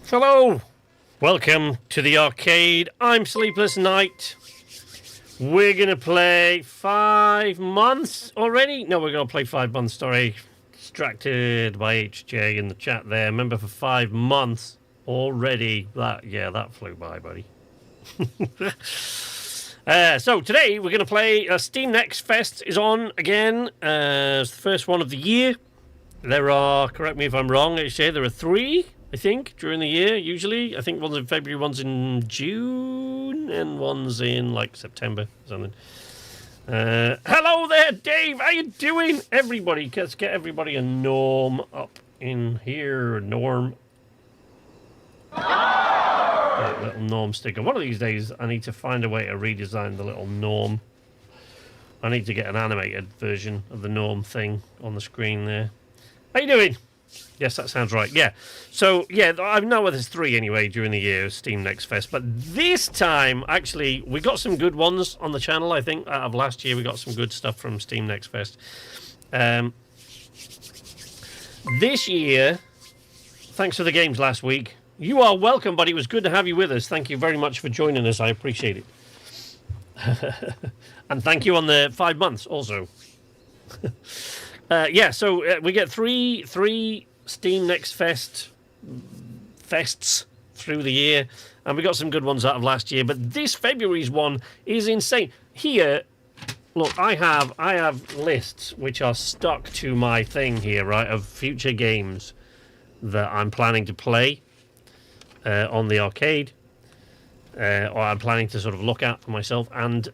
Hello, welcome to the arcade. I'm Sleepless Night. We're going to play 5 months already. No, we're going to play 5 months, sorry. Distracted by HJ in the chat there. Remember, for 5 months already. That flew by, buddy. So today we're going to play Steam Next Fest is on again. It's the first one of the year. There are, correct me if I'm wrong, HJ, there are 3, I think, during the year, usually. I think one's in February, one's in June, and one's in, like, September or something. Hello there, Dave! How you doing? Everybody, let's get everybody a Norm up in here. Norm. That little Norm sticker. One of these days, I need to find a way to redesign the little Norm. I need to get an animated version of the Norm thing on the screen there. How you doing? Yes, that sounds right. Yeah. So, yeah, I know there's 3 anyway during the year, Steam Next Fest. But this time, actually, we got some good ones on the channel, I think. Out of last year, we got some good stuff from Steam Next Fest. This year, thanks for the games last week. You are welcome, buddy. It was good to have you with us. Thank you very much for joining us. I appreciate it. And thank you on the 5 months also. So we get three Steam Next fests through the year, and we got some good ones out of last year. But this February's one is insane. Here, look, I have lists which are stuck to my thing here, right, of future games that I'm planning to play on the arcade. Or I'm planning to sort of look at for myself. And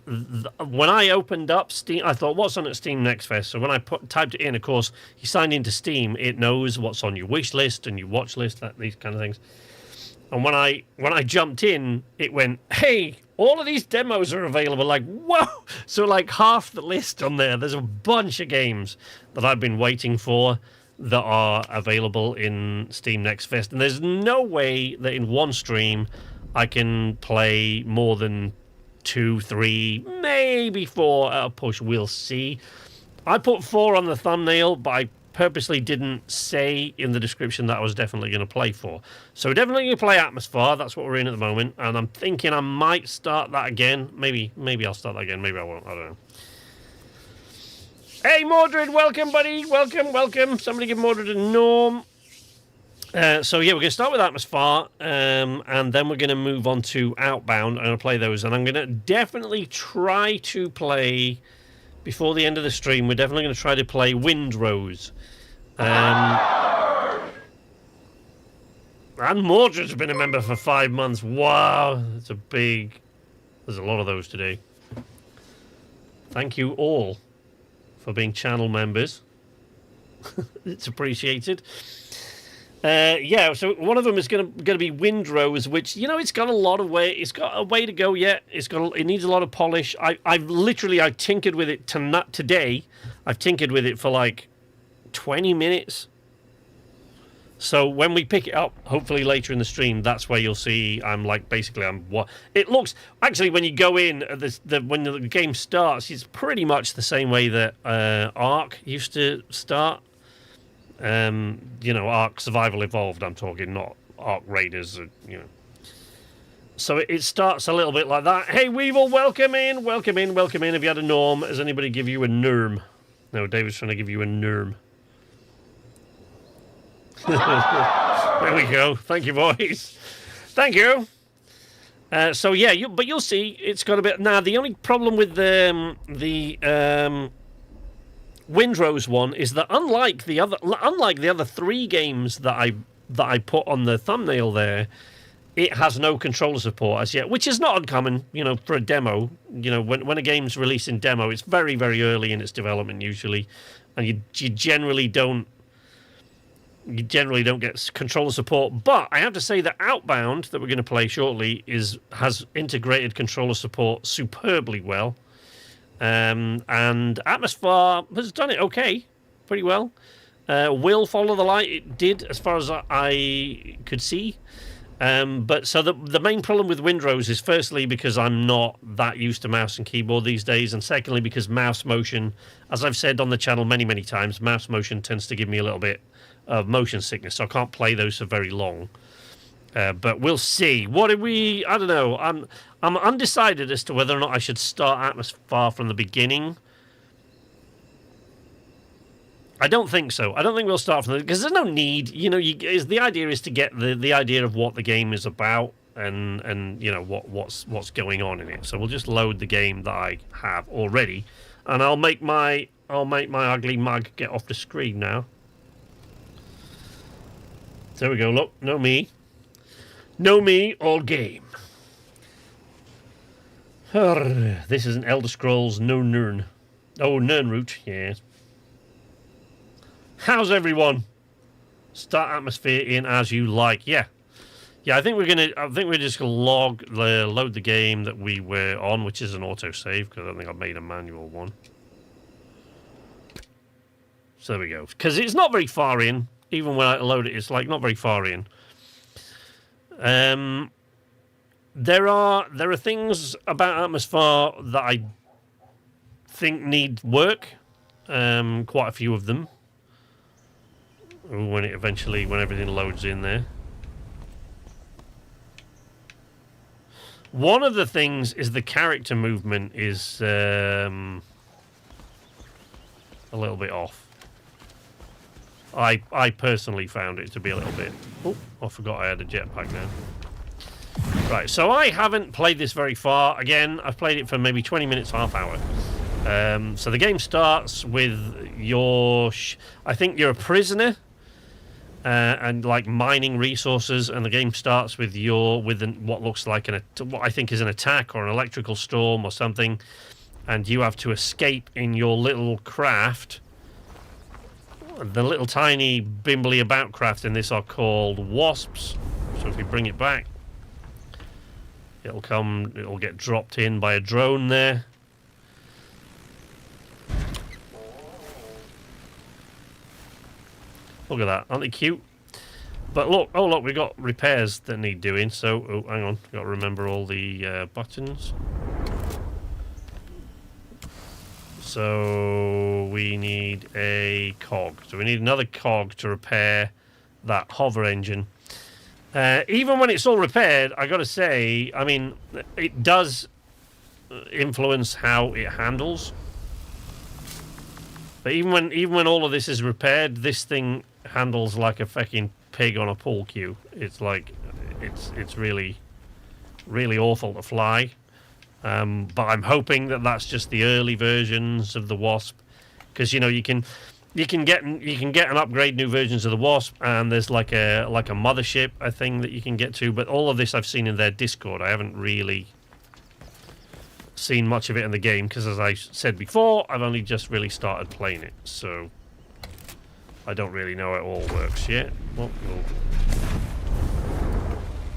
when I opened up Steam, I thought, what's on at Steam Next Fest? So when I typed it in, of course, you signed into Steam, it knows what's on your wish list and your watch list, these kind of things. And when I jumped in, it went, hey, all of these demos are available. Like, whoa! So like half the list on there, there's a bunch of games that I've been waiting for that are available in Steam Next Fest. And there's no way that in one stream I can play more than 2, 3, maybe 4 at a push. We'll see. I put 4 on the thumbnail, but I purposely didn't say in the description that I was definitely going to play 4. So we're definitely going to play Atmosfar. That's what we're in at the moment. And I'm thinking I might start that again. Maybe I'll start that again. Maybe I won't. I don't know. Hey, Mordred. Welcome, buddy. Welcome. Somebody give Mordred a Norm. So yeah, we're going to start with Atmosfar, and then we're going to move on to Outbound. I'm going to play those, and I'm going to definitely try to play, before the end of the stream, we're definitely going to try to play Windrose. And Mordred's been a member for 5 months. Wow, there's a lot of those today. Thank you all for being channel members. It's appreciated. So one of them is going to be Windrose, which, you know, it's got a way to go yet. It needs a lot of polish. I tinkered with it today. I've tinkered with it for like 20 minutes. So when we pick it up, hopefully later in the stream, that's where you'll see it looks, actually, when you go in, when the game starts, it's pretty much the same way that Ark used to start. Ark Survival Evolved, I'm talking, not Ark Raiders, So it starts a little bit like that. Hey, Weevil, welcome in. Have you had a Norm? Has anybody give you a Nerm? No, David's trying to give you a Nerm. There we go. Thank you, boys. Thank you. But you'll see, it's got a bit... Now, the only problem with the Windrose one is that unlike the other 3 games that I put on the thumbnail there, it has no controller support as yet, which is not uncommon, for a demo. When a game's released in demo, it's very, very early in its development usually, and you generally don't get controller support. But I have to say that Outbound, that we're going to play shortly, has integrated controller support superbly well. And Atmosfar has done it okay, pretty well. Will Follow the Light, it did, as far as I could see. But so the main problem with Windrose is, firstly, because I'm not that used to mouse and keyboard these days, and secondly, because mouse motion, as I've said on the channel many, many times, mouse motion tends to give me a little bit of motion sickness, so I can't play those for very long. But we'll see. What do we... I don't know. I'm undecided as to whether or not I should start Atmosfar from the beginning. I don't think so. I don't think we'll start from the... Because there's no need. You know, the idea is to get the idea of what the game is about and you know, what's going on in it. So we'll just load the game that I have already. And I'll make my ugly mug get off the screen now. There we go. Look, no me. No me, all game. This is an Elder Scrolls No Nern. Oh, Nernroot, yes. How's everyone? Start Atmosphere in as you like. Yeah. Yeah, I think we're just gonna load the game that we were on, which is an autosave, because I don't think I've made a manual one. So there we go. Because it's not very far in. Even when I load it, it's like not very far in. There are things about Atmosfar that I think need work. Quite a few of them. When everything loads in there. One of the things is the character movement is a little bit off. I personally found it to be a little bit... Oh, I forgot I had a jetpack now. Right, so I haven't played this very far. Again, I've played it for maybe 20 minutes, half hour. So the game starts with I think you're a prisoner and like mining resources, and the game starts with what looks like what I think is an attack or an electrical storm or something, and you have to escape in your little craft. The little tiny bimbly about craft in this are called wasps. So if we bring it back, it'll get dropped in by a drone there. Look at that, aren't they cute? But look, oh look, we've got repairs that need doing, so, oh, hang on, got to remember all the buttons. So we need a cog. So we need another cog to repair that hover engine. Even when it's all repaired, I got to say, I mean, it does influence how it handles. But even when all of this is repaired, this thing handles like a fucking pig on a pool cue. It's like it's really awful to fly. But I'm hoping that that's just the early versions of the Wasp, because you know you can get and upgrade new versions of the Wasp, and there's like a mothership thing that you can get to. But all of this I've seen in their Discord. I haven't really seen much of it in the game because, as I said before, I've only just really started playing it, so I don't really know how it all works yet.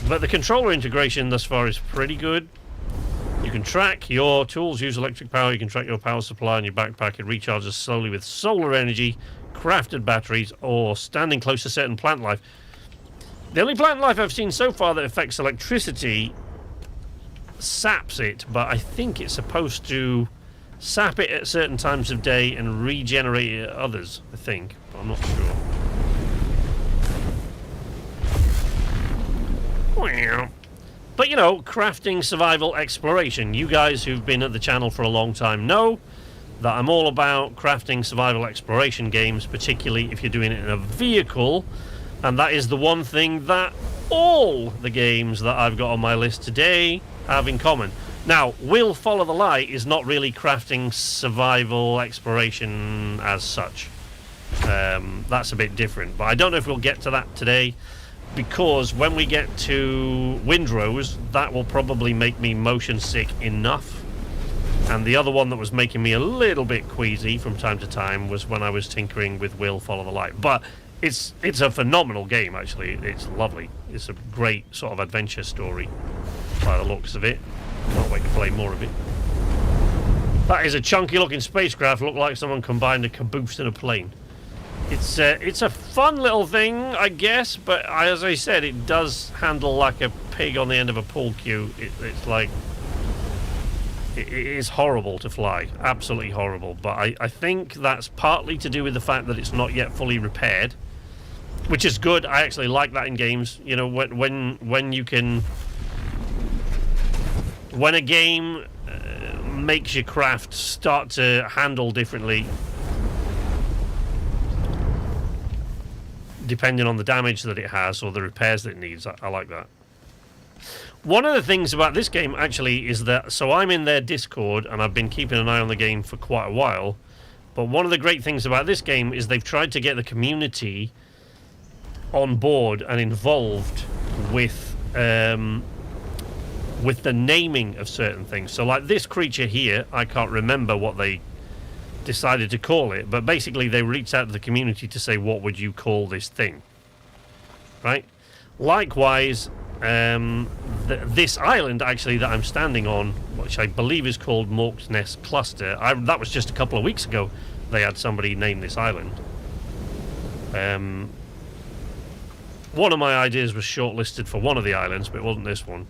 But the controller integration thus far is pretty good. You can track your tools, use electric power, you can track your power supply on your backpack. It recharges slowly with solar energy, crafted batteries, or standing close to certain plant life. The only plant life I've seen so far that affects electricity saps it, but I think it's supposed to sap it at certain times of day and regenerate it at others, I think, but I'm not sure. But, you know, crafting, survival, exploration. You guys who've been at the channel for a long time know that I'm all about crafting, survival, exploration games, particularly if you're doing it in a vehicle. And that is the one thing that all the games that I've got on my list today have in common. Now, Will Follow the Light is not really crafting, survival, exploration as such. That's a bit different. But I don't know if we'll get to that today, because when we get to Windrose, that will probably make me motion sick enough. And the other one that was making me a little bit queasy from time to time was when I was tinkering with Will Follow the Light. But it's a phenomenal game, actually. It's lovely. It's a great sort of adventure story by the looks of it. Can't wait to play more of it. That is a chunky looking spacecraft. Looked like someone combined a caboose and a plane. It's a fun little thing, I guess, but as I said, it does handle like a pig on the end of a pool cue. It's like... It is horrible to fly. Absolutely horrible. But I think that's partly to do with the fact that it's not yet fully repaired. which is good. I actually like that in games. You know, when you can, when a game makes your craft start to handle differently depending on the damage that it has or the repairs that it needs. I like that. One of the things about this game actually is that, so I'm in their Discord and I've been keeping an eye on the game for quite a while, but one of the great things about this game is they've tried to get the community on board and involved with the naming of certain things. So like this creature here, I can't remember what they decided to call it, but basically they reached out to the community to say, what would you call this thing, right? Likewise, this island actually that I'm standing on, which I believe is called Mork's Nest Cluster, that was just a couple of weeks ago they had somebody name this island. One of my ideas was shortlisted for one of the islands, but it wasn't this one.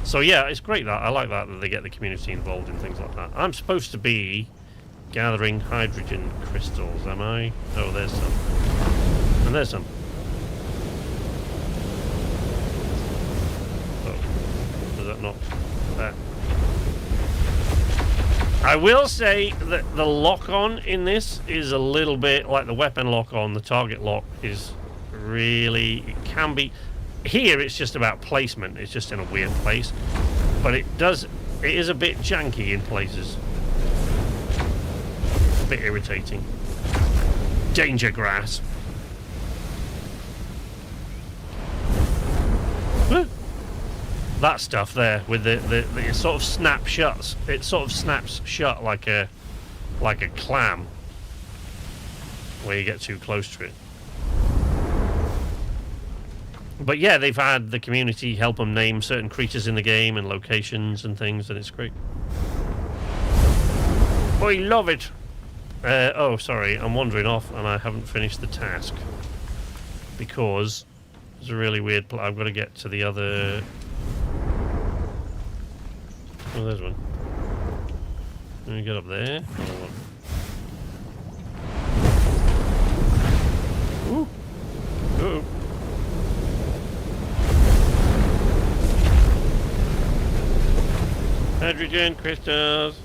So yeah, it's great that I like that they get the community involved in things like that. I'm supposed to be gathering hydrogen crystals, am I? Oh, there's some. And there's some. Oh, does that not? There. I will say that the lock-on in this is a little bit like the weapon lock-on. The target lock is really, it can be. Here it's just about placement. It's just in a weird place, but it is a bit janky in places. A bit irritating. Danger grass. That stuff there with the it sort of snaps shut. It sort of snaps shut like a clam where you get too close to it. But yeah, they've had the community help them name certain creatures in the game and locations and things, and it's great. I love it. Oh, sorry, I'm wandering off and I haven't finished the task because it's a really weird. I've got to get to the other. Oh, there's one. Let me get up there. Ooh. Ooh. Hydrogen crystals.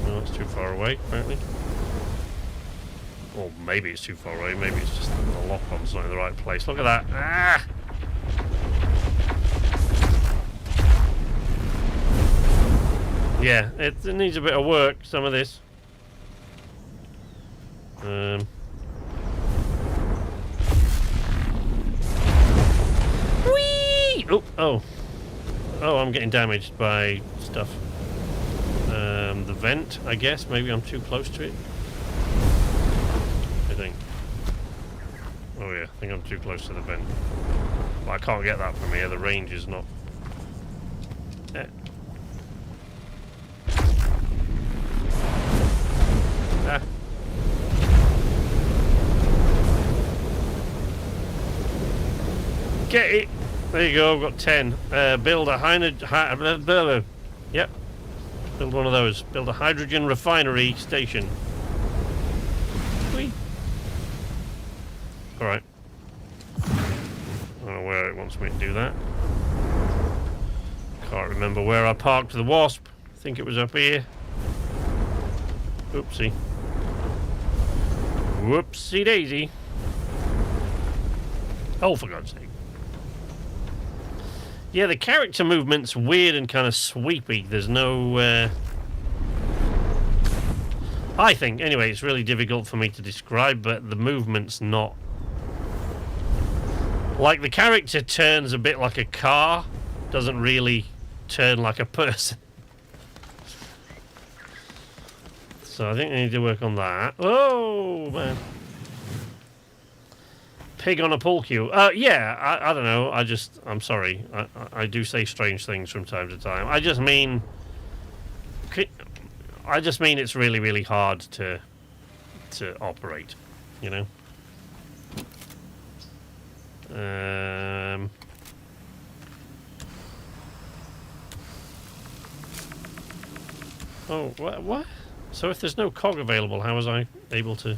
No, it's too far away, apparently. Or maybe it's too far away. Maybe it's just the lock-on's not in the right place. Look at that. Ah! Yeah, it needs a bit of work, some of this. Whee! Oh. Oh, I'm getting damaged by stuff. The vent, I guess. Maybe I'm too close to it. I think. Oh yeah, I think I'm too close to the vent. But I can't get that from here. The range is not. Ah. Get it! There you go, I've got 10. Build a yep. Build one of those. Build a hydrogen refinery station. Whee. Alright. I don't know where it wants me to do that. Can't remember where I parked the wasp. I think it was up here. Oopsie. Whoopsie daisy. Oh, for God's sake. Yeah, the character movement's weird and kind of sweepy. There's no... I think, anyway, it's really difficult for me to describe, but the movement's not... Like, the character turns a bit like a car, doesn't really turn like a person. So I think I need to work on that. Oh, man. Pig on a pool cue. Yeah, I don't know. I'm sorry. I do say strange things from time to time. I just mean it's really, really hard to operate, you know? Oh, what? So if there's no cog available, how was I able to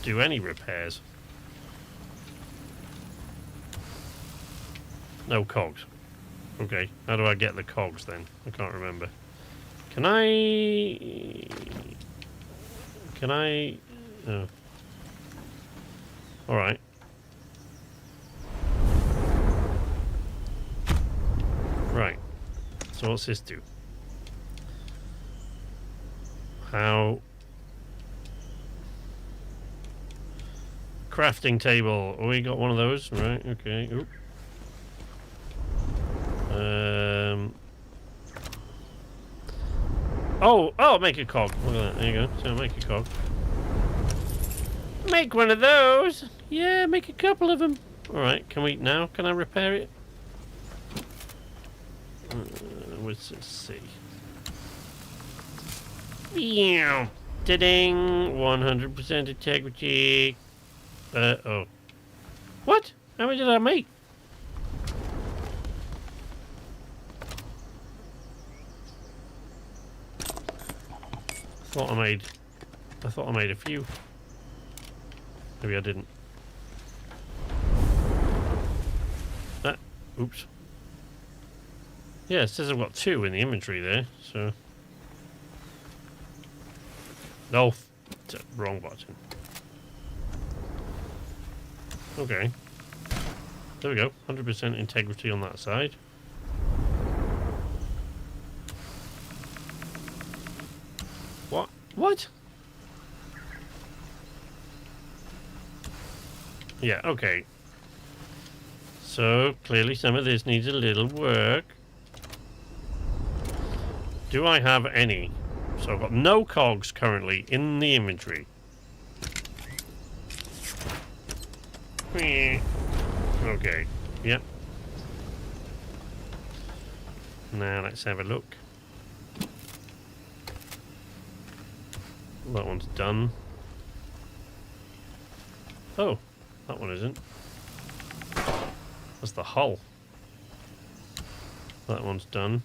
do any repairs? No cogs. Okay, how do I get the cogs then? I can't remember. Can I... Oh. Alright. Right. So what's this do? How... Crafting table. Oh, we got one of those. Right, okay. Oop. Oh, make a cog. Look at that. There you go. So make a cog. Make one of those. Yeah, make a couple of them. Alright, can I repair it? Let's see. Yeah. Da-ding. 100% integrity. Oh. What? How many did I make? I thought I made a few. Maybe I didn't. Oops. Yeah, it says I've got 2 in the inventory there, so... No, wrong button. Okay. There we go, 100% integrity on that side. What? Yeah, okay. So, clearly some of this needs a little work. Do I have any? So I've got no cogs currently in the inventory. Okay, yep. Now let's have a look. That one's done. Oh, that one isn't. That's the hull. That one's done.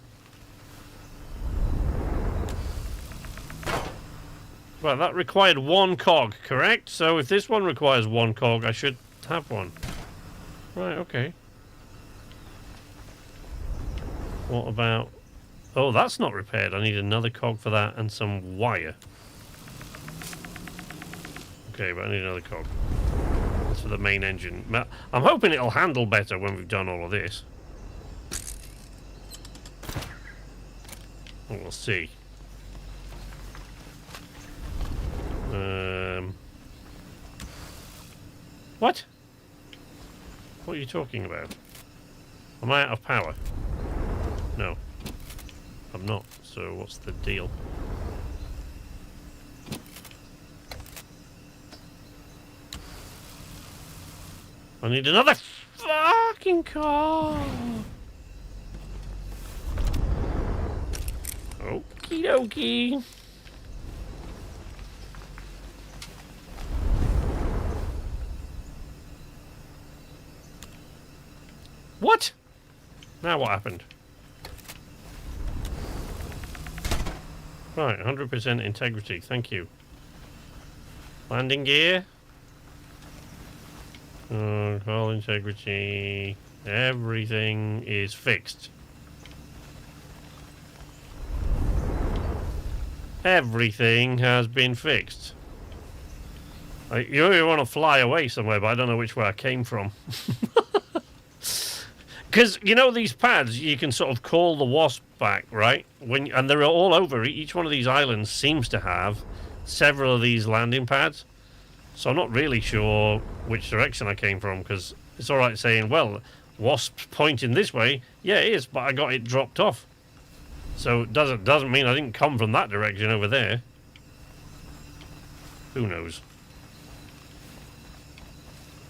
Right, that required 1 cog, correct? So if this one requires 1 cog, I should have one. Right, okay. What about... Oh, that's not repaired. I need another cog for that and some wire. Okay, but I need another cog. That's for the main engine. I'm hoping it'll handle better when we've done all of this. We'll see. What? What are you talking about? Am I out of power? No. I'm not, so what's the deal? I need another fucking car! Okie dokie. What? Now what happened? Right, 100% integrity, thank you. Landing gear. Hull integrity. Everything is fixed. Everything has been fixed. You really want to fly away somewhere, but I don't know which way I came from. Because, you know, these pads, you can sort of call the wasp back, right? And they're all over. Each one of these islands seems to have several of these landing pads. So I'm not really sure which direction I came from, because it's alright saying, well, wasp's pointing this way. Yeah, it is, but I got it dropped off. So it doesn't mean I didn't come from that direction over there. Who knows?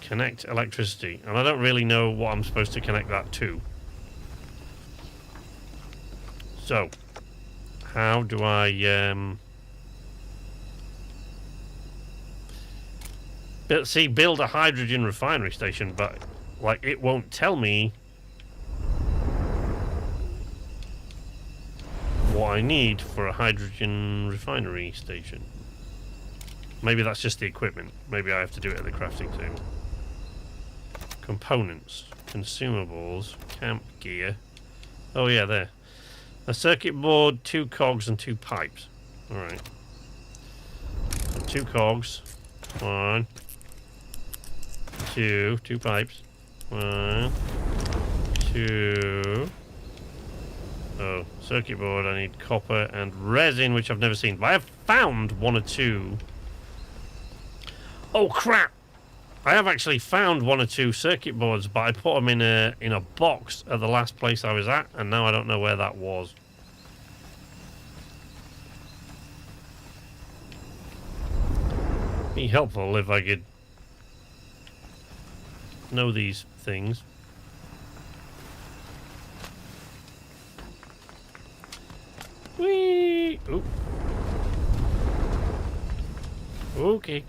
Connect electricity. And I don't really know what I'm supposed to connect that to. So, how do I... build a hydrogen refinery station, but like it won't tell me what what I need for a hydrogen refinery station. Maybe that's just the equipment. Maybe I have to do it at the crafting table. Components, consumables, camp gear. Oh yeah, there. A circuit board, 2 cogs and 2 pipes. Alright. 2 cogs. 1. 2 pipes. 1. 2. Oh, circuit board, I need copper and resin, which I've never seen. But I have found 1 or 2. Oh crap! I have actually found 1 or 2 circuit boards, but I put them in a box at the last place I was at, and now I don't know where that was. Be helpful if I could know these things. Whee! Oop. Okay.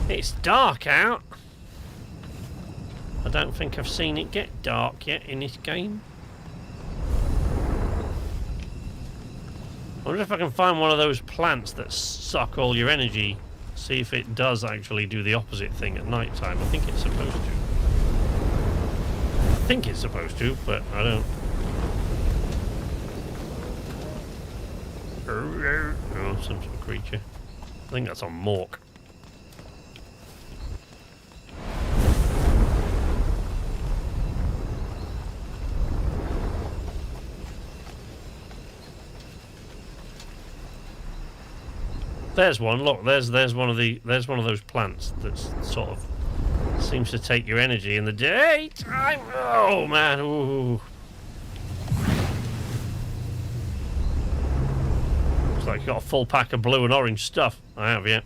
It's dark out. I don't think I've seen it get dark yet in this game. I wonder if I can find one of those plants that suck all your energy. See if it does actually do the opposite thing at night time. I think it's supposed to. I think it's supposed to, but I don't. Oh, some sort of creature. I think that's a mork. There's one. Look, there's one of those plants that sort of seems to take your energy in the daytime. Oh man, ooh. Looks like you got a full pack of blue and orange stuff. I have, yeah.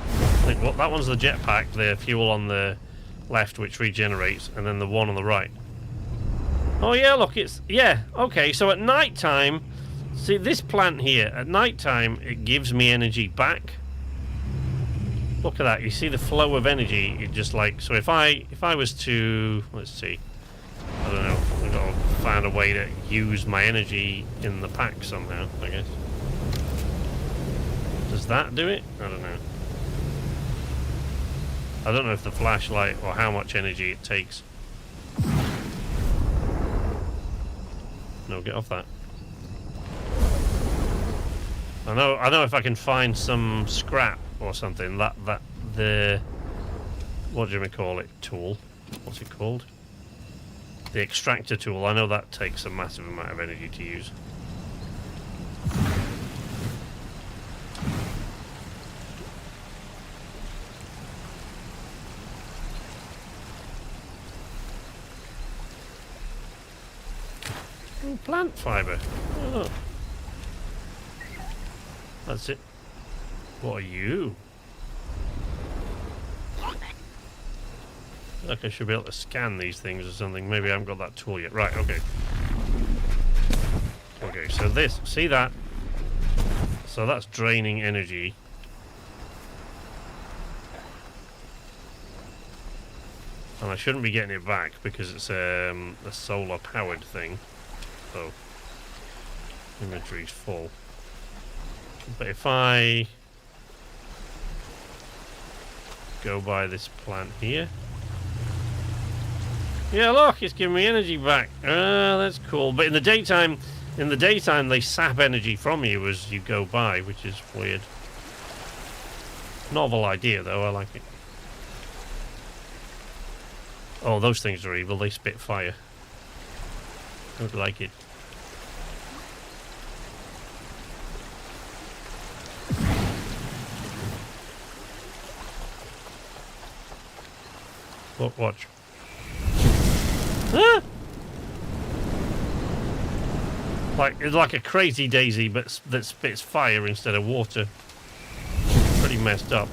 I think what that one's the jetpack, the fuel on the left which regenerates, and then the one on the right. Oh yeah, look, it's okay. So at night time. See this plant here, at night time it gives me energy back. Look at that, you see the flow of energy, it just like, so if I was to, let's see, I don't know, I've got to find a way to use my energy in the pack somehow, I guess. Does that do it? I don't know. I don't know if the flashlight or how much energy it takes. No, get off that. I know if I can find some scrap or something, that the, what do we call it, tool? What's it called? The extractor tool, I know that takes a massive amount of energy to use. Oh, plant fibre. Oh. That's it. What are you? Like I should be able to scan these things or something. Maybe I haven't got that tool yet. Right, okay. Okay, so this, see that? So that's draining energy. And I shouldn't be getting it back because it's a solar powered thing. So inventory's full. But if I go by this plant here, yeah, look, it's giving me energy back. That's cool. But in the daytime, they sap energy from you as you go by, which is weird. Novel idea, though. I like it. Oh, those things are evil. They spit fire. Don't like it. Look, watch. Ah! It's like a crazy daisy, but that spits fire instead of water. Pretty messed up,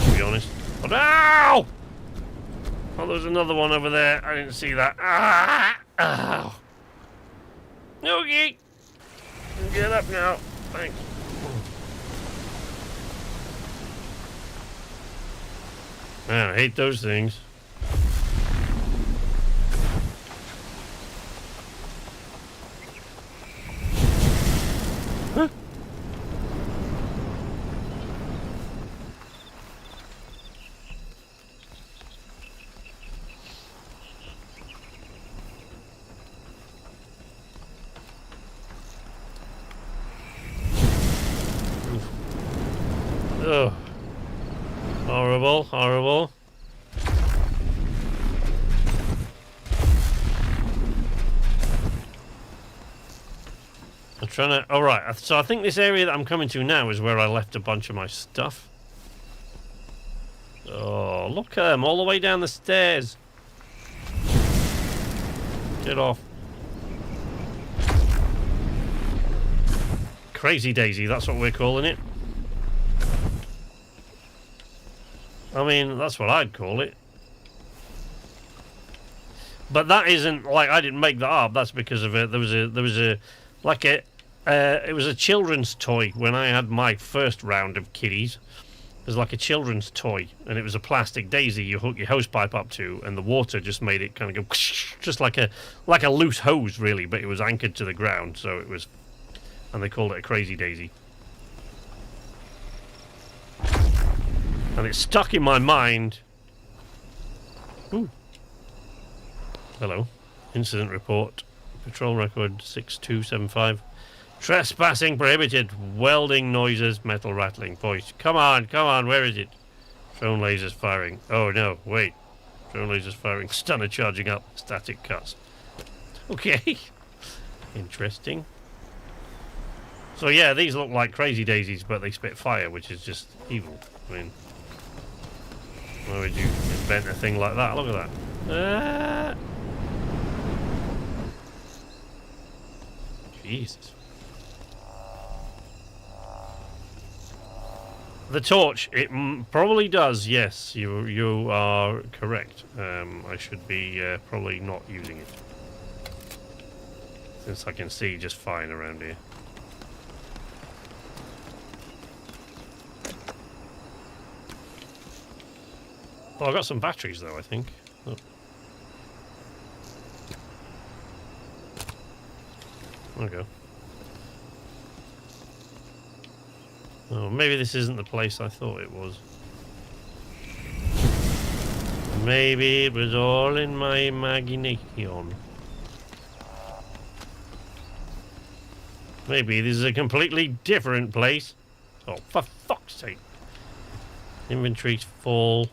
to be honest. But, ow! Oh, there's another one over there. I didn't see that. Ah! Ow! Okay. Get up now. Thanks. Man, I hate those things. Ugh. Horrible, horrible. I'm trying to... Alright, so I think this area that I'm coming to now is where I left a bunch of my stuff. Oh, look at them, all the way down the stairs. Get off. Crazy Daisy, that's what we're calling it. I mean, that's what I'd call it. But that isn't, like, I didn't make that up. That's because of it. There was a, like a, it was a children's toy when I had my first round of kiddies. It was like a children's toy, and it was a plastic daisy you hook your hose pipe up to, and the water just made it kind of go, just like a loose hose, really, but it was anchored to the ground, so it was, and they called it a crazy daisy. And it stuck in my mind. Ooh. Hello. Incident report. Patrol record 6275. Trespassing prohibited. Welding noises. Metal rattling. Voice. Come on, where is it? Drone lasers firing. Oh no, wait. Drone lasers firing. Stunner charging up. Static cuts. Okay. Interesting. So yeah, these look like crazy daisies, but they spit fire, which is just evil. I mean, why would you invent a thing like that? Look at that. Jesus. The torch, it probably does, yes. You are correct. I should be probably not using it, since I can see just fine around here. Oh, I got some batteries though, I think. Oh. There we go. Oh, maybe this isn't the place I thought it was. Maybe it was all in my imagination. Maybe this is a completely different place. Oh, for fuck's sake. Inventory's full.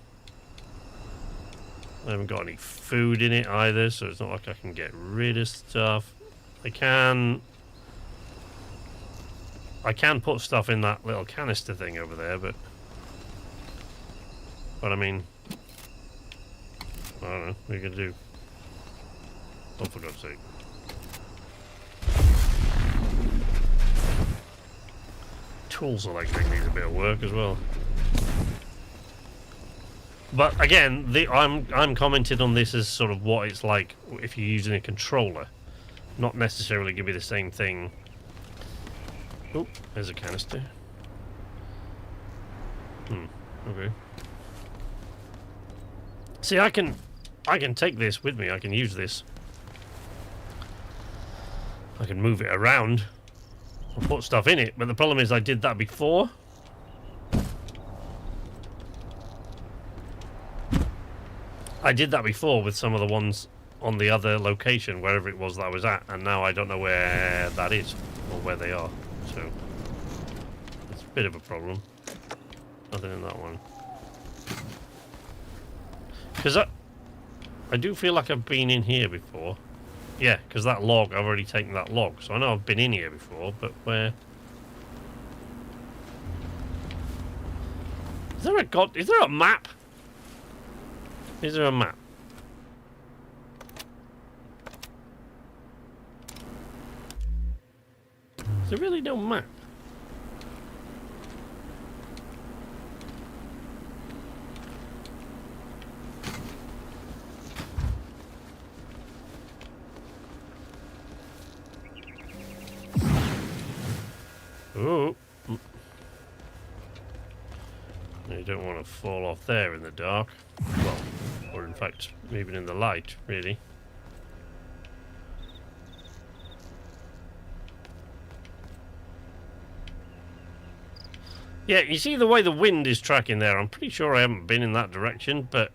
I haven't got any food in it either, so it's not like I can get rid of stuff. I can put stuff in that little canister thing over there, but I mean, I don't know, what are you gonna do? Oh, for God's sake. Tool selecting needs a bit of work as well. But again, I'm commented on this as sort of what it's like if you're using a controller, not necessarily give you the same thing. Oh, there's a canister. Okay. See, I can take this with me. I can use this. I can move it around and put stuff in it. But the problem is, I did that before. I did that before with some of the ones on the other location, wherever it was that I was at, and now I don't know where that is or where they are. So it's a bit of a problem. Nothing in that one. Because I do feel like I've been in here before. Yeah, because that log, I've already taken that log, so I know I've been in here before, but where? Is there a map? Is there a map? Is there really no map? Oh. You don't want to fall off there in the dark. Well, or in fact, even in the light, really. Yeah, you see the way the wind is tracking there. I'm pretty sure I haven't been in that direction, but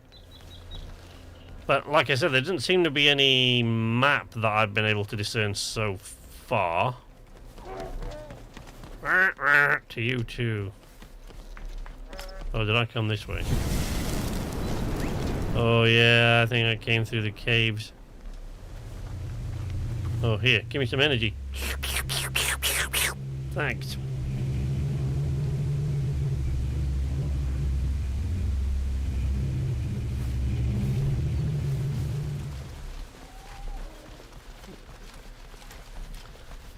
like I said, there doesn't seem to be any map that I've been able to discern so far. To you too. Oh, did I come this way? Oh yeah, I think I came through the caves. Oh, here, give me some energy. Thanks.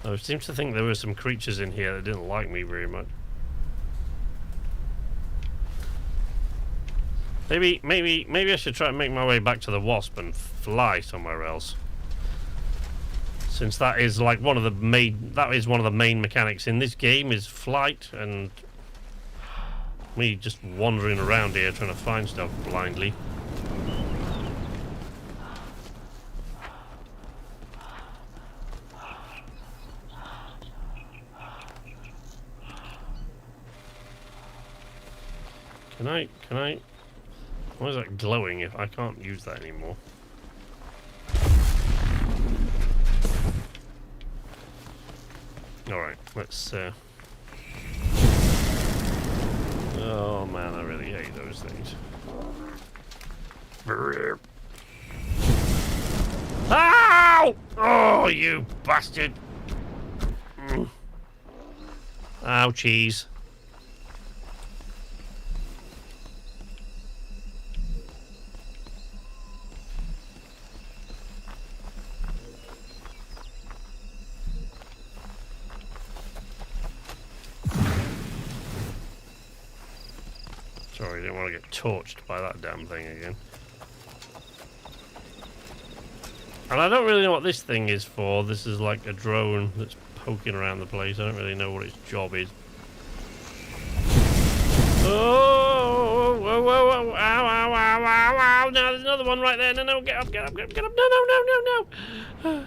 I seem to think there were some creatures in here that didn't like me very much. Maybe I should try and make my way back to the wasp and fly somewhere else. Since that is like one of the main mechanics in this game is flight, and me just wandering around here trying to find stuff blindly. Can I? Why is that glowing if I can't use that anymore? Alright, let's oh man, I really hate those things. Ow! Oh, you bastard! Ouchies. Sorry, I didn't want to get torched by that damn thing again. And I don't really know what this thing is for. This is like a drone that's poking around the place. I don't really know what its job is. Oh, whoa, whoa, whoa, ow, ow, ow, ow, ow. Now there's another one right there. No, no, get up, get up, get up, get up. No, no, no, no, no.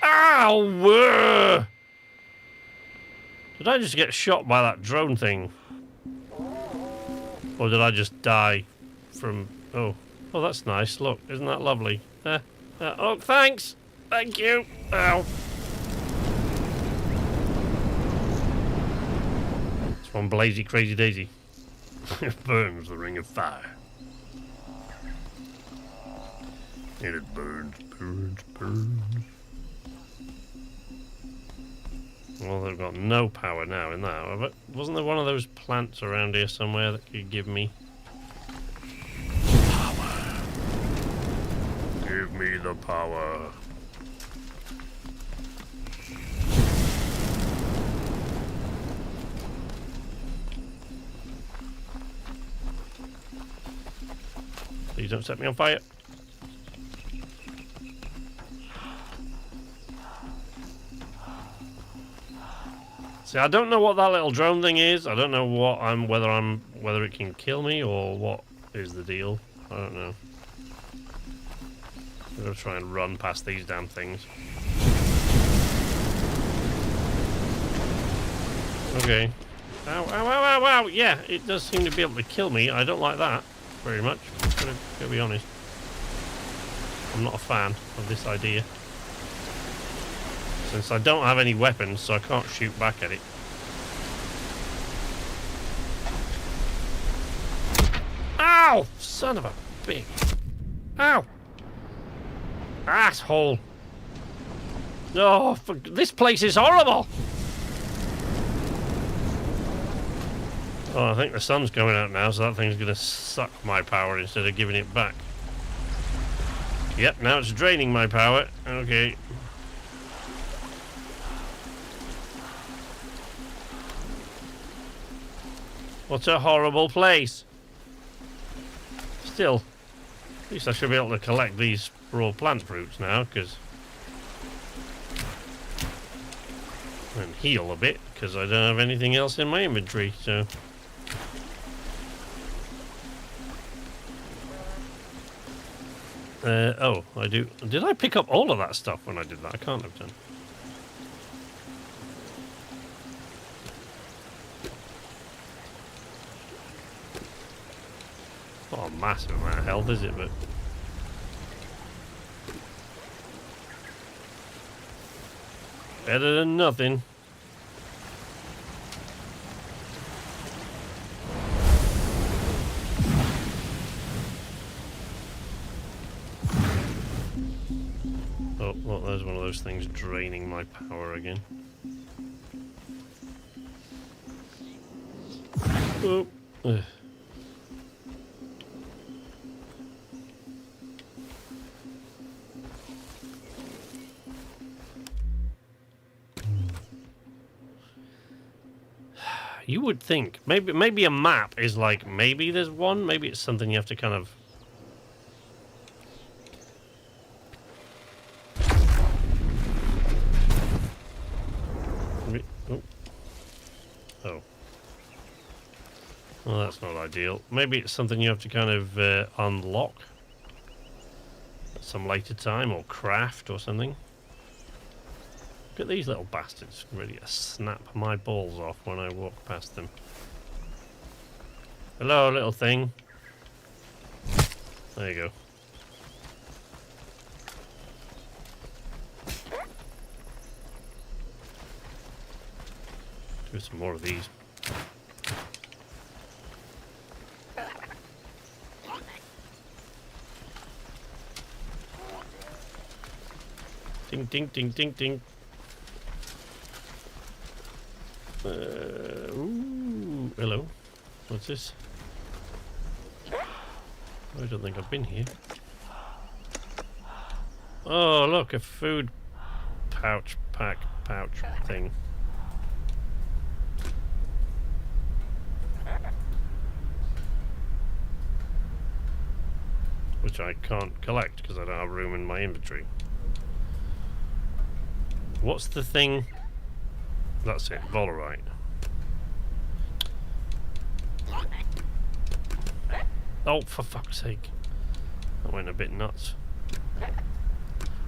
Ow! Did I just get shot by that drone thing? Or did I just die from... Oh, that's nice. Look, isn't that lovely? Oh, thanks! Thank you! Ow! It's one blazy crazy daisy. It burns the ring of fire. And it burns, burns, burns. Well, they've got no power now in that. But wasn't there one of those plants around here somewhere that could give me power? Give me the power. Please don't set me on fire. See, I don't know what that little drone thing is. I don't know what whether it can kill me or what is the deal. I don't know. I'm gonna try and run past these damn things. Okay. Ow, ow, ow, ow, ow! Yeah, it does seem to be able to kill me. I don't like that very much. Gotta be honest. I'm not a fan of this idea. Since I don't have any weapons, so I can't shoot back at it. Ow! Son of a bitch. Ow! Asshole! Oh, this place is horrible! Oh, I think the sun's going out now, so that thing's going to suck my power instead of giving it back. Yep, now it's draining my power. Okay. What a horrible place. Still, at least I should be able to collect these raw plant fruits now, because... and heal a bit, because I don't have anything else in my inventory, so... oh, I do... Did I pick up all of that stuff when I did that? I can't have done. Not a massive amount of health, is it? But better than nothing. one of those things draining my power again. Oh. Ugh. You would think maybe a map is like, maybe there's one, maybe it's something you have to kind of. Oh. Well, that's not ideal. Maybe it's something you have to kind of unlock at some later time, or craft or something. Look at these little bastards, ready to snap my balls off when I walk past them. Hello, little thing. There you go. Do some more of these. Ding, ding, ding, ding, ding. Ooh, hello. What's this? I don't think I've been here. Oh, look, a food pouch thing. Which I can't collect because I don't have room in my inventory. What's the thing? That's it, Volerite. Oh, for fuck's sake. That went a bit nuts.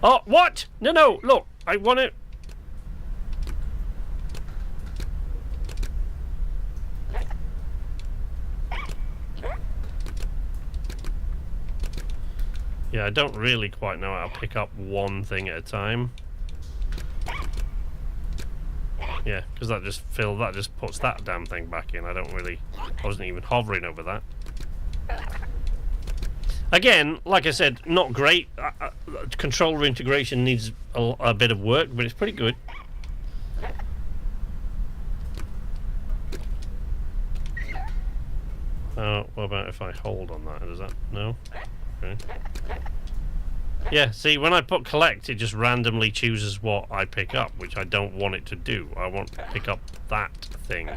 Oh, what? No, no, look, I want it. Yeah, I don't really quite know how to pick up one thing at a time. Yeah, because that just puts that damn thing back in. I wasn't even hovering over that. Again, like I said, not great. Controller integration needs a bit of work, but it's pretty good. What about if I hold on that? Does that? No? Okay. Yeah, see, when I put collect, it just randomly chooses what I pick up, which I don't want it to do. I want to pick up that thing,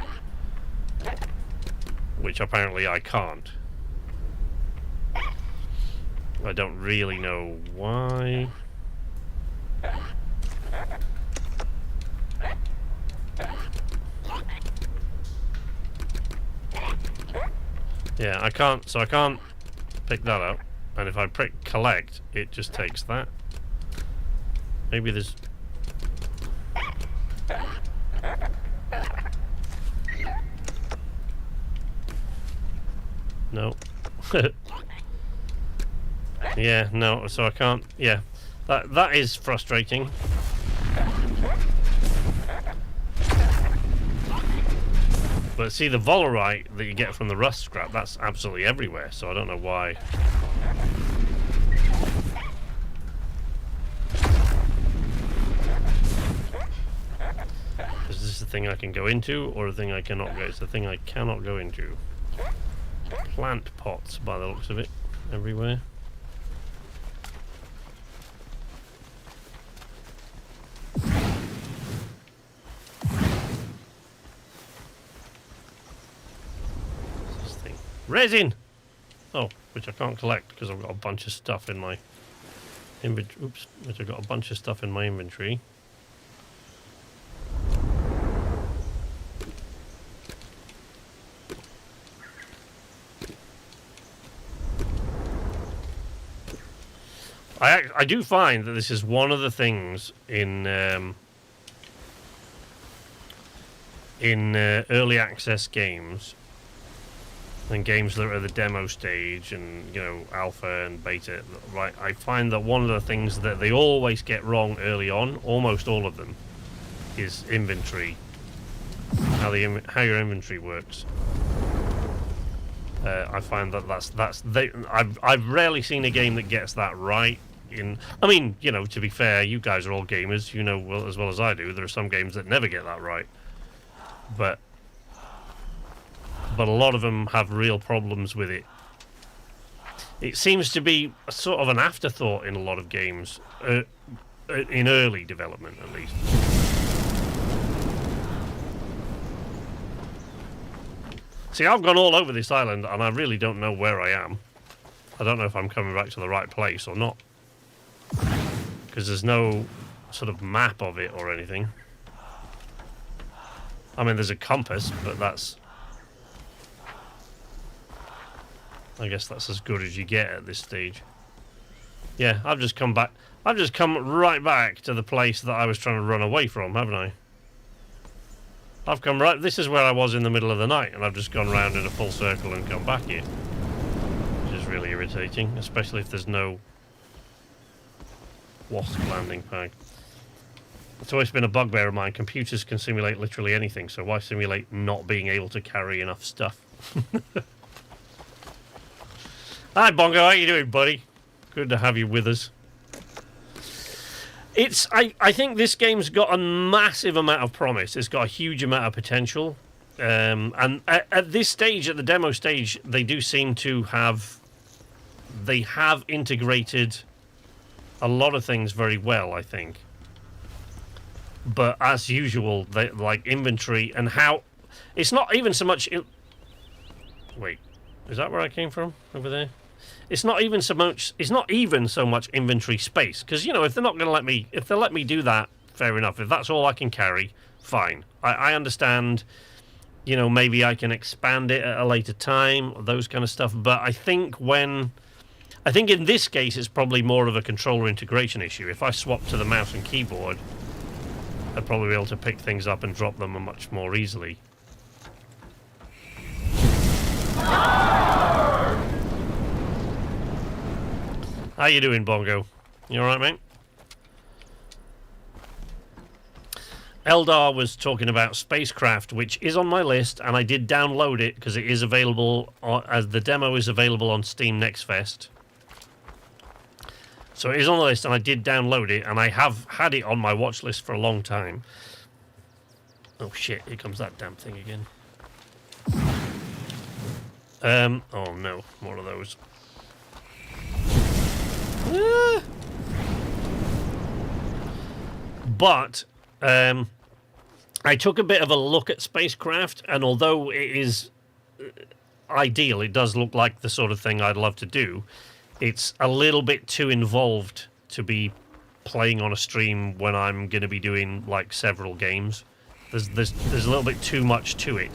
which apparently I can't. I don't really know why. Yeah, I can't pick that up. And if I prick collect, it just takes that. Maybe there's... No. Yeah, no, so I can't... Yeah, that is frustrating. But see, the Volerite that you get from the rust scrap, that's absolutely everywhere, so I don't know why. Is this a thing I can go into, or a thing I cannot go? It's a thing I cannot go into. Plant pots, by the looks of it, everywhere. Resin! Oh, which I can't collect because I've got a bunch of stuff in my inventory. Oops, which I've got a bunch of stuff in my inventory. I do find that this is one of the things in early access games. And games that are at the demo stage and, you know, alpha and beta, right? I find that one of the things that they always get wrong early on, almost all of them, is inventory. How your inventory works. I find that I've rarely seen a game that gets that right, I mean, you know, to be fair, you guys are all gamers. You know as well as I do. There are some games that never get that right, but a lot of them have real problems with it. It seems to be a sort of an afterthought in a lot of games, in early development at least. See, I've gone all over this island and I really don't know where I am. I don't know if I'm coming back to the right place or not, because there's no sort of map of it or anything. I mean, there's a compass, but that's... I guess that's as good as you get at this stage. Yeah, I've just come back. I've just come right back to the place that I was trying to run away from, haven't I? I've come right... This is where I was in the middle of the night, and I've just gone round in a full circle and come back here. Which is really irritating, especially if there's no wasp landing pad. It's always been a bugbear of mine. Computers can simulate literally anything, so why simulate not being able to carry enough stuff? Hi, Bongo. How you doing, buddy? Good to have you with us. I think this game's got a massive amount of promise. It's got a huge amount of potential. And at this stage, at the demo stage, they do seem to have... They have integrated a lot of things very well, I think. But as usual, they, like inventory and how... It's not even so much... Wait, is that where I came from? Over there? It's not even so much. It's not even so much inventory space, because you know, if they're not going to let me, if they let me do that, fair enough. If that's all I can carry, fine. I understand. You know, maybe I can expand it at a later time, those kind of stuff. But I think in this case, it's probably more of a controller integration issue. If I swap to the mouse and keyboard, I'd probably be able to pick things up and drop them much more easily. How you doing, Bongo? You alright, mate? Eldar was talking about Spacecraft, which is on my list, and I did download it because it is available, as the demo is available on Steam Next Fest. So it is on the list, and I did download it, and I have had it on my watch list for a long time. Oh shit, here comes that damn thing again. Oh no, more of those. But I took a bit of a look at Spacecraft, and although it is ideal, it does look like the sort of thing I'd love to do. It's a little bit too involved to be playing on a stream when I'm going to be doing like several games. There's a little bit too much to it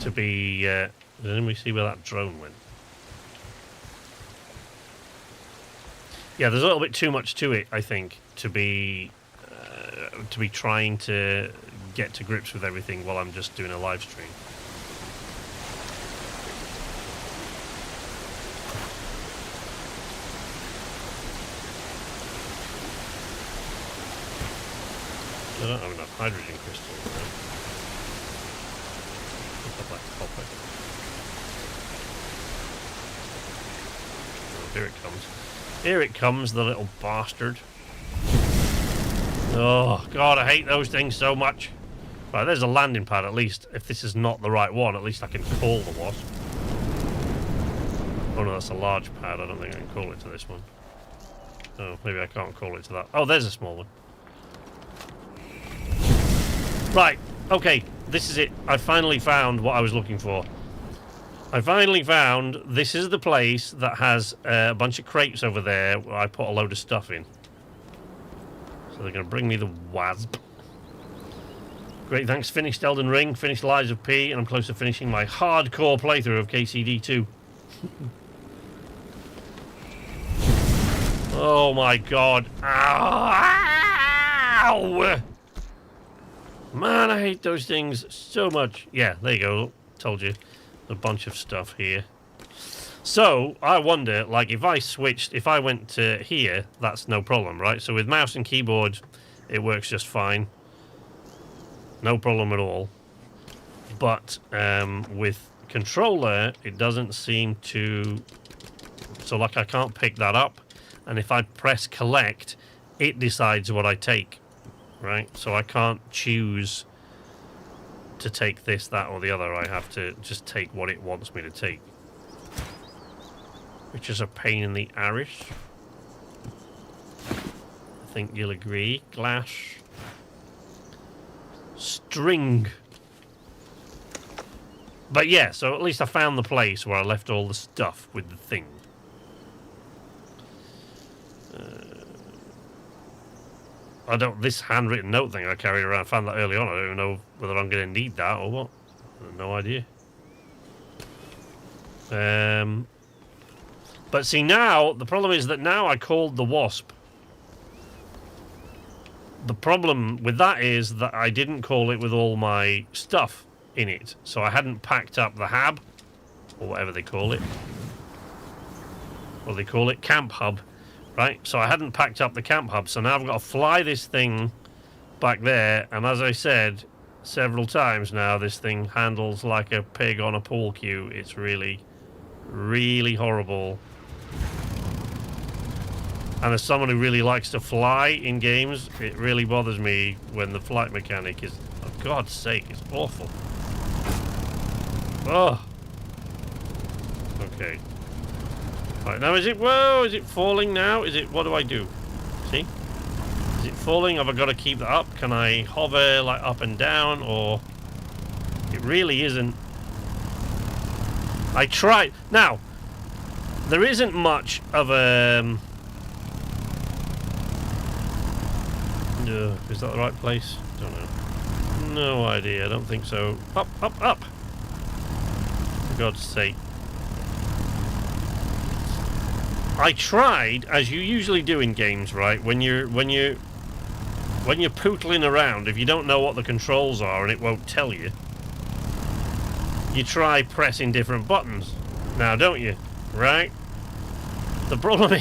to be. Did anybody see where that drone went? Yeah, there's a little bit too much to it, I think, to be trying to get to grips with everything while I'm just doing a live stream. I don't have enough hydrogen crystals now. Pick up that copper. Oh, here it comes. Here it comes, the little bastard. Oh, God, I hate those things so much. Right, there's a landing pad at least. If this is not the right one, at least I can call the wasp. Oh, no, that's a large pad. I don't think I can call it to this one. Oh, maybe I can't call it to that. Oh, there's a small one. Right, okay, this is it. I finally found what I was looking for. I finally found this is the place that has a bunch of crates over there where I put a load of stuff in. So they're going to bring me the wasp. Great, thanks. Finished Elden Ring, finished Lies of P, and I'm close to finishing my hardcore playthrough of KCD2. Oh my god. Ow! Man, I hate those things so much. Yeah, there you go. Told you. A bunch of stuff here. So, I wonder, like, if I went to here, that's no problem, right? So with mouse and keyboard, it works just fine. No problem at all. But with controller, it doesn't seem to So like I can't pick that up, and if I press collect, it decides what I take, right? So I can't choose to take this, that, or the other. I have to just take what it wants me to take, which is a pain in the arse. I think you'll agree. Glass. String. But yeah, so at least I found the place where I left all the stuff with the thing. I don't... This handwritten note thing I carried around, I found that early on. I don't even know whether I'm going to need that or what. I have no idea. But see, now, the problem is that now I called the wasp. The problem with that is that I didn't call it with all my stuff in it. So I hadn't packed up the hab, or whatever they call it. Or they call it camp hub, right? So I hadn't packed up the camp hub. So now I've got to fly this thing back there. And as I said several times now, this thing handles like a pig on a pool cue. It's really, really horrible. And as someone who really likes to fly in games, it really bothers me when the flight mechanic is, for God's sake, it's awful. Oh. Okay. Right, now is it, whoa, is it falling now? Is it, what do I do? See? Is it falling? Have I got to keep that up? Can I hover like up and down, or it really isn't? I tried. Now, there isn't much of a... is that the right place? Don't know. No idea. I don't think so. Up, up, up! For God's sake. I tried, as you usually do in games, right? When you're pootling around, if you don't know what the controls are and it won't tell you, you try pressing different buttons. Now, don't you? Right? The problem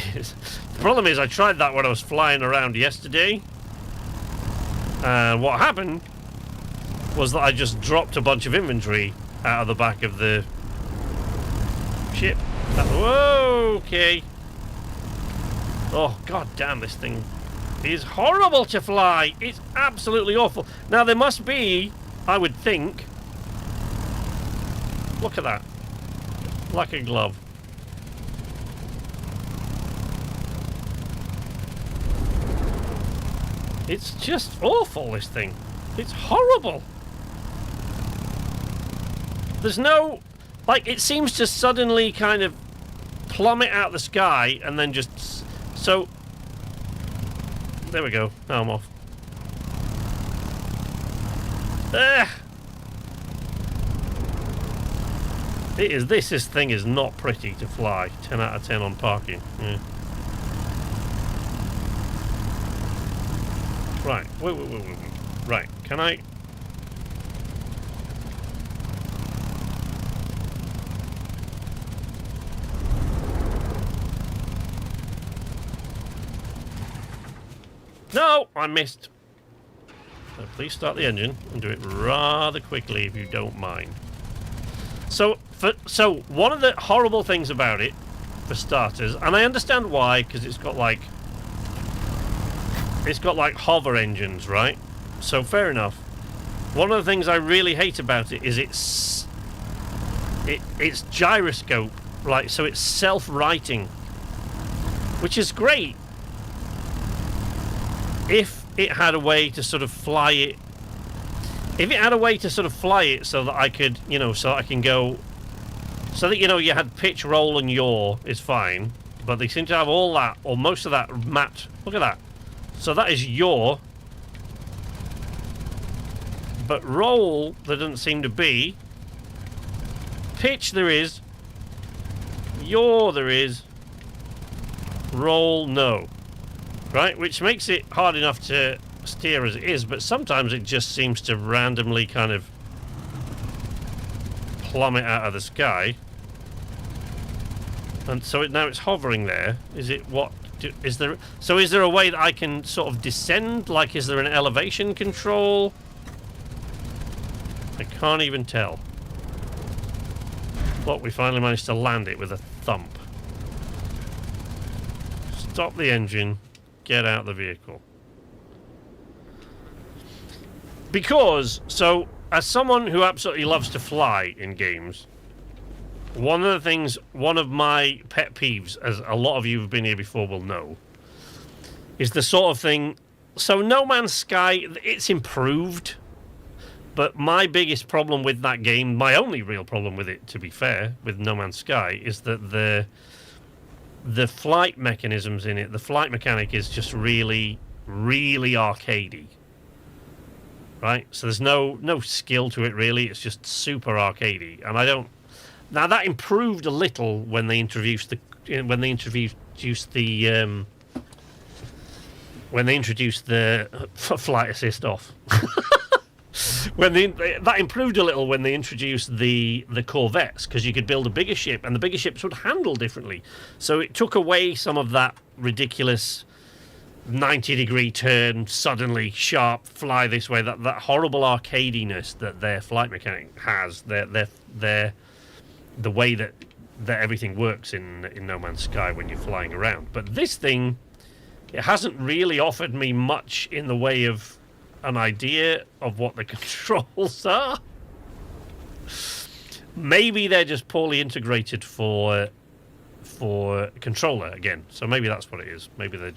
is I tried that when I was flying around yesterday. And what happened was that I just dropped a bunch of inventory out of the back of the ship. Whoa, okay. Oh, god damn, this thing is horrible to fly. It's absolutely awful. Now, there must be, I would think... Look at that. Like a glove. It's just awful, this thing. It's horrible. There's no... Like, it seems to suddenly kind of plummet out of the sky and then just... So... There we go. Now I'm off. This thing is not pretty to fly. 10 out of 10 on parking. Yeah. Right, wait. Right, can I... No, I missed. So please start the engine and do it rather quickly if you don't mind. So one of the horrible things about it, for starters, and I understand why, because it's got like hover engines, right? So fair enough. One of the things I really hate about it is its gyroscope, like, so it's self-righting, which is great if it had a way to sort of fly it. If it had a way to sort of fly it so that I could, you know, so I can go, so that, you know, you had pitch, roll, and yaw is fine, but they seem to have all that, or most of that mapped. Look at that. So that is yaw. But roll, there doesn't seem to be. Pitch, there is. Yaw, there is. Roll, no. Right? Which makes it hard enough to steer as it is, but sometimes it just seems to randomly kind of plummet out of the sky. And so now it's hovering there. Is it what? Is there a way that I can sort of descend? Like, is there an elevation control? I can't even tell. Look, we finally managed to land it with a thump. Stop the engine. Get out the vehicle. Because, so, as someone who absolutely loves to fly in games, one of my pet peeves, as a lot of you who've been here before will know, is the sort of thing... So No Man's Sky, it's improved, but my biggest problem with that game, my only real problem with it, to be fair, with No Man's Sky, is that the flight mechanisms in it, the flight mechanic is just really, really arcadey. Right? So there's no skill to it, really. It's just super arcadey. And I don't... Now, that improved a little when they introduced the flight assist off. That improved a little when they introduced the Corvettes, because you could build a bigger ship, and the bigger ships would handle differently. So it took away some of that ridiculous 90-degree turn, suddenly sharp, fly this way. That horrible arcadiness that their flight mechanic has. The way that everything works in No Man's Sky when you're flying around. But this thing, it hasn't really offered me much in the way of an idea of what the controls are. Maybe they're just poorly integrated for controller again. So maybe that's what it is. Maybe they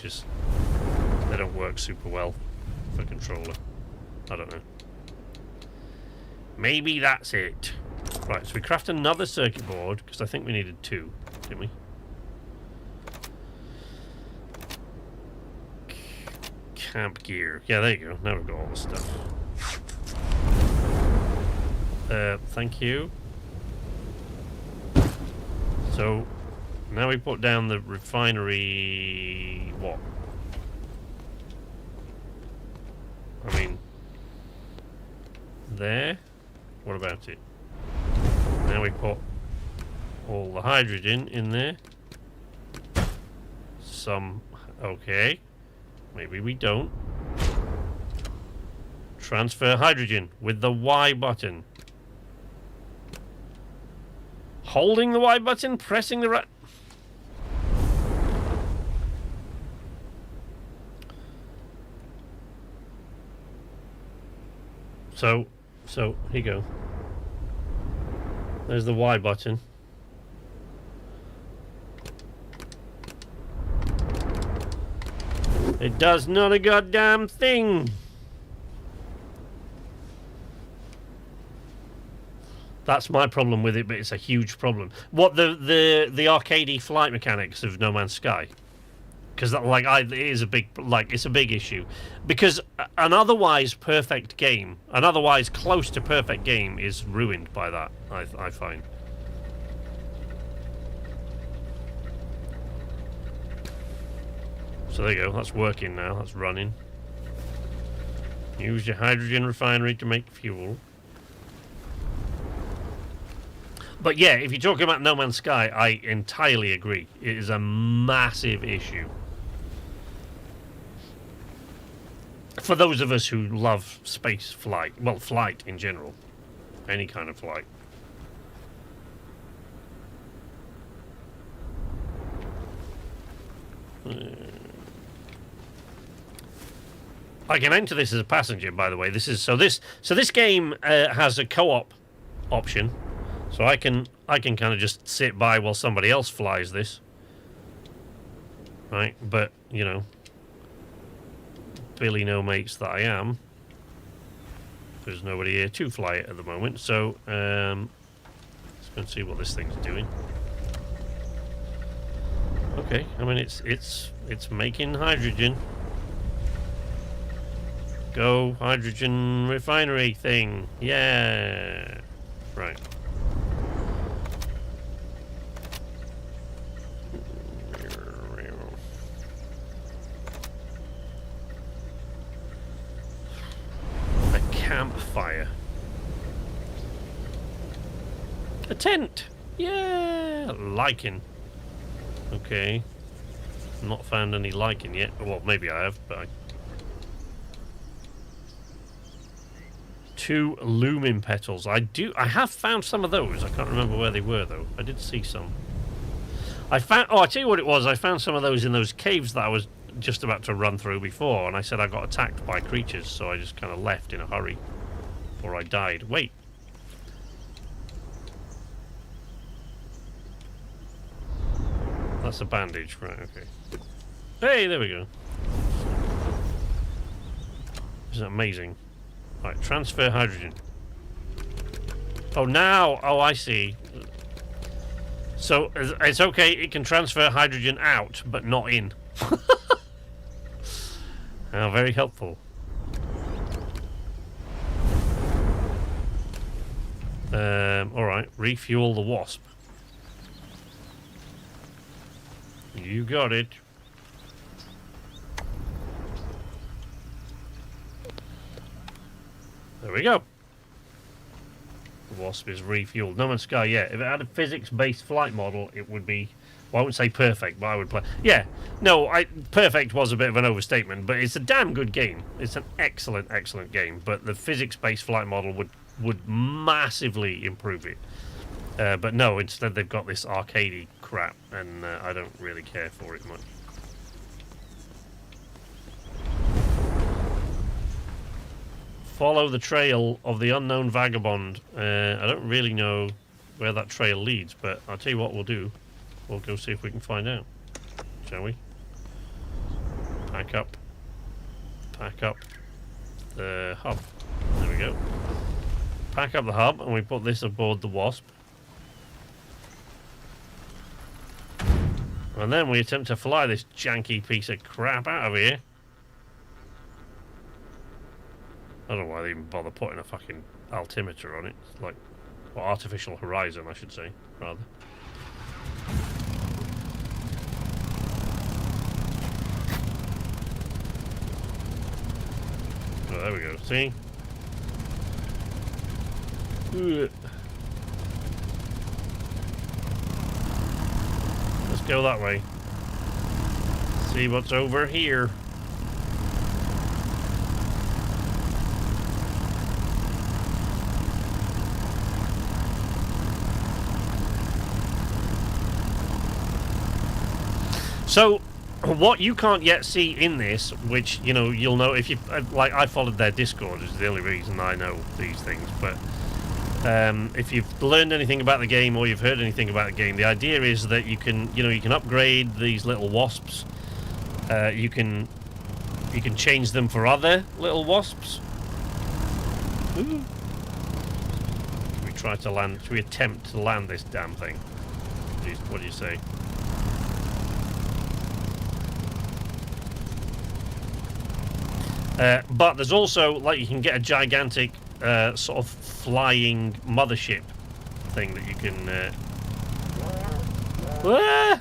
don't work super well for controller. I don't know. Maybe that's it. Right, so we craft another circuit board, because I think we needed 2, didn't we? Camp gear. Yeah, there you go. Now we've got all the stuff. Thank you. So, now we put down the refinery... What? I mean... There? What about it? Now we put all the hydrogen in there. Some... Okay. Maybe we don't. Transfer hydrogen with the Y button. Holding the Y button, pressing the right... So, here you go. There's the Y button. It does not a goddamn thing. That's my problem with it, but it's a huge problem. What the arcadey flight mechanics of No Man's Sky? Because it is a big it's a big issue. Because an otherwise perfect game, an otherwise close to perfect game, is ruined by that. I find. So there you go. That's working now. That's running. Use your hydrogen refinery to make fuel. But yeah, if you're talking about No Man's Sky, I entirely agree. It is a massive issue. For those of us who love space flight, well, flight in general, any kind of flight. I can enter this as a passenger, by the way. This game has a co-op option, so I can kind of just sit by while somebody else flies this, right? But you know, Billy no mates that I am, there's nobody here to fly it at the moment. So let's go and see what this thing's doing. Okay, I mean it's making hydrogen. Go hydrogen refinery thing. Yeah. Right. A campfire. A tent. Yeah. Lichen. Okay. Not found any lichen yet. Well, maybe I have, but 2 lumen petals. I have found some of those. I can't remember where they were though. I did see some. I found. Oh, I tell you what it was. I found some of those in those caves that I was just about to run through before, and I said I got attacked by creatures, so I just kind of left in a hurry, or I died. Wait. That's a bandage, right? Okay. Hey, there we go. Isn't it amazing? Right, transfer hydrogen. Oh, now! Oh, I see. So, it's okay, it can transfer hydrogen out, but not in. Oh, very helpful. Alright, refuel the wasp. You got it. There we go. The wasp is refueled. No Man's Sky, yeah. If it had a physics-based flight model, it would be... Well, I wouldn't say perfect, but I would play... Yeah, no, perfect was a bit of an overstatement, but it's a damn good game. It's an excellent, excellent game, but the physics-based flight model would massively improve it. But no, instead they've got this arcadey crap, and I don't really care for it much. Follow the trail of the unknown vagabond. I don't really know where that trail leads, but I'll tell you what we'll do. We'll go see if we can find out. Shall we? Pack up. Pack up the hub. There we go. Pack up the hub, and we put this aboard the wasp. And then we attempt to fly this janky piece of crap out of here. I don't know why they even bother putting a fucking altimeter on it. It's like, or artificial horizon, I should say, rather. Oh, there we go. See? Let's go that way. See what's over here. So, what you can't yet see in this, which, you know, you'll know if you... Like, I followed their Discord, is the only reason I know these things, but... if you've learned anything about the game or you've heard anything about the game, the idea is that you can, you know, you can upgrade these little wasps. You can change them for other little wasps. Ooh. Should we try to land? Should we attempt to land this damn thing? What do you say? But there's also, like, you can get a gigantic sort of flying mothership thing that you can... Ah!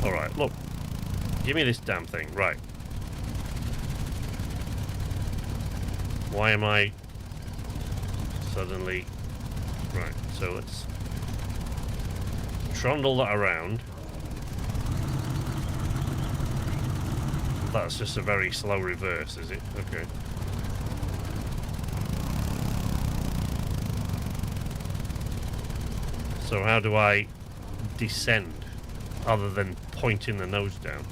Alright, look. Give me this damn thing. Right. Why am I suddenly... Right, so let's trundle that around. That's just a very slow reverse, is it? Okay. So how do I descend, other than pointing the nose down?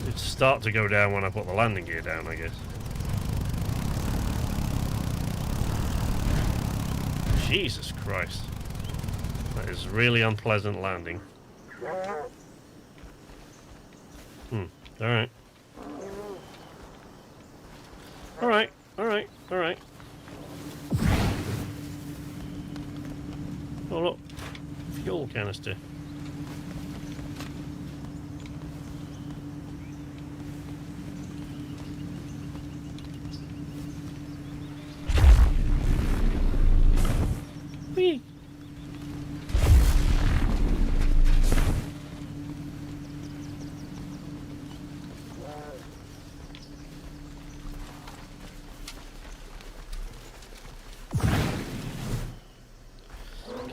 It'd start to go down when I put the landing gear down, I guess. Jesus Christ. That is really unpleasant landing. Alright. Alright, alright, alright. Oh look, fuel canister. Whee!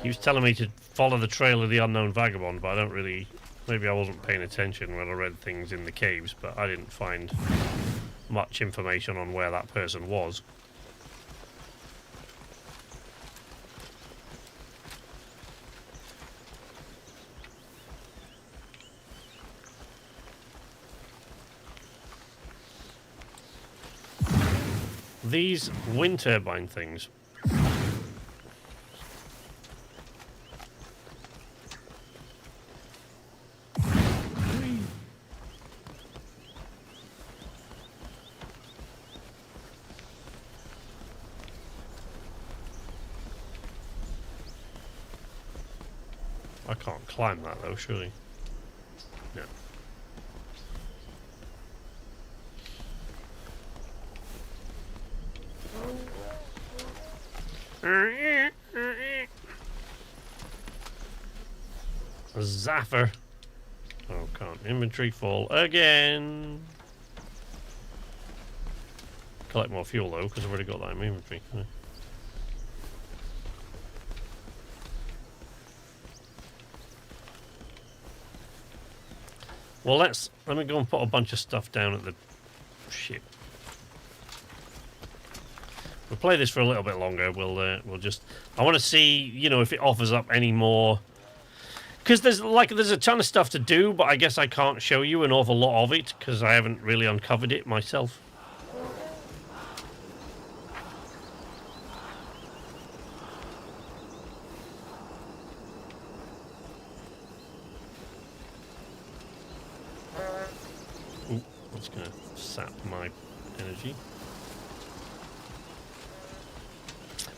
He was telling me to follow the trail of the unknown vagabond, but I don't really... Maybe I wasn't paying attention when I read things in the caves, but I didn't find much information on where that person was. these wind turbine things. I can't climb that though, surely. No. Zaffer. Oh, can't. Inventory full again. Collect more fuel though, because I've already got that in my inventory. Well, let me go and put a bunch of stuff down at the ship. We'll play this for a little bit longer. We'll just. I want to see, you know, if it offers up any more. Because there's a ton of stuff to do, but I guess I can't show you an awful lot of it because I haven't really uncovered it myself. Ooh, that's gonna sap my energy.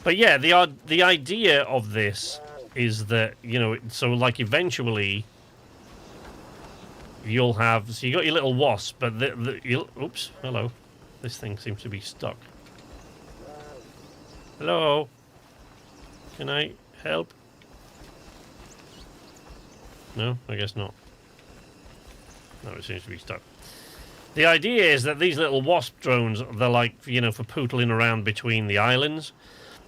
But yeah, the idea of this is that, you know, so like eventually you'll have, so you got your little wasp, but oops, hello, this thing seems to be stuck. Hello, can I help? No, I guess not. No, it seems to be stuck. The idea is that these little wasp drones, they're like, you know, for pootling around between the islands.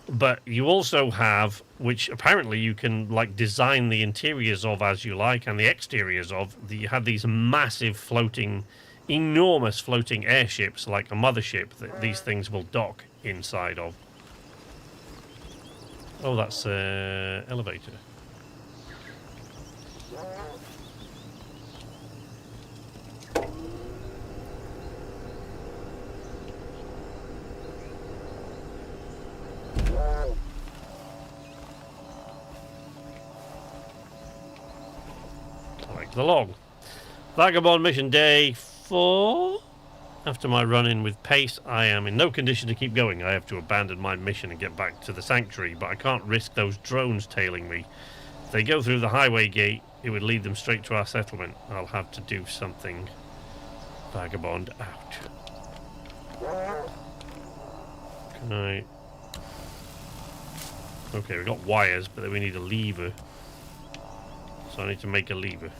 But you also have, which apparently you can like design the interiors of as you like, and the exteriors of. You have these massive floating, enormous floating airships, like a mothership, that these things will dock inside of. Oh, that's elevator. The log. Vagabond mission day 4. After my run-in with Pace, I am in no condition to keep going. I have to abandon my mission and get back to the sanctuary, but I can't risk those drones tailing me. If they go through the highway gate, it would lead them straight to our settlement. I'll have to do something. Vagabond out. Can I... Okay, we've got wires, but then we need a lever. So I need to make a lever.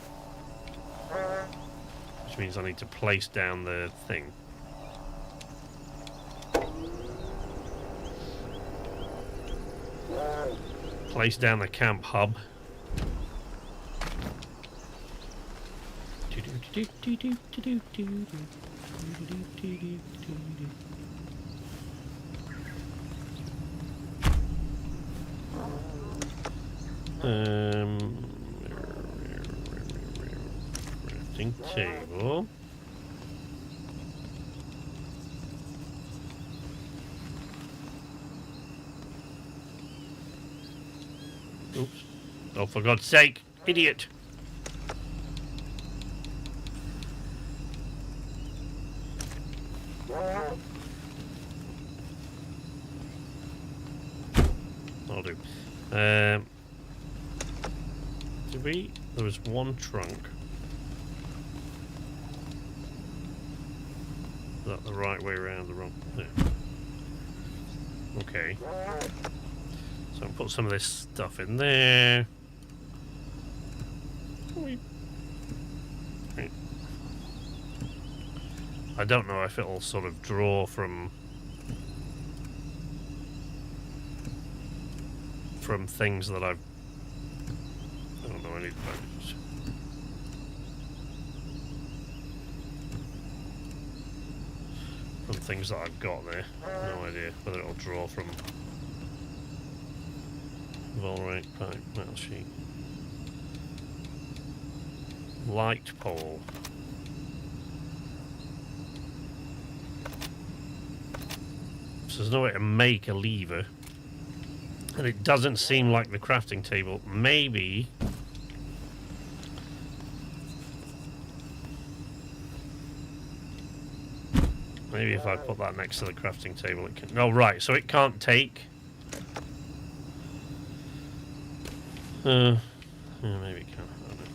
Which means I need to place down the thing. Place down the camp hub. Table. Oops. Oh, for God's sake, idiot. I'll do. Did we? There was one trunk. Is that the right way around? The wrong? Yeah. Okay. So I'll put some of this stuff in there. Right. I don't know if it'll sort of draw from things that I've... I don't know, I need packages. From things that I've got there. No idea whether it'll draw from... Volrite pipe, metal sheet. Light pole. So there's no way to make a lever. And it doesn't seem like the crafting table. Maybe... Maybe if I put that next to the crafting table it can... Oh, right, so it can't take... yeah, maybe it can. I don't know.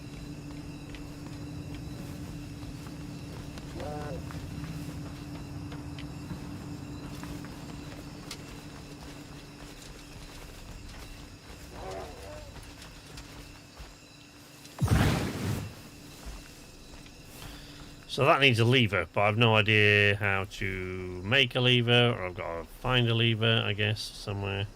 So that needs a lever, but I've no idea how to make a lever, or I've got to find a lever, I guess, somewhere.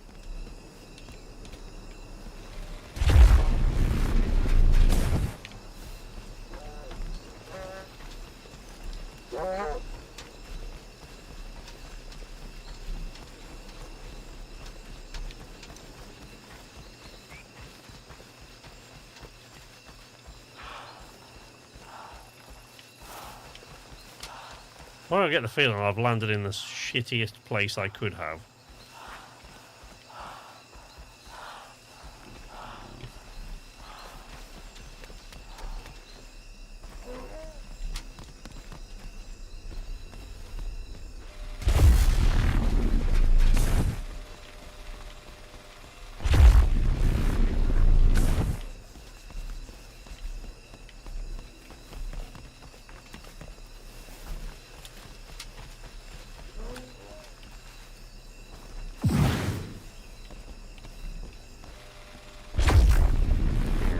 Well, I get the feeling I've landed in the shittiest place I could have.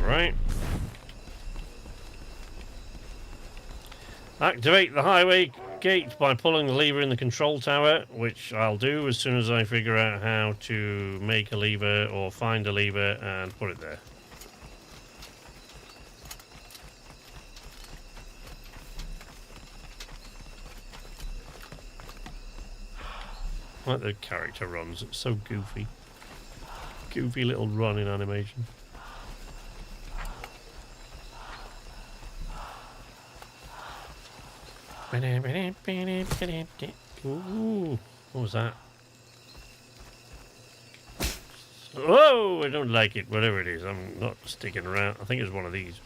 Right. Activate the highway gate by pulling the lever in the control tower, which I'll do as soon as I figure out how to make a lever or find a lever and put it there. Like the character runs, it's so goofy. Goofy little running animation. Ooh, what was that? Oh, I don't like it. Whatever it is, I'm not sticking around. I think it's one of these.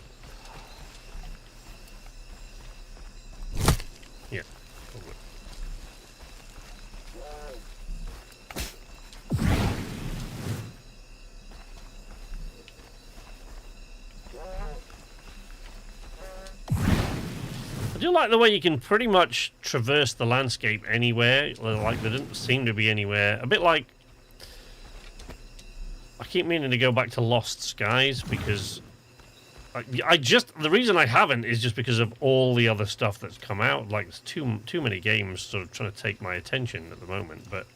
Yeah. Probably. I do like the way you can pretty much traverse the landscape anywhere. Like, there didn't seem to be anywhere. A bit like... I keep meaning to go back to Lost Skies, because... I just... The reason I haven't is just because of all the other stuff that's come out. Like, there's too many games sort of trying to take my attention at the moment, but...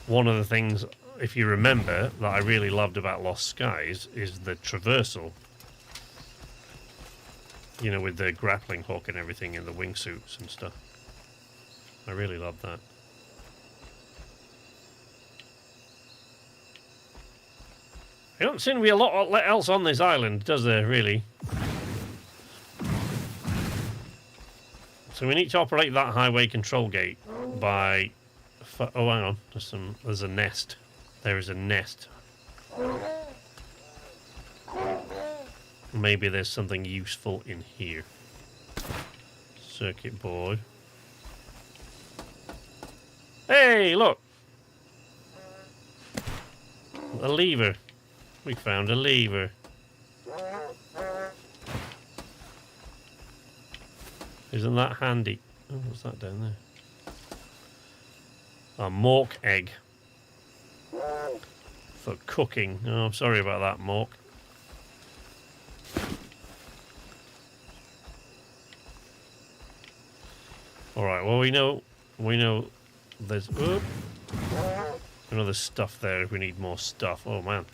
One of the things, if you remember, that I really loved about Lost Skies is the traversal. You know, with the grappling hook and everything and the wingsuits and stuff. I really love that. There don't seem to be a lot else on this island, does there, really? So we need to operate that highway control gate by... Oh, hang on. There's a nest. There is a nest. Maybe there's something useful in here. Circuit board. Hey, look! A lever. We found a lever. Isn't that handy? Oh, what's that down there? A mork egg. For cooking. Oh, I'm sorry about that, mork. Alright, well we know there's there's stuff there if we need more stuff. Oh man.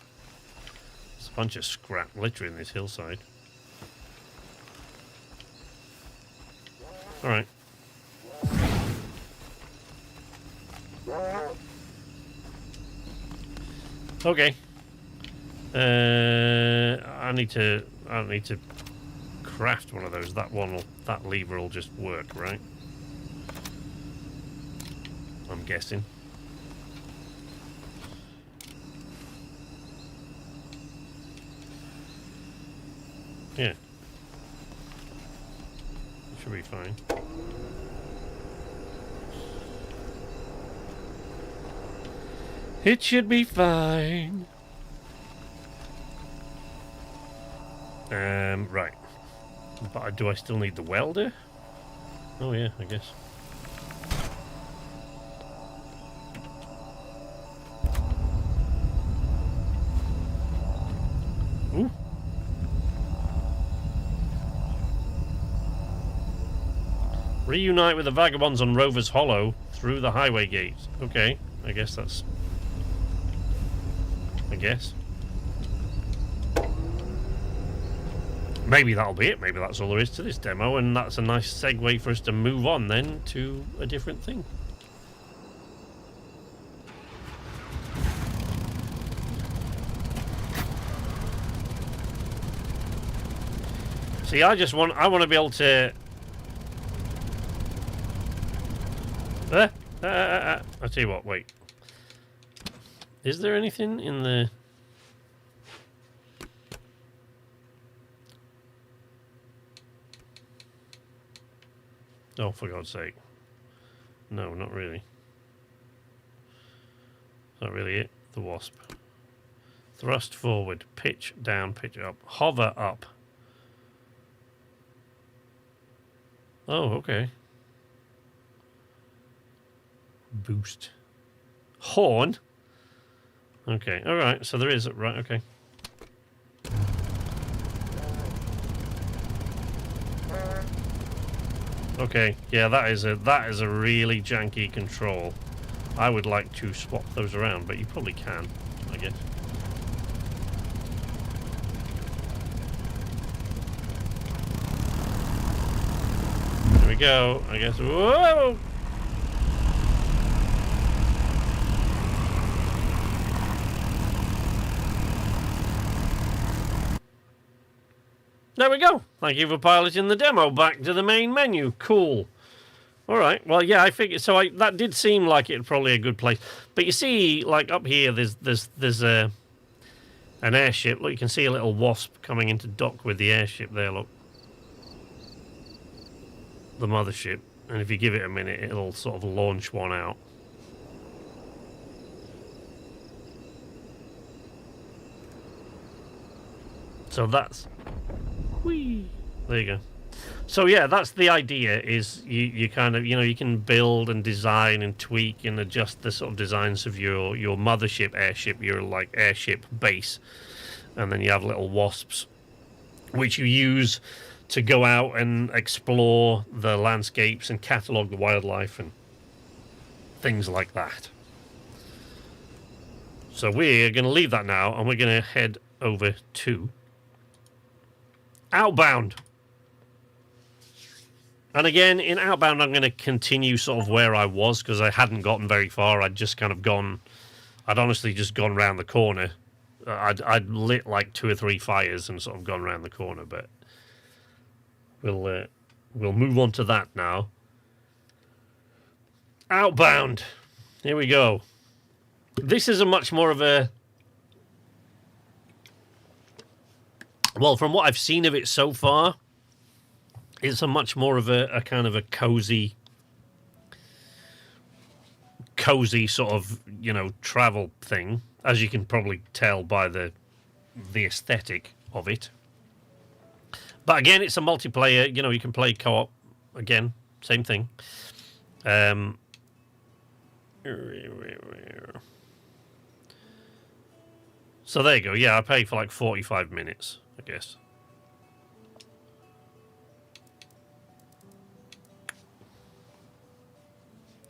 There's a bunch of scrap litter in this hillside. Alright. Okay. I need to craft one of those. That lever will just work, right? guessing. Yeah. Should be fine. It should be fine. Right. But do I still need the welder? Oh yeah, I guess. Ooh. Reunite with the vagabonds on Rover's Hollow through the highway gates. Okay, I guess that's... I guess. Maybe that'll be it. Maybe that's all there is to this demo, and that's a nice segue for us to move on then to a different thing. See, I want to be able to... I tell you what, wait. Is there anything in the... Oh, for God's sake. No, not really. Not really it. The wasp. Thrust forward. Pitch down, pitch up. Hover up. Oh, okay. Boost. Horn? Okay, alright, so there is... Right, okay. Okay, yeah, that is a really janky control. I would like to swap those around, but you probably can, I guess. There we go, I guess. Whoa! There we go. Thank you for piloting the demo back to the main menu. Cool. All right. Well, yeah, I figured. So that did seem like it's probably a good place. But you see, like up here, there's an airship. Look, you can see a little wasp coming into dock with the airship there. Look, the mothership. And if you give it a minute, it'll sort of launch one out. So that's... Whee! There you go. So yeah, that's the idea, is you kind of, you can build and design and tweak and adjust the sort of designs of your mothership airship, your like airship base. And then you have little wasps, which you use to go out and explore the landscapes and catalogue the wildlife and things like that. So we're going to leave that now, and we're going to head over to Outbound. And again, in Outbound, I'm going to continue sort of where I was, because I hadn't gotten very far. I'd just kind of gone... I'd honestly just gone round the corner. I'd lit like 2 or 3 fires and sort of gone round the corner, but we'll move on to that now. Outbound. Here we go. This is a much more of a... Well, from what I've seen of it so far, it's a much more of a kind of a cozy sort of, travel thing, as you can probably tell by the aesthetic of it. But again, it's a multiplayer, you can play co-op. Again, same thing. So there you go. Yeah, I pay for like 45 minutes, I guess.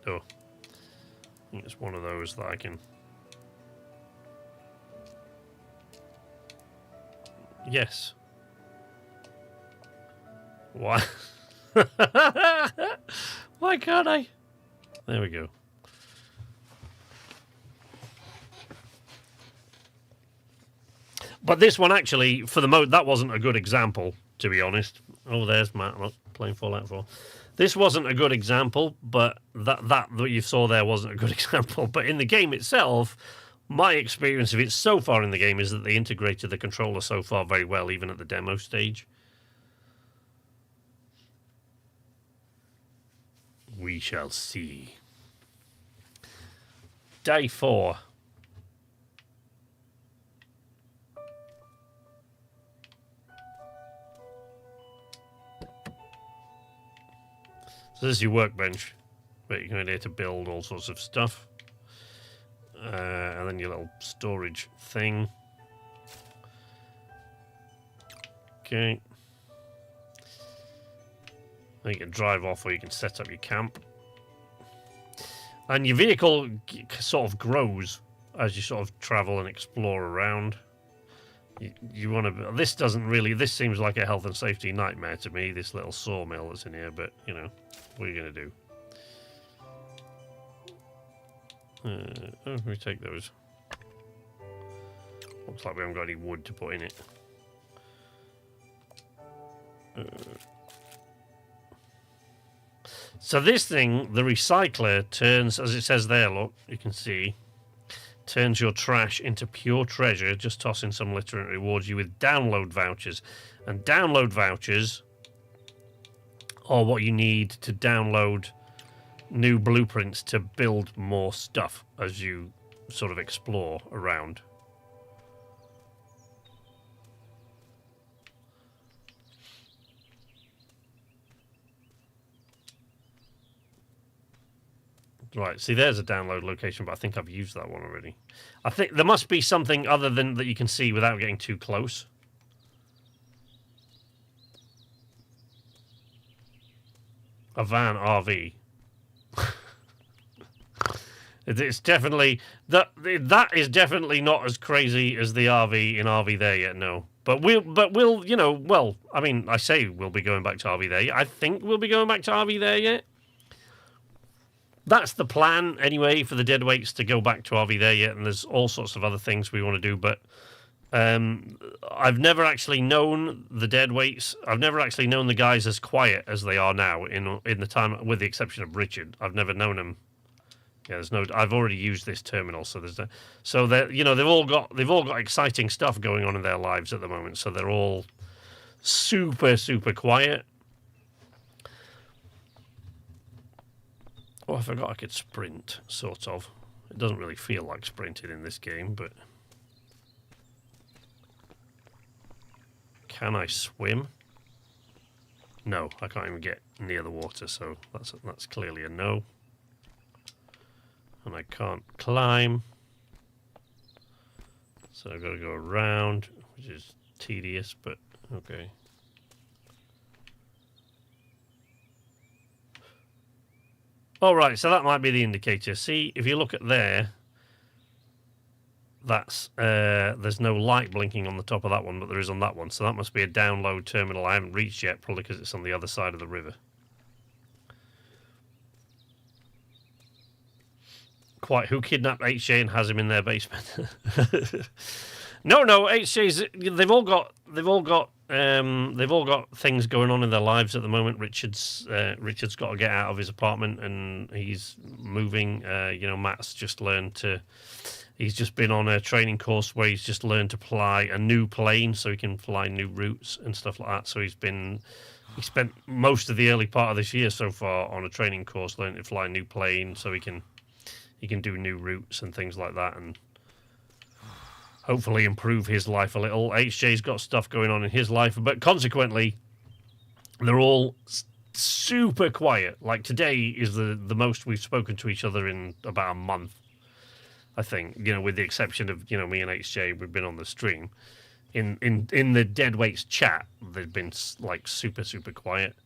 Oh. I think it's one of those that I can... Yes. Why? Why can't I? There we go. But this one actually, for the mode, that wasn't a good example, to be honest. Oh, there's Matt, look, playing Fallout 4. This wasn't a good example, but that you saw there wasn't a good example. But in the game itself, my experience of it so far in the game is that they integrated the controller so far very well, even at the demo stage. We shall see. Day 4. So this is your workbench, where you're going here to build all sorts of stuff. And then your little storage thing. Okay. Then you can drive off or you can set up your camp. And your vehicle sort of grows as you sort of travel and explore around. You want to... This doesn't really... This seems like a health and safety nightmare to me, this little sawmill that's in here, but, you know, what are you going to do? Let me take those. Looks like we haven't got any wood to put in it. So this thing, the recycler, turns, as it says there, look, you can see, turns your trash into pure treasure. Just toss in some litter and it rewards you with download vouchers. And download vouchers are what you need to download new blueprints to build more stuff as you sort of explore around. Right, see there's a download location, but I think I've used that one already. I think there must be something other than that you can see without getting too close. A van RV. It's definitely that is definitely not as crazy as the RV in RV there yet, no. But we'll you know, well, I mean, I say we'll be going back to RV there. I think we'll be going back to RV there yet. That's the plan, anyway, for the deadweights to go back to RV there yet, and there's all sorts of other things we want to do, but I've never actually known the deadweights. I've never actually known the guys as quiet as they are now in the time, with the exception of Richard. I've never known them. Yeah, there's no. I've already used this terminal, so there's no, so that you know they've all got exciting stuff going on in their lives at the moment, so they're all super quiet. Oh, I forgot I could sprint, sort of. It doesn't really feel like sprinting in this game, but... Can I swim? No, I can't even get near the water, so that's clearly a no. And I can't climb. So I've got to go around, which is tedious, but okay. All right, so that might be the indicator. See, if you look at there, that's there's no light blinking on the top of that one, but there is on that one. So that must be a download terminal I haven't reached yet, probably because it's on the other side of the river. Quite, who kidnapped HJ and has him in their basement? No, HJ's. They've all got things going on in their lives at the moment. Richard's got to get out of his apartment and he's moving. You know, Matt's just learned to. He's just been on a training course where he's just learned to fly a new plane so he can fly new routes and stuff like that. So he spent most of the early part of this year so far on a training course learning to fly a new plane so he can do new routes and things like that and hopefully improve his life a little. HJ's got stuff going on in his life, but consequently, they're all super quiet. Like today is the most we've spoken to each other in about a month, I think. You know, with the exception of me and HJ, we've been on the stream. In the Deadweights chat, they've been like super quiet.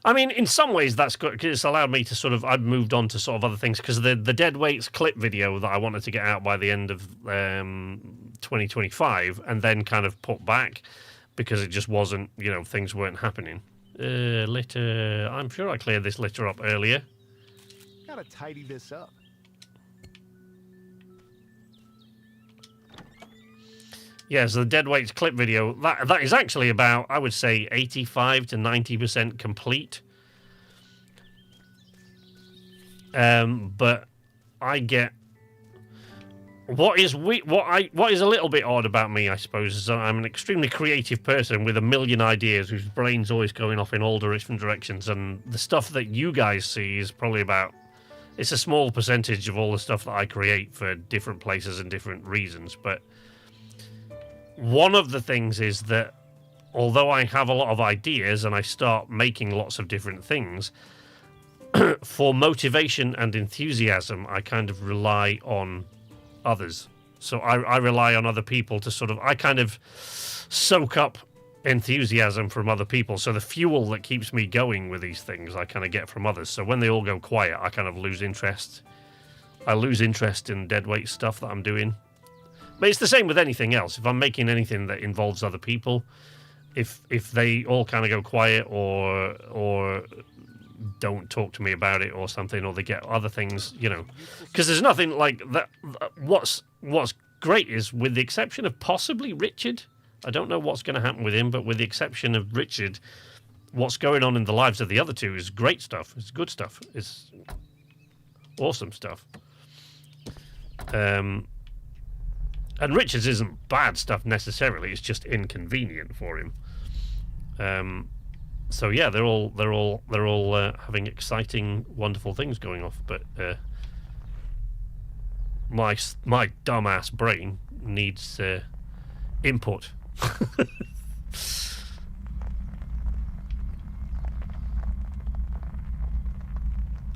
I mean, in some ways that's good because it's allowed me to I've moved on to sort of other things because the Deadweights clip video that I wanted to get out by the end of 2025 and then kind of put back because it just wasn't, things weren't happening. Litter, I'm sure I cleared this litter up earlier. Gotta tidy this up. Yeah, so the Deadweights clip video, that is actually about, I would say, 85 to 90% complete. But I get what is a little bit odd about me, I suppose, is that I'm an extremely creative person with a million ideas, whose brain's always going off in all different directions, and the stuff that you guys see is probably about, it's a small percentage of all the stuff that I create for different places and different reasons. But one of the things is that although I have a lot of ideas and I start making lots of different things, for motivation and enthusiasm, I kind of rely on others. So I rely on other people to sort of, I kind of soak up enthusiasm from other people. So the fuel that keeps me going with these things, I kind of get from others. So when they all go quiet, I kind of lose interest. I lose interest in deadweight stuff that I'm doing. But it's the same with anything else. If I'm making anything that involves other people, if they all kind of go quiet or don't talk to me about it or something, or they get other things, you know, because there's nothing like that. What's great is, with the exception of possibly Richard, I don't know what's going to happen with him, but with the exception of Richard, what's going on in the lives of the other two is great stuff. It's good stuff. It's awesome stuff. And Richard's isn't bad stuff necessarily. It's just inconvenient for him. So yeah, they're all having exciting, wonderful things going off. But my dumbass brain needs input.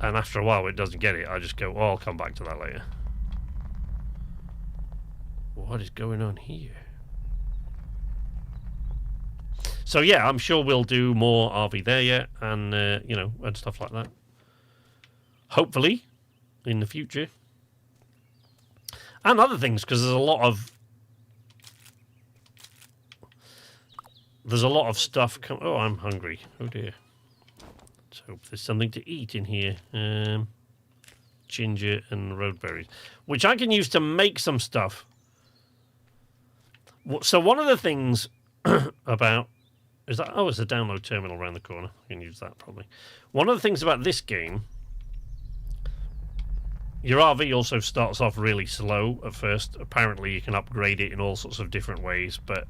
And after a while, it doesn't get it. I just go, oh, I'll come back to that later. What is going on here? So yeah, I'm sure we'll do more RV there yet, and you know, and stuff like that. Hopefully, in the future, and other things, because there's a lot of stuff. Oh, I'm hungry. Oh dear. Let's hope there's something to eat in here. Ginger and roadberries, which I can use to make some stuff. So one of the things about is that, oh, it's a download terminal around the corner. I can use that probably. One of the things about this game, your RV also starts off really slow at first. Apparently you can upgrade it in all sorts of different ways, but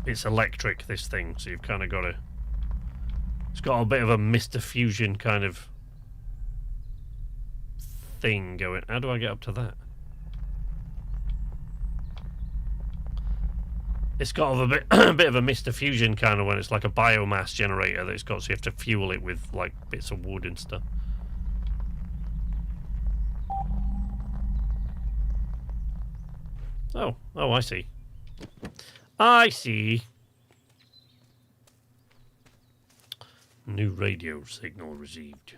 it's electric, this thing, so you've kind of got to, it's got a bit of a Mr. Fusion kind of thing going. How do I get up to that? It's got a bit of a Mr. Fusion kind of, when it's like a biomass generator that it's got, so you have to fuel it with like bits of wood and stuff. Oh, I see. I see. New radio signal received.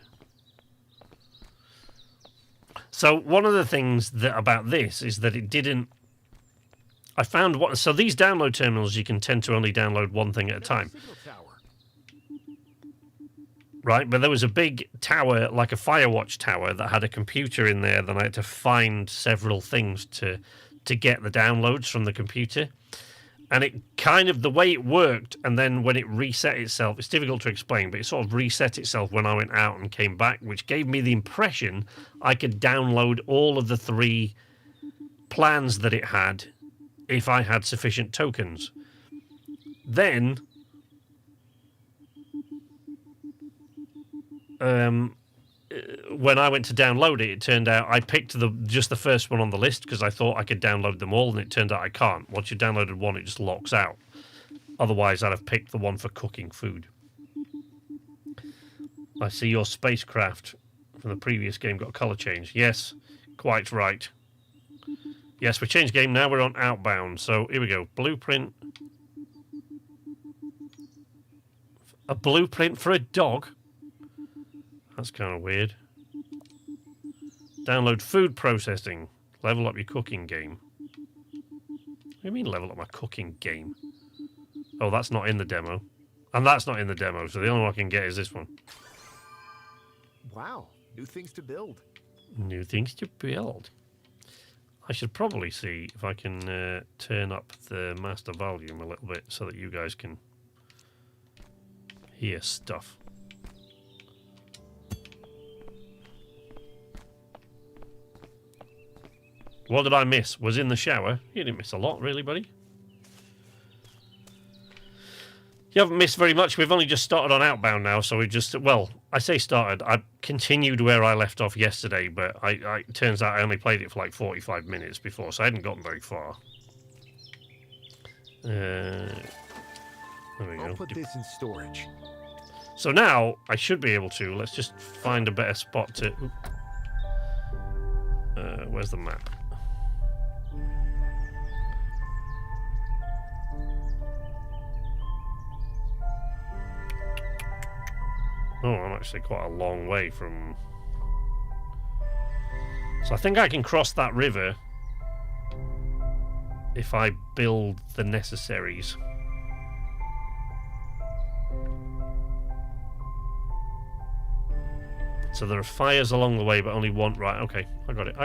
So one of the things that about this is that it didn't. I found what. So these download terminals, you can tend to only download one thing at a time. Right, but there was a big tower, like a Firewatch tower, that had a computer in there. Then I had to find several things to get the downloads from the computer. And it kind of, the way it worked, and then when it reset itself, it's difficult to explain, but it sort of reset itself when I went out and came back, which gave me the impression I could download all of the 3 plans that it had if I had sufficient tokens. Then when I went to download it, it turned out I picked just the first one on the list because I thought I could download them all, and it turned out I can't. Once you downloaded one, it just locks out. Otherwise, I'd have picked the one for cooking food. I see your spacecraft from the previous game got a colour change. Yes, quite right. Yes, we changed game now. We're on Outbound. So here we go. Blueprint. A blueprint for a dog? That's kind of weird. Download food processing. Level up your cooking game. What do you mean level up my cooking game? Oh, that's not in the demo. And that's not in the demo, so the only one I can get is this one. Wow, new things to build. New things to build. I should probably see if I can turn up the master volume a little bit so that you guys can hear stuff. What did I miss? Was in the shower. You didn't miss a lot, really, buddy. You haven't missed very much. We've only just started on Outbound now, so we just... Well, I say started. I continued where I left off yesterday, but it turns out I only played it for like 45 minutes before, so I hadn't gotten very far. There we go. I'll put this in storage. So now, I should be able to... Let's just find a better spot to... where's the map? Oh, I'm actually quite a long way from... So I think I can cross that river if I build the necessaries. So there are fires along the way, but only one... Right, okay. I got it.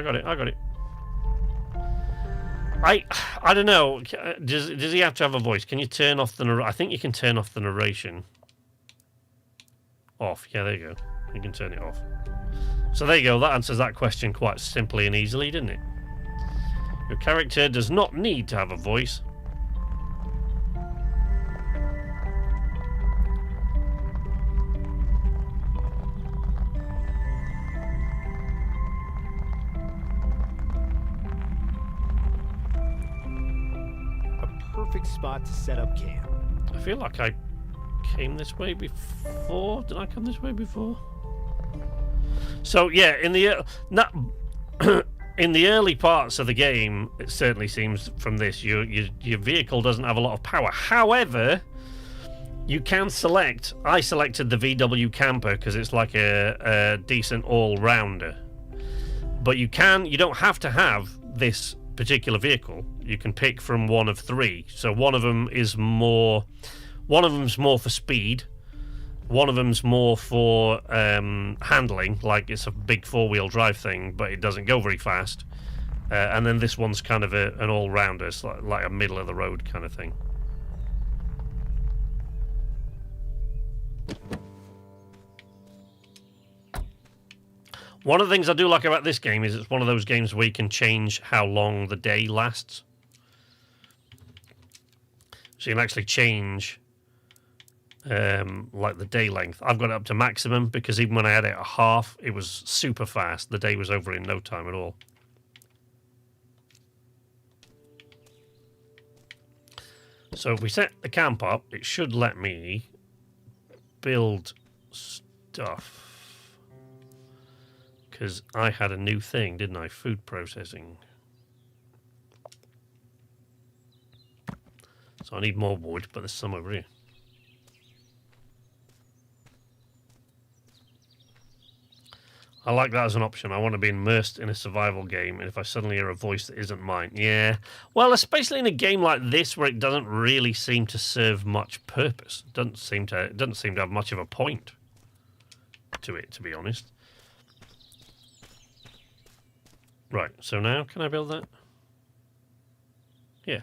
I don't know. Does he have to have a voice? Can you turn off the... I think you can turn off the narration. Off. Yeah, there you go. You can turn it off. So there you go. That answers that question quite simply and easily, didn't it? Your character does not need to have a voice. A perfect spot to set up camp. I feel like I came this way before. Did I come this way before? So yeah, in the in the early parts of the game, it certainly seems from this your vehicle doesn't have a lot of power. However, you can select. I selected the VW camper because it's like a decent all-rounder. But you don't have to have this particular vehicle. You can pick from one of three. So one of them's more for speed. One of them's more for handling, like it's a big four-wheel drive thing, but it doesn't go very fast. And then this one's kind of an all-rounder, it's like a middle-of-the-road kind of thing. One of the things I do like about this game is it's one of those games where you can change how long the day lasts. So you can actually change... like the day length. I've got it up to maximum because even when I had it at half, it was super fast. The day was over in no time at all. So if we set the camp up, it should let me build stuff. Because I had a new thing, didn't I? Food processing. So I need more wood, but there's some over here. I like that as an option. I want to be immersed in a survival game, and if I suddenly hear a voice that isn't mine, yeah. Well, especially in a game like this where it doesn't really seem to serve much purpose. It doesn't seem to have much of a point to it, to be honest. Right, so now can I build that? Yeah.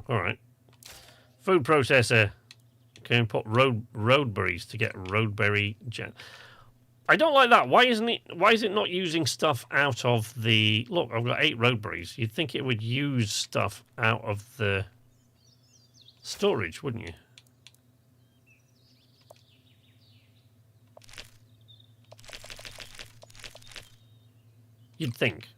All right. Food processor. Can put roadberries to get roadberry jam. I don't like that. Why is it not using stuff out of the... Look, I've got 8 roadberries. You'd think it would use stuff out of the storage, wouldn't you? You'd think.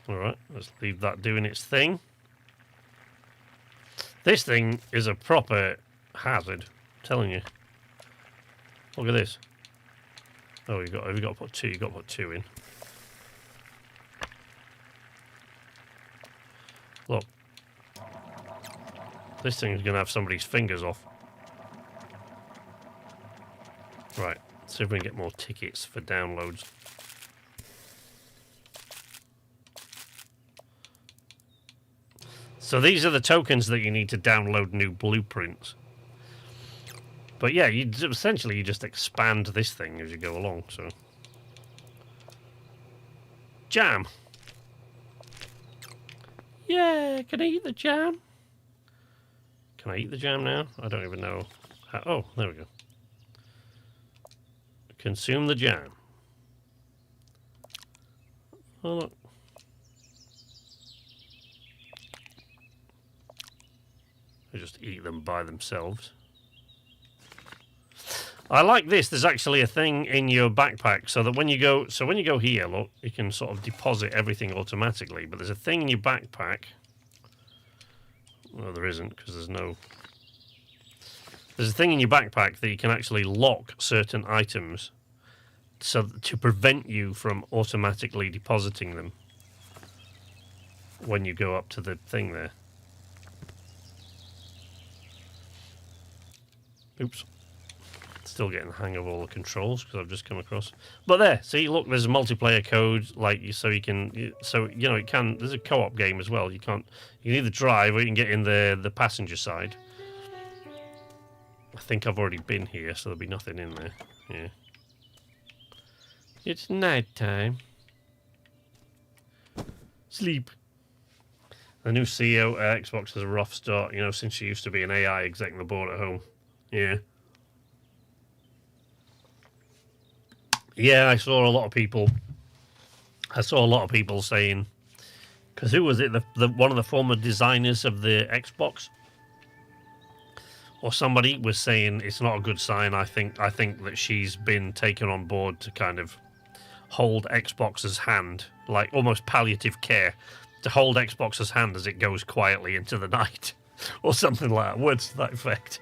Alright, let's leave that doing its thing. This thing is a proper hazard, I'm telling you. Look at this. Oh, have you got to put 2? You've got to put 2 in. Look. This thing is going to have somebody's fingers off. Right, see if we can get more tickets for downloads. So these are the tokens that you need to download new blueprints. But yeah, essentially you just expand this thing as you go along, so... Jam! Yeah, can I eat the jam? Can I eat the jam now? I don't even know. How, oh, there we go. Consume the jam. Oh, look. They just eat them by themselves. I like this. There's actually a thing in your backpack so that when you go here, look, you can sort of deposit everything automatically. But there's a thing in your backpack. Well, there isn't because there's no. There's a thing in your backpack that you can actually lock certain items, so to prevent you from automatically depositing them when you go up to the thing there. Oops. Still getting the hang of all the controls because I've just come across. But there, see, look, there's a multiplayer code, like so you can, so you know it can. There's a co-op game as well. You can either drive or you can get in the passenger side. I think I've already been here, so there'll be nothing in there. Yeah. It's night time. Sleep. The new CEO at Xbox has a rough start. You know, since she used to be an AI exec on the board at home. Yeah. Yeah, I saw a lot of people saying, because who was it? The one of the former designers of the Xbox, or somebody was saying it's not a good sign. I think that she's been taken on board to kind of hold Xbox's hand, like almost palliative care, to hold Xbox's hand as it goes quietly into the night, or something like that. Words to that effect,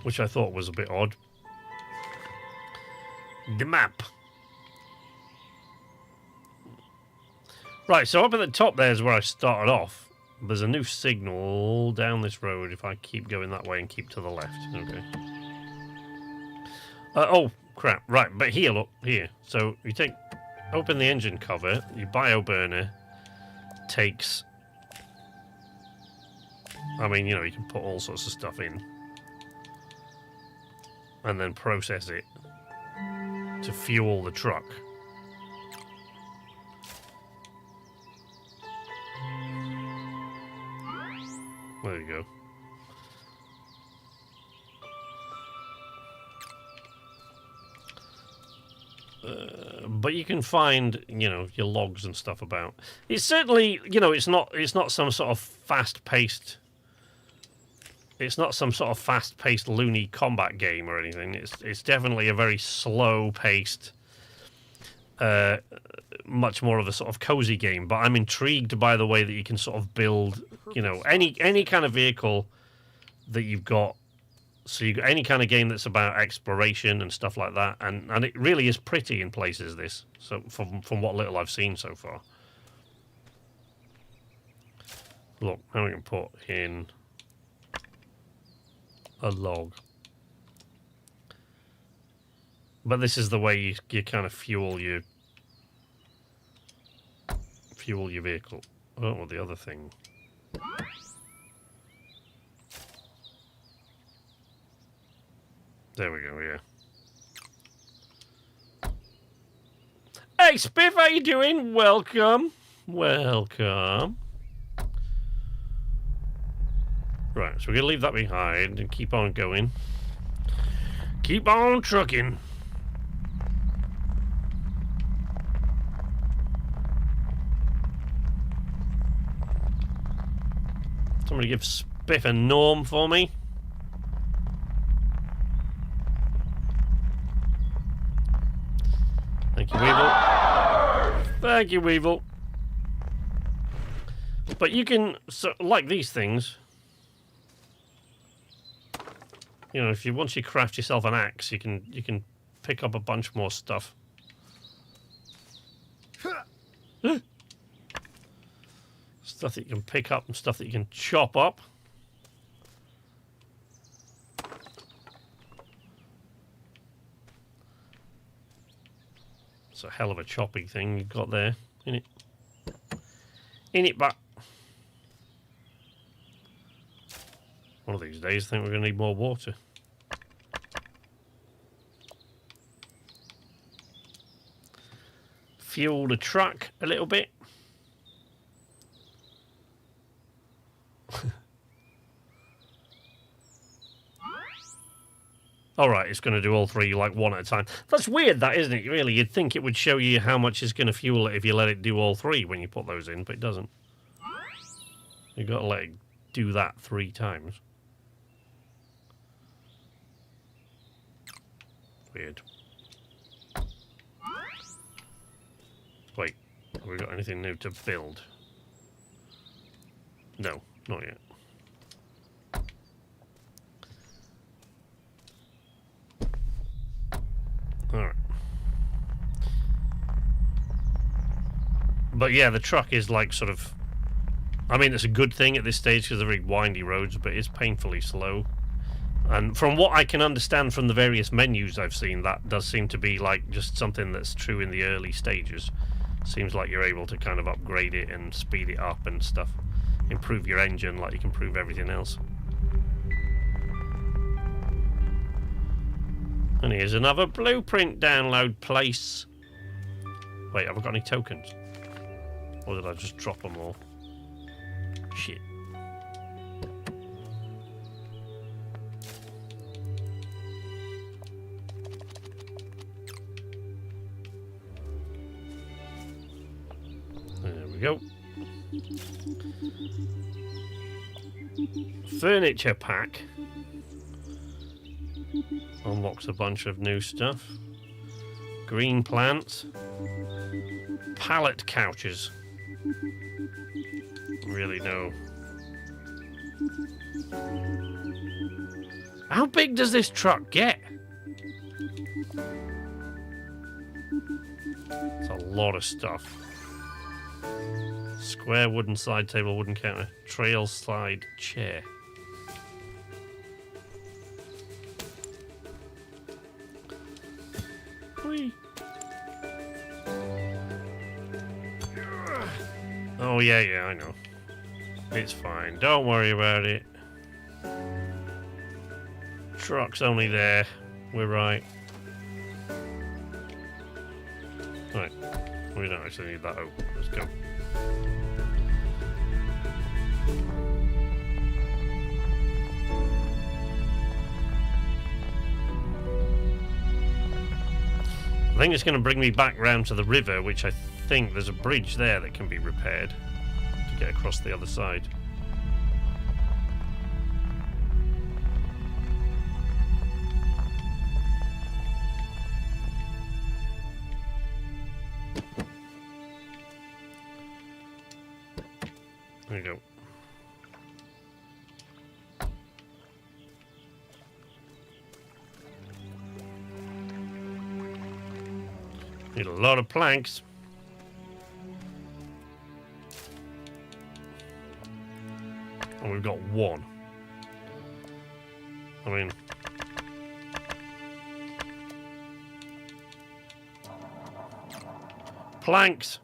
which I thought was a bit odd. The map. Right, so up at the top there is where I started off. There's a new signal down this road if I keep going that way and keep to the left. Okay. Oh, crap. Right, but here, look, here. So you open the engine cover, your bio burner takes... I mean, you know, you can put all sorts of stuff in. And then process it to fuel the truck. There you go. But you can find, you know, your logs and stuff about. It's certainly, you know, it's not some sort of fast-paced. It's not some sort of fast-paced loony combat game or anything. It's definitely a very slow-paced, much more of a sort of cozy game. But I'm intrigued by the way that you can sort of build, you know, any kind of vehicle that you've got. So you've got any kind of game that's about exploration and stuff like that, and it really is pretty in places. This, so from what little I've seen so far. Look, now we can put in a log. But this is the way you kind of fuel your vehicle. Oh, well, the other thing. There we go, yeah. Hey, Spiff, how you doing? Welcome. Welcome. Right, so we're going to leave that behind and keep on going. Keep on trucking. Somebody give Spiff a norm for me. Thank you, Weevil. Thank you, Weevil. But you can, so, like these things, you know, once you craft yourself an axe, you can pick up a bunch more stuff. Stuff that you can pick up and stuff that you can chop up. It's a hell of a choppy thing you've got there, innit? Innit, but one of these days I think we're going to need more water. Fuel the truck a little bit. Alright, it's going to do all three like one at a time. That's weird, that, isn't it? Really, you'd think it would show you how much is going to fuel it if you let it do all three when you put those in, but it doesn't. You've got to let it do that 3 times. Weird. Wait, have we got anything new to build? No, not yet. Alright. But yeah, the truck is like sort of... I mean, it's a good thing at this stage because they're very windy roads, but it's painfully slow. And from what I can understand from the various menus I've seen, that does seem to be like just something that's true in the early stages. Seems like you're able to kind of upgrade it and speed it up and stuff. Improve your engine like you can improve everything else. And here's another blueprint download place. Wait, have I got any tokens? Or did I just drop them all? Shit. There we go. Furniture pack. Unlocks a bunch of new stuff. Green plants. Pallet couches. Really no. How big does this truck get? It's a lot of stuff. Square wooden side table, wooden counter, trail slide chair. Whee. Oh yeah, I know. It's fine. Don't worry about it. Truck's only there. We're right. Right. We don't actually need that open. Let's go. I think it's going to bring me back round to the river, which I think there's a bridge there that can be repaired to get across the other side. There you go. Need a lot of planks. And we've got 1. I mean... planks!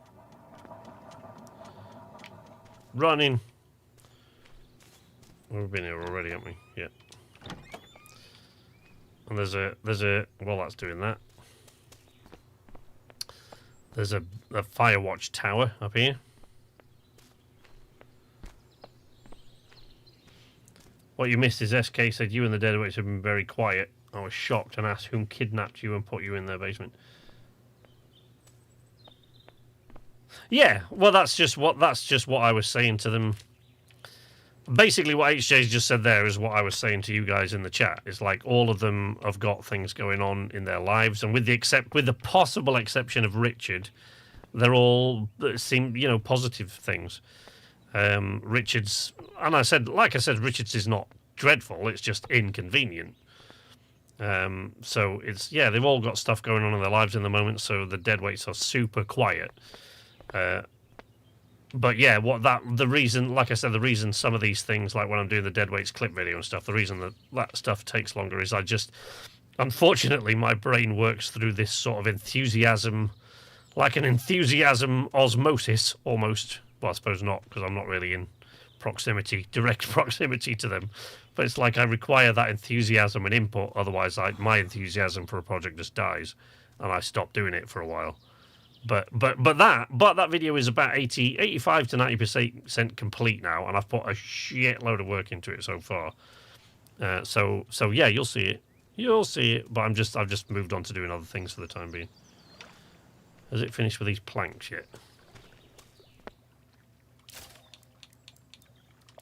Running! We've been here already, haven't we? Yeah. And there's a... well, that's doing that. There's a Firewatch tower up here. What you missed is SK said you and the Deadweights have been very quiet. I was shocked and asked whom kidnapped you and put you in their basement. Yeah, well that's just what I was saying to them. Basically what HJ's just said there is what I was saying to you guys in the chat. It's like all of them have got things going on in their lives, and with the possible exception of Richard, they're all seem, you know, positive things. Richard's, and like I said, Richard's is not dreadful, it's just inconvenient. So it's, yeah, they've all got stuff going on in their lives in the moment, so the Deadweights are super quiet. But yeah, the reason some of these things, like when I'm doing the Deadweights clip video and stuff, the reason that stuff takes longer is unfortunately, my brain works through this sort of enthusiasm like an enthusiasm osmosis, almost. Well, I suppose not, because I'm not really in direct proximity to them. But it's like I require that enthusiasm and input, otherwise my enthusiasm for a project just dies, and I stop doing it for a while. But that video is about 85 to 90% complete now, and I've put a shitload of work into it so far. So yeah, you'll see it. You'll see it. But I've just moved on to doing other things for the time being. Has it finished with these planks yet?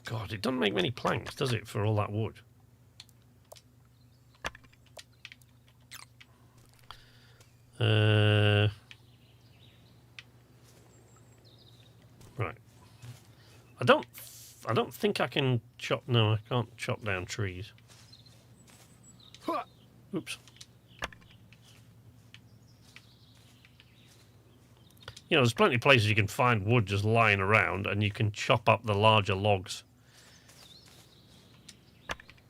God, it doesn't make many planks, does it, for all that wood? Right. I don't think I can chop... No, I can't chop down trees. Oops. You know, there's plenty of places you can find wood just lying around, and you can chop up the larger logs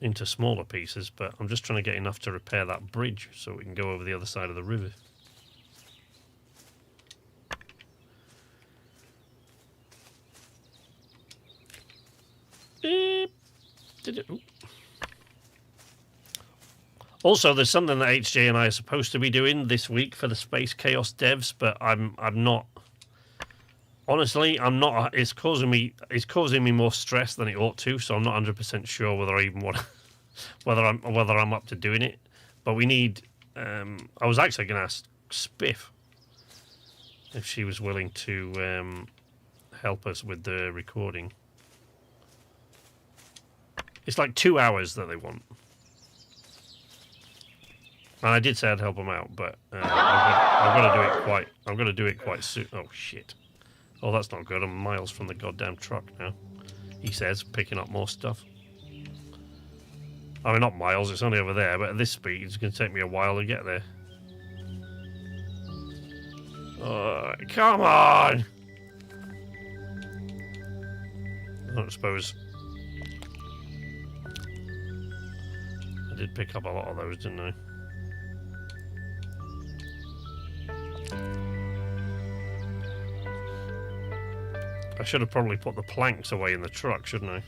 into smaller pieces, but I'm just trying to get enough to repair that bridge so we can go over the other side of the river. Did it? Ooh. Also, there's something that HJ and I are supposed to be doing this week for the Space Chaos devs, but I'm not. Honestly, I'm not. It's causing me more stress than it ought to. So I'm not 100% sure whether I even want, whether I'm up to doing it. But we need. I was actually going to ask Spiff if she was willing to help us with the recording. It's like 2 hours that they want. And I did say I'd help them out, but I'm gonna do it quite soon. Oh shit! Oh, that's not good. I'm miles from the goddamn truck now. He says, picking up more stuff. I mean, not miles. It's only over there, but at this speed, it's gonna take me a while to get there. Come on! I don't suppose. I did pick up a lot of those, didn't I? I should have probably put the planks away in the truck, shouldn't I?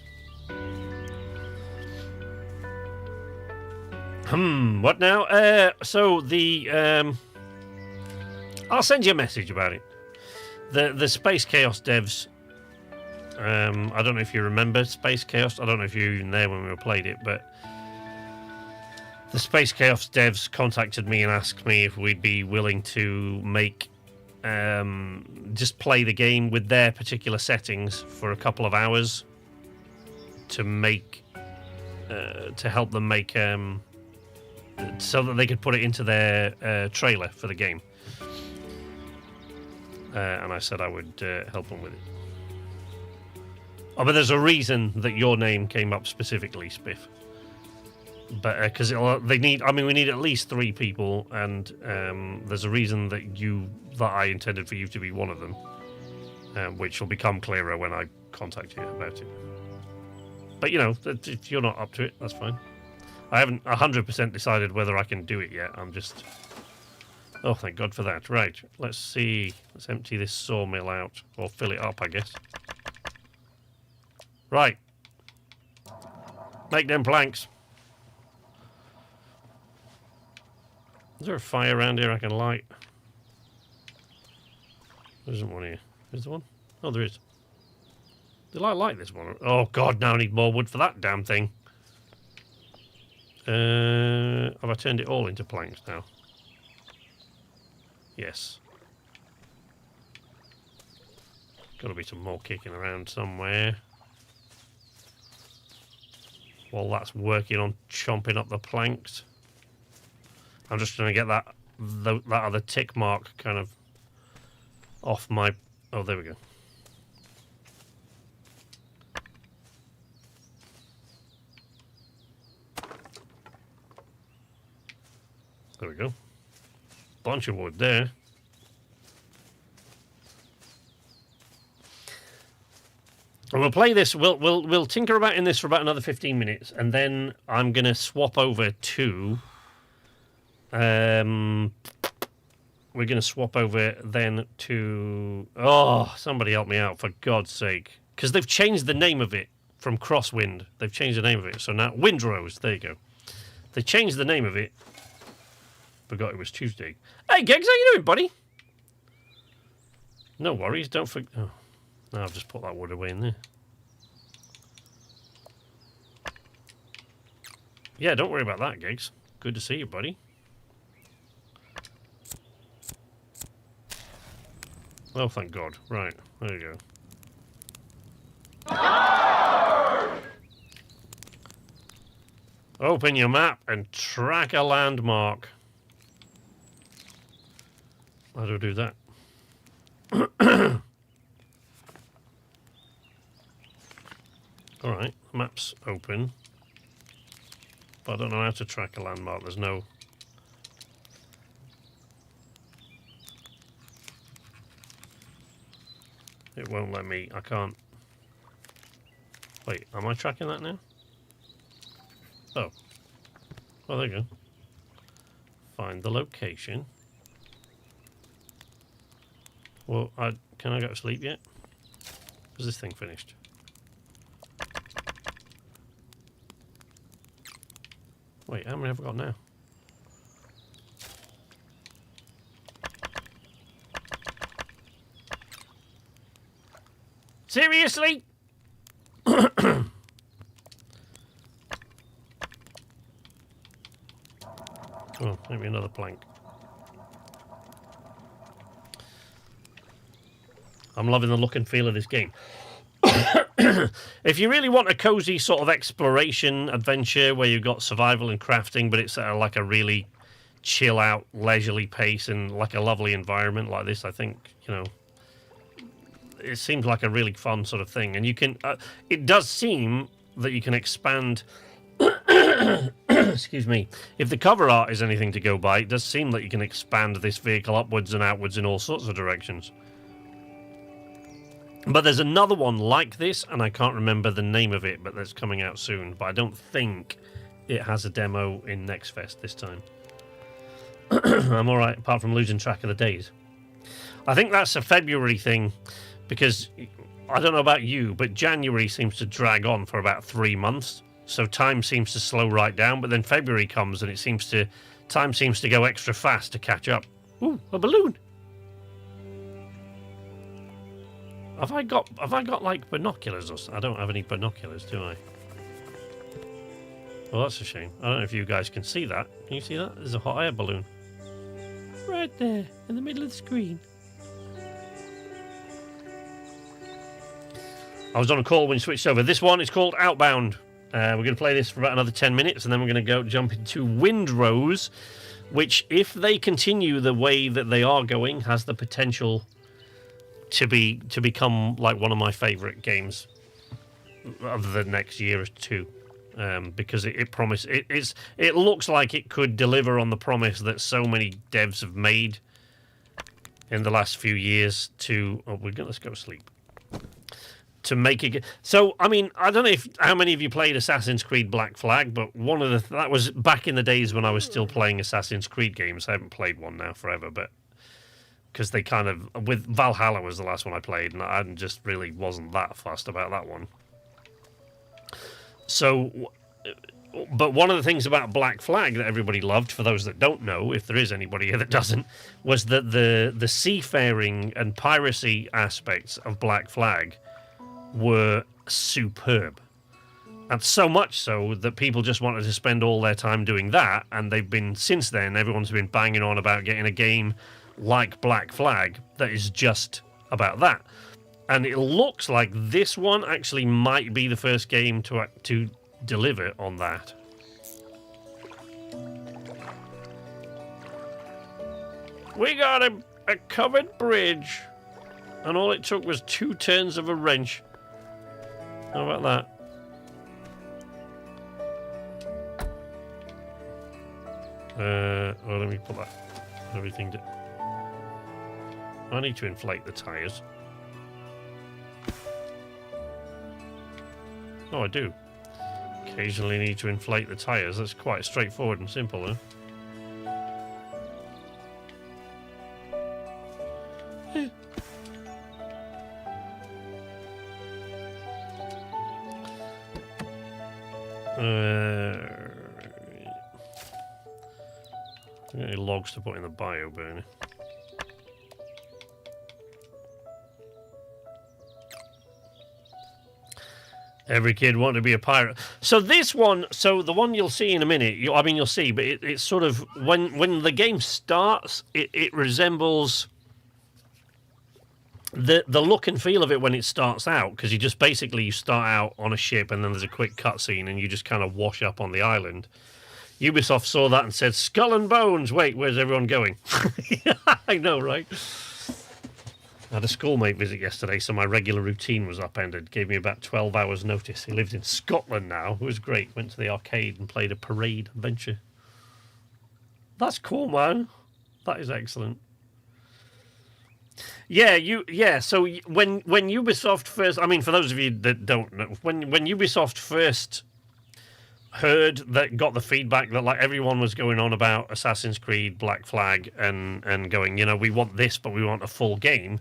What now? So the I'll send you a message about it. The Space Chaos devs. I don't know if you remember Space Chaos. I don't know if you were even there when we played it, but the Space Chaos devs contacted me and asked me if we'd be willing to make just play the game with their particular settings for a couple of hours to make to help them make so that they could put it into their trailer for the game. And I said I would help them with it. Oh, but there's a reason that your name came up specifically, Spiff. But because we need at least 3 people, and there's a reason that I intended for you to be one of them, which will become clearer when I contact you about it. But you know, if you're not up to it, that's fine. I haven't 100% decided whether I can do it yet. I'm just. Oh, thank God for that. Right, let's see. Let's empty this sawmill out, or fill it up, I guess. Right. Make them planks. Is there a fire around here I can light? There isn't one here. Is there one? Oh, there is. Did I light this one? Oh, God, now I need more wood for that damn thing. Have I turned it all into planks now? Yes. Got to be some more kicking around somewhere. While that's working on chomping up the planks. I'm just trying to get that other tick mark kind of off my... Oh, there we go. There we go. Bunch of wood there. And we'll play this. We'll tinker about in this for about another 15 minutes, and then I'm gonna swap over to. we're going to swap over then to... Oh, somebody help me out, for God's sake. Because they've changed the name of it from Crosswind. They've changed the name of it. So now, Windrose, there you go. They changed the name of it. Forgot it was Tuesday. Hey, Gegs, how you doing, buddy? No worries, don't forget... Oh, no, I've just put that wood away in there. Yeah, don't worry about that, Gegs. Good to see you, buddy. Oh, thank God. Right, there you go. Open your map and track a landmark. How do I do that? Alright, map's open. But I don't know how to track a landmark. There's no... It won't let me. I can't... Wait, am I tracking that now? Oh. Oh, there you go. Find the location. Well, can I go to sleep yet? Is this thing finished? Wait, how many have I got now? Seriously? Oh, maybe another plank. I'm loving the look and feel of this game. If you really want a cozy sort of exploration adventure where you've got survival and crafting, but it's at like a really chill out, leisurely pace and like a lovely environment like this, I think, you know, it seems like a really fun sort of thing. And you can, it does seem that you can expand, excuse me, if the cover art is anything to go by, it does seem that you can expand this vehicle upwards and outwards in all sorts of directions. But there's another one like this, and I can't remember the name of it, but that's coming out soon. But I don't think it has a demo in Next Fest this time. I'm alright, apart from losing track of the days. I think that's a February thing, because I don't know about you, but January seems to drag on for about 3 months. So time seems to slow right down, but then February comes and time seems to go extra fast to catch up. Ooh, a balloon! Have I got like binoculars or something? I don't have any binoculars, do I? Well, that's a shame. I don't know if you guys can see that. Can you see that? There's a hot air balloon. Right there, in the middle of the screen. I was on a call when you switched over. This one is called Outbound. We're going to play this for about another 10 minutes, and then we're going to jump into Windrose, which, if they continue the way that they are going, has the potential to become like one of my favourite games of the next year or two, because it looks like it could deliver on the promise that so many devs have made in the last few years to... Oh, let's go to sleep. To make it... So, I mean, I don't know how many of you played Assassin's Creed Black Flag, but that was back in the days when I was still playing Assassin's Creed games. I haven't played one now forever, but... Because they kind of... With Valhalla was the last one I played, and I just really wasn't that fussed about that one. So... But one of the things about Black Flag that everybody loved, for those that don't know, if there is anybody here that doesn't, was that the seafaring and piracy aspects of Black Flag were superb. And so much so that people just wanted to spend all their time doing that, and they've been, since then, everyone's been banging on about getting a game like Black Flag that is just about that. And it looks like this one actually might be the first game to deliver on that. We got a covered bridge, and all it took was 2 turns of a wrench. How about that? Well, let me put that everything to... I need to inflate the tyres. Oh, I do. Occasionally need to inflate the tyres. That's quite straightforward and simple, huh? Any logs to put in the bio burner. Every kid wanted to be a pirate. So this one, so the one you'll see in a minute, you'll see, but it's sort of, when the game starts, it resembles the look and feel of it when it starts out, because you start out on a ship and then there's a quick cutscene and you just kind of wash up on the island. Ubisoft saw that and said, Skull and Bones, wait, where's everyone going? I know, right? I had a schoolmate visit yesterday, so my regular routine was upended. Gave me about 12 hours notice. He lives in Scotland now. It was great. Went to the arcade and played a parade adventure. That's cool, man. That is excellent. Yeah, so when Ubisoft first... I mean, for those of you that don't know, when Ubisoft first got the feedback that like everyone was going on about Assassin's Creed, Black Flag, and going, we want this, but we want a full game.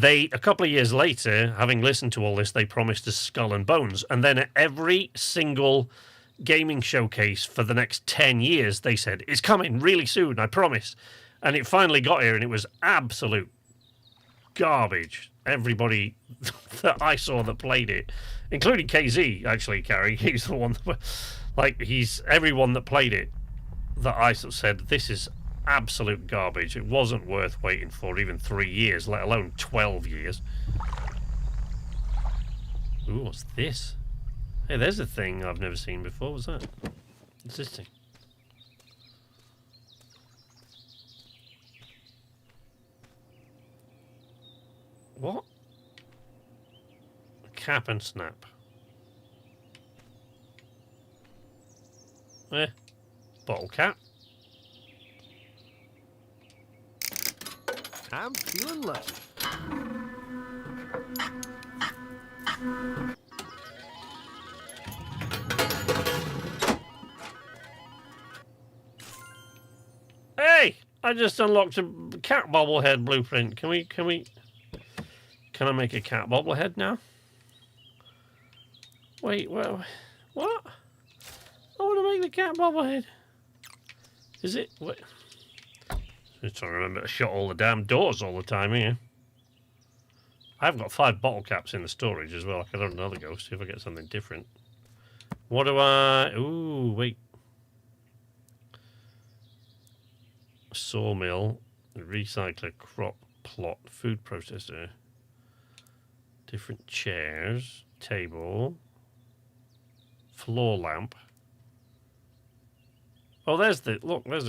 A couple of years later, having listened to all this, they promised us Skull and Bones. And then at every single gaming showcase for the next 10 years, they said, it's coming really soon, I promise. And it finally got here, and it was absolute garbage. Everybody that I saw that played it, including KZ, actually, Carrie, he's the one that... everyone that played it that I said, this is absolute garbage. It wasn't worth waiting for even 3 years, let alone 12 years. Ooh, what's this? Hey, there's a thing I've never seen before. What's that? What's this thing? What? Cap and snap. Bottle cap. I'm feeling lucky. Hey! I just unlocked a cat bobblehead blueprint. Can I make a cat bobblehead now? Wait, what? I want to make the cat bobblehead. Is it? What? I'm just trying to remember to shut all the damn doors all the time here. I've got 5 bottle caps in the storage as well. I could have another go, see if I get something different. What do I... Ooh, wait. Sawmill, recycler, crop plot, food processor. Different chairs, table, floor lamp. Oh, there's the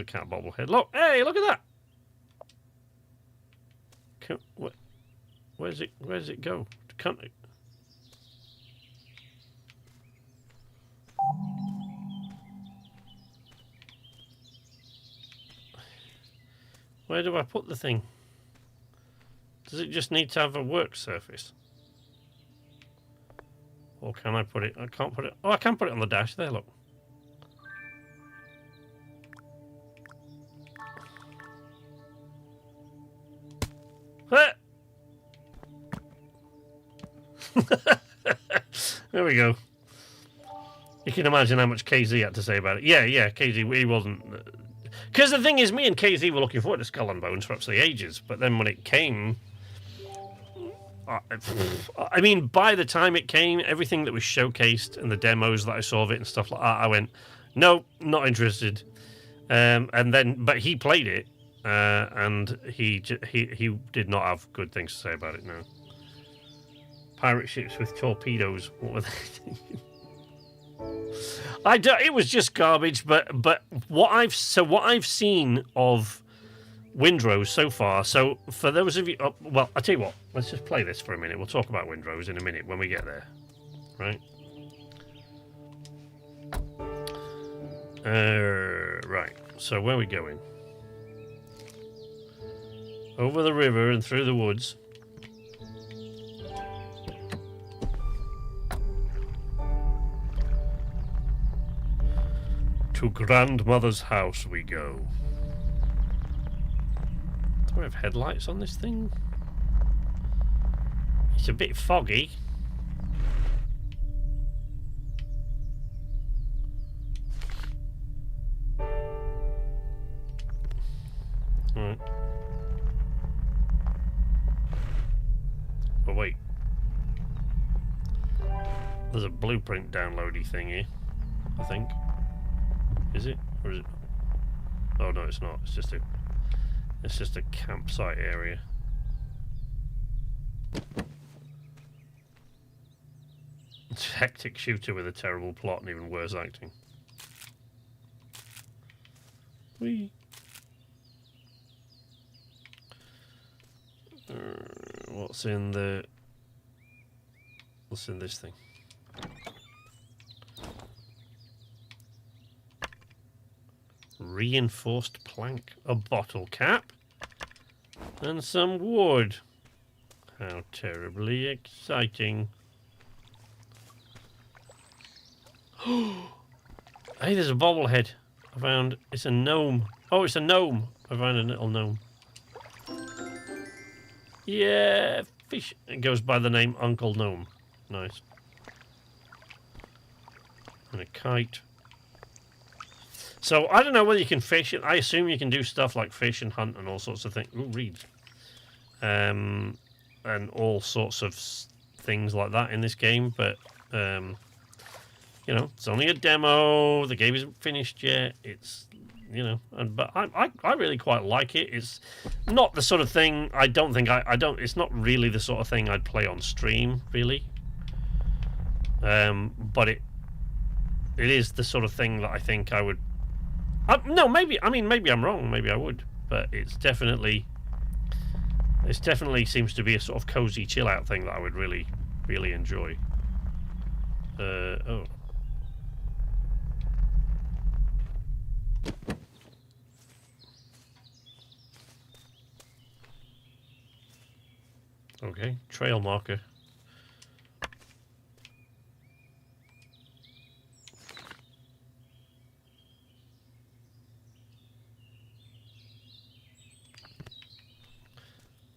cat bobblehead. Look, hey, look at that. Where's it go? Can't it? Where do I put the thing? Does it just need to have a work surface? Or can I put it? I can't put it. Oh, I can put it on the dash. There, look. There we go. You can imagine how much KZ had to say about it. Yeah, KZ, he wasn't... Because the thing is, me and KZ were looking forward to Skull and Bones for absolutely ages, but then when it came... I mean, by the time it came, everything that was showcased and the demos that I saw of it and stuff like that, I went, no, not interested. But he played it, and he did not have good things to say about it. No. Pirate ships with torpedoes. What were they? It was just garbage. But what I've seen of Windrose so far. So for those of you, well, I'll tell you what. Let's just play this for a minute. We'll talk about Windrose in a minute when we get there. Right. Right. So where are we going? Over the river and through the woods. To grandmother's house we go. Do we have headlights on this thing? It's a bit foggy. Right. Oh, wait. There's a blueprint downloady thing here, I think. Is it? Or is it? Oh, no, it's not. It's just a campsite area. It's a hectic shooter with a terrible plot and even worse acting. Whee! What's in this thing? Reinforced plank, a bottle cap, and some wood. How terribly exciting. Hey, there's a bobblehead. I found it's a gnome. Oh, it's a gnome. I found a little gnome. Yeah, fish. It goes by the name Uncle Gnome. Nice. And a kite. So, I don't know whether you can fish. I assume you can do stuff like fish and hunt and all sorts of things. Ooh, reeds. And all sorts of things like that in this game. But, you know, it's only a demo. The game isn't finished yet. It's, you know, but I really quite like it. It's not the sort of thing, I don't, it's not really the sort of thing I'd play on stream, really. But it is the sort of thing that I think I would, no, maybe I'm wrong, maybe I would, but it definitely seems to be a sort of cozy chill out thing that I would really, really enjoy. Oh. Okay, trail marker.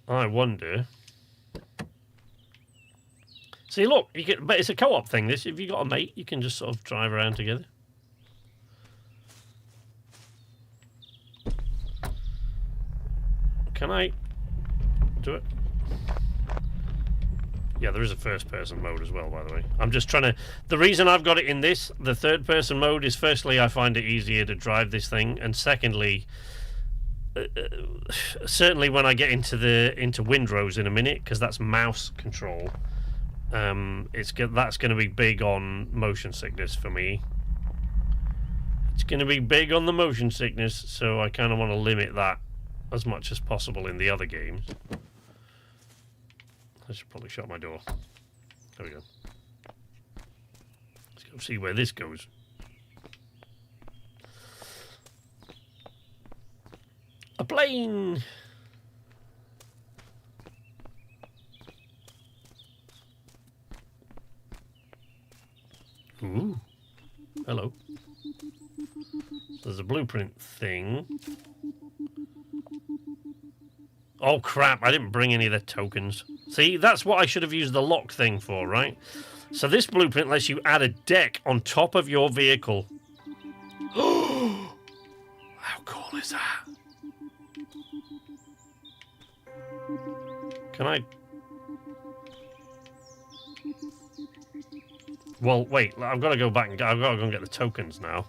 I wonder. See, look, you get, but it's a co-op thing. This, if you got a mate, you can just sort of drive around together. Can I do it? Yeah, there is a first-person mode as well, by the way. I'm just trying to... The reason I've got it in this, the third-person mode, is firstly, I find it easier to drive this thing, and secondly, certainly when I get into windrose in a minute, because that's mouse control, that's going to be big on motion sickness for me. It's going to be big on the motion sickness, so I kind of want to limit that as much as possible in the other games. I should probably shut my door. There we go. Let's go see where this goes. A plane! Ooh. Hello. So there's a blueprint thing. Oh crap, I didn't bring any of the tokens. See, that's what I should have used the lock thing for, right? So this blueprint lets you add a deck on top of your vehicle. Oh, how cool is that? Can I... Well, wait, I've got to go back and I've got to go and get the tokens now.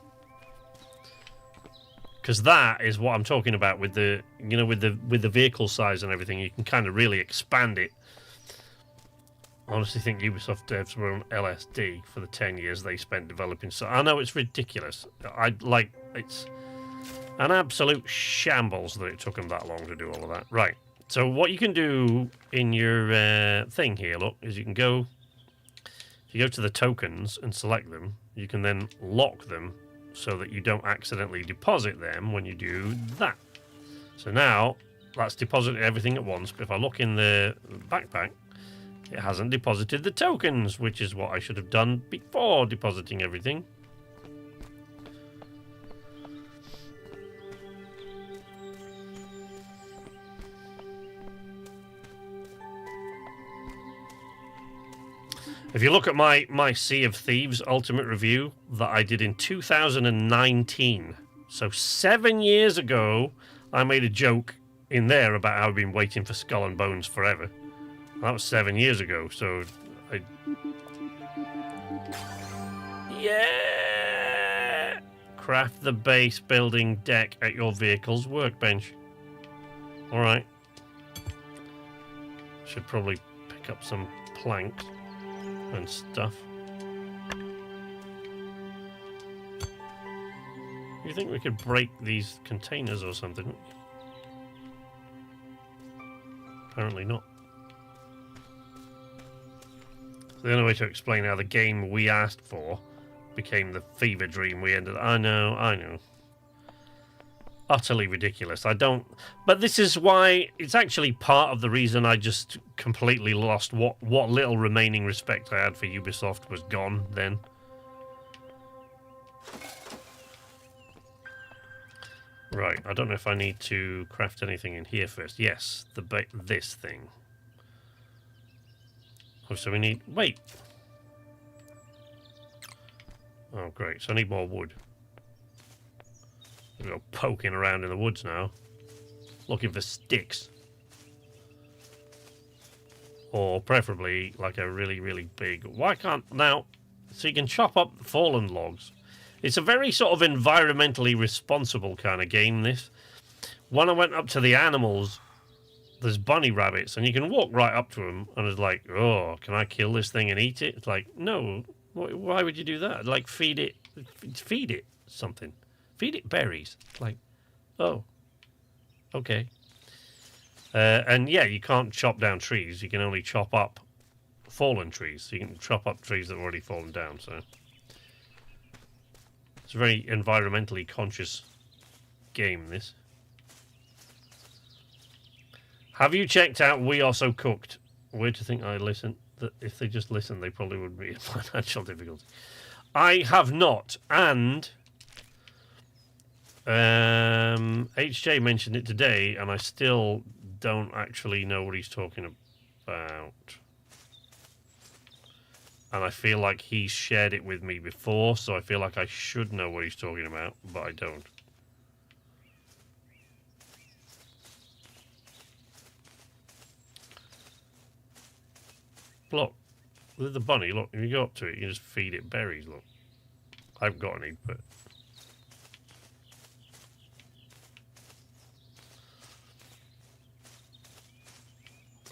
Because that is what I'm talking about with the, you know, with the vehicle size and everything. You can kind of really expand it. I honestly think Ubisoft devs were on LSD for the 10 years they spent developing. So I know it's ridiculous. It's an absolute shambles that it took them that long to do all of that. Right. So what you can do in your thing here, look, is you can go. If you go to the tokens and select them, you can then lock them so that you don't accidentally deposit them when you do that. So now, that's deposited everything at once, but if I look in the backpack, it hasn't deposited the tokens, which is what I should have done before depositing everything. If you look at my Sea of Thieves Ultimate Review that I did in 2019, so 7 years ago, I made a joke in there about how I've been waiting for Skull and Bones forever. That was 7 years ago, so I... Yeah! Craft the base building deck at your vehicle's workbench. Alright. Should probably pick up some planks and stuff. You think we could break these containers or something? Apparently not. The only way to explain how the game we asked for became the fever dream we ended. I know. Utterly ridiculous. I don't. But this is why it's actually part of the reason I just completely lost what little remaining respect I had for Ubisoft was gone then. Right, I don't know if I need to craft anything in here first. Yes, this thing. Oh, so we need... Wait! Oh, great. So I need more wood. We'll go poking around in the woods now. Looking for sticks. Or preferably, like a really, really big... Why can't... Now, so you can chop up fallen logs. It's a very sort of environmentally responsible kind of game, this. When I went up to the animals, there's bunny rabbits, and you can walk right up to them, and it's like, oh, can I kill this thing and eat it? It's like, no, why would you do that? Like, feed it something. Feed it berries. Like, oh, okay. And yeah, you can't chop down trees. You can only chop up fallen trees. So you can chop up trees that have already fallen down, so... It's a very environmentally conscious game, this. Have you checked out We Are So Cooked? Where do you think I listen? That if they just listen, they probably would be in financial difficulty. I have not, and HJ mentioned it today, and I still don't actually know what he's talking about. And I feel like he's shared it with me before, so I feel like I should know what he's talking about, but I don't. Look, there's the bunny. Look, if you go up to it, you just feed it berries. Look, I haven't got any, but...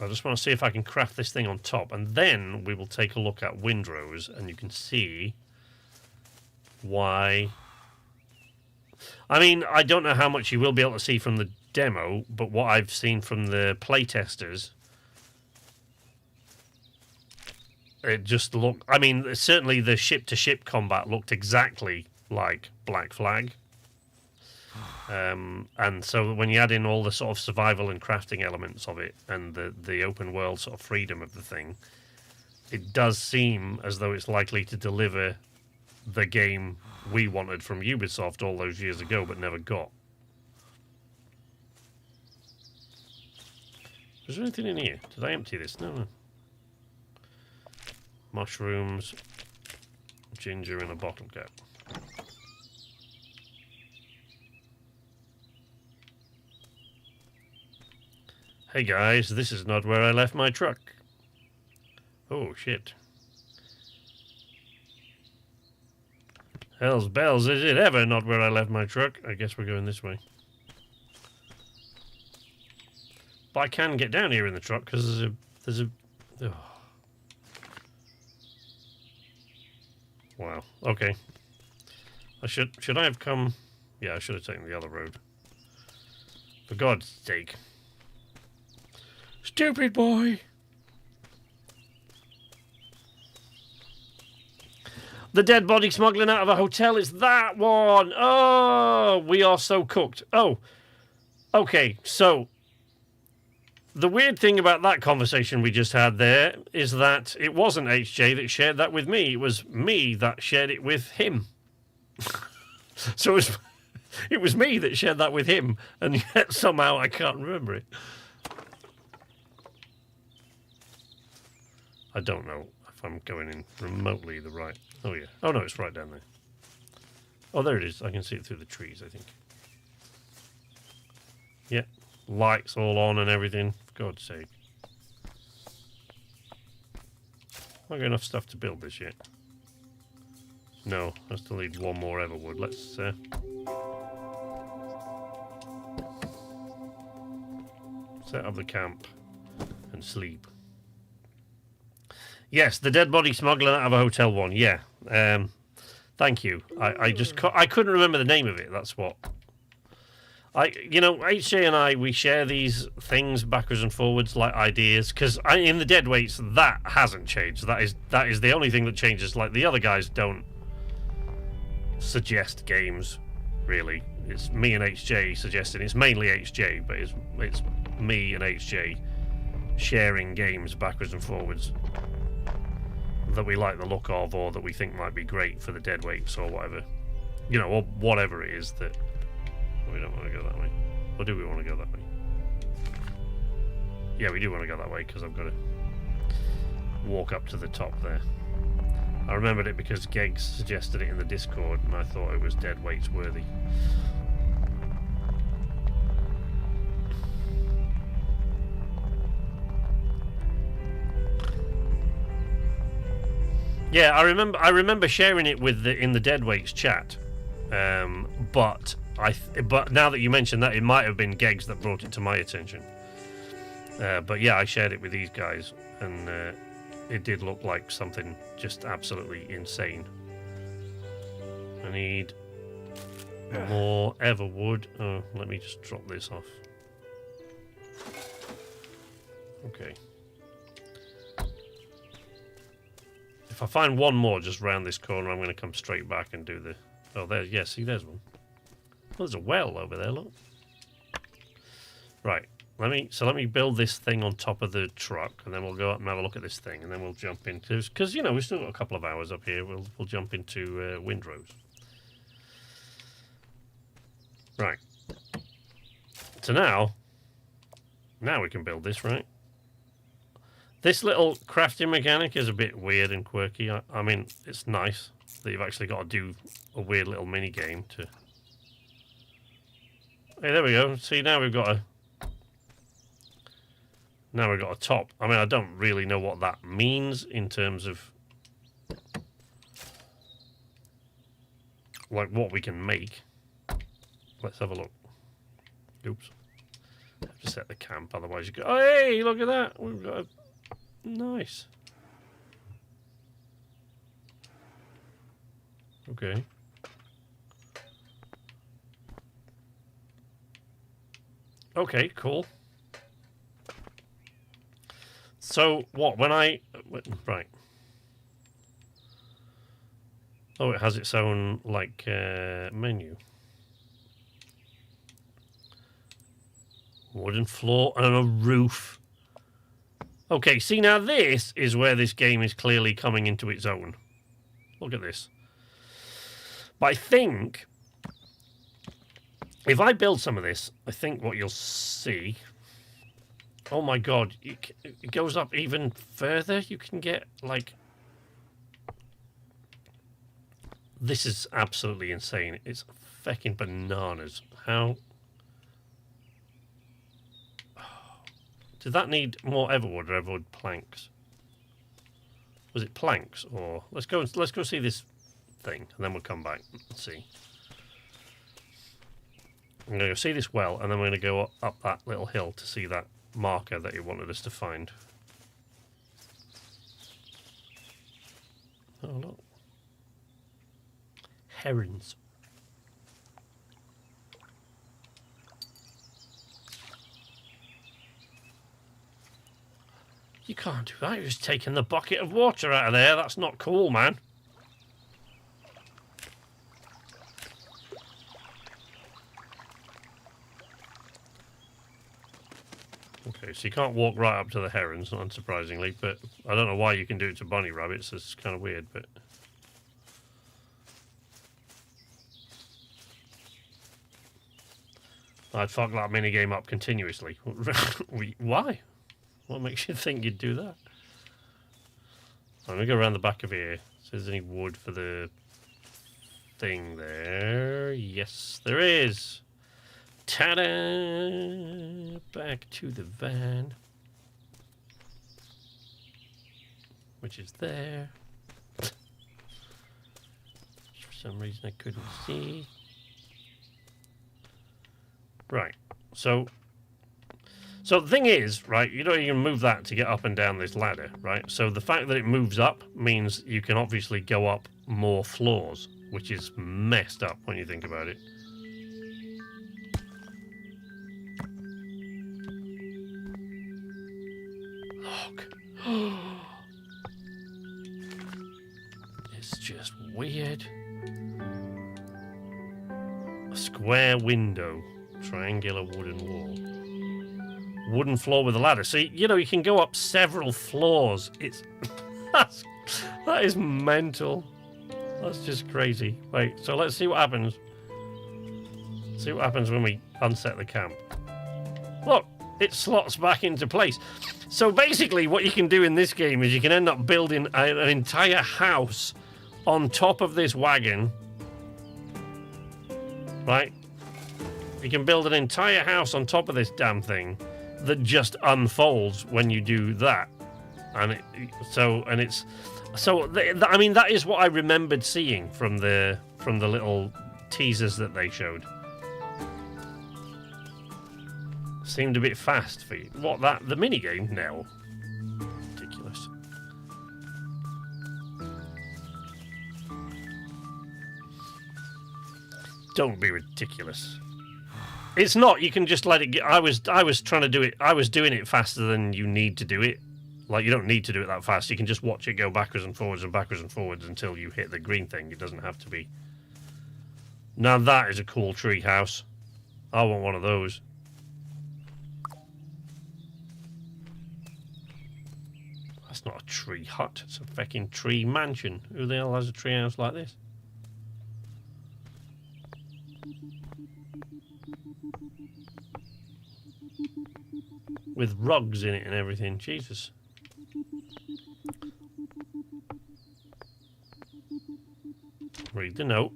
I just want to see if I can craft this thing on top, and then we will take a look at windrose, and you can see why. I mean, I don't know how much you will be able to see from the demo, but what I've seen from the playtesters, it just looked... I mean, certainly the ship-to-ship combat looked exactly like Black Flag. And so when you add in all the sort of survival and crafting elements of it and the open world sort of freedom of the thing, it does seem as though it's likely to deliver the game we wanted from Ubisoft all those years ago but never got. Is there anything in here? Did I empty this? No. Mushrooms, ginger in a bottle cap. Hey guys, this is not where I left my truck. Oh shit. Hell's bells, is it ever not where I left my truck? I guess we're going this way. But I can get down here in the truck because there's a... Oh. Wow, okay. Should I have come... Yeah, I should have taken the other road. For God's sake. Stupid boy! The dead body smuggling out of a hotel is that one! Oh, We Are So Cooked. Oh, okay, so... The weird thing about that conversation we just had there is that it wasn't HJ that shared that with me. It was me that shared it with him. So it was me that shared that with him, and yet somehow I can't remember it. I don't know if I'm going in remotely the right... Oh, yeah. Oh, no, it's right down there. Oh, there it is. I can see it through the trees, I think. Yeah. lights all on and everything. For God's sake. Not got enough stuff to build this yet. No, I still need one more everwood. Let's set up the camp and sleep. Yes, the dead body smuggling out of a hotel one. Yeah. Thank you. I couldn't remember the name of it. That's what. HJ and I, we share these things backwards and forwards, like ideas, because in the dead weights that hasn't changed. That is the only thing that changes. Like the other guys don't suggest games, really. It's me and HJ suggesting. It's mainly HJ, but it's me and HJ sharing games backwards and forwards that we like the look of, or that we think might be great for the dead weights, or whatever, or whatever it is that. We don't want to go that way. Or do we want to go that way? Yeah, we do want to go that way because I've got to walk up to the top there. I remembered it because Geggs suggested it in the Discord and I thought it was dead weights worthy. Yeah, I remember sharing it in the dead weights chat. But now that you mention that, it might have been Geggs that brought it to my attention. But yeah, I shared it with these guys, and it did look like something just absolutely insane. I need more everwood. Oh, let me just drop this off. Okay. If I find one more just round this corner, I'm going to come straight back and do the... Oh, there. Yeah, see, there's one. Oh, there's a well over there, look. Right. Let me build this thing on top of the truck, and then we'll go up and have a look at this thing, and then we'll jump into... Because, we've still got a couple of hours up here. We'll jump into windrose. Right. So now we can build this, right? This little crafting mechanic is a bit weird and quirky. I mean, it's nice that you've actually got to do a weird little mini game to... Hey, there we go. See, now we've got a top. I mean, I don't really know what that means in terms of like what we can make. Let's have a look. Oops. I have to set the camp, otherwise you go. Oh, hey, look at that. We've got a nice. Okay. Okay, cool. So, what, right. Oh, it has its own, like, menu. Wooden floor and a roof. Okay, see, now this is where this game is clearly coming into its own. Look at this. But I think... if I build some of this, I think what you'll see... Oh my god, it goes up even further. You can get, like... This is absolutely insane. It's feckin' bananas. How... Did that need more everwood or everwood planks? Was it planks or... Let's go see this thing, and then we'll come back and see. I'm going to go see this well, and then we're going to go up that little hill to see that marker that he wanted us to find. Oh, look. Herons. You can't do that. You're just taking the bucket of water out of there. That's not cool, man. Okay, so you can't walk right up to the herons, not unsurprisingly, but I don't know why you can do it to bunny rabbits. It's kind of weird, but... I'd fuck that minigame up continuously. Why? What makes you think you'd do that? I'm going to go around the back of here. So there's any wood for the thing there. Yes, there is. Ta-da! Back to the van. Which is there. For some reason I couldn't see. Right. So the thing is, right, you don't even move that to get up and down this ladder, right? So the fact that it moves up means you can obviously go up more floors, which is messed up when you think about it. Look. It's just weird. A square window. Triangular wooden wall. Wooden floor with a ladder. So, you know, you can go up several floors. It's... that is mental. That's just crazy. Wait, so let's see what happens. See what happens when we unset the camp. Look, it slots back into place. So basically what you can do in this game is you can end up building an entire house on top of this wagon. Right? You can build an entire house on top of this damn thing that just unfolds when you do that. And I mean, that is what I remembered seeing from the little teasers that they showed. Seemed a bit fast for you. What, that? The minigame? No. Ridiculous. Don't be ridiculous. It's not. You can just let it get... I was trying to do it. I was doing it faster than you need to do it. Like, you don't need to do it that fast. You can just watch it go backwards and forwards until you hit the green thing. It doesn't have to be... Now that is a cool tree house. I want one of those. That's not a tree hut. It's a fucking tree mansion. Who the hell has a tree house like this? With rugs in it and everything. Jesus. Read the note.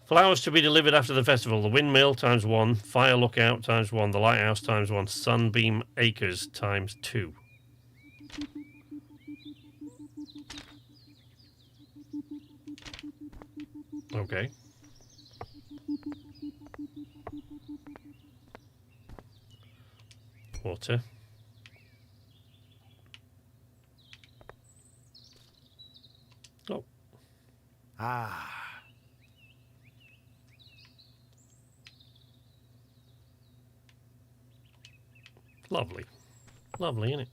Flowers to be delivered after the festival. The windmill ×1. Fire lookout ×1. The lighthouse ×1. Sunbeam acres ×2. Okay. Water. Oh. Ah. Lovely. Lovely, isn't it?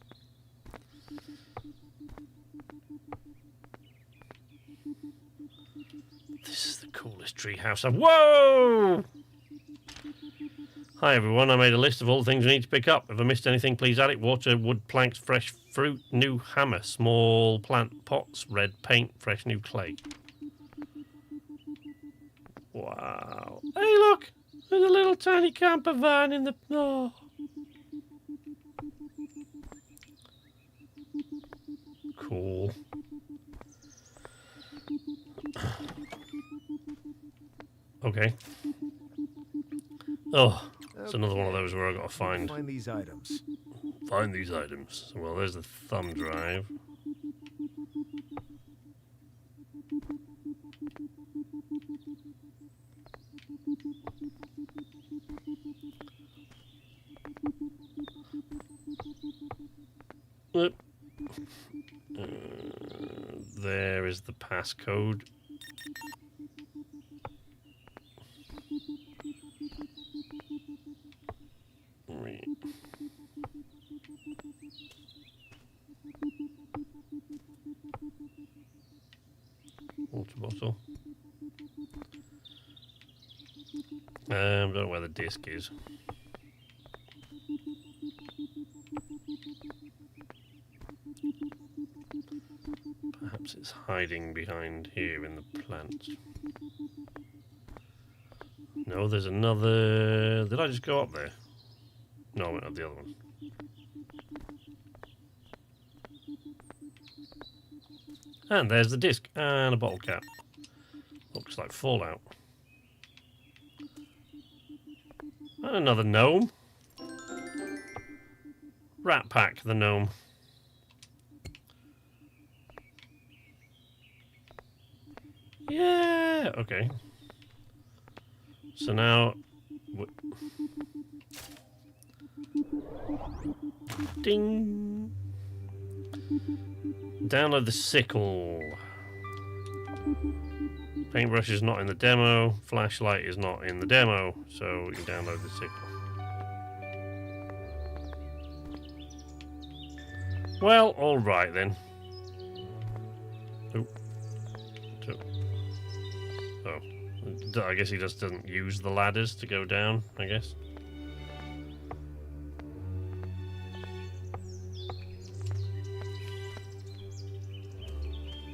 This is the coolest tree house I've... Whoa! Hi everyone, I made a list of all the things we need to pick up. If I missed anything, please add it. Water, wood, planks, fresh fruit, new hammer, small plant pots, red paint, fresh new clay. Wow. Hey look! There's a little tiny camper van in the... Oh. Cool. Okay. Oh, it's another one of those where I gotta find these items. Find these items. Well, there's the thumb drive. There is the passcode. Water bottle. I don't know where the disc is. Perhaps it's hiding behind here in the plants. No, there's another... Did I just go up there? No, I went up the other one. And there's the disc and a bottle cap. Looks like Fallout. And another gnome. Rat Pack, the gnome. Yeah, okay. So now... Ding! Download the sickle. Paintbrush is not in the demo. Flashlight is not in the demo. So you download the sickle. Well, alright then. Oh, I guess he just doesn't use the ladders to go down, I guess.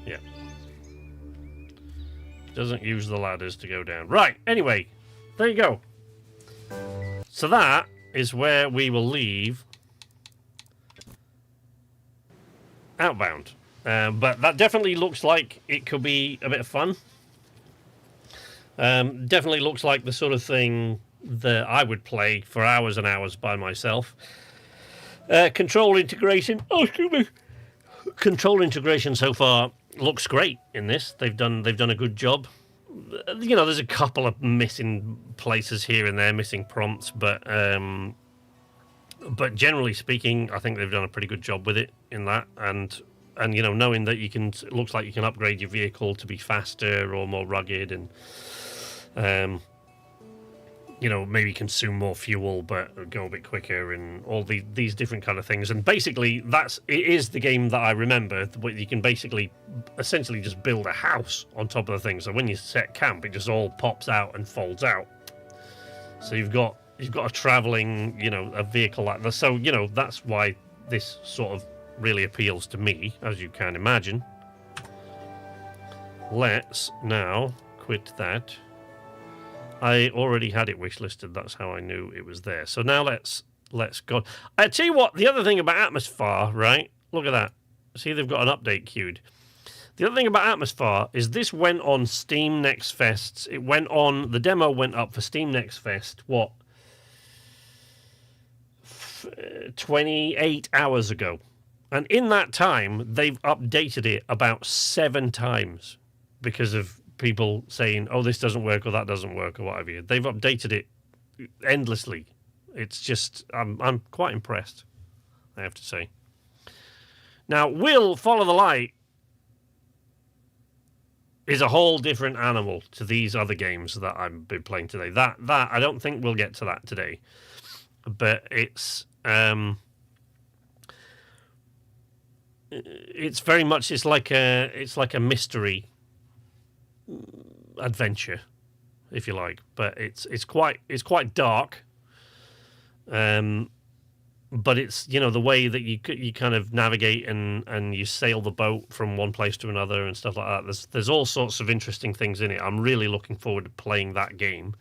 Yeah. Doesn't use the ladders to go down. Right, anyway, there you go. So that is where we will leave Outbound. But that definitely looks like it could be a bit of fun. Definitely looks like the sort of thing that I would play for hours and hours by myself. Control integration. Oh, excuse me. Control integration so far looks great in this. They've done a good job. You know, there's a couple of missing places here and there, missing prompts, but generally speaking, I think they've done a pretty good job with it in that. And you know, knowing that you can, it looks like you can upgrade your vehicle to be faster or more rugged, and you know, maybe consume more fuel but go a bit quicker, and all these different kind of things. And basically, it is the game that I remember, where you can basically essentially just build a house on top of the thing. So when you set camp, it just all pops out and folds out. So you've got a traveling, you know, a vehicle like that. So, you know, that's why this sort of really appeals to me, as you can imagine. Let's now quit that. I already had it wishlisted. That's how I knew it was there. So now let's go. I tell you what, the other thing about Atmosfar, right? Look at that. See, they've got an update queued. The other thing about Atmosfar is this went on Steam Next Fest. It went on, the demo went up for Steam Next Fest, what? 28 hours ago. And in that time, they've updated it about 7 times because of people saying, oh, this doesn't work or that doesn't work or whatever. They've updated it endlessly. It's just, I'm quite impressed, I have to say. Now, will Follow the Light is a whole different animal to these other games that I've been playing today. That I don't think we'll get to that today. But it's very much, it's like a mystery adventure, if you like, but it's quite dark, but it's, you know, the way that you kind of navigate and you sail the boat from one place to another and stuff like that. There's all sorts of interesting things in it. I'm really looking forward to playing that game.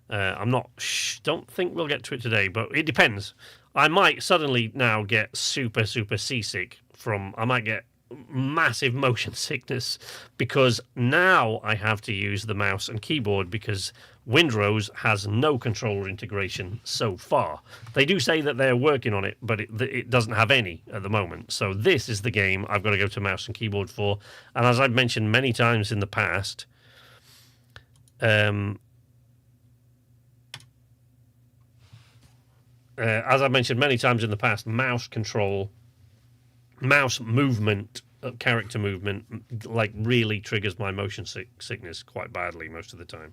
Don't think we'll get to it today, but it depends. I might suddenly now get super seasick I might get massive motion sickness because now I have to use the mouse and keyboard because Windrose has no controller integration so far. They do say that they're working on it, but it doesn't have any at the moment. So this is the game I've got to go to mouse and keyboard for. And as I've mentioned many times in the past, mouse movement, character movement, like really triggers my motion sickness quite badly most of the time.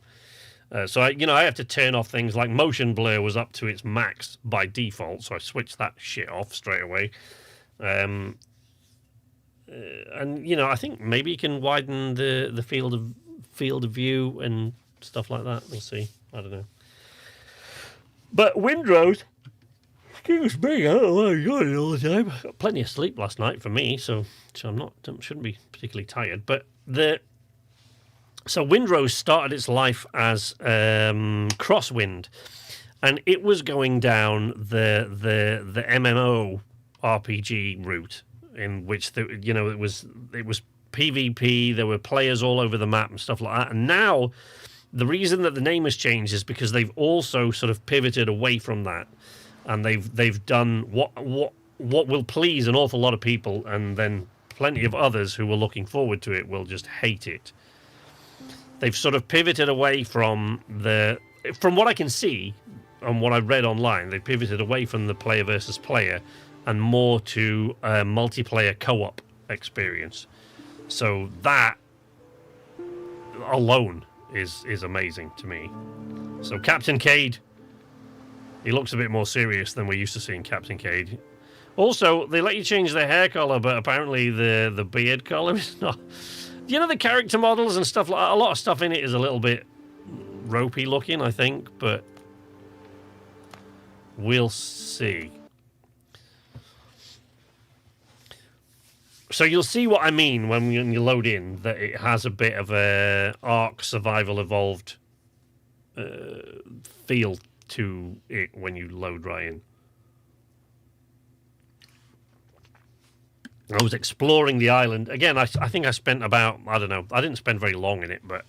So I have to turn off things like motion blur was up to its max by default, so I switched that shit off straight away. And I think maybe you can widen the field of view and stuff like that. We'll see. I don't know. But Windrose, excuse me, I don't know why I'm yawning all the time. Got plenty of sleep last night for me, so shouldn't be particularly tired. But so Windrose started its life as Crosswind, and it was going down the MMO RPG route, in which it was PvP. There were players all over the map and stuff like that. And now the reason that the name has changed is because they've also sort of pivoted away from that, and they've done what will please an awful lot of people, and then plenty of others who were looking forward to it will just hate it. They've sort of pivoted away from what I can see and what I've read online, they've pivoted away from the player versus player and more to a multiplayer co-op experience. So that alone is amazing to me. So Captain Cade, he looks a bit more serious than we're used to seeing Captain Cade. Also, they let you change the hair color, but apparently the beard color is not. You know, the character models and stuff, like a lot of stuff in it is a little bit ropey looking, I think, but we'll see. So you'll see what I mean when you load in, that it has a bit of a Ark Survival Evolved feel to it when you load right in. I was exploring the island. Again, I think I spent about, I don't know, I didn't spend very long in it, but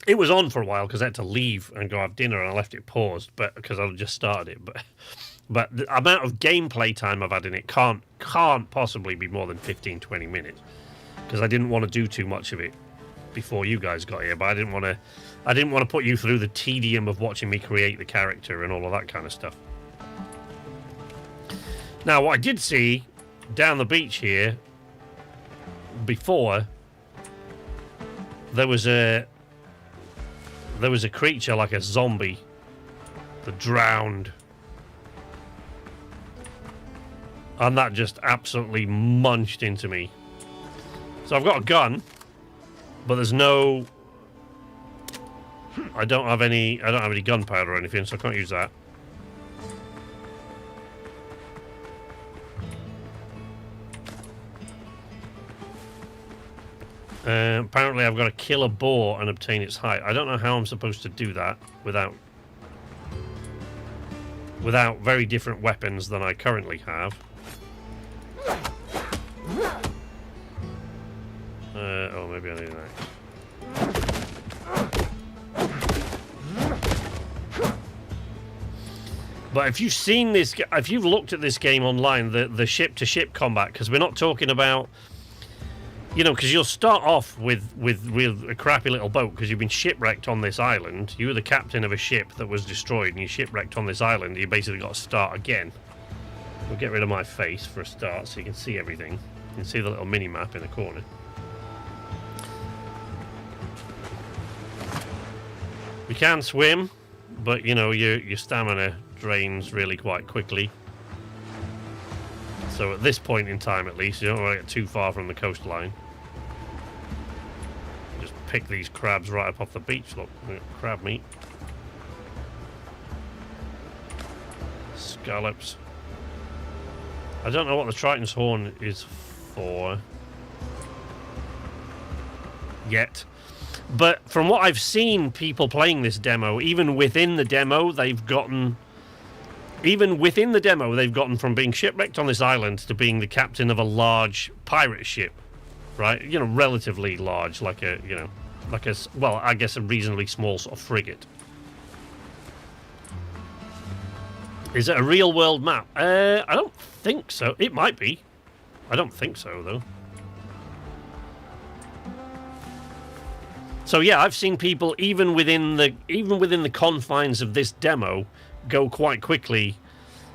it was on for a while because I had to leave and go have dinner, and I left it paused, but because I just started it. But the amount of gameplay time I've had in it can't possibly be more than 15-20 minutes, because I didn't want to do too much of it before you guys got here. But I didn't want to put you through the tedium of watching me create the character and all of that kind of stuff. Now, what I did see down the beach here before, there was a creature like a zombie that drowned, and that just absolutely munched into me. So I've got a gun, but there's no, I don't have any gunpowder or anything, so I can't use that. Apparently I've got to kill a boar and obtain its height. I don't know how I'm supposed to do that without very different weapons than I currently have. Oh, maybe I need an axe. But if you've seen this, if you've looked at this game online, the ship-to-ship combat, because we're not talking about, you know, because you'll start off with a crappy little boat because you've been shipwrecked on this island. You were the captain of a ship that was destroyed, and you shipwrecked on this island. You basically got to start again. We'll get rid of my face for a start so you can see everything. You can see the little mini-map in the corner. You can swim, but, you know, your stamina drains really quite quickly. So at this point in time, at least, you don't want to get too far from the coastline. Just pick these crabs right up off the beach. Look, crab meat. Scallops. I don't know what the Triton's horn is for yet. But from what I've seen people playing this demo, even within the demo, they've gotten from being shipwrecked on this island to being the captain of a large pirate ship, right? You know, relatively large, like a, you know, like a, well, I guess a reasonably small sort of frigate. Is it a real world map? I don't think so. It might be. I don't think so, though. So yeah, I've seen people even within the confines of this demo go quite quickly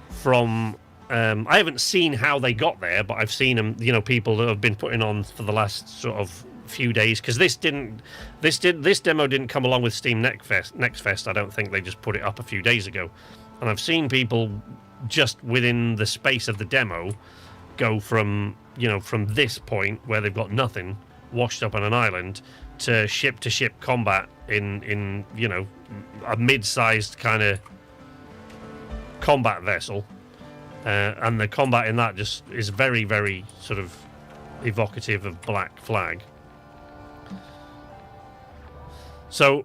from. I haven't seen how they got there, but I've seen them. You know, people that have been putting on for the last sort of few days, because this demo didn't come along with Steam Next Fest. I don't think they just put it up a few days ago, and I've seen people just within the space of the demo go from, you know, from this point where they've got nothing, washed up on an island, to ship combat in you know, a mid-sized kind of combat vessel, and the combat in that just is very, very sort of evocative of Black Flag. So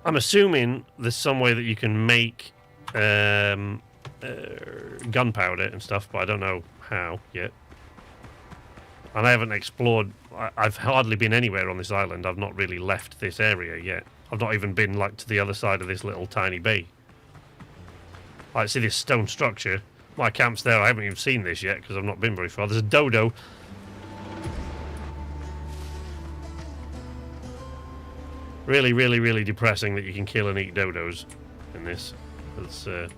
I'm assuming there's some way that you can make gunpowder and stuff, but I don't know how yet. And I haven't explored I've hardly been anywhere on this island. I've not really left this area yet. I've not even been like to the other side of this little tiny bay. I see this stone structure. My camp's there. I haven't even seen this yet because I've not been very far. There's a dodo. Really, really, really depressing that you can kill and eat dodos in this. It's a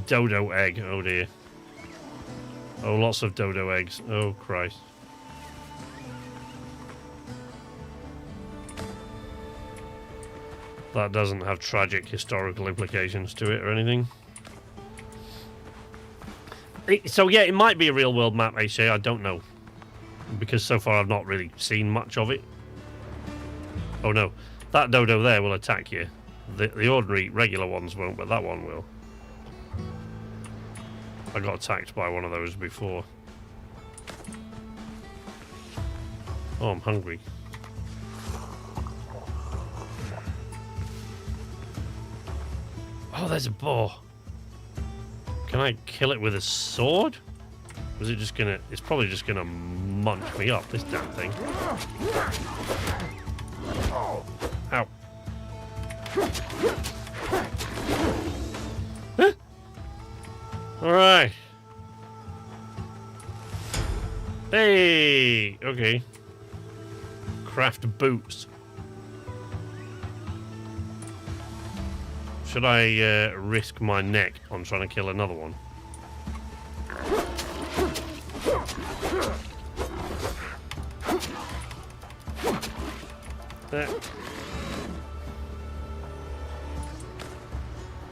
dodo egg. Oh dear. Oh, lots of dodo eggs. Oh Christ. That doesn't have tragic historical implications to it or anything. So yeah, it might be a real world map, HJ, I don't know. Because so far I've not really seen much of it. Oh no, that dodo there will attack you. The ordinary, regular ones won't, but that one will. I got attacked by one of those before. Oh, I'm hungry. Oh, there's a boar. Can I kill it with a sword? Or is it just gonna... It's probably just gonna munch me up, this damn thing. Ow. Huh? Alright. Hey! Okay. Craft boots. Should I risk my neck on trying to kill another one?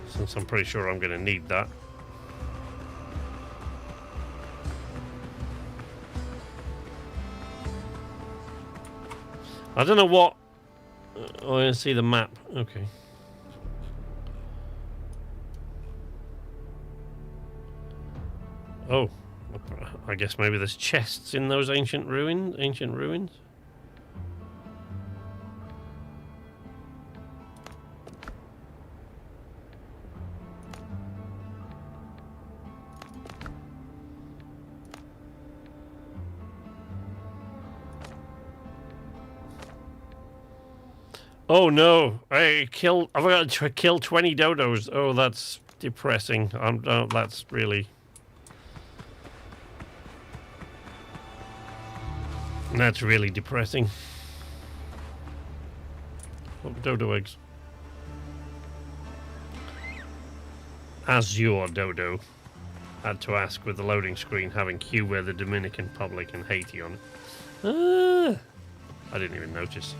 Since I'm pretty sure I'm going to need that. I don't know what... Oh, I see the map. Okay. Oh, I guess maybe there's chests in those ancient ruins. Oh no! I've got to kill 20 dodos. Oh, that's depressing. That's really. That's really depressing. Oh, dodo eggs. Azure dodo. Had to ask with the loading screen having Cuba, the Dominican Republic, and Haiti on it. I didn't even notice.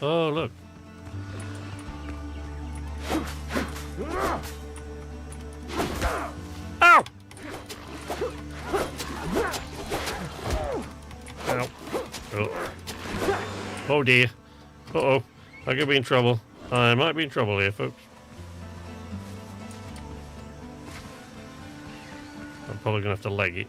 Oh, look. Ow! Ow. Oh. Oh dear. Uh-oh. I could be in trouble. I might be in trouble here, folks. I'm probably going to have to leg it.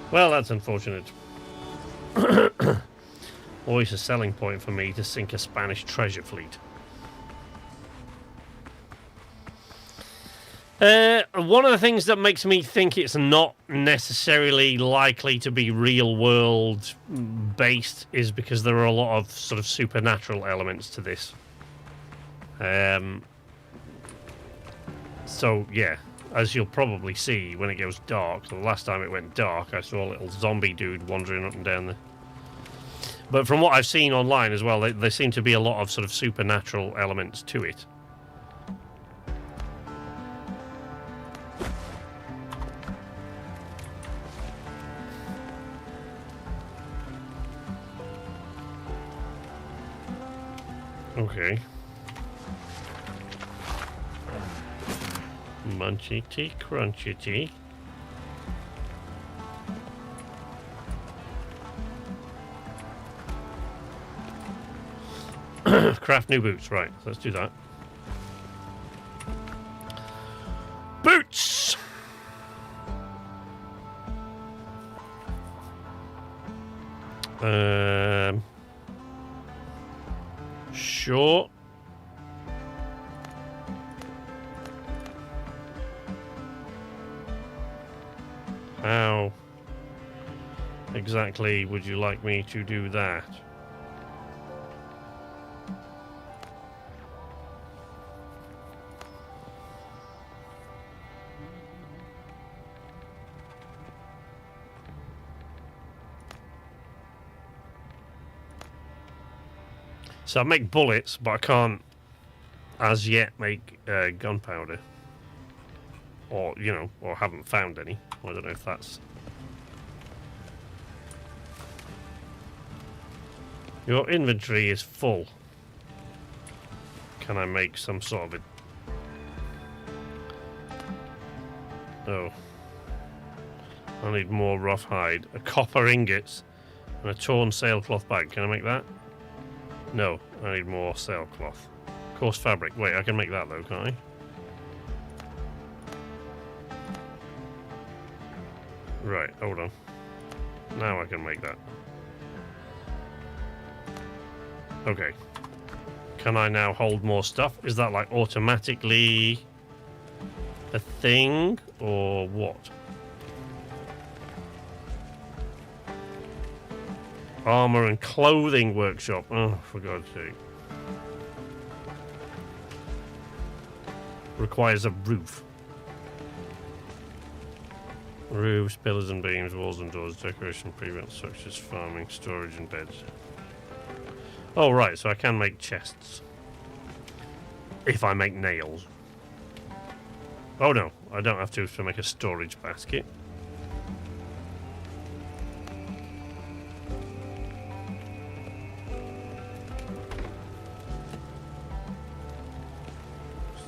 Well, that's unfortunate. Always a selling point for me to sink a Spanish treasure fleet. One of the things that makes me think it's not necessarily likely to be real world based is because there are a lot of sort of supernatural elements to this. So yeah, as you'll probably see when it goes dark, the last time it went dark I saw a little zombie dude wandering up and down there. But from what I've seen online as well, there seem to be a lot of sort of supernatural elements to it. Okay. Munchy tea, crunchy tea. Craft new boots. Right, let's do that. Boots! Sure. How exactly would you like me to do that? So I make bullets, but I can't, as yet, make gunpowder. Or, you know, or haven't found any. I don't know if that's... Your inventory is full. Can I make some sort of a... Oh. I need more rough hide. A copper ingots and a torn sailcloth bag. Can I make that? No, I need more sailcloth. Coarse fabric. Wait, I can make that though, can't I? Right, hold on. Now I can make that. Okay. Can I now hold more stuff? Is that like automatically a thing or what? Armor and clothing workshop. Oh, for God's sake. Requires a roof. Roofs, pillars and beams, walls and doors, decoration, prevent such as farming, storage and beds. Oh, right, so I can make chests. If I make nails. Oh no, I don't have to make a storage basket.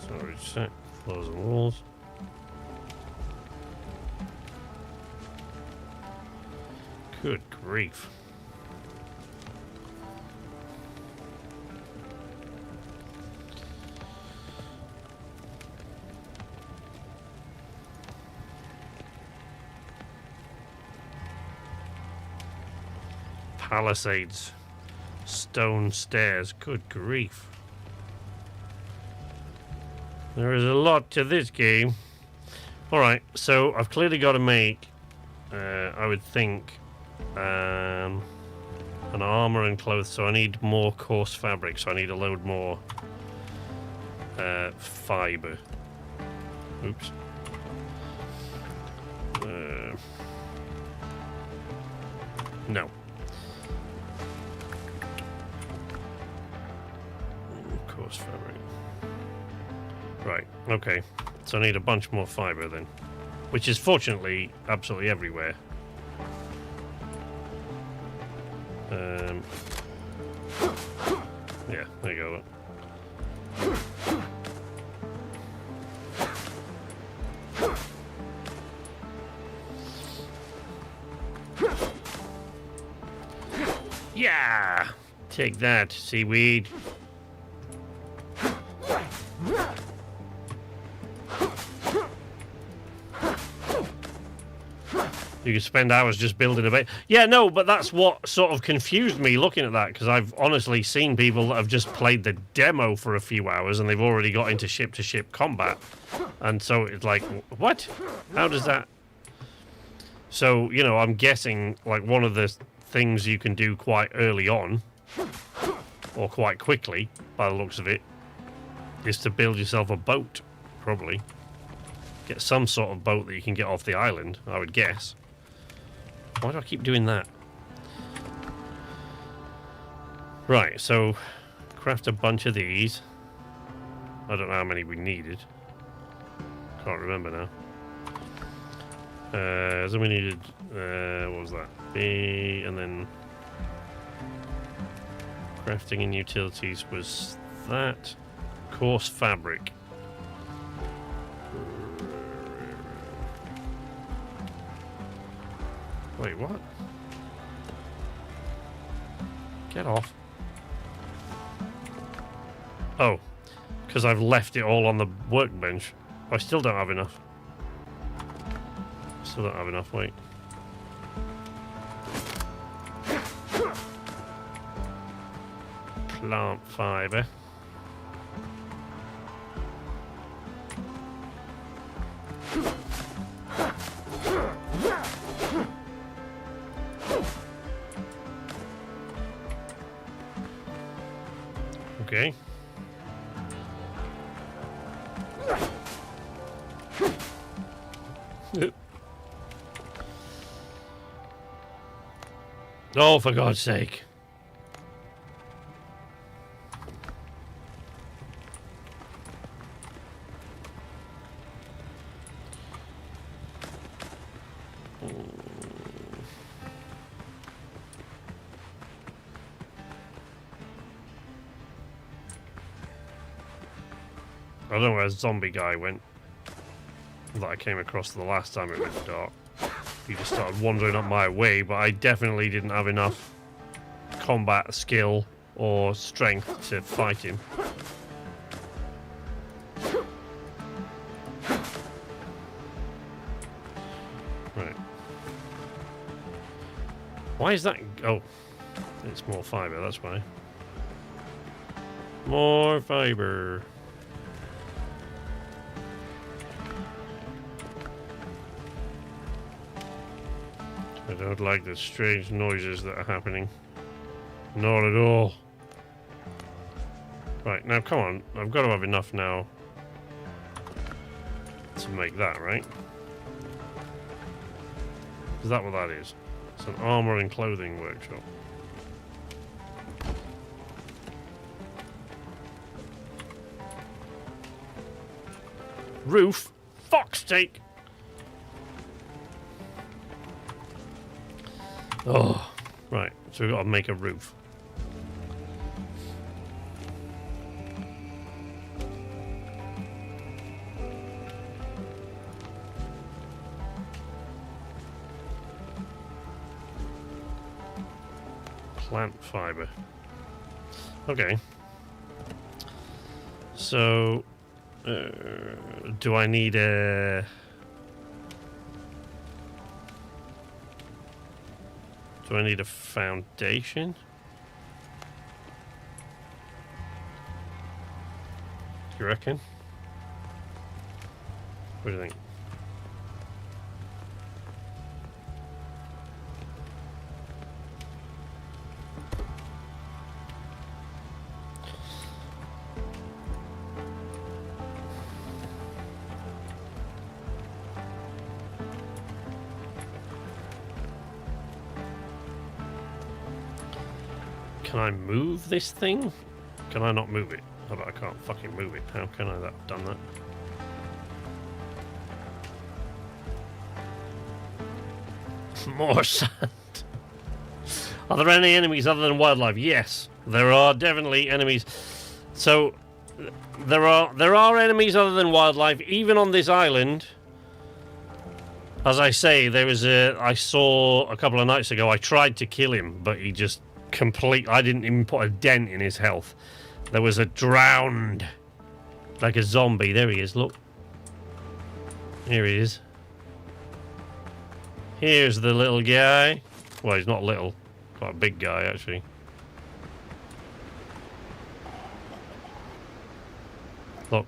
Storage set, floors and walls. Good grief. Palisades. Stone stairs. Good grief. There is a lot to this game. Alright, so I've clearly got to make, I would think, an armor and clothes, so I need more coarse fabric, so I need a load more fiber. Oops. No. Coarse fabric. Right, okay. So I need a bunch more fiber then. Which is fortunately absolutely everywhere. Yeah, there you go. Yeah! Take that, seaweed. You could spend hours just building a base. Yeah, no, but that's what sort of confused me looking at that, because I've honestly seen people that have just played the demo for a few hours and they've already got into ship-to-ship combat. And so it's like, what? How does that... So, you know, I'm guessing, like, one of the things you can do quite early on, or quite quickly, by the looks of it, is to build yourself a boat, probably. Get some sort of boat that you can get off the island, I would guess. Why do I keep doing that? Right, so craft a bunch of these. I don't know how many we needed. Can't remember now. So we needed, what was that? B, and then crafting and utilities was that. Coarse fabric. Wait, what? Oh, because I've left it all on the workbench. I still don't have enough. Still don't have enough, wait. Plant fibre. Okay. Oh, for God's sake. I don't know where zombie guy went that I came across the last time it went dark. He just started wandering up my way, but I definitely didn't have enough combat skill or strength to fight him. Right. Why is that? Oh, it's more fibre, that's why. More fibre. I don't like the strange noises that are happening. Not at all. Right, now come on. I've got to have enough now to make that, right? Is that what that is? It's an armor and clothing workshop. Roof? Fuck's sake! Oh, right. So we've got to make a roof. Plant fiber. Okay. So, do I need a... Do I need a foundation? You reckon? What do you think? Can I move this thing? Can I not move it? Oh, but I can't fucking move it. How can I have done that? More sand. Are there any enemies other than wildlife? Yes, there are definitely enemies. So there are enemies other than wildlife, even on this island. As I say, I saw a couple of nights ago. I tried to kill him, but he just I didn't even put a dent in his health. There was a drowned, like a zombie. There he is, look. Here he is. Here's the little guy. Well, he's not little. Quite a big guy, actually. Look.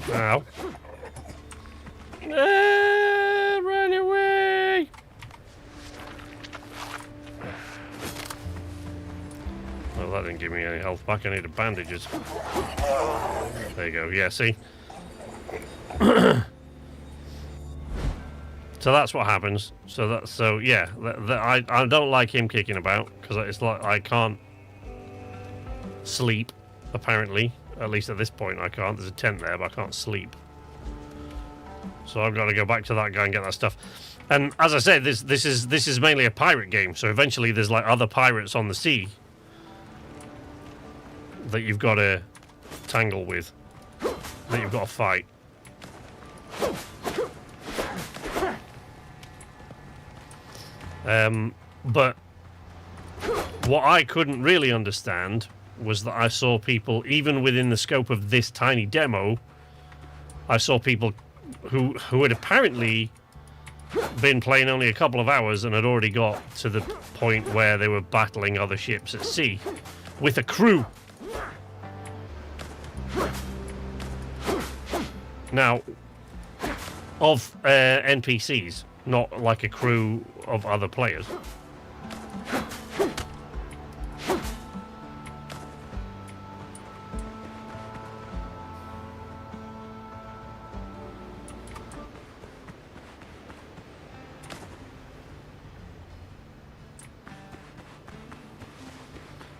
Ow. Run away! Well, that didn't give me any health back. I needed bandages. There you go. Yeah, see? So that's what happens. So yeah, I don't like him kicking about because it's like I can't sleep. Apparently, at least at this point, I can't. There's a tent there, but I can't sleep. So I've got to go back to that guy and get that stuff. And as I said, this is mainly a pirate game. So eventually, there's like other pirates on the sea that you've got to tangle with, that you've got to fight. But what I couldn't really understand was that I saw people, even within the scope of this tiny demo, I saw people who had apparently been playing only a couple of hours and had already got to the point where they were battling other ships at sea with a crew. Now, of NPCs, not like a crew of other players.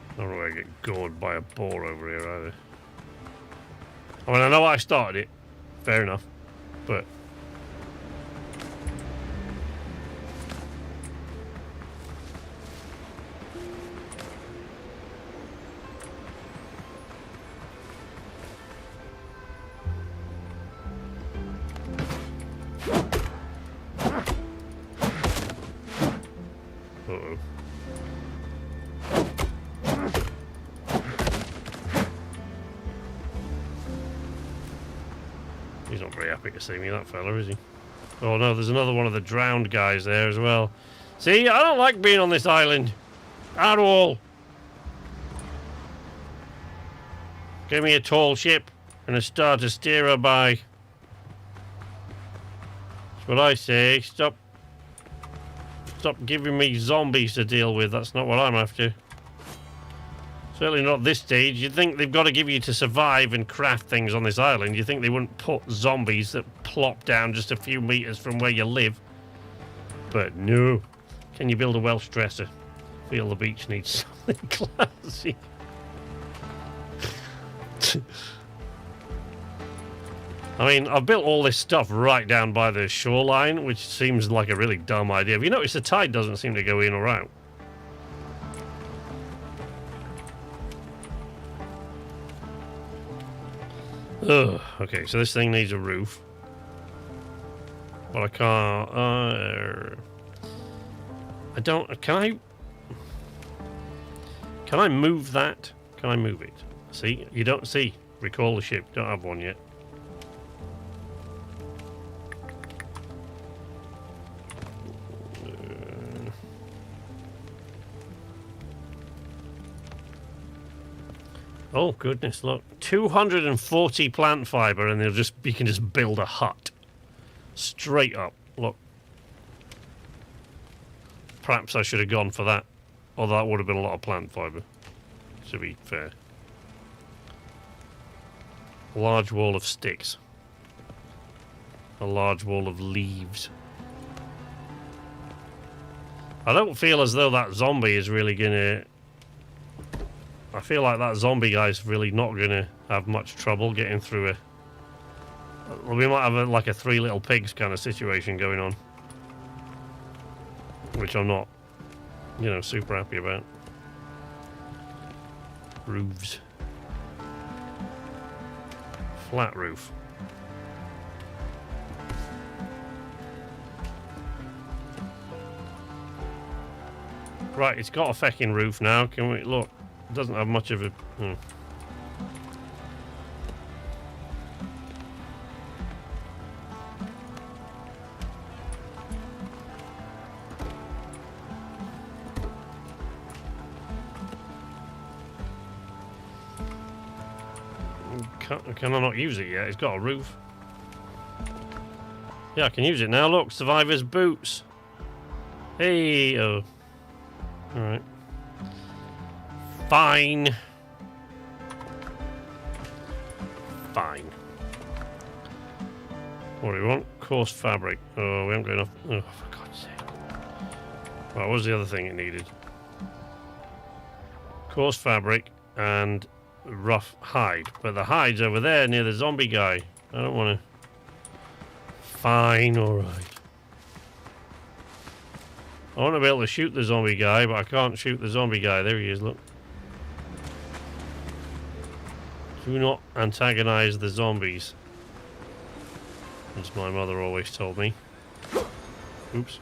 I don't want to get gored by a boar over here either. I mean, I know I started it. Fair enough. But... uh-oh. He's not very happy to see me, that fella, is he? Oh no, there's another one of the drowned guys there as well. See, I don't like being on this island. At all. Give me a tall ship and a star to steer her by. That's what I say. Stop giving me zombies to deal with. That's not what I'm after. Certainly not this stage. You'd think they've got to give you to survive and craft things on this island. You think they wouldn't put zombies that plop down just a few meters from where you live. But no. Can you build a Welsh dresser? Feel the beach needs something classy. I mean, I've built all this stuff right down by the shoreline, which seems like a really dumb idea. Have you noticed the tide doesn't seem to go in or out? Ugh. Okay, so this thing needs a roof. But I can't... I don't... Can I move that? Can I move it? See? You don't see. Recall the ship. Don't have one yet. Oh goodness, look. 240 plant fiber and you can just build a hut. Straight up. Look. Perhaps I should have gone for that. Although that would have been a lot of plant fiber. To be fair. A large wall of sticks. A large wall of leaves. I don't feel as though that zombie is really gonna... I feel like that zombie guy's really not gonna have much trouble getting through a... Well, we might have like a Three Little Pigs kind of situation going on. Which I'm not, you know, super happy about. Roofs. Flat roof. Right, it's got a fecking roof now. Can we look? It doesn't have much of a... Can I not use it yet? It's got a roof. Yeah, I can use it now. Look, survivor's boots. Hey, oh. Alright. Fine. Fine. What do we want? Coarse fabric. Oh, we haven't got enough. Oh, for God's sake. Right, what was the other thing it needed? Coarse fabric and rough hide. But the hide's over there near the zombie guy. I don't want to... Fine, alright. I want to be able to shoot the zombie guy, but I can't shoot the zombie guy. There he is, look. Do not antagonize the zombies. as my mother always told me. Oops.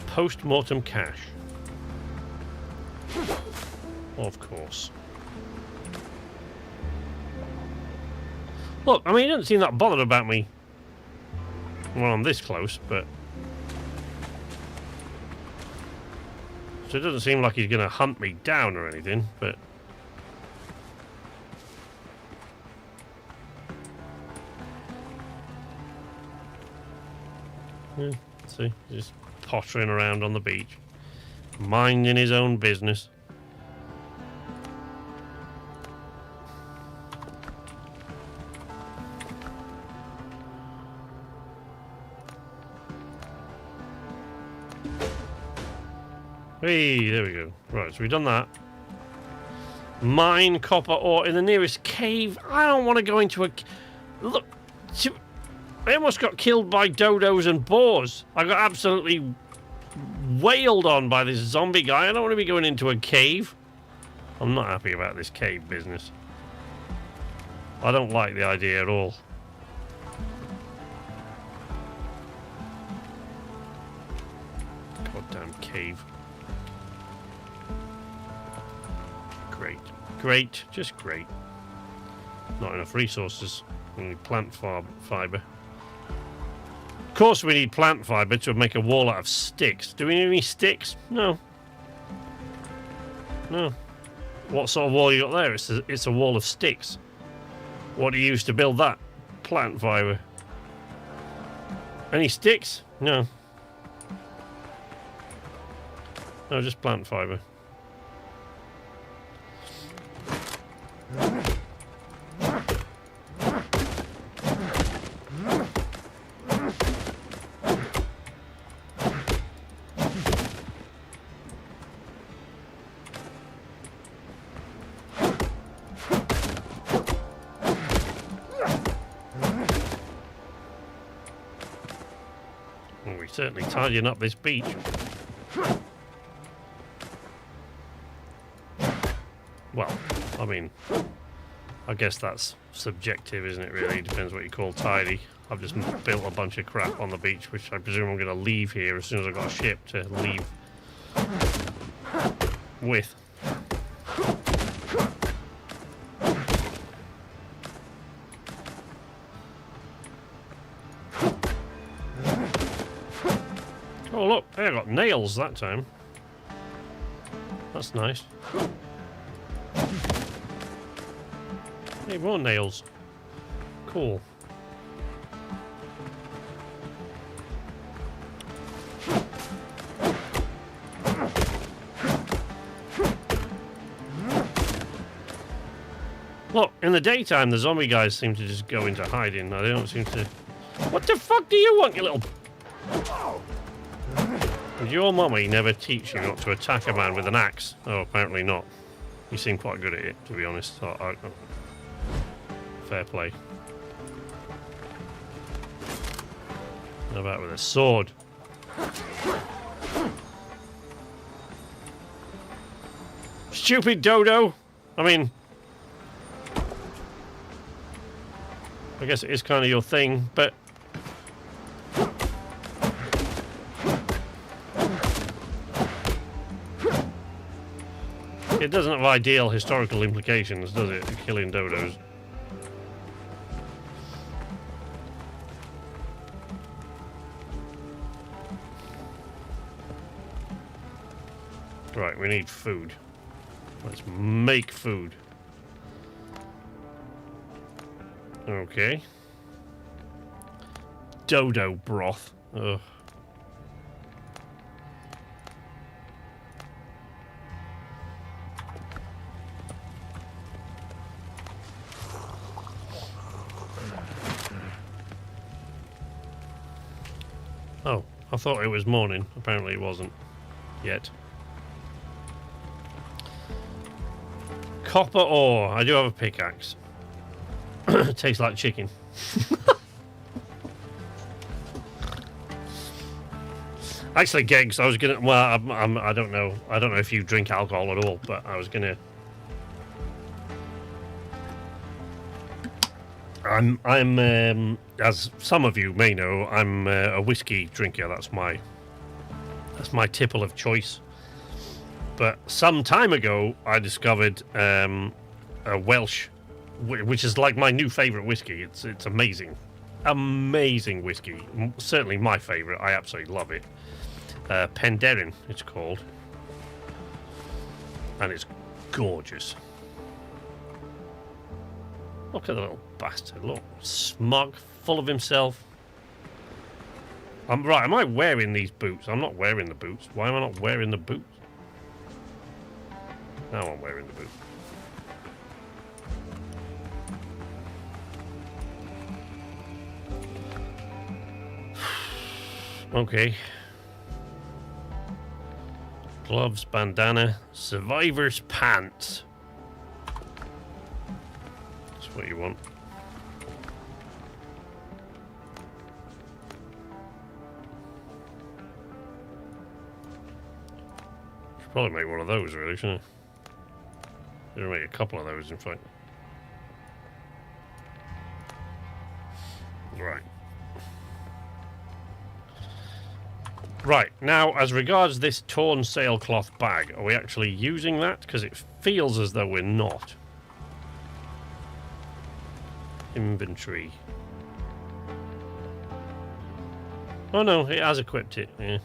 Post-mortem cash. Of course. Look, I mean, he doesn't seem that bothered about me when I'm this close, but... So it doesn't seem like he's going to hunt me down or anything, but... Yeah, see, just pottering around on the beach, minding his own business. Hey, there we go. Right, so we've done that. Mine copper ore in the nearest cave. I don't want to go into a... Look, I almost got killed by dodos and boars. I got absolutely wailed on by this zombie guy. I don't want to be going into a cave. I'm not happy about this cave business. I don't like the idea at all. Goddamn cave. Great. Great. Just great. Not enough resources. We need plant fibre. Of course we need plant fibre to make a wall out of sticks. Do we need any sticks? No. No. What sort of wall you got there? It's a wall of sticks. What do you use to build that? Plant fibre. Any sticks? No. No, just plant fibre. Certainly tidying up this beach. Well, I mean, I guess that's subjective, isn't it, really? Depends what you call tidy. I've just built a bunch of crap on the beach, which I presume I'm going to leave here as soon as I've got a ship to leave with. Oh look, hey, I got nails that time. That's nice. Hey, more nails. Cool. Look, in the daytime, the zombie guys seem to just go into hiding. Now, they don't seem to... What the fuck do you want, you little... Did your mummy never teach you not to attack a man with an axe? Oh, apparently not. You seem quite good at it, to be honest. Fair play. How about with a sword? Stupid dodo! I mean... I guess it is kind of your thing, but... It doesn't have ideal historical implications, does it? Killing dodos. Right, we need food. Let's make food. Okay. Dodo broth. Ugh. Oh, I thought it was morning. Apparently it wasn't. Yet. Copper ore. I do have a pickaxe. It tastes like chicken. Actually, Gegs, I was gonna... Well, I don't know. I don't know if you drink alcohol at all, but I was gonna... I'm as some of you may know, I'm a whiskey drinker. That's my tipple of choice. But some time ago, I discovered a Welsh, which is like my new favourite whiskey. It's amazing, amazing whiskey. Certainly my favourite. I absolutely love it. Penderyn, it's called, and it's gorgeous. Look at the little bastard. Look, smug, full of himself. Am I wearing these boots? I'm not wearing the boots. Why am I not wearing the boots? Now I'm wearing the boots. Okay. Gloves, bandana, survivor's pants. That's what you want. Should probably make one of those, really, shouldn't I? Should make a couple of those, in fact. Right. Right, now, as regards this torn sailcloth bag, are we actually using that? Because it feels as though we're not. Inventory. Oh no, it has equipped it, yeah.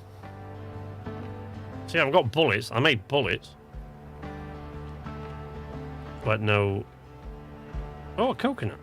See, I've got bullets. I made bullets. But no... Oh, a coconut.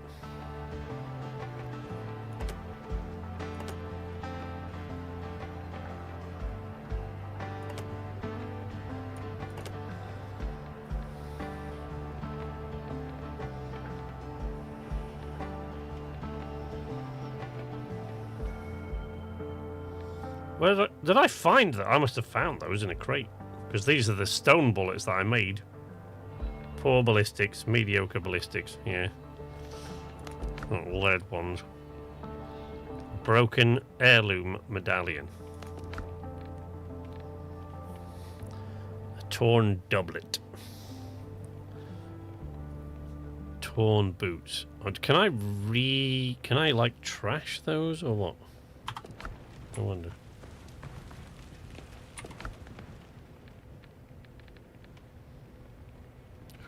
Where did I find that? I must have found those in a crate. Because these are the stone bullets that I made. Poor ballistics, mediocre ballistics, yeah. Not lead ones. Broken heirloom medallion. A torn doublet. Torn boots. Can I like trash those or what? I wonder.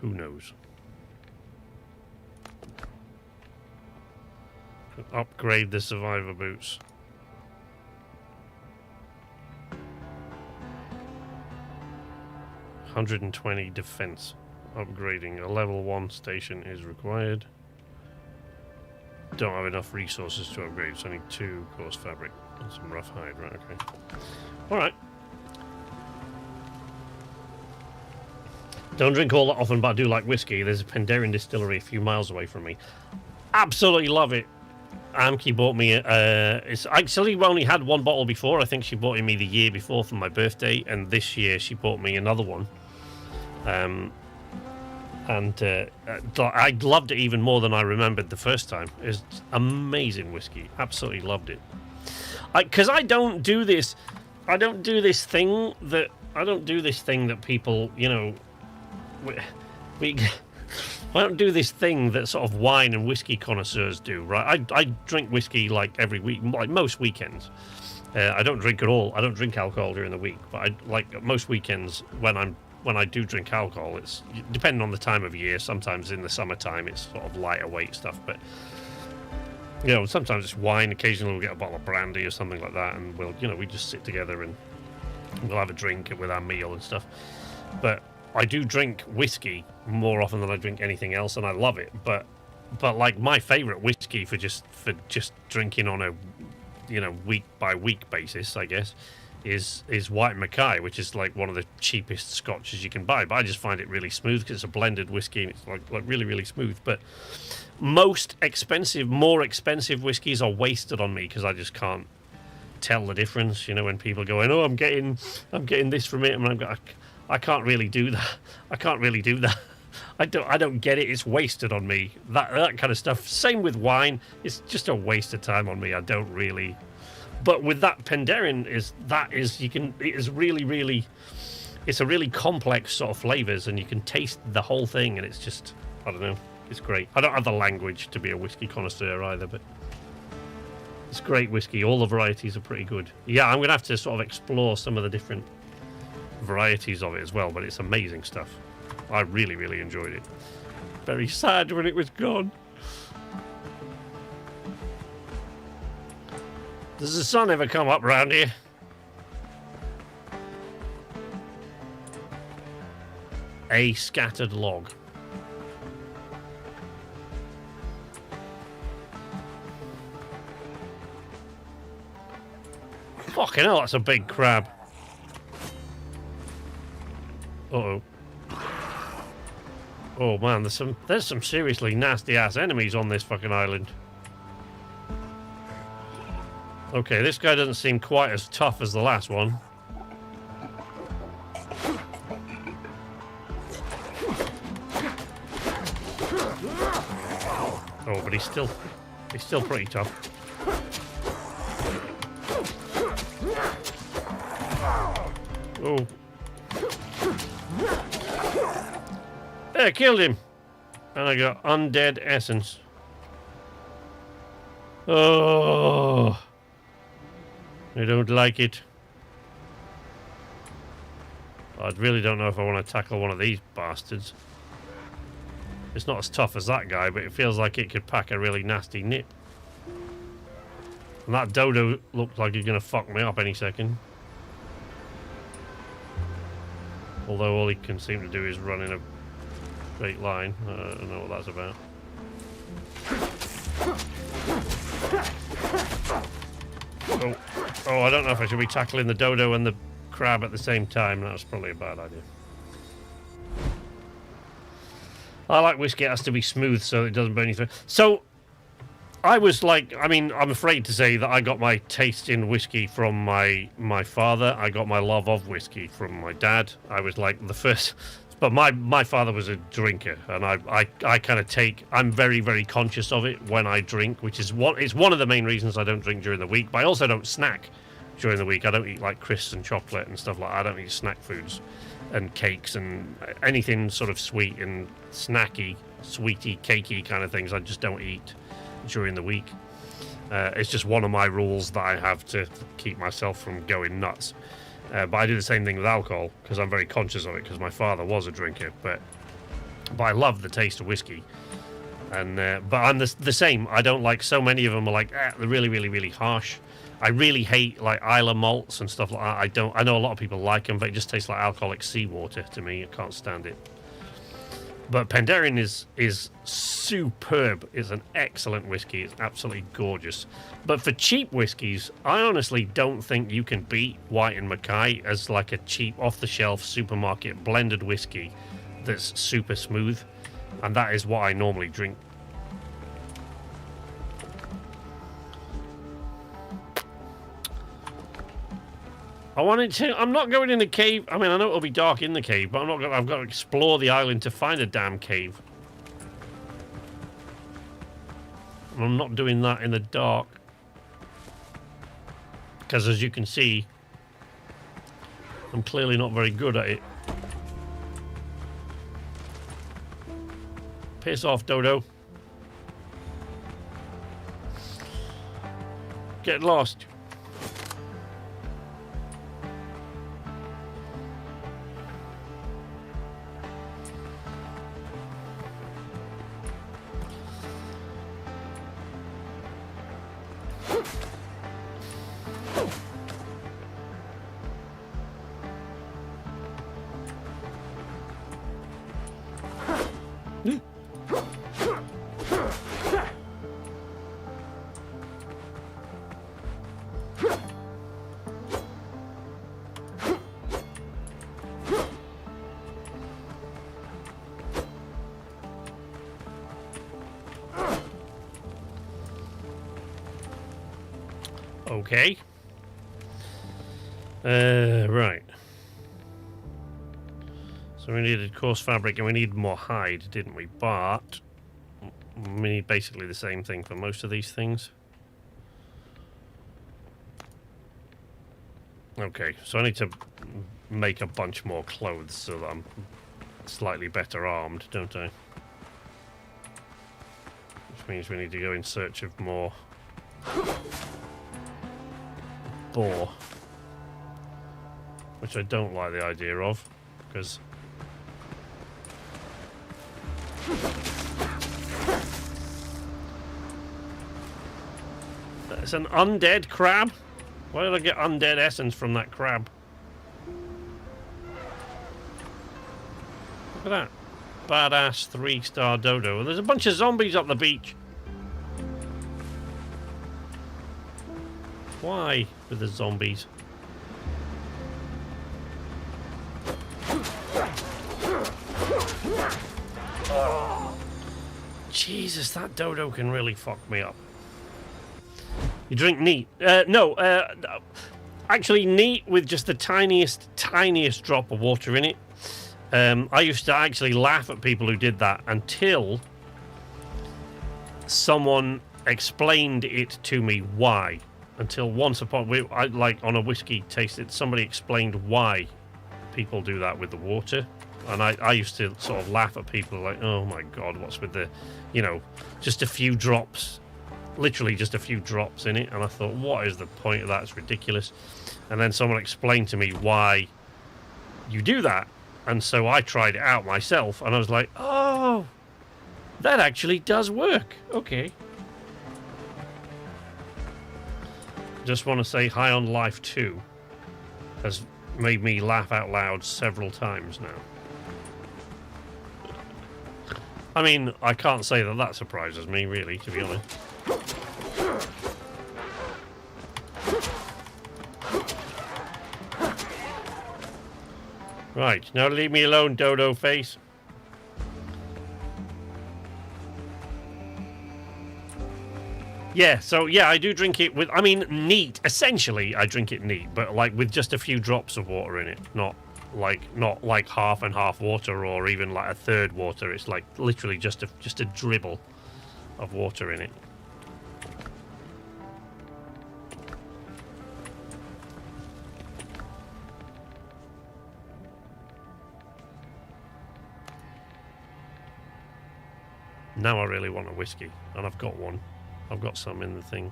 Who knows? Upgrade the survivor boots. $120 defense. Upgrading a level 1 station is required. Don't have enough resources to upgrade, so I need 2 coarse fabric and some rough hide. Right, okay. Alright. Don't drink all that often, but I do like whiskey. There's a Penderyn distillery a few miles away from me. Absolutely love it. Amki bought me it's actually only had one bottle before. I think she bought it me the year before for my birthday, and this year she bought me another one. I loved it even more than I remembered the first time. It's amazing whiskey. Absolutely loved it. Because I don't do this thing that people, you know, I don't do this thing that sort of wine and whiskey connoisseurs do, right? I drink whiskey like every week, like most weekends. I don't drink at all. I don't drink alcohol during the week, but like most weekends when I do drink alcohol, it's depending on the time of year. Sometimes in the summertime, it's sort of lighter weight stuff, but you know, sometimes it's wine. Occasionally we'll get a bottle of brandy or something like that, and we just sit together and we'll have a drink with our meal and stuff. But I do drink whiskey more often than I drink anything else, and I love it. But like my favorite whiskey for just drinking on a week by week basis, I guess, is White Mackay, which is like one of the cheapest scotches you can buy. But I just find it really smooth because it's a blended whiskey and it's like really, really smooth. But most more expensive whiskeys are wasted on me because I just can't tell the difference. You know, when people go, "Oh, I'm getting this from it," and I can't really do that. I can't really do that. I don't get it. It's wasted on me. That kind of stuff. Same with wine. It's just a waste of time on me. I don't really. But with that Penderyn it's a really complex sort of flavors, and you can taste the whole thing, and it's just, I don't know. It's great. I don't have the language to be a whiskey connoisseur either, but it's great whiskey. All the varieties are pretty good. Yeah, I'm going to have to sort of explore some of the different varieties of it as well, but it's amazing stuff. I really, really enjoyed it. Very sad when it was gone. Does the sun ever come up round here? A scattered log. Fucking hell, that's a big crab. Uh-oh. Oh man, there's some seriously nasty ass enemies on this fucking island. Okay, this guy doesn't seem quite as tough as the last one. Oh, but he's still pretty tough. Oh. There, killed him. And I got undead essence. Oh. I don't like it. I really don't know if I want to tackle one of these bastards. It's not as tough as that guy, but it feels like it could pack a really nasty nip. And that dodo looks like he's going to fuck me up any second. Although all he can seem to do is run in a straight line. I don't know what that's about. Oh, I don't know if I should be tackling the dodo and the crab at the same time. That's probably a bad idea. I like whiskey. It has to be smooth so it doesn't burn you through. So, I was like, I mean, I'm afraid to say that I got my taste in whiskey from my father. I got my love of whiskey from my dad. I was like the first... But my father was a drinker, and I kind of I'm very, very conscious of it when I drink, which is it's one of the main reasons I don't drink during the week. But I also don't snack during the week. I don't eat like crisps and chocolate and stuff like that. I don't eat snack foods and cakes and anything sort of sweet and snacky, sweety, cakey kind of things. I just don't eat during the week. It's just one of my rules that I have to keep myself from going nuts. But I do the same thing with alcohol because I'm very conscious of it because my father was a drinker. But I love the taste of whiskey, and but I'm the same. I don't like so many of them are like they're really, really, really harsh. I really hate like Islay malts and stuff like that. I know a lot of people like them, but it just tastes like alcoholic seawater to me. I can't stand it. But Penderyn is superb. It's an excellent whiskey. It's absolutely gorgeous. But for cheap whiskies, I honestly don't think you can beat White and Mackay as like a cheap, off-the-shelf supermarket blended whiskey that's super smooth. And that is what I normally drink. I'm not going in the cave. I mean, I know it'll be dark in the cave, but I've got to explore the island to find a damn cave. And I'm not doing that in the dark. Because as you can see, I'm clearly not very good at it. Piss off, Dodo. Get lost. Okay. Right. So we needed coarse fabric and we need more hide, didn't we? But we need basically the same thing for most of these things. Okay, so I need to make a bunch more clothes so that I'm slightly better armed, don't I? means we need to go in search of more boar. Which I don't like the idea of, because... It's an undead crab? Why did I get undead essence from that crab? Look at that. Badass 3-star dodo. There's a bunch of zombies up the beach. Why with the zombies? Jesus, that dodo can really fuck me up. You drink neat. No, actually neat with just the tiniest drop of water in it. I used to actually laugh at people who did that until someone explained it to me why. Until once upon, like on a whiskey tasted, somebody explained why people do that with the water. And I used to sort of laugh at people like, oh my God, what's with the, you know, just a few drops, literally just a few drops in it. And I thought, what is the point of that? It's ridiculous. And then someone explained to me why you do that. And so I tried it out myself and I was like, oh, that actually does work. Okay. Just want to say High on Life 2 has made me laugh out loud several times now. I mean, I can't say that that surprises me, really, to be honest. Right, now leave me alone, dodo face. Yeah, so yeah, I do drink it with, I mean, neat. Essentially, I drink it neat, but like with just a few drops of water in it, not like half and half water or even like a third water. It's like literally just a dribble of water in it. Now I really want a whiskey, and I've got one. I've got some in the thing.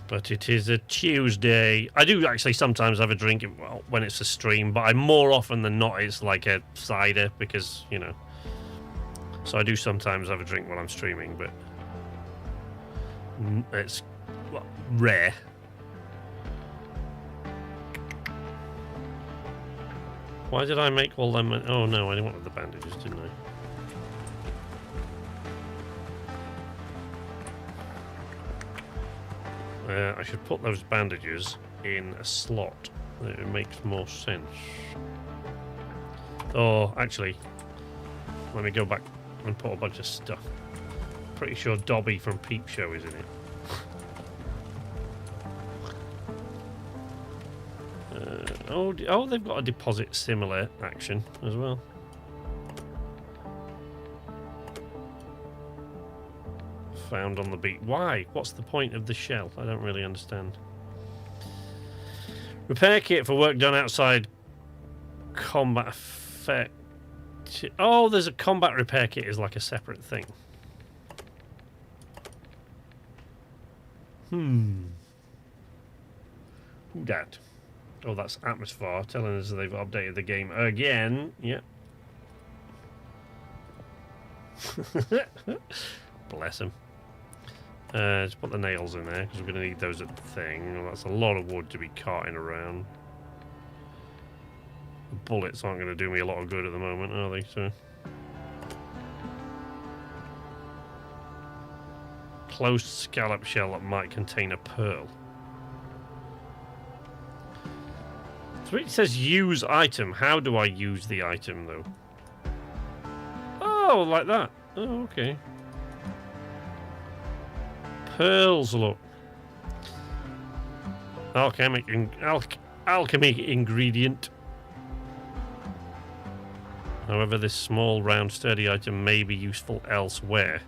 But it is a Tuesday. I do actually sometimes have a drink when it's a stream, but more often than not it's like a cider because, you know. So I do sometimes have a drink when I'm streaming, but it's rare. Why did I make all them? Oh no, I didn't want the bandages, didn't I? I should put those bandages in a slot. It makes more sense. Oh, actually, let me go back and put a bunch of stuff. Pretty sure Dobby from Peep Show is in it. Oh, they've got a deposit similar action as well. Found on the beach. Why? What's the point of the shell? I don't really understand. Repair kit for work done outside combat effect. Oh, there's a combat repair kit is like a separate thing. Who dat? Oh, that's Atmosfar telling us they've updated the game again. Yep. Bless him. Let's put the nails in there because we're going to need those at the thing. Well, that's a lot of wood to be carting around. The bullets aren't going to do me a lot of good at the moment, are they? So, closed scallop shell that might contain a pearl. So it says use item. How do I use the item though? Oh, like that. Oh, okay. Pearls, look. Alchemy ingredient. However, this small, round, sturdy item may be useful elsewhere.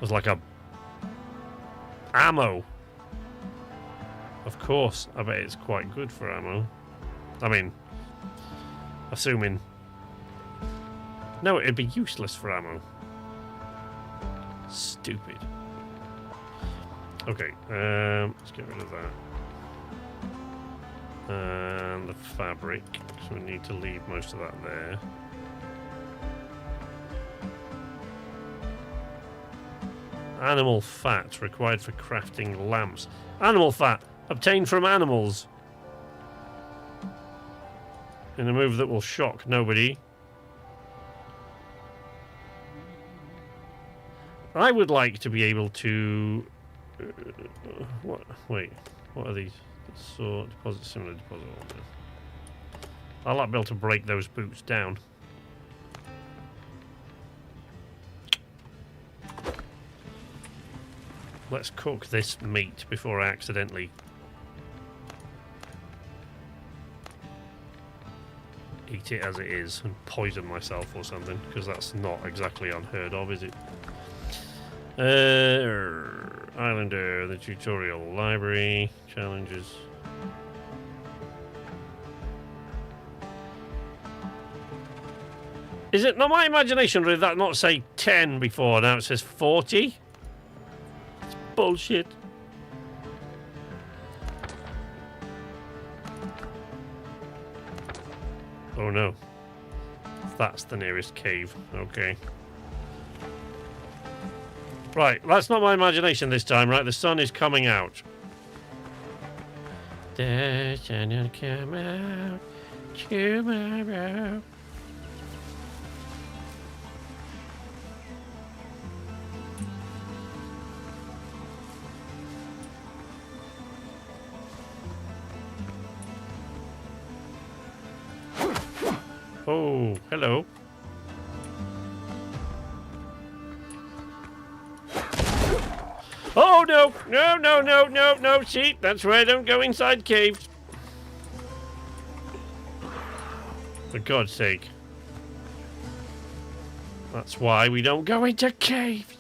It's like a ammo. Of course, I bet it's quite good for ammo. I mean, assuming No, it'd be useless for ammo. Stupid. Okay, let's get rid of that. And the fabric, so we need to leave most of that there. Animal fat required for crafting lamps. Animal fat obtained from animals. In a move that will shock nobody. I would like to be able to... what? Wait, what are these? So, deposit, similar deposit. I'll not be able to break those boots down. Let's cook this meat before I accidentally eat it as it is and poison myself or something, because that's not exactly unheard of, is it? Islander, the tutorial library, challenges. Is it not my imagination, or did that not say 10 before? Now it says 40? It's bullshit. Oh no. That's the nearest cave. Okay. Right, that's not my imagination this time, right? The sun is coming out. The sun will come out tomorrow. Oh, hello. Oh, no. No, no, no, no, no. See, that's why I don't go inside caves. For God's sake. That's why we don't go into caves.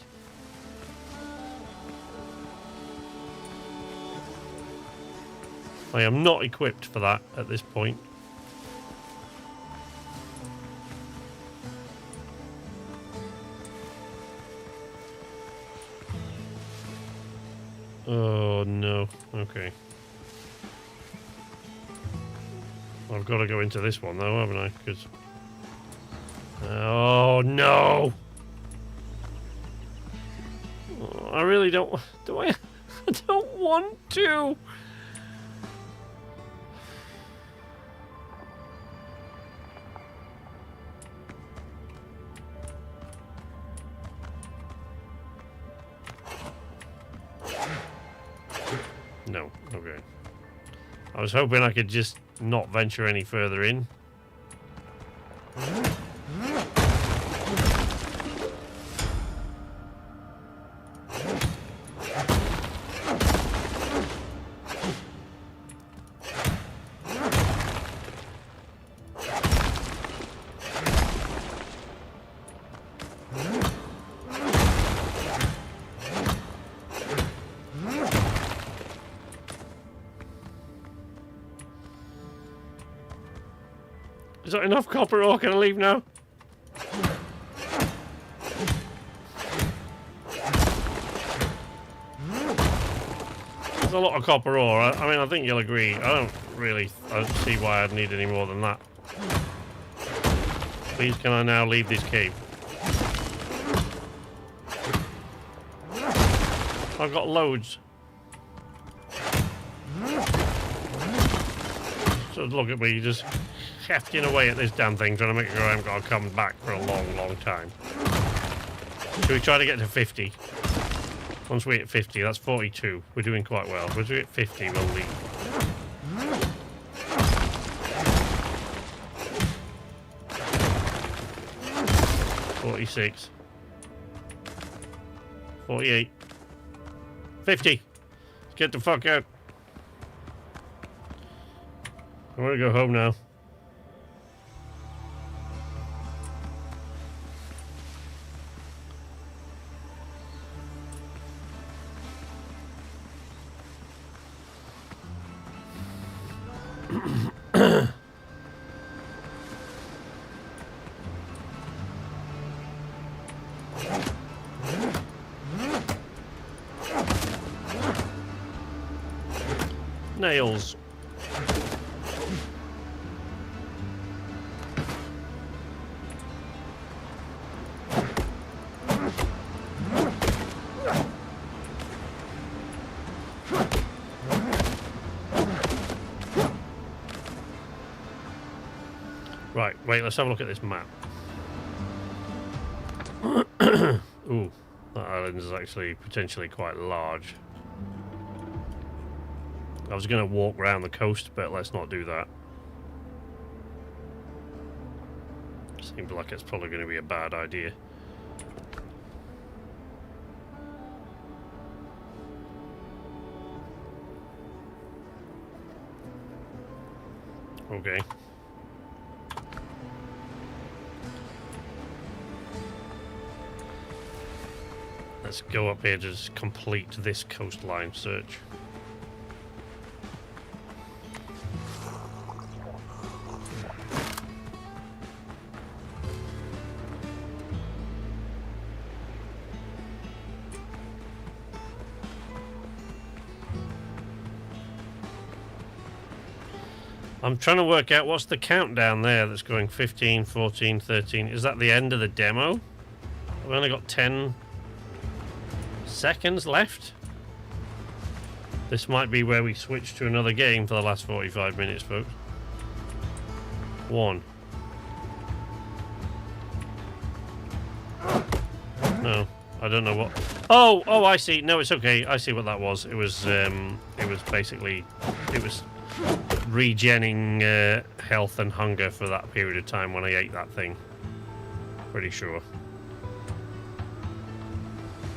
I am not equipped for that at this point. Oh no, okay. I've got to go into this one though, haven't I? Because... oh no! Oh, I really don't... do I? I don't want to! No, okay. I was hoping I could just not venture any further in. Is that enough copper ore? Can I leave now? There's a lot of copper ore. I mean, I think you'll agree. I don't see why I'd need any more than that. Please, can I now leave this cave? I've got loads. So look at me, just hefting away at this damn thing, trying to make sure I haven't got to come back for a long, long time. Should we try to get to 50? Once we hit 50, that's 42. We're doing quite well. Once we hit 50, we'll leave. 46. 48. 50. Let's get the fuck out. I want to go home now. snails. Right, wait, let's have a look at this map. Ooh, that island is actually potentially quite large. I was going to walk around the coast, but let's not do that. Seems like it's probably going to be a bad idea. Okay. Let's go up here to just complete this coastline search. I'm trying to work out what's the countdown there that's going 15, 14, 13. Is that the end of the demo? I've only got 10 seconds left. This might be where we switch to another game for the last 45 minutes, folks. 1. No, I don't know what. Oh, I see. No, it's okay. I see what that was. It was basically, it was regenning health and hunger for that period of time when I ate that thing. Pretty sure.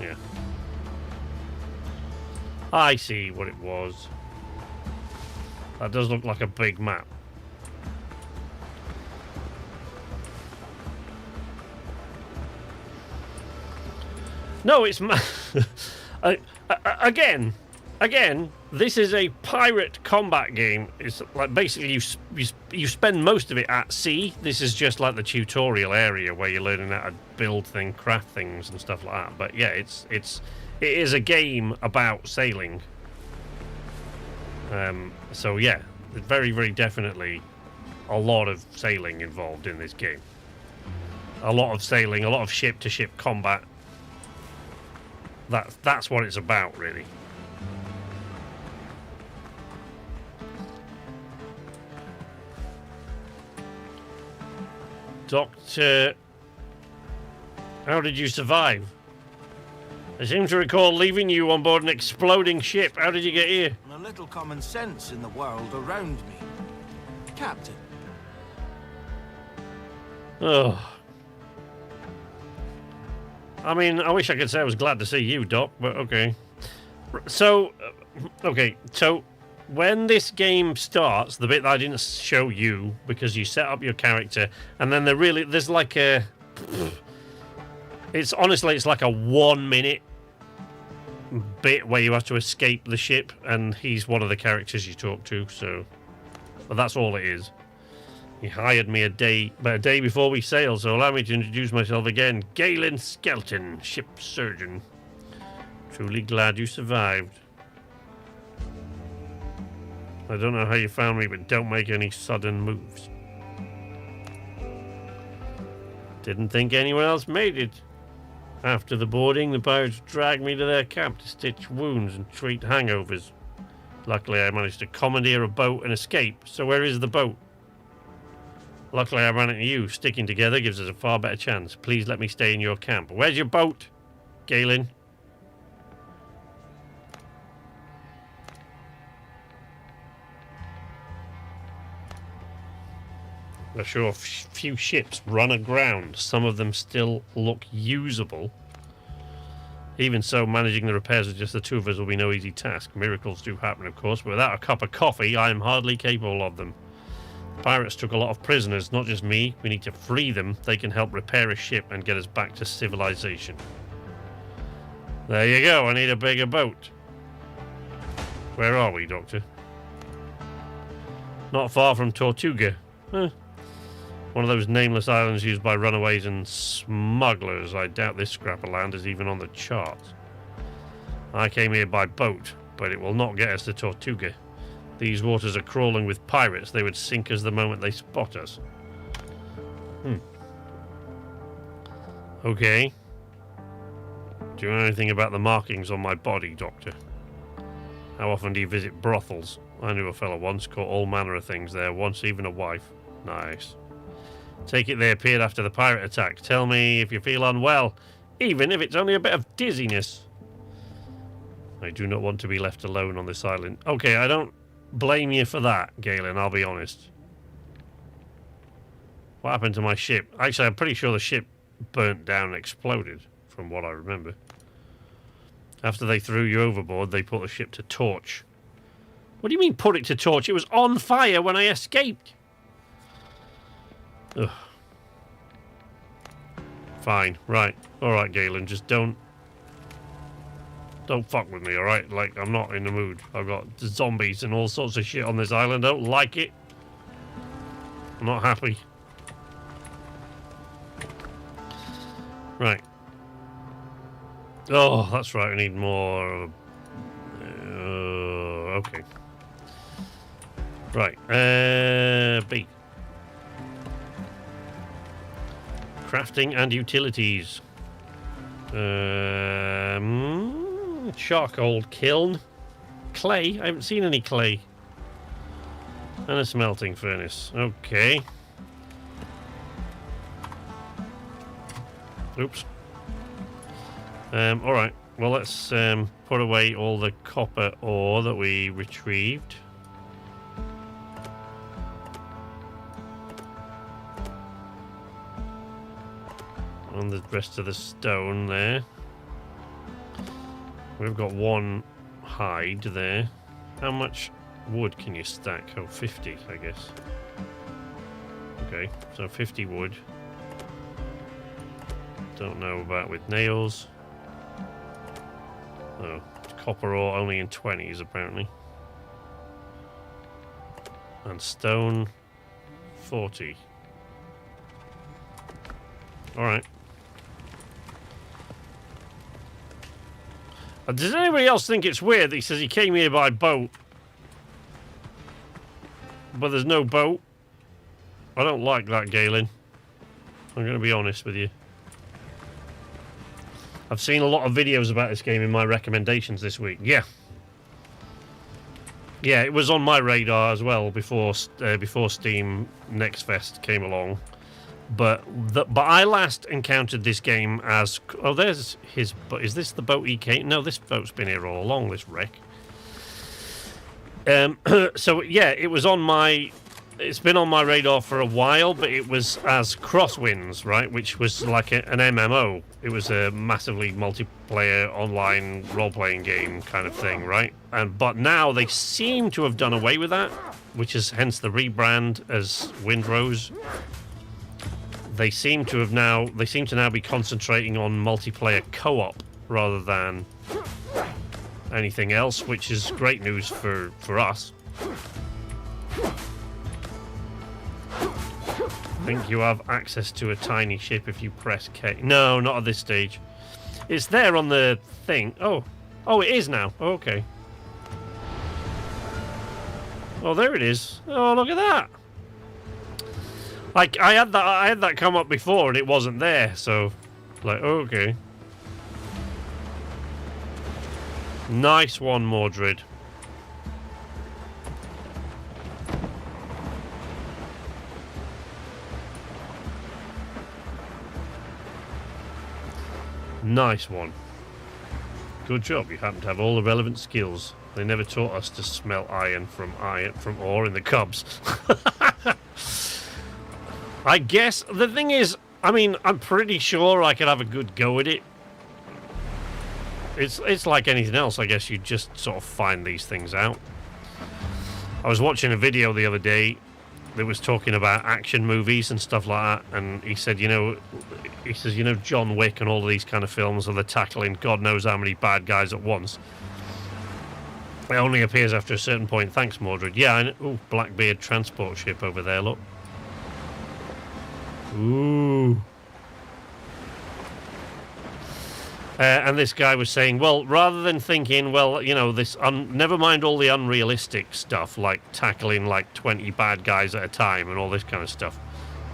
Yeah. I see what it was. That does look like a big map. No, it's again, this is a pirate combat game. It's like basically you spend most of it at sea. This is just like the tutorial area where you're learning how to build things, craft things, and stuff like that. But yeah, it is a game about sailing. So yeah, very, very definitely a lot of sailing involved in this game. A lot of sailing, a lot of ship-to-ship combat. That's what it's about, really. Doctor, how did you survive? I seem to recall leaving you on board an exploding ship. How did you get here? A little common sense in the world around me, Captain. Oh. I mean, I wish I could say I was glad to see you, Doc, but okay. So, so when this game starts, the bit that I didn't show you, because you set up your character, and then there's like a... It's like a 1 minute bit where you have to escape the ship, and he's one of the characters you talk to, so... But that's all it is. He hired me a day before we sailed, so allow me to introduce myself again. Galen Skelton, ship surgeon. Truly glad you survived. I don't know how you found me, but don't make any sudden moves. Didn't think anyone else made it. After the boarding, the pirates dragged me to their camp to stitch wounds and treat hangovers. Luckily, I managed to commandeer a boat and escape. So where is the boat? Luckily, I ran into you. Sticking together gives us a far better chance. Please let me stay in your camp. Where's your boat, Galen? I saw a few ships run aground. Some of them still look usable. Even so, managing the repairs with just the two of us will be no easy task. Miracles do happen, of course, but without a cup of coffee, I am hardly capable of them. Pirates took a lot of prisoners, not just me. We need to free them. They can help repair a ship and get us back to civilization. There you go. I need a bigger boat. Where are we, Doctor? Not far from Tortuga. Huh. One of those nameless islands used by runaways and smugglers. I doubt this scrap of land is even on the chart. I came here by boat, but it will not get us to Tortuga. These waters are crawling with pirates. They would sink us the moment they spot us. Okay. Do you know anything about the markings on my body, Doctor? How often do you visit brothels? I knew a fellow once, caught all manner of things there, once even a wife. Nice. Take it they appeared after the pirate attack. Tell me if you feel unwell, even if it's only a bit of dizziness. I do not want to be left alone on this island. Okay, I don't blame you for that, Galen, I'll be honest. What happened to my ship? Actually, I'm pretty sure the ship burnt down and exploded, from what I remember. After they threw you overboard, they put the ship to torch. What do you mean, put it to torch? It was on fire when I escaped. Ugh. Fine, right. Alright, Galen, just don't fuck with me, alright? Like, I'm not in the mood. I've got zombies and all sorts of shit on this island. I don't like it. I'm not happy. Right. Oh, that's right. I need more. Okay. Right. B. Crafting and utilities. Charcoal kiln. Clay. I haven't seen any clay. And a smelting furnace. Okay. Oops. Alright, well let's put away all the copper ore that we retrieved. And the rest of the stone there. We've got one hide there. How much wood can you stack? Oh, 50, I guess. Okay, so 50 wood. Don't know about with nails. Oh, copper ore only in 20s apparently. And stone 40. Alright. Does anybody else think it's weird that he says he came here by boat, but there's no boat? I don't like that, Galen. I'm going to be honest with you. I've seen a lot of videos about this game in my recommendations this week. Yeah. Yeah, it was on my radar as well before Steam Next Fest came along. But I last encountered this game as... Oh, there's his... But is this the boat he came... No, this boat's been here all along, this wreck. So, yeah, it was on my... It's been on my radar for a while, but it was as Crosswinds, right? Which was like an MMO. It was a massively multiplayer online role-playing game kind of thing, right? But now they seem to have done away with that, which is hence the rebrand as Windrose. They seem to now be concentrating on multiplayer co-op rather than anything else, which is great news for us. I think you have access to a tiny ship if you press K. No, not at this stage. It's there on the thing. Oh, it is now. Oh, okay. Oh, there it is. Oh, look at that. Like I had that come up before and it wasn't there. So, like, okay. Nice one, Mordred. Nice one. Good job. You happen to have all the relevant skills. They never taught us to smelt iron from ore in the Cubs. I guess the thing is, I mean, I'm pretty sure I could have a good go at it. It's like anything else. I guess you just sort of find these things out. I was watching a video the other day that was talking about action movies and stuff like that, and he said, John Wick and all of these kind of films, are tackling God knows how many bad guys at once. It only appears after a certain point. Thanks, Mordred. Yeah, ooh, Blackbeard transport ship over there, look. Ooh. And this guy was saying, well, rather than thinking, well, you know, never mind all the unrealistic stuff, like tackling like 20 bad guys at a time and all this kind of stuff,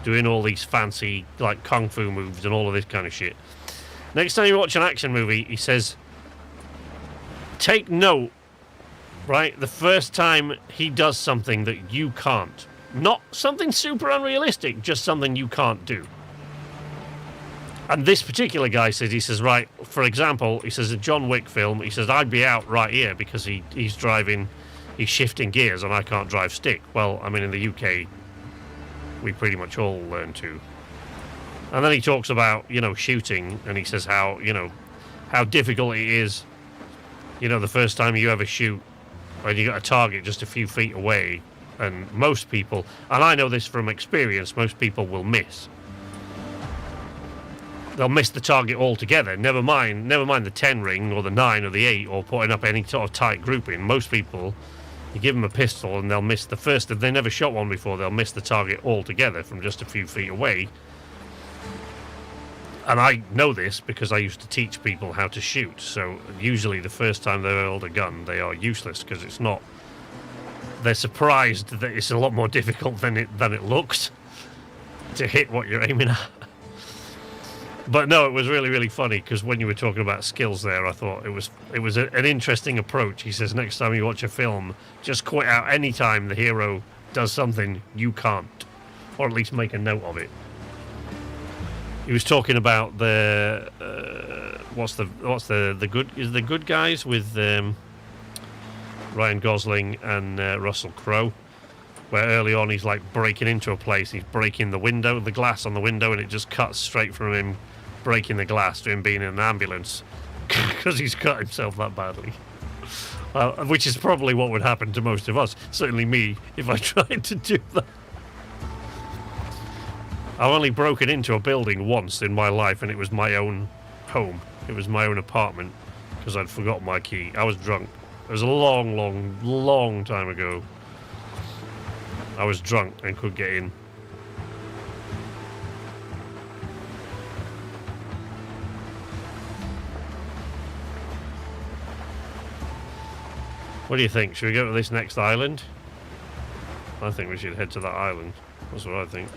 doing all these fancy like kung fu moves and all of this kind of shit. Next time you watch an action movie, he says, take note, right, the first time he does something that you can't. Not something super unrealistic, just something you can't do. And this particular guy says, he says, right, for example, he says, a John Wick film, he says, I'd be out right here because he's shifting gears and I can't drive stick. Well, I mean, in the UK, we pretty much all learn to. And then he talks about, you know, shooting, and he says how, you know, how difficult it is, you know, the first time you ever shoot when you got a target just a few feet away, and most people, and I know this from experience, most people will miss. They'll miss the target altogether. Never mind the 10 ring or the 9 or the 8 or putting up any sort of tight grouping. Most people, you give them a pistol and they'll miss the first. If they never shot one before, they'll miss the target altogether from just a few feet away. And I know this because I used to teach people how to shoot. So usually the first time they hold a gun, they are useless because it's not. They're surprised that it's a lot more difficult than it looks to hit what you're aiming at. But no, it was really, really funny because when you were talking about skills there, I thought it was an interesting approach. He says, next time you watch a film, just quit out any time the hero does something you can't, or at least make a note of it. He was talking about the good guys with Ryan Gosling and Russell Crowe, where early on he's like breaking into a place, he's breaking the glass on the window, and it just cuts straight from him breaking the glass to him being in an ambulance because he's cut himself that badly. Which is probably what would happen to most of us, certainly me, if I tried to do that. I've only broken into a building once in my life, and it was my own home. It was my own apartment because I'd forgotten my key. I was drunk. It was a long, long, long time ago. I was drunk and could get in. What do you think? Should we go to this next island? I think we should head to that island. That's what I think.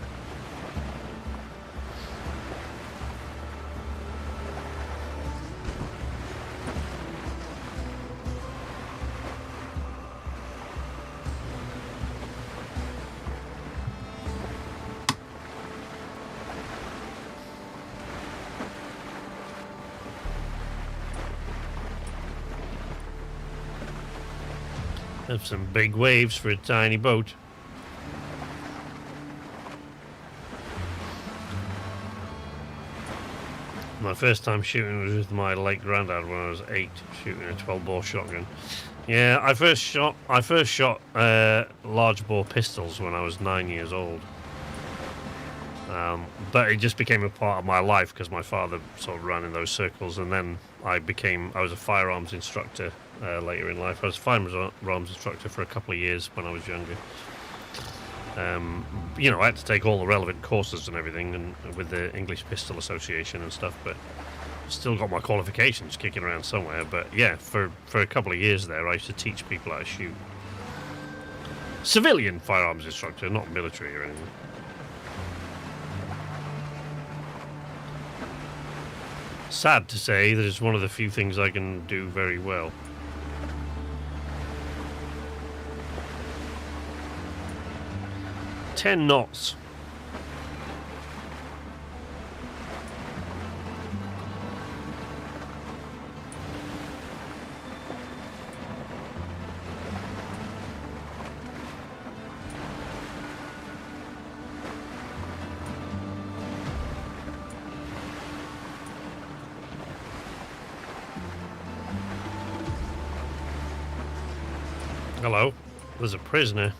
Have some big waves for a tiny boat. My first time shooting was with my late granddad when I was 8, shooting a 12-bore shotgun. Yeah, I first shot large bore pistols when I was 9 years old. But it just became a part of my life because my father sort of ran in those circles, and then I was a firearms instructor later in life. I was a firearms instructor for a couple of years when I was younger. You know, I had to take all the relevant courses and everything, and with the English Pistol Association and stuff, but still got my qualifications kicking around somewhere. But yeah, for a couple of years there, I used to teach people how to shoot. Civilian firearms instructor, not military or anything. Sad to say that it's one of the few things I can do very well. "10 knots. Hello, there's a prisoner.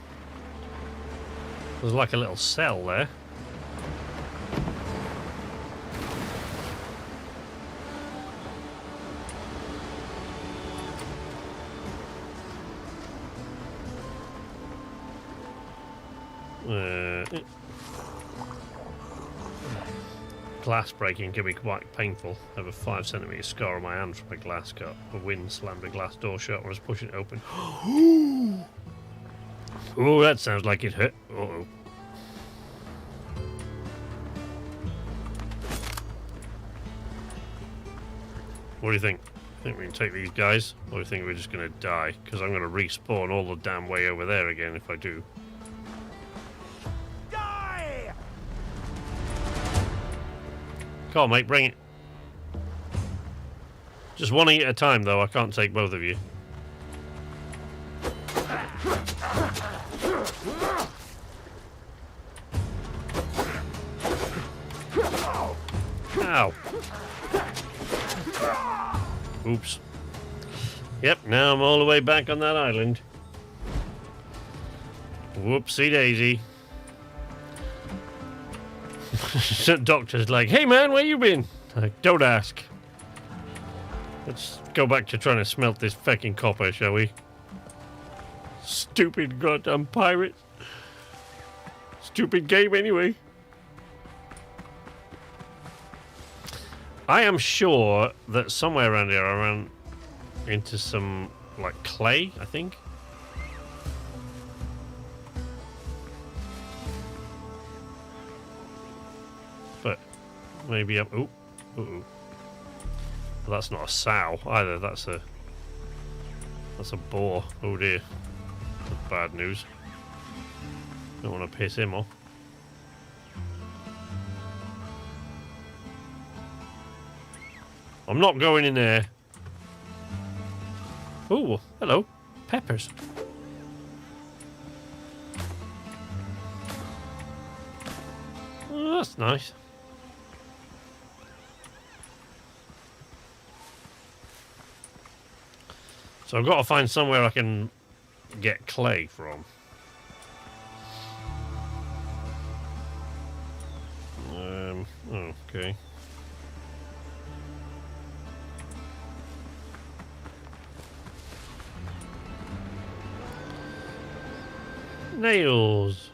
There's like a little cell there. glass breaking can be quite painful. I have a 5 centimetre scar on my hand from a glass cut. The wind slammed a glass door shut when I was pushing it open. Oh, that sounds like it hurt. Uh-oh. What do you think? Think we can take these guys? Or do you think we're just going to die? Because I'm going to respawn all the damn way over there again if I do. Die! Come on, mate, bring it. Just one at a time, though. I can't take both of you. Ow. Oops. Yep, now I'm all the way back on that island. Whoopsie daisy. Doctor's like, hey man, where you been? Like, don't ask. Let's go back to trying to smelt this fucking copper, shall we? Stupid goddamn pirates. Stupid game anyway. I am sure that somewhere around here I ran into some, like, clay, I think. But maybe I'm... Ooh. Ooh. Well, that's not a sow either. That's a boar. Oh dear. That's bad news. Don't want to piss him off. I'm not going in there. Oh, hello. Peppers. Oh, that's nice. So I've got to find somewhere I can get clay from. Okay. Nails.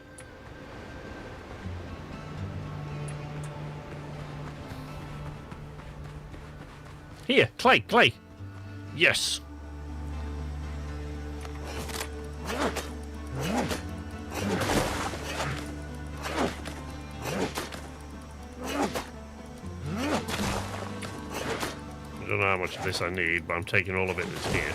Here, clay. Yes. I don't know how much of this I need, but I'm taking all of it that's here.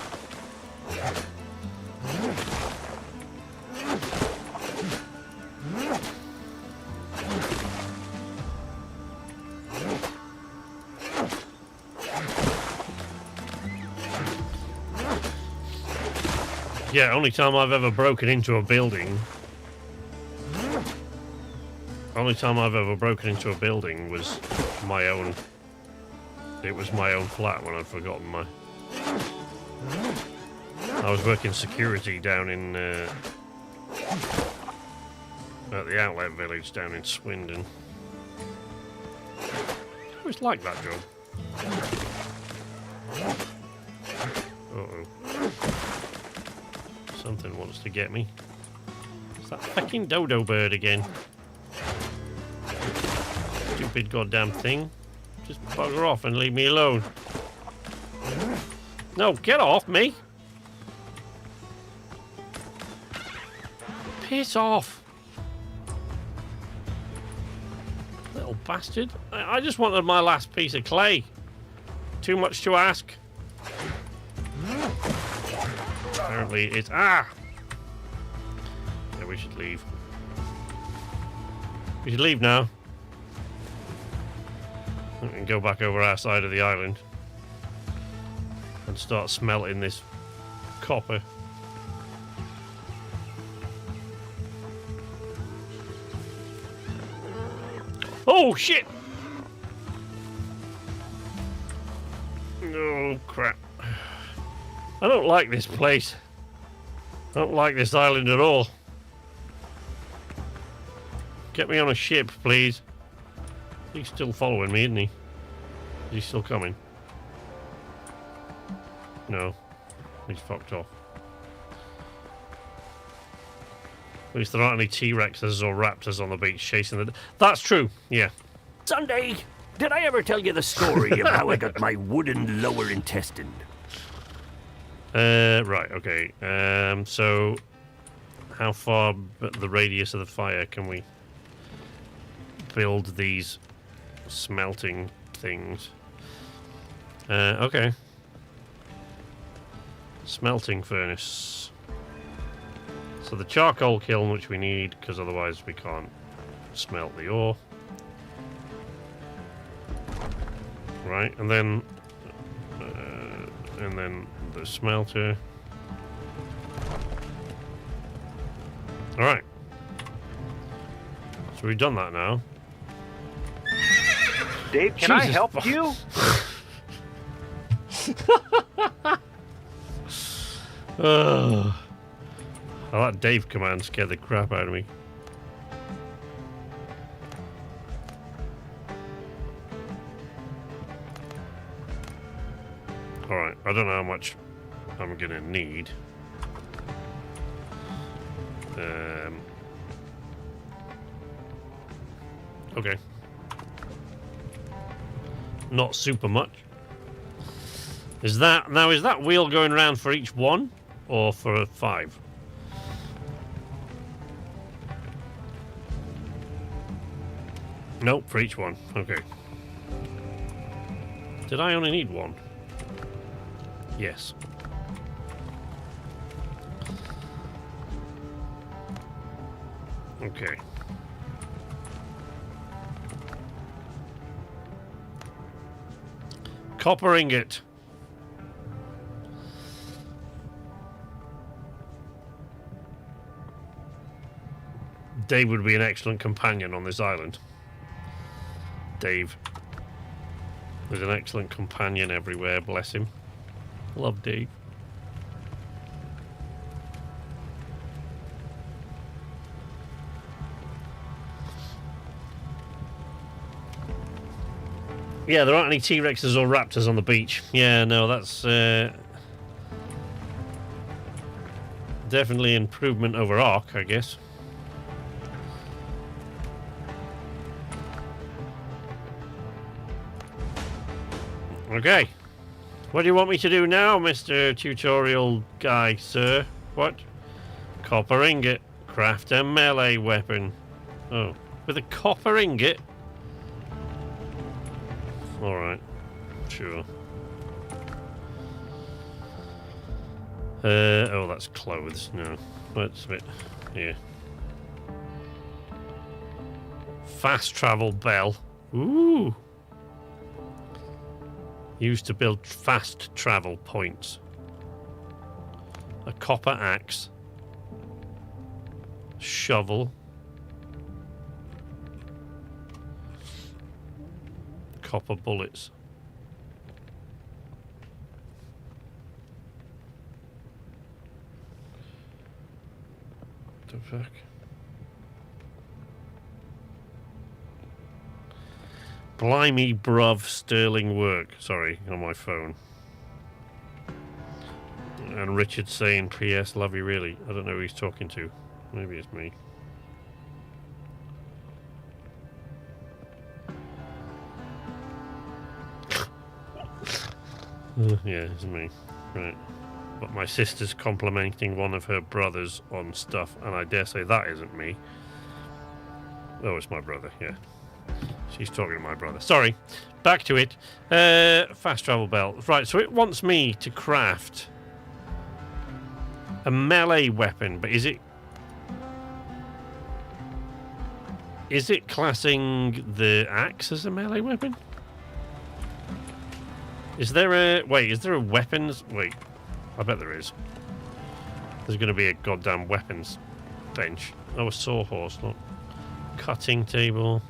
Yeah, only time I've ever broken into a building. Only time I've ever broken into a building was my own. It was my own flat when I'd forgotten my. I was working security down in at the outlet village down in Swindon. I always liked that job. Uh-oh. Something wants to get me. It's that fucking dodo bird again. Stupid goddamn thing. Just bugger off and leave me alone. No, get off me! Piss off! Little bastard. I just wanted my last piece of clay. Too much to ask. Apparently it's... Ah! Yeah, we should leave. We should leave now. We can go back over our side of the island. And start smelting this copper. Oh, shit! Oh, crap. I don't like this place. I don't like this island at all. Get me on a ship, please. He's still following me, isn't he? Is he still coming? No. He's fucked off. At least there aren't any T-Rexes or Raptors on the beach chasing the... That's true, yeah. Sunday! Did I ever tell you the story of how I got my wooden lower intestine? Right, okay. So how far the radius of the fire can we build these smelting things? Okay. Smelting furnace. So the charcoal kiln, which we need, because otherwise we can't smelt the ore. Right, and then the smelter. All right. So we've done that now. Dave, can I Jesus help fuck. you? Oh, that Dave command scared the crap out of me. Alright, I don't know how much I'm gonna need. Okay. Not super much. Is that wheel going around for each one or for 5? Nope, for each one. Okay. Did I only need one? Yes. Okay. Copper ingot. Dave would be an excellent companion on this island. Dave is an excellent companion everywhere, bless him. Love Dave. Yeah, there aren't any T-Rexes or Raptors on the beach. Yeah, no, that's definitely improvement over Ark, I guess. Okay. What do you want me to do now, Mr. Tutorial Guy, sir? What? Copper ingot. Craft a melee weapon. Oh, with a copper ingot? Alright. Sure. Oh, that's clothes. No. That's a bit... Yeah. Fast travel bell. Ooh. Used to build fast travel points. A copper axe. Shovel. Copper bullets. What the fuck? Blimey, bruv, sterling work. Sorry, on my phone. And Richard saying, P.S. Love you really. I don't know who he's talking to. Maybe it's me. Yeah, it's me. Right. But my sister's complimenting one of her brothers on stuff, and I dare say that isn't me. Oh, it's my brother, yeah. She's talking to my brother. Sorry. Back to it. Fast travel belt. Right, so it wants me to craft a melee weapon, but is it classing the axe as a melee weapon? Is there a weapons? Wait, I bet there is. There's going to be a goddamn weapons bench. Oh, a sawhorse, not cutting table.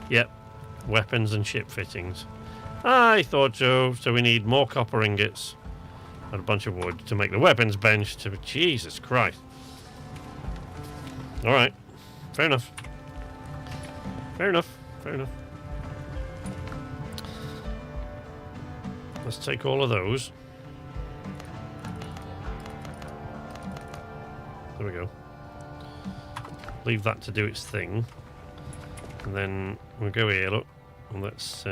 Yep, weapons and ship fittings. I thought so. So we need more copper ingots and a bunch of wood to make the weapons bench. To Jesus Christ. All right, fair enough. Fair enough. Fair enough. Let's take all of those. There we go. Leave that to do its thing. And then we'll go here, look. let's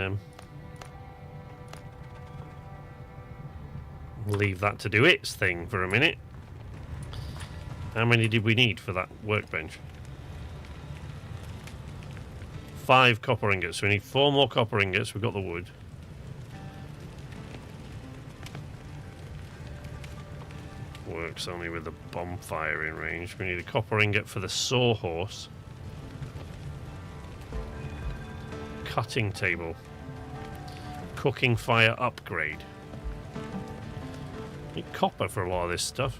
leave that to do its thing for a minute. How many did we need for that workbench? 5 copper ingots. So we need 4 more copper ingots. We've got the wood. Works only with the bonfire in range. We need a copper ingot for the sawhorse. Cutting table. Cooking fire upgrade. Need copper for a lot of this stuff.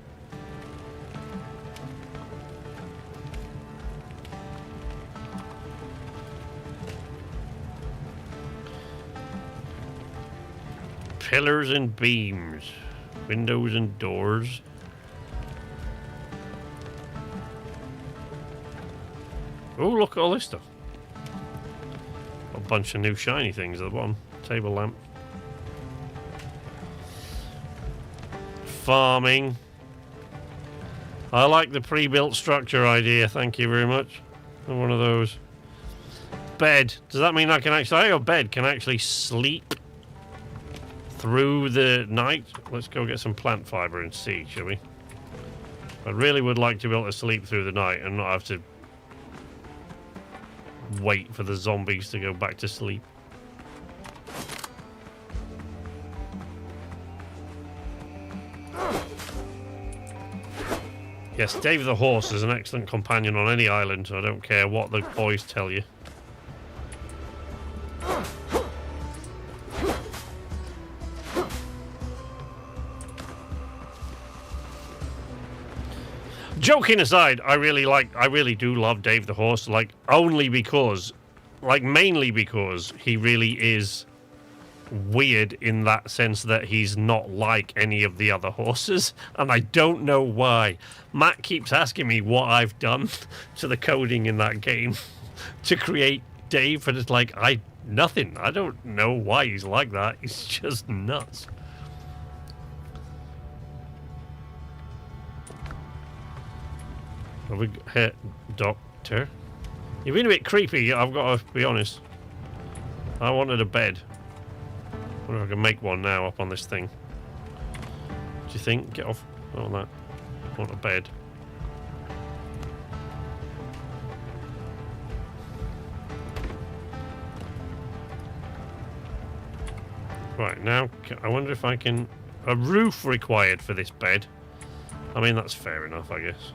Pillars and beams. Windows and doors. Oh, look at all this stuff. A bunch of new shiny things at the bottom. Table lamp. Farming. I like the pre-built structure idea. Thank you very much. I'm one of those. Bed. Does that mean I can actually... I got a bed. Can I actually sleep through the night? Let's go get some plant fiber and see, shall we? I really would like to be able to sleep through the night and not have to wait for the zombies to go back to sleep. Yes, Dave the horse is an excellent companion on any island, so I don't care what the boys tell you. Joking aside, I really do love Dave the horse, like, only because, like, mainly because he really is weird in that sense that he's not like any of the other horses, and I don't know why. Matt keeps asking me what I've done to the coding in that game to create Dave, and it's like, nothing. I don't know why he's like that. He's just nuts. Have we hit Doctor? You've been a bit creepy, I've got to be honest. I wanted a bed. I wonder if I can make one now up on this thing. Do you think? Get off. I want that. I want a bed. Right, now, I wonder if I can... A roof required for this bed. I mean, that's fair enough, I guess.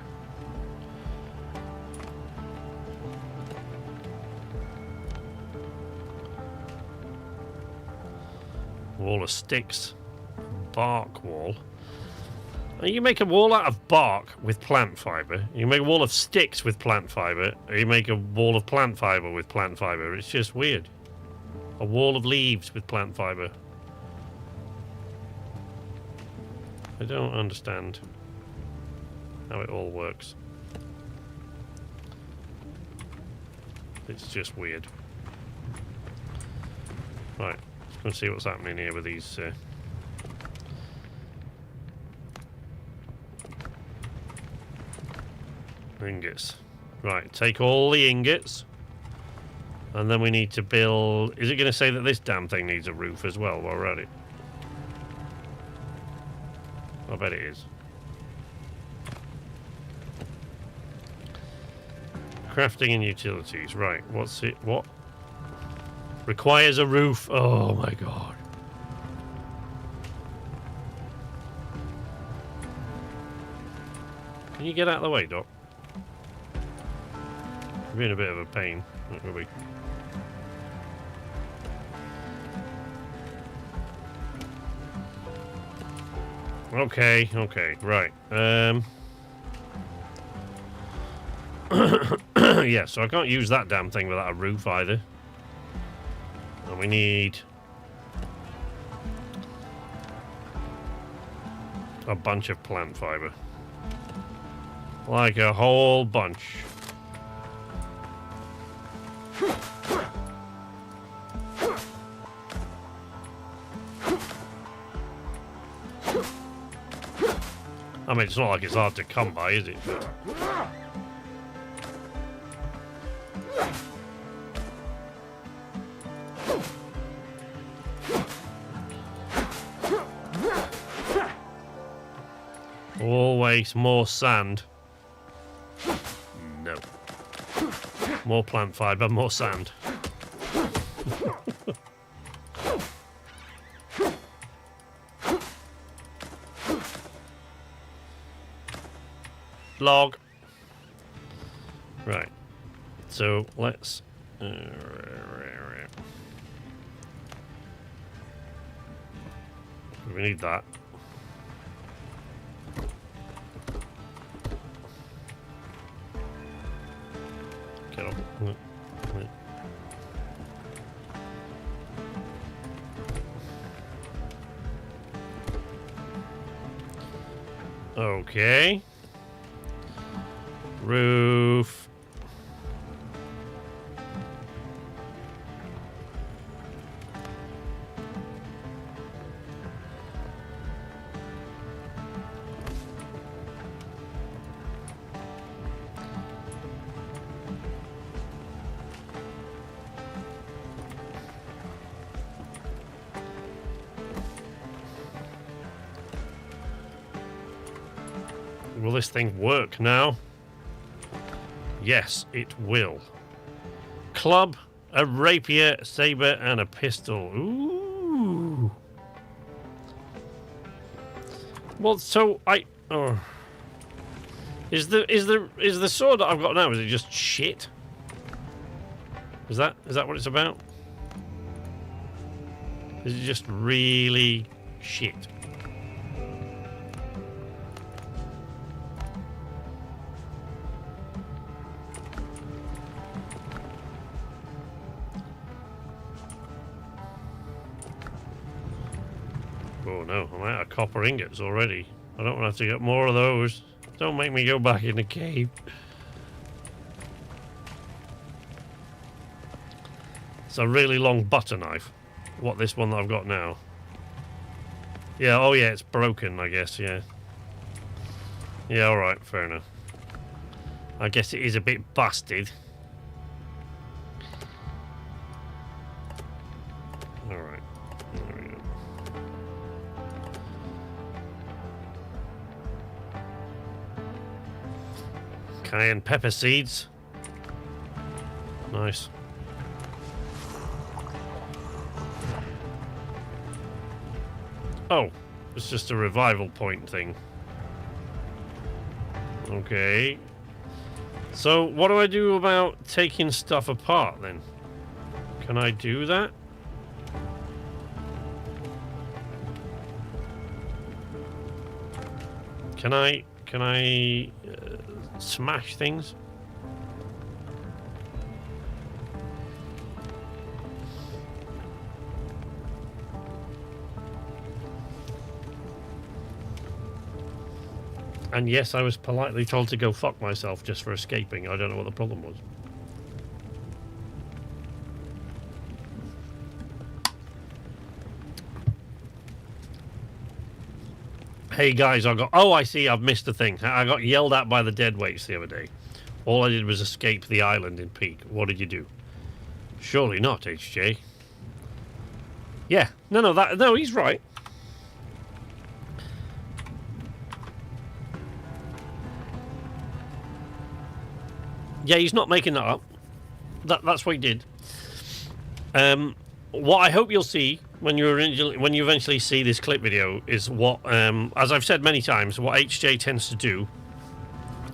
Wall of sticks. Bark wall. You make a wall out of bark with plant fiber. You make a wall of sticks with plant fiber. Or you make a wall of plant fiber with plant fiber. It's just weird. A wall of leaves with plant fiber. I don't understand how it all works. It's just weird. Right. Let's see what's happening here with these ingots. Right, take all the ingots, and then we need to build... Is it going to say that this damn thing needs a roof as well while we're at it? I bet it is. Crafting and utilities. Right, what's it? What? Requires a roof. Oh my god. Can you get out of the way, Doc? You're being a bit of a pain. Not gonna be. Okay, right. Yeah, so I can't use that damn thing without a roof either. And we need a bunch of plant fiber. Like a whole bunch. I mean, it's not like it's hard to come by, is it? Always more sand. No. More plant fibre, more sand. Log. Right. So let's. We need that. Get up. Okay. Roof. Will this thing work now? Yes, it will. Club, a rapier, a saber, and a pistol. Ooh. Well, so is the sword that I've got now, is it just shit? Is that what it's about? Is it just really shit? Oh no, I'm out of copper ingots already. I don't want to have to get more of those. Don't make me go back in the cave. It's a really long butter knife. What, this one that I've got now? Yeah, oh yeah, it's broken, I guess, yeah. Yeah, alright, fair enough. I guess it is a bit busted. Alright, there we go. Cayenne pepper seeds. Nice. Oh, it's just a revival point thing. Okay. So, what do I do about taking stuff apart then? Can I do that? Can I smash things? And yes, I was politely told to go fuck myself just for escaping. I don't know what the problem was. Hey guys, oh, I see, I've missed a thing. I got yelled at by the deadweights the other day. All I did was escape the island in Peak. What did you do? Surely not, HJ. Yeah, no, he's right. Yeah, he's not making that up. That's what he did. What I hope you'll see when you eventually see this clip video is what, as I've said many times, what HJ tends to do.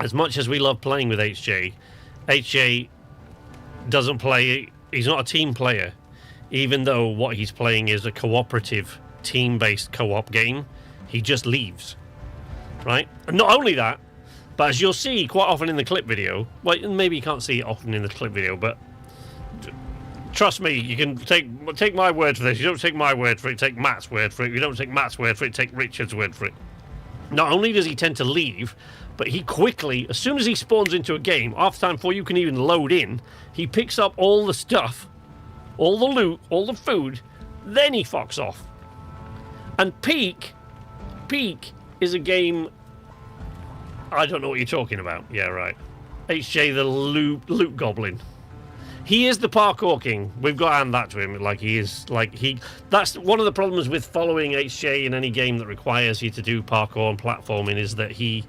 As much as we love playing with HJ doesn't play. He's not a team player, even though what he's playing is a cooperative, team-based co-op game. He just leaves, right? And not only that, but as you'll see quite often in the clip video, well, maybe you can't see it often in the clip video, but trust me, you can take my word for this. You don't take my word for it, take Matt's word for it. You don't take Matt's word for it, take Richard's word for it. Not only does he tend to leave, but he quickly, as soon as he spawns into a game, half the time before you can even load in, he picks up all the stuff, all the loot, all the food, then he fucks off. And Peak is a game... I don't know what you're talking about. Yeah, right. HJ the loot goblin. He is the parkour king. We've got to hand that to him. Like, he is, like, that's one of the problems with following HJ in any game that requires you to do parkour and platforming, is that he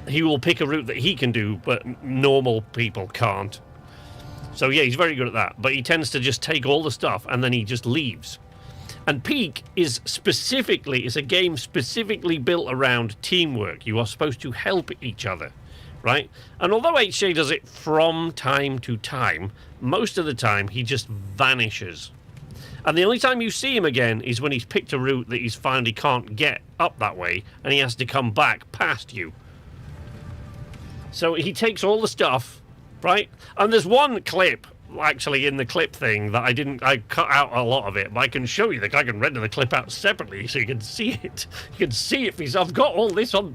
will pick a route that he can do, but normal people can't. So yeah, he's very good at that. But he tends to just take all the stuff and then he just leaves. And Peak is a game specifically built around teamwork. You are supposed to help each other, right? And although HJ does it from time to time, most of the time he just vanishes. And the only time you see him again is when he's picked a route that he's found he can't get up that way, and he has to come back past you. So he takes all the stuff, right? And there's one clip, actually, in the clip thing that I cut out a lot of it, but I can show you, I can render the clip out separately so you can see it. You can see it for yourself. I've got all this on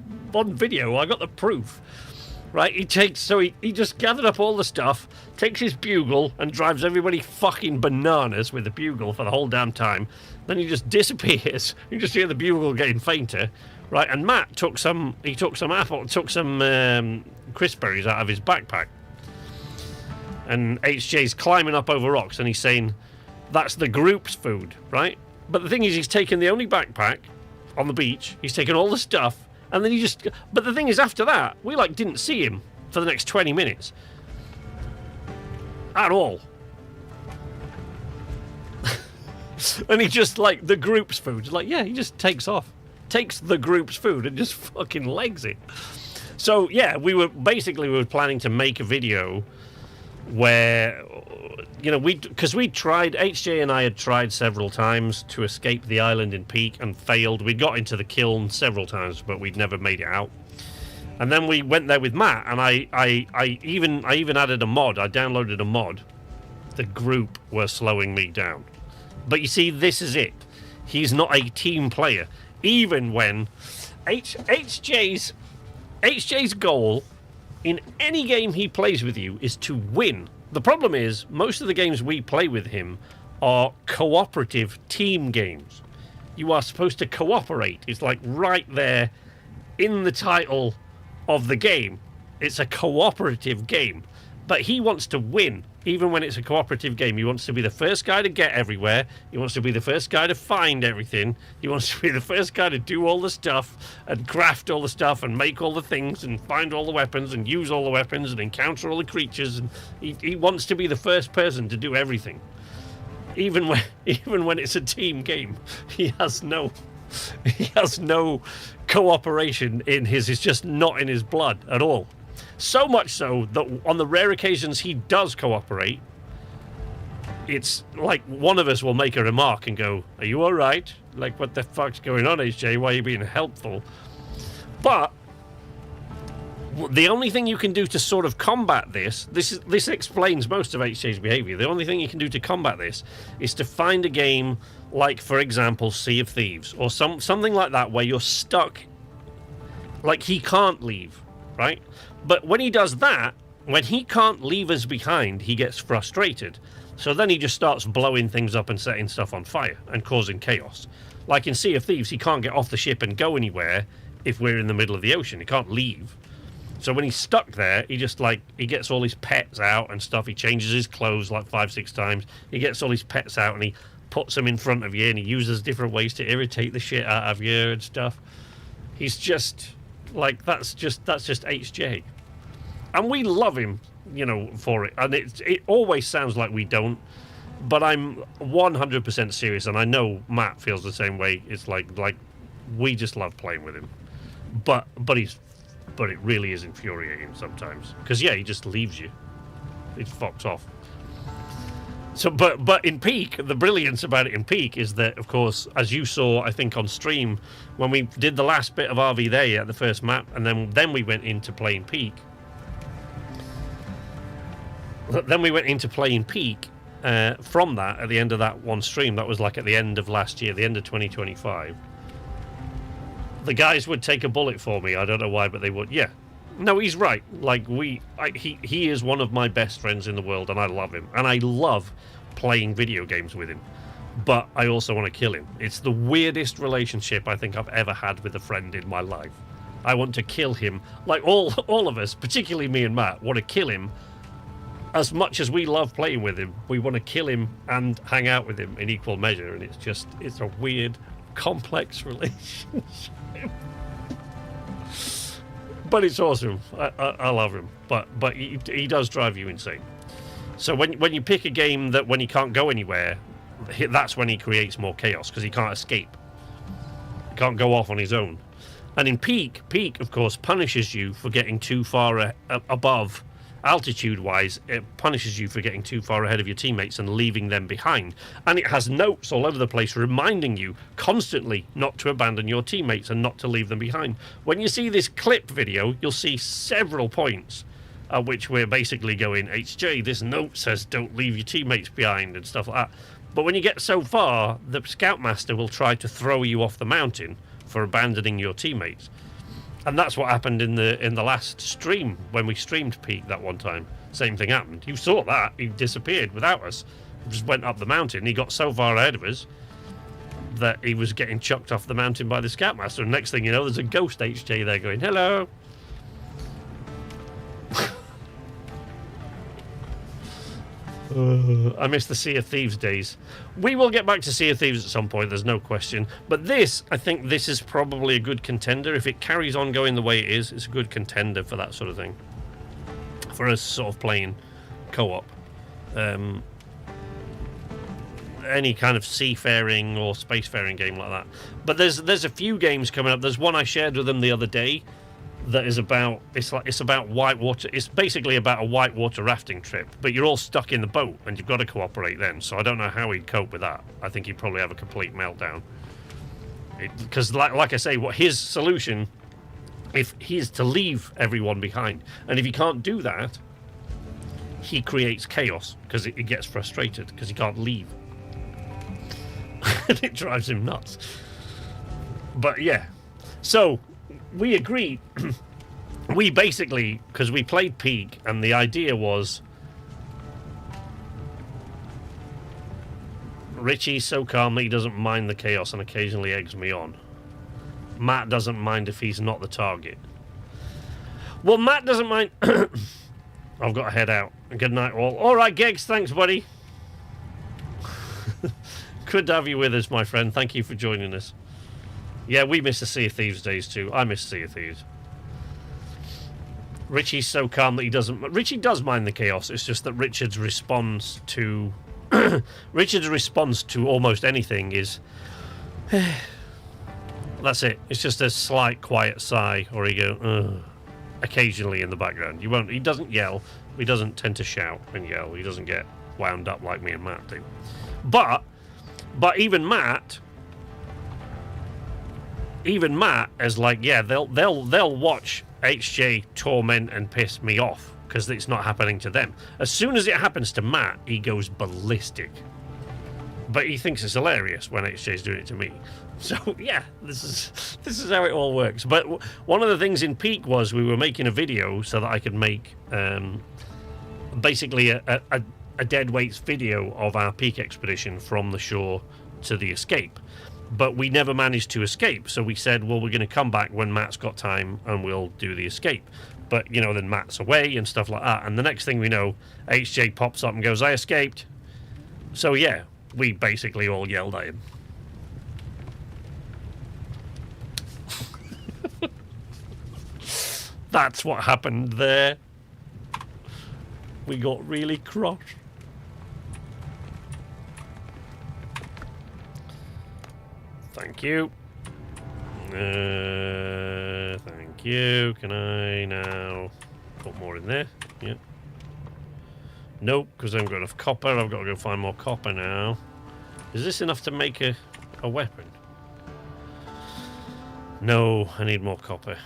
video. I got the proof. Right, he just gathered up all the stuff, takes his bugle and drives everybody fucking bananas with the bugle for the whole damn time. Then he just disappears. You just hear the bugle getting fainter, right? And Matt took some crisp-berries out of his backpack. And HJ's climbing up over rocks and he's saying, that's the group's food, right? But the thing is, he's taken the only backpack on the beach, he's taken all the stuff, and then but the thing is, after that, we didn't see him for the next 20 minutes. At all. And he just, the group's food. He just takes off. Takes the group's food and just fucking legs it. So, yeah, we were planning to make a video where, because HJ and I had tried several times to escape the island in Peak and failed. We got into the kiln several times, but we'd never made it out. And then we went there with Matt, and I even added a mod. I downloaded a mod. The group were slowing me down. But you see, this is it. He's not a team player. Even when HJ's goal in any game he plays with you is to win. The problem is, most of the games we play with him are cooperative team games. You are supposed to cooperate. It's right there in the title of the game. It's a cooperative game. But he wants to win, even when it's a cooperative game. He wants to be the first guy to get everywhere. He wants to be the first guy to find everything. He wants to be the first guy to do all the stuff and craft all the stuff and make all the things and find all the weapons and use all the weapons and encounter all the creatures. And he wants to be the first person to do everything. Even when it's a team game, he has no cooperation in his. It's just not in his blood at all. So much so that on the rare occasions he does cooperate, it's like one of us will make a remark and go, "Are you all right? Like, what the fuck's going on, HJ? Why are you being helpful?" But the only thing you can do to sort of combat this explains most of HJ's behavior. The only thing you can do to combat this is to find a game like, for example, Sea of Thieves or something like that, where you're stuck. Like, he can't leave, right? But when he does that, when he can't leave us behind, he gets frustrated. So then he just starts blowing things up and setting stuff on fire and causing chaos. Like in Sea of Thieves, he can't get off the ship and go anywhere if we're in the middle of the ocean. He can't leave. So when he's stuck there, he gets all his pets out and stuff. He changes his clothes 5-6 times. He gets all his pets out and he puts them in front of you, and he uses different ways to irritate the shit out of you and stuff. He's just that's just HJ. And we love him, for it. And it always sounds like we don't, but I'm 100% serious, and I know Matt feels the same way. It's like we just love playing with him. But it really is infuriating sometimes. Because, he just leaves you. He fucks off. So, but in Peak, the brilliance about it in Peak is that, of course, as you saw, I think on stream, when we did the last bit of RV there at the first map, and then we went into playing Peak. Then we went into playing Peak from that, at the end of that one stream. That was at the end of last year, the end of 2025. The guys would take a bullet for me. I don't know why, but they would. Yeah. No, he's right. He is one of my best friends in the world, and I love him. And I love playing video games with him. But I also want to kill him. It's the weirdest relationship I think I've ever had with a friend in my life. I want to kill him. All of us, particularly me and Matt, want to kill him as much as we love playing with him, we want to kill him and hang out with him in equal measure, and it's a weird, complex relationship. But it's awesome. I love him. But he does drive you insane. So when you pick a game that when he can't go anywhere, that's when he creates more chaos, because he can't escape. He can't go off on his own. And in Peak, of course, punishes you for getting too far above, altitude-wise. It punishes you for getting too far ahead of your teammates and leaving them behind. And it has notes all over the place reminding you constantly not to abandon your teammates and not to leave them behind. When you see this clip video, you'll see several points at which we're basically going, HJ, this note says don't leave your teammates behind and stuff like that. But when you get so far, the Scoutmaster will try to throw you off the mountain for abandoning your teammates. And that's what happened in the last stream when we streamed Peak that one time. Same thing happened. You saw that. He disappeared without us. He just went up the mountain. He got so far ahead of us that he was getting chucked off the mountain by the Scoutmaster. And next thing you know, there's a ghost HJ there going, hello. I miss the Sea of Thieves days. We will get back to Sea of Thieves at some point, there's no question. But this, I think this is probably a good contender. If it carries on going the way it is, it's a good contender for that sort of thing. For us sort of playing co-op. Any kind of seafaring or spacefaring game like that. But there's a few games coming up. There's one I shared with them the other day that is about, it's about whitewater. It's basically about a whitewater rafting trip, but you're all stuck in the boat and you've got to cooperate then. So I don't know how he'd cope with that. I think he'd probably have a complete meltdown. Because like I say, what his solution, if he is to leave everyone behind, and if he can't do that, he creates chaos because he gets frustrated because he can't leave. And it drives him nuts. But yeah, so we agreed. We basically, because we played Peak, and the idea was Richie's so calm that he doesn't mind the chaos and occasionally eggs me on. Matt doesn't mind if he's not the target. Well, Matt doesn't mind. I've got to head out. Good night, all. All right, Gegs, thanks, buddy. Good to have you with us, my friend. Thank you for joining us. Yeah, we miss the Sea of Thieves days too. I miss Sea of Thieves. Richie's so calm that he doesn't... Richie does mind the chaos. It's just that Richard's response to... Richard's response to almost anything is... That's it. It's just a slight quiet sigh, or he go, ugh, occasionally in the background. You won't... He doesn't yell. He doesn't tend to shout and yell. He doesn't get wound up like me and Matt do. But even Matt is like, yeah, they'll watch HJ torment and piss me off because it's not happening to them. As soon as it happens to Matt, he goes ballistic. But he thinks it's hilarious when HJ's doing it to me. So yeah, this is how it all works. But one of the things in Peak was we were making a video so that I could make basically a dead weights video of our Peak expedition from the shore to the escape. But we never managed to escape, so we said, well, we're going to come back when Matt's got time and we'll do the escape. But, you know, then Matt's away and stuff like that, and the next thing we know, HJ pops up and goes, I escaped. So, yeah, we basically all yelled at him. That's what happened there. We got really cross. Thank you. Thank you. Can I now put more in there? Yep. Nope, because I haven't got enough copper. I've got to go find more copper now. Is this enough to make a weapon? No, I need more copper.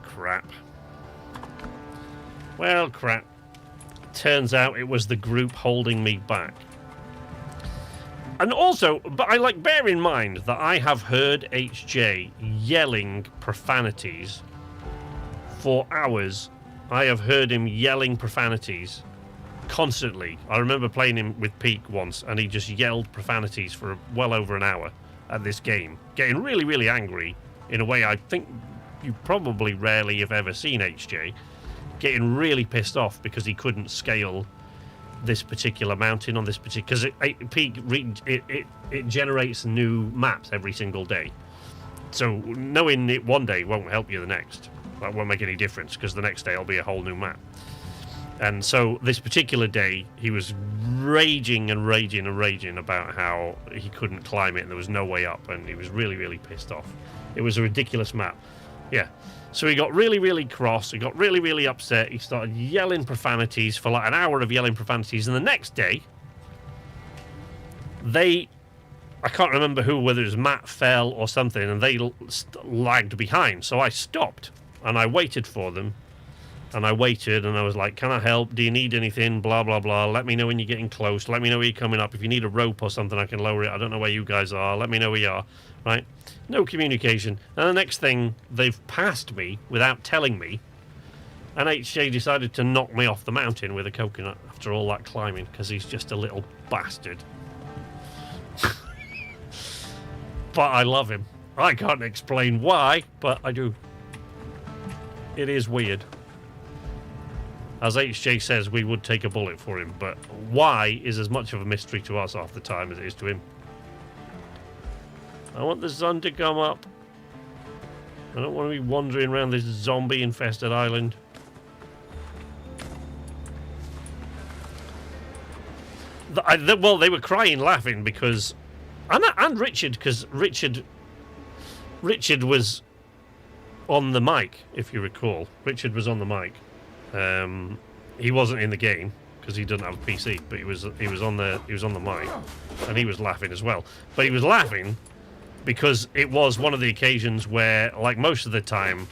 Crap. Well, crap. Turns out it was the group holding me back. And also, but I bear in mind that I have heard HJ yelling profanities for hours. I have heard him yelling profanities constantly. I remember playing him with Peak once, and he just yelled profanities for well over an hour at this game, getting really, really angry in a way I think you probably rarely have ever seen HJ. getting really pissed off because he couldn't scale this particular mountain on this particular, because it generates new maps every single day. So knowing it one day won't help you the next. That won't make any difference, because the next day will be a whole new map. And so this particular day, he was raging and raging and raging about how he couldn't climb it and there was no way up, and he was really, really pissed off. It was a ridiculous map. Yeah. So he got really, really cross. He got really, really upset. He started yelling profanities for like an hour of yelling profanities. And the next day, I can't remember who, whether it was Matt fell or something, and they lagged behind. So I stopped and I waited for them. And I waited and I was like, can I help? Do you need anything? Blah, blah, blah. Let me know when you're getting close. Let me know when you're coming up. If you need a rope or something, I can lower it. I don't know where you guys are. Let me know where you are. Right? No communication. And the next thing, they've passed me without telling me. And HJ decided to knock me off the mountain with a coconut after all that climbing, because he's just a little bastard. But I love him. I can't explain why, but I do. It is weird. As HJ says, we would take a bullet for him, but why is as much of a mystery to us half the time as it is to him. I want the sun to come up. I don't want to be wandering around this zombie-infested island. Well, they were crying, laughing, because... And Richard, because Richard was on the mic, if you recall. Richard was on the mic. He wasn't in the game because he doesn't have a PC, but he was on the mic, and he was laughing as well. But he was laughing because it was one of the occasions where, like most of the time,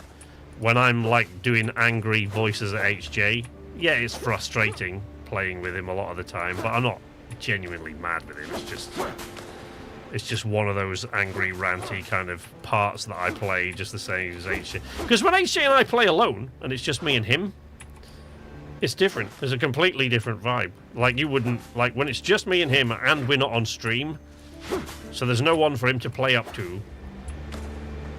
when I'm like doing angry voices at HJ, yeah, it's frustrating playing with him a lot of the time, but I'm not genuinely mad with him. It's just one of those angry, ranty kind of parts that I play just the same as HJ. Because when HJ and I play alone, and it's just me and him, it's different. There's a completely different vibe. Like, you wouldn't... Like, when it's just me and him, and we're not on stream, so there's no one for him to play up to,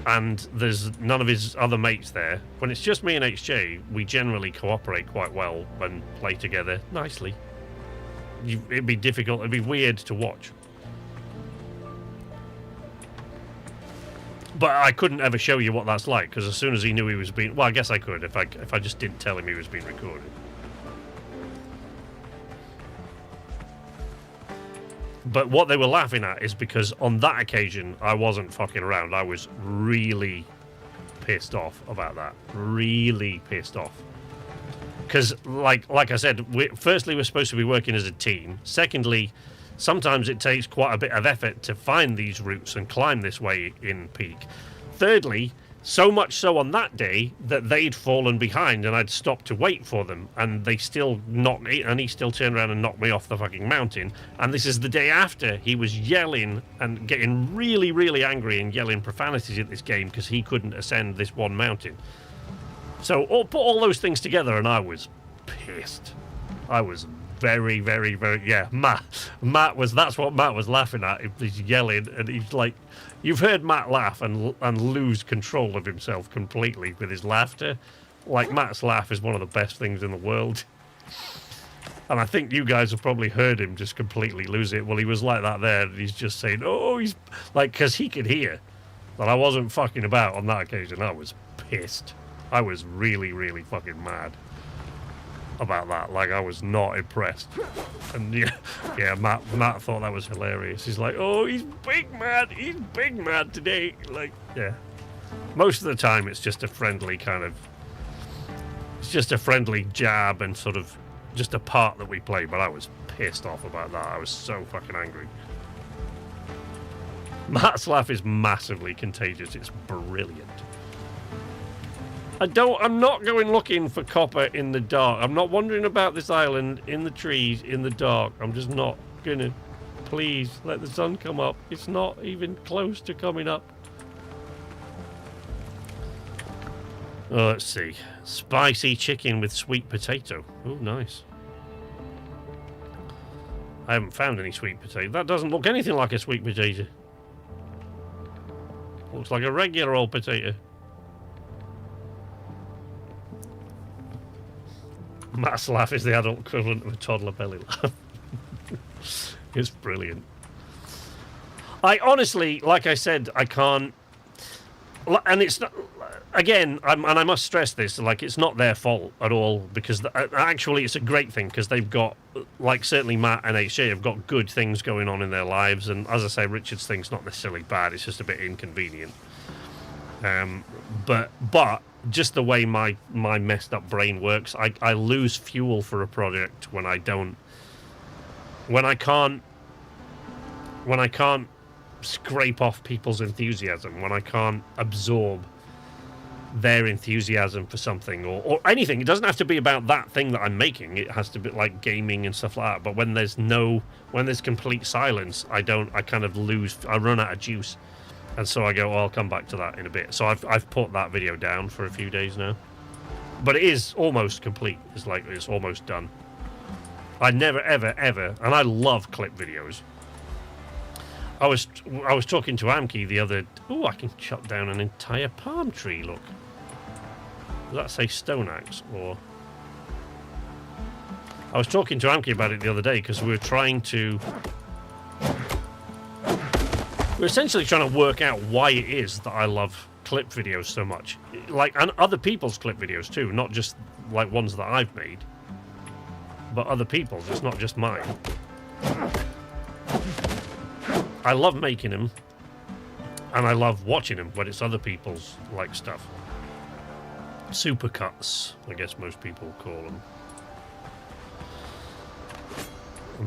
and there's none of his other mates there. When it's just me and HJ, we generally cooperate quite well and play together nicely. It'd be difficult. It'd be weird to watch. But I couldn't ever show you what that's like, because as soon as he knew he was being... Well, I guess I could if I just didn't tell him he was being recorded. But what they were laughing at is because on that occasion, I wasn't fucking around. I was really pissed off about that. Really pissed off. Because, like I said, firstly, we're supposed to be working as a team. Secondly, sometimes it takes quite a bit of effort to find these routes and climb this way in Peak. Thirdly, so much so on that day that they'd fallen behind and I'd stopped to wait for them, and they still knocked me, and he still turned around and knocked me off the fucking mountain. And this is the day after he was yelling and getting really, really angry and yelling profanities at this game because he couldn't ascend this one mountain. So put all those things together and I was pissed. I was very, very, very... Yeah, Matt was... That's what Matt was laughing at. He's yelling, and he's like... You've heard Matt laugh and lose control of himself completely with his laughter. Like, Matt's laugh is one of the best things in the world. And I think you guys have probably heard him just completely lose it. Well, he was like that there, and he's just saying, oh, he's... Like, because he could hear that I wasn't fucking about on that occasion. I was pissed. I was really, really fucking mad about that. Like, I was not impressed. And yeah, Matt thought that was hilarious. He's like, oh, he's big mad today. Like, yeah. Most of the time it's just a friendly kind of... It's just a friendly jab and sort of just a part that we play, but I was pissed off about that. I was so fucking angry. Matt's laugh is massively contagious. It's brilliant. I'm not going looking for copper in the dark. I'm not wandering about this island in the trees in the dark. I'm just not gonna. Please, let the sun come up. It's not even close to coming up. Oh, let's see. Spicy chicken with sweet potato. Oh, nice. I haven't found any sweet potato. That doesn't look anything like a sweet potato. Looks like a regular old potato. Matt's laugh is the adult equivalent of a toddler belly laugh. It's brilliant. I honestly, like I said, I can't... And it's not... Again, and I must stress this, like, it's not their fault at all, because actually it's a great thing, because they've got, like, certainly Matt and HJ have got good things going on in their lives, and as I say, Richard's thing's not necessarily bad, it's just a bit inconvenient. But just the way my messed up brain works, I lose fuel for a project when I can't scrape off people's enthusiasm, when I can't absorb their enthusiasm for something or anything. It doesn't have to be about that thing that I'm making. It has to be like gaming and stuff like that. But when there's complete silence, I kind of lose. I run out of juice, and so I go, I'll come back to that in a bit. So I've put that video down for a few days now, but it is almost complete. It's almost done. I never ever, and I love clip videos. I was talking to Amki the other... Oh, I can chop down an entire palm tree, look. Does that say stone axe, or... I was talking to Amki about it the other day, because we were trying to... We're essentially trying to work out why it is that I love clip videos so much. Like, and other people's clip videos too, not just, like, ones that I've made. But other people's, it's not just mine. I love making them, and I love watching them when it's other people's like stuff. Supercuts, I guess most people call them.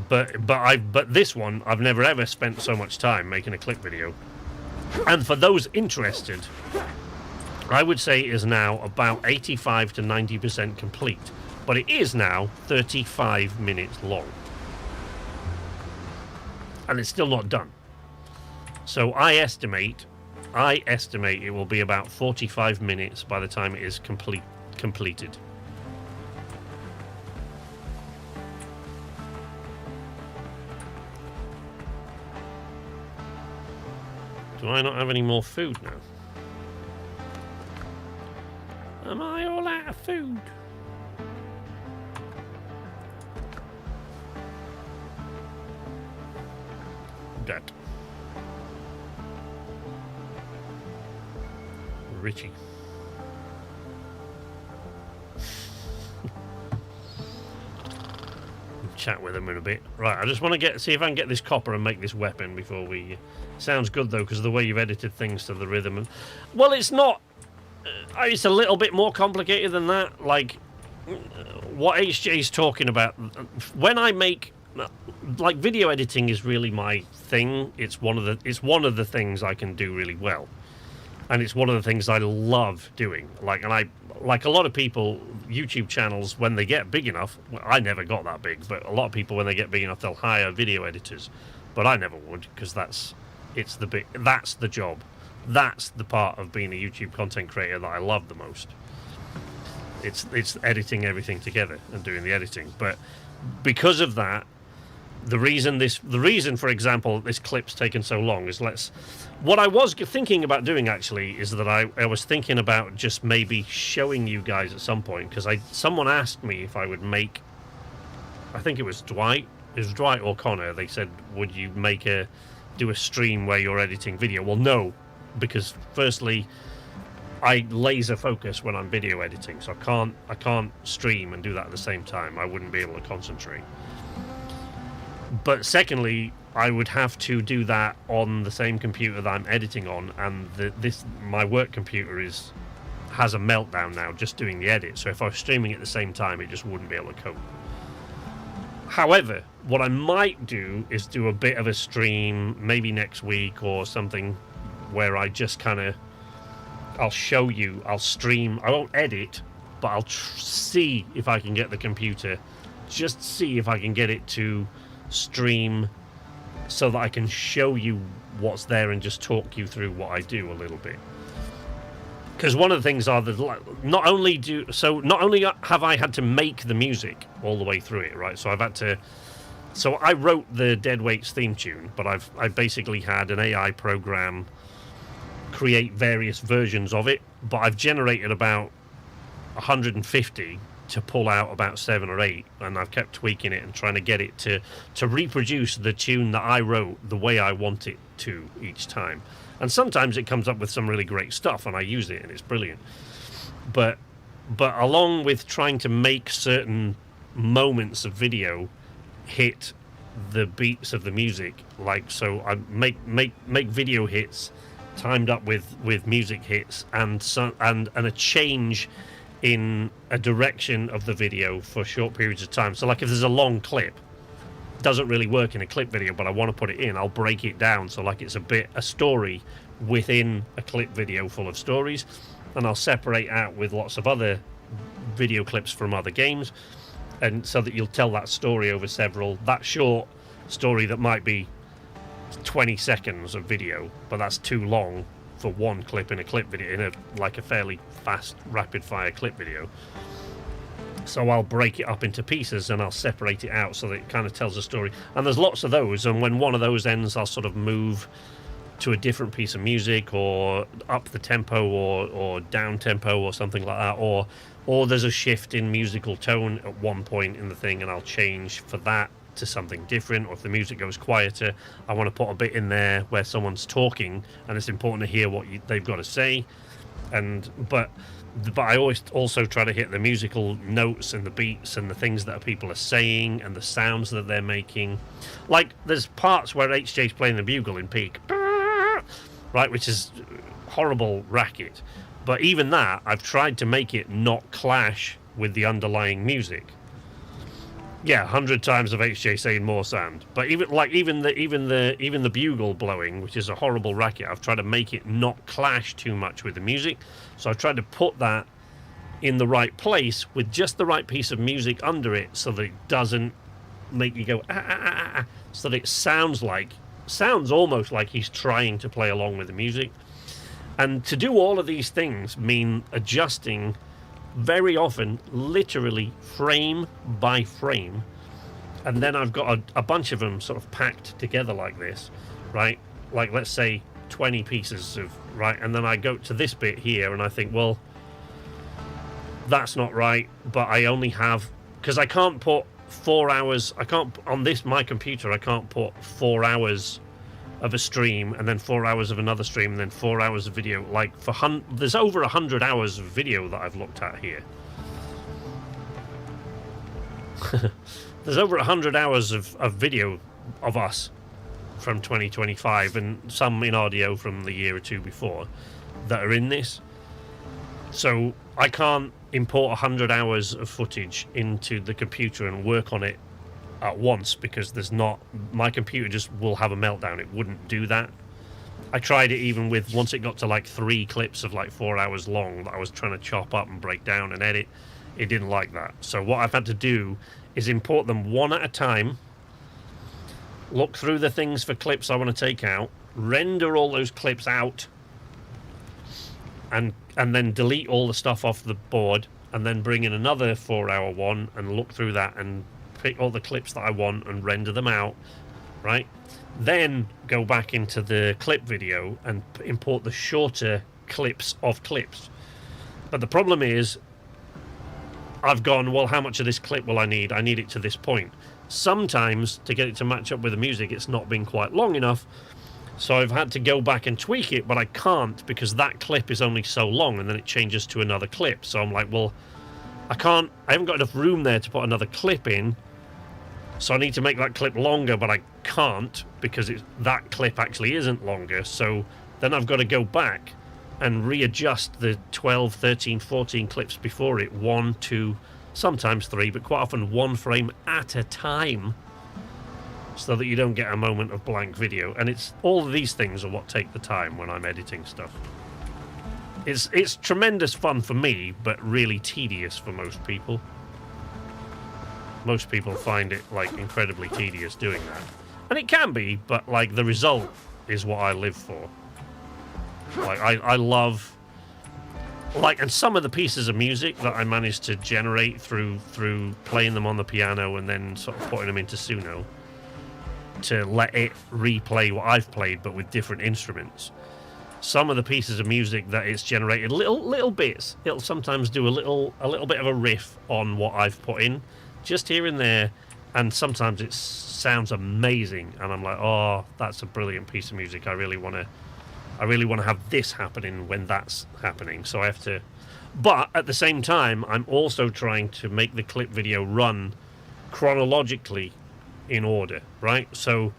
But this one, I've never ever spent so much time making a clip video. And for those interested, I would say it is now about 85 to 90% complete. But it is now 35 minutes long. And it's still not done. So I estimate it will be about 45 minutes by the time it is completed. Do I not have any more food now? Am I all out of food? That. Richie. Chat with him in a bit. Right, I just want to see if I can get this copper and make this weapon before we... Sounds good, though, because of the way you've edited things to the rhythm. And well, it's not... it's a little bit more complicated than that. Like, what HJ's talking about... When I make... Like, video editing is really my thing. It's one of the things I can do really well. And it's one of the things I love doing. Like a lot of people, YouTube channels, when they get big enough, well, I never got that big, but a lot of people, when they get big enough, they'll hire video editors. But I never would, because that's the job. That's the part of being a YouTube content creator that I love the most. It's editing everything together and doing the editing. But because of that, the reason, for example, this clip's taken so long is what I was thinking about doing actually is that I was thinking about just maybe showing you guys at some point, because someone asked me if I would make, I think it was Dwight or Connor. They said, would you do a stream where you're editing video? Well, no, because firstly, I laser focus when I'm video editing, so I can't stream and do that at the same time. I wouldn't be able to concentrate. But secondly, I would have to do that on the same computer that I'm editing on, and my work computer has a meltdown now just doing the edit. So if I was streaming at the same time, it just wouldn't be able to cope. However, what I might do is do a bit of a stream, maybe next week or something, where I just I'll show you, I'll stream, I won't edit, but I'll see if I can get the computer, just see if I can get it to stream so that I can show you what's there and just talk you through what I do a little bit. Because one of the things are that not only have I had to make the music all the way through it, right? So I wrote the Dead Weights theme tune, but I basically had an AI program create various versions of it, but I've generated about 150 to pull out about 7 or 8, and I've kept tweaking it and trying to get it to reproduce the tune that I wrote the way I want it to each time. And sometimes it comes up with some really great stuff, and I use it, and it's brilliant. But along with trying to make certain moments of video hit the beats of the music, like, so I make video hits timed up with music hits, and a change in a direction of the video for short periods of time. So like if there's a long clip, it doesn't really work in a clip video, but I want to put it in, I'll break it down so like it's a story within a clip video full of stories, and I'll separate out with lots of other video clips from other games, and so that you'll tell that story over that short story that might be 20 seconds of video, but that's too long for one clip in a clip video, in a fairly fast rapid fire clip video. So I'll break it up into pieces and I'll separate it out so that it kind of tells a story. And there's lots of those, and when one of those ends, I'll sort of move to a different piece of music, or up the tempo, or down tempo, or something like that, or there's a shift in musical tone at one point in the thing, and I'll change for that to something different. Or if the music goes quieter, I want to put a bit in there where someone's talking and it's important to hear what they've got to say. But I always also try to hit the musical notes and the beats and the things that people are saying and the sounds that they're making. Like there's parts where HJ's playing the bugle in peak, right, which is horrible racket, but even that I've tried to make it not clash with the underlying music. Yeah, 100 times of HJ saying more sand, but even the bugle blowing, which is a horrible racket, I've tried to make it not clash too much with the music. So I've tried to put that in the right place with just the right piece of music under it, so that it doesn't make you go ah, ah, ah, ah, so that it sounds almost like he's trying to play along with the music. And to do all of these things mean adjusting very often, literally frame by frame, and then I've got a bunch of them sort of packed together like this, right? Like let's say 20 pieces of, right, and then I go to this bit here and I think, well, that's not right, but I only have, because I can't put 4 hours, I can't, on my computer, I can't put 4 hours of a stream and then 4 hours of another stream and then 4 hours of video. Like there's over 100 hours of video that I've looked at here. There's over 100 hours of video of us from 2025, and some in audio from the year or two before that are in this. So I can't import 100 hours of footage into the computer and work on it at once, because my computer just will have a meltdown. It wouldn't do that. I tried it even with, once it got to like 3 clips of like 4 hours long that I was trying to chop up and break down and edit, it didn't like that. So what I've had to do is import them one at a time, look through the things for clips I want to take out, render all those clips out, and then delete all the stuff off the board, and then bring in another 4-hour one and look through that and pick all the clips that I want and render them out, right? Then go back into the clip video and import the shorter clips of clips. But the problem is, I've gone, well, how much of this clip will I need? I need it to this point. Sometimes, to get it to match up with the music, it's not been quite long enough, so I've had to go back and tweak it, but I can't, because that clip is only so long, and then it changes to another clip. So I'm like, well, I haven't got enough room there to put another clip in, so I need to make that clip longer, but I can't, because that clip actually isn't longer. So then I've got to go back and readjust the 12, 13, 14 clips before it, 1, 2, sometimes 3, but quite often 1 frame at a time, so that you don't get a moment of blank video. And it's all of these things are what take the time when I'm editing stuff. It's tremendous fun for me, but really tedious for most people. Most people find it like incredibly tedious doing that, and it can be, but like the result is what I live for. Like I love, like, and some of the pieces of music that I managed to generate through playing them on the piano and then sort of putting them into Suno to let it replay what I've played but with different instruments. some of the pieces of music that it's generated, little bits. It'll sometimes do a little bit of a riff on what I've put in, just here and there, and sometimes it sounds amazing, and I'm like, oh, that's a brilliant piece of music. I really want to have this happening when that's happening. So I have to, but at the same time, I'm also trying to make the clip video run chronologically in order, right? So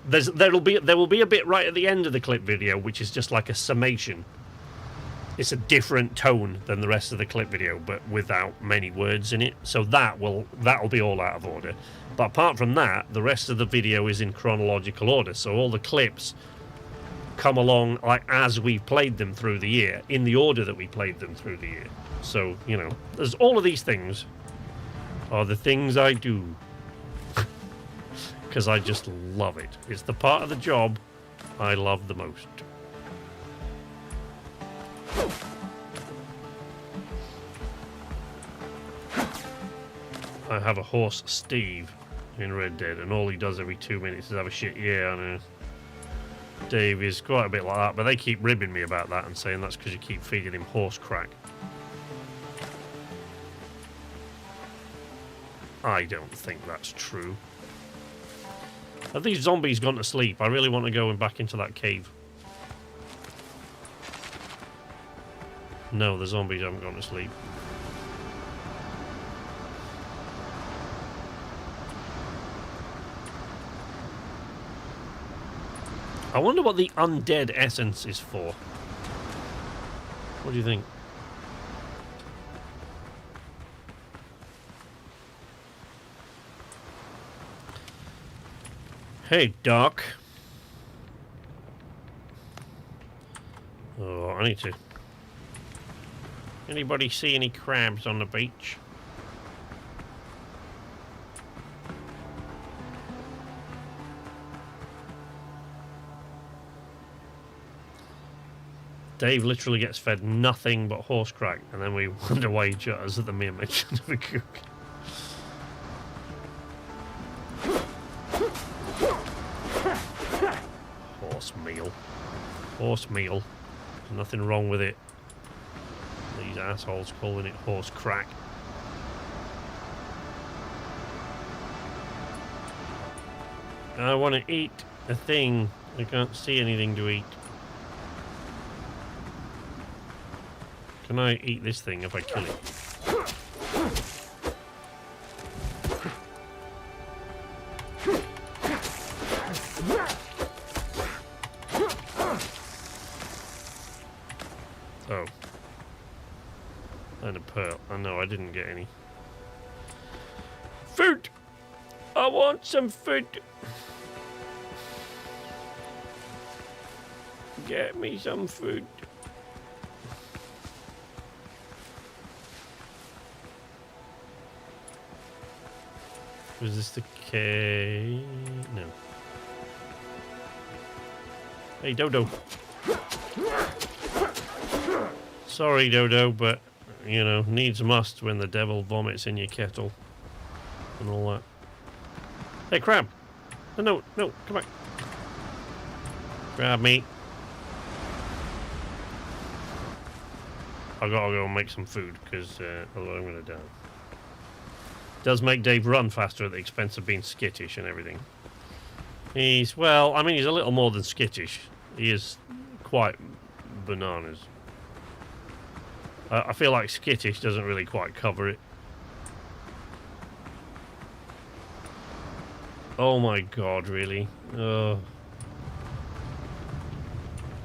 there will be a bit right at the end of the clip video which is just like a summation. It's a different tone than the rest of the clip video, but without many words in it. So that'll be all out of order. But apart from that, the rest of the video is in chronological order. So all the clips come along like as we played them through the year, in the order that we played them through the year. So, you know, there's all of these things are the things I do. Because I just love it. It's the part of the job I love the most. I have a horse, Steve, in Red Dead, and all he does every 2 minutes is have a shit. Yeah, I know. Dave is quite a bit like that, but they keep ribbing me about that and saying that's because you keep feeding him horse crack. I don't think that's true. Have these zombies gone to sleep? I really want to go back into that cave. No, the zombies haven't gone to sleep. I wonder what the undead essence is for. What do you think? Hey, Doc. Oh, I need to... Anybody see any crabs on the beach? Dave literally gets fed nothing but horse crack, and then we wonder why he jutters at the mere mention of a cook. Horse meal. There's nothing wrong with it. These assholes calling it horse crack. I want to eat a thing. I can't see anything to eat. Can I eat this thing if I kill it? Oh. And a pearl. Oh no, I didn't get any. Food! I want some food! Get me some food. Was this the cave? No. Hey, Dodo. Sorry, Dodo, but, you know, needs must when the devil vomits in your kettle. And all that. Hey, crab! No, no, come back. Grab me. I've got to go and make some food, because otherwise I'm going to die. Does make Dave run faster at the expense of being skittish and everything. He's, well, I mean, he's a little more than skittish. He is quite bananas. I feel like skittish doesn't really quite cover it. Oh my god, really? Oh.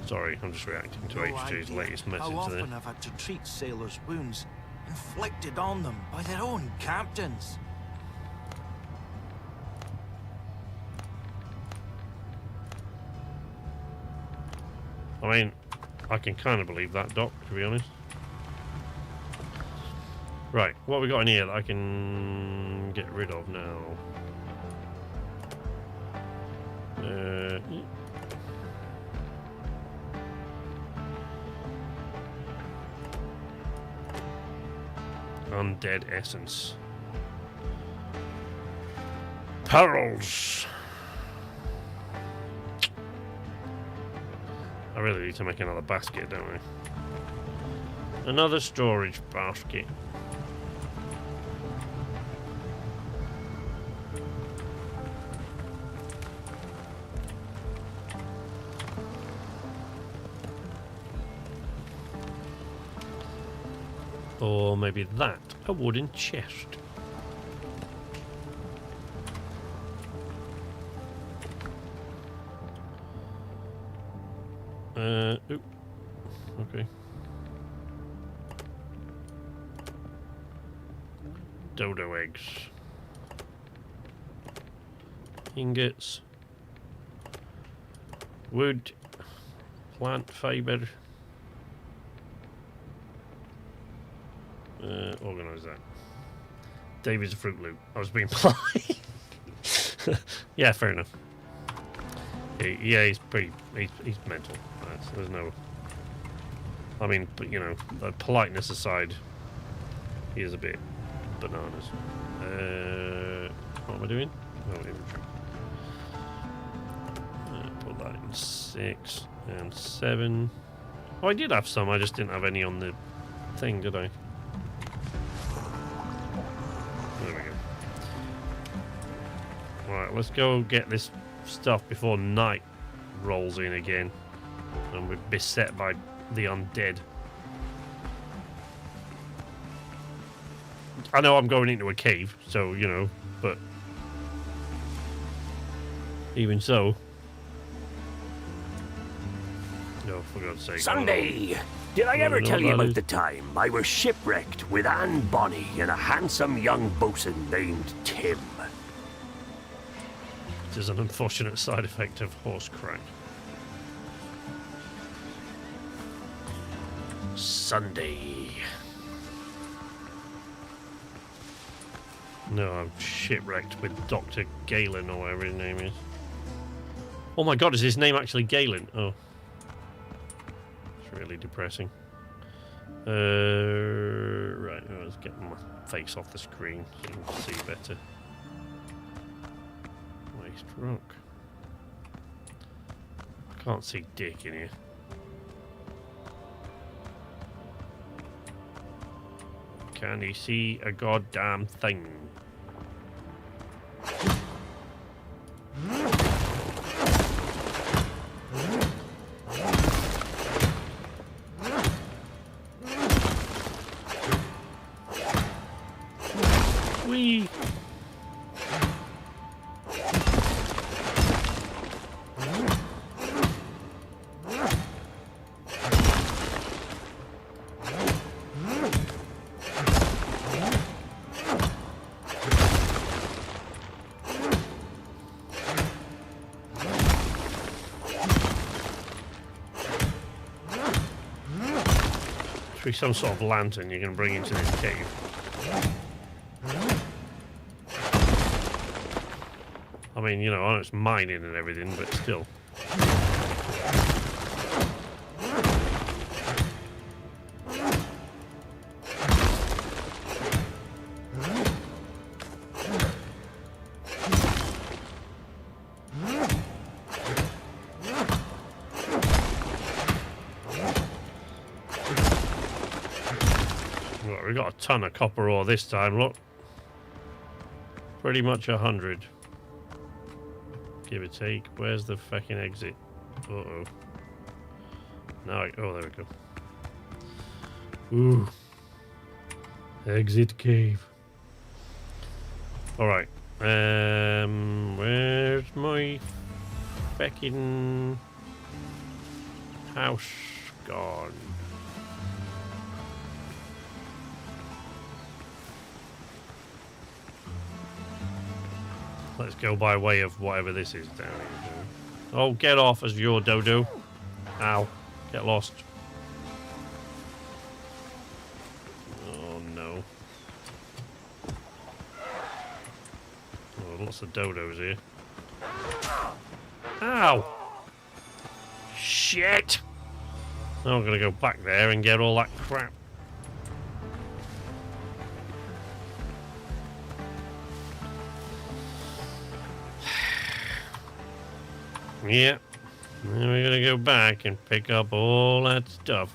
Sorry, I'm just reacting to H2's latest message how often there. I've had to treat sailors' wounds inflicted on them by their own captains. I mean, I can kind of believe that, Doc, to be honest. Right, what have we got in here that I can get rid of now? Undead essence. Pearls. really need to make another basket, don't we? Another storage basket. Or maybe that, a wooden chest. Oop. Okay. Dodo eggs. Ingots. Wood. Plant fiber. Organise that. David's a Fruit Loop. I was being polite. Yeah, fair enough. Yeah, he's pretty. He's mental. There's no. I mean, but you know, the politeness aside, he is a bit bananas. What am I doing? Oh, inventory. Put that in 6 and 7. Oh, I did have some. I just didn't have any on the thing, did I? There we go. Right, let's go get this stuff before night rolls in again and we're beset by the undead. I know I'm going into a cave, so you know, but even so. No, for God's sake. Sunday! Did I ever know tell you about about it. the time I was shipwrecked with Anne Bonny and a handsome young bosun named Tim? It is an unfortunate side effect of horse crack. Sunday. No, I'm shipwrecked with Dr. Galen or whatever his name is. Oh my god, is his name actually Galen? Oh. It's really depressing. Right, let's get my face off the screen so you can see better. Waste rock. Can't see dick in here. Can you see a goddamn thing? Whee! Should be some sort of lantern you can bring into this cave. I mean, you know, I know it's mining and everything, but still. Right, we got a ton of copper ore this time, look. Pretty much 100. Give or take. Where's the fucking exit? Uh-oh. Now oh, there we go. Ooh. Exit cave. Alright. Where's my fucking house gone? Let's go by way of whatever this is down here. Oh, get off as your dodo. Ow. Get lost. Oh, no. Oh, lots of dodos here. Ow! Shit! Now I'm going to go back there and get all that crap. Yeah. Then we're gonna go back and pick up all that stuff.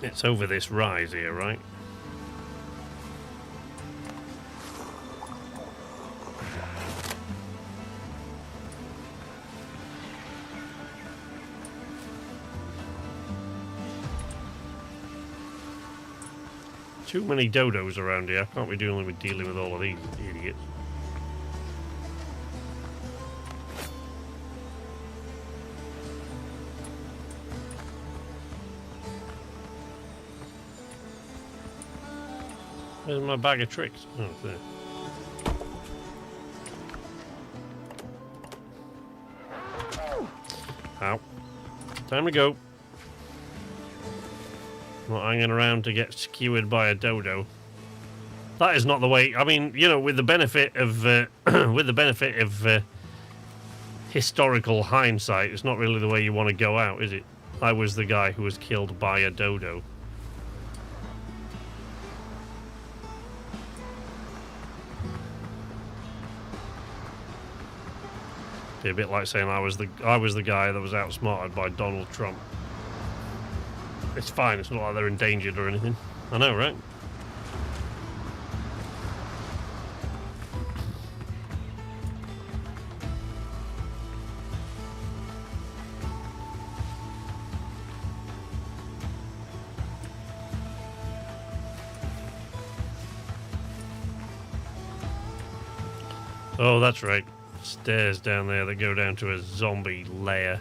It's over this rise here, right? Too many dodos around here. I can't be dealing with all of these idiots. Where's my bag of tricks? Oh, it's there. Ow. Time to go. Not hanging around to get skewered by a dodo. That is not the way. I mean, you know, with the benefit of historical hindsight, it's not really the way you want to go out, is it? I was the guy who was killed by a dodo. Be a bit like saying I was the guy that was outsmarted by Donald Trump. It's fine, it's not like they're endangered or anything. I know, right? Oh, that's right. Stairs down there that go down to a zombie lair.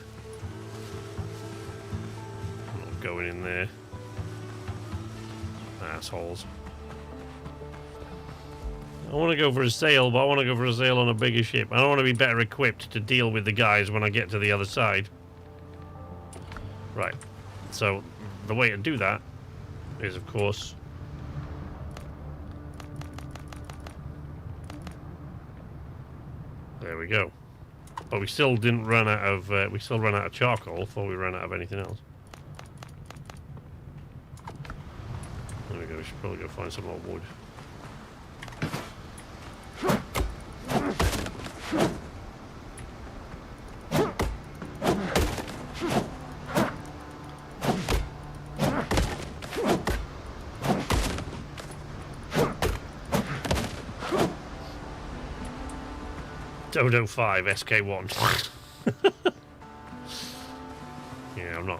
I'm not going in there. Assholes. I want to go for a sail, but I want to go for a sail on a bigger ship. I don't want to be better equipped to deal with the guys when I get to the other side. Right. So, the way to do that is, of course... There we go. But we still didn't run out of we still ran out of charcoal before we ran out of anything else. There we go, we should probably go find some more wood. Dodo 5 SK1. Yeah,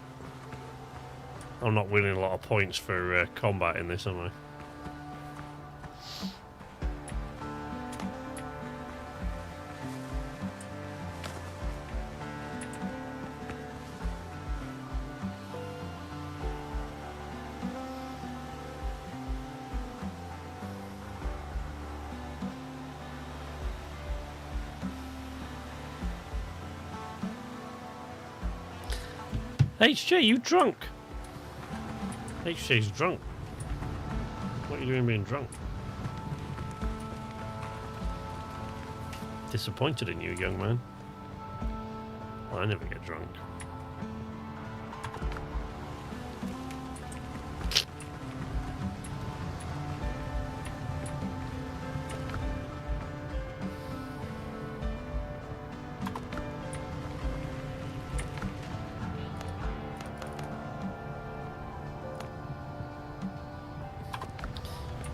I'm not winning a lot of points for combat in this, am I? HJ, you drunk? HJ's drunk. What are you doing being drunk? Disappointed in you, young man. I never get drunk.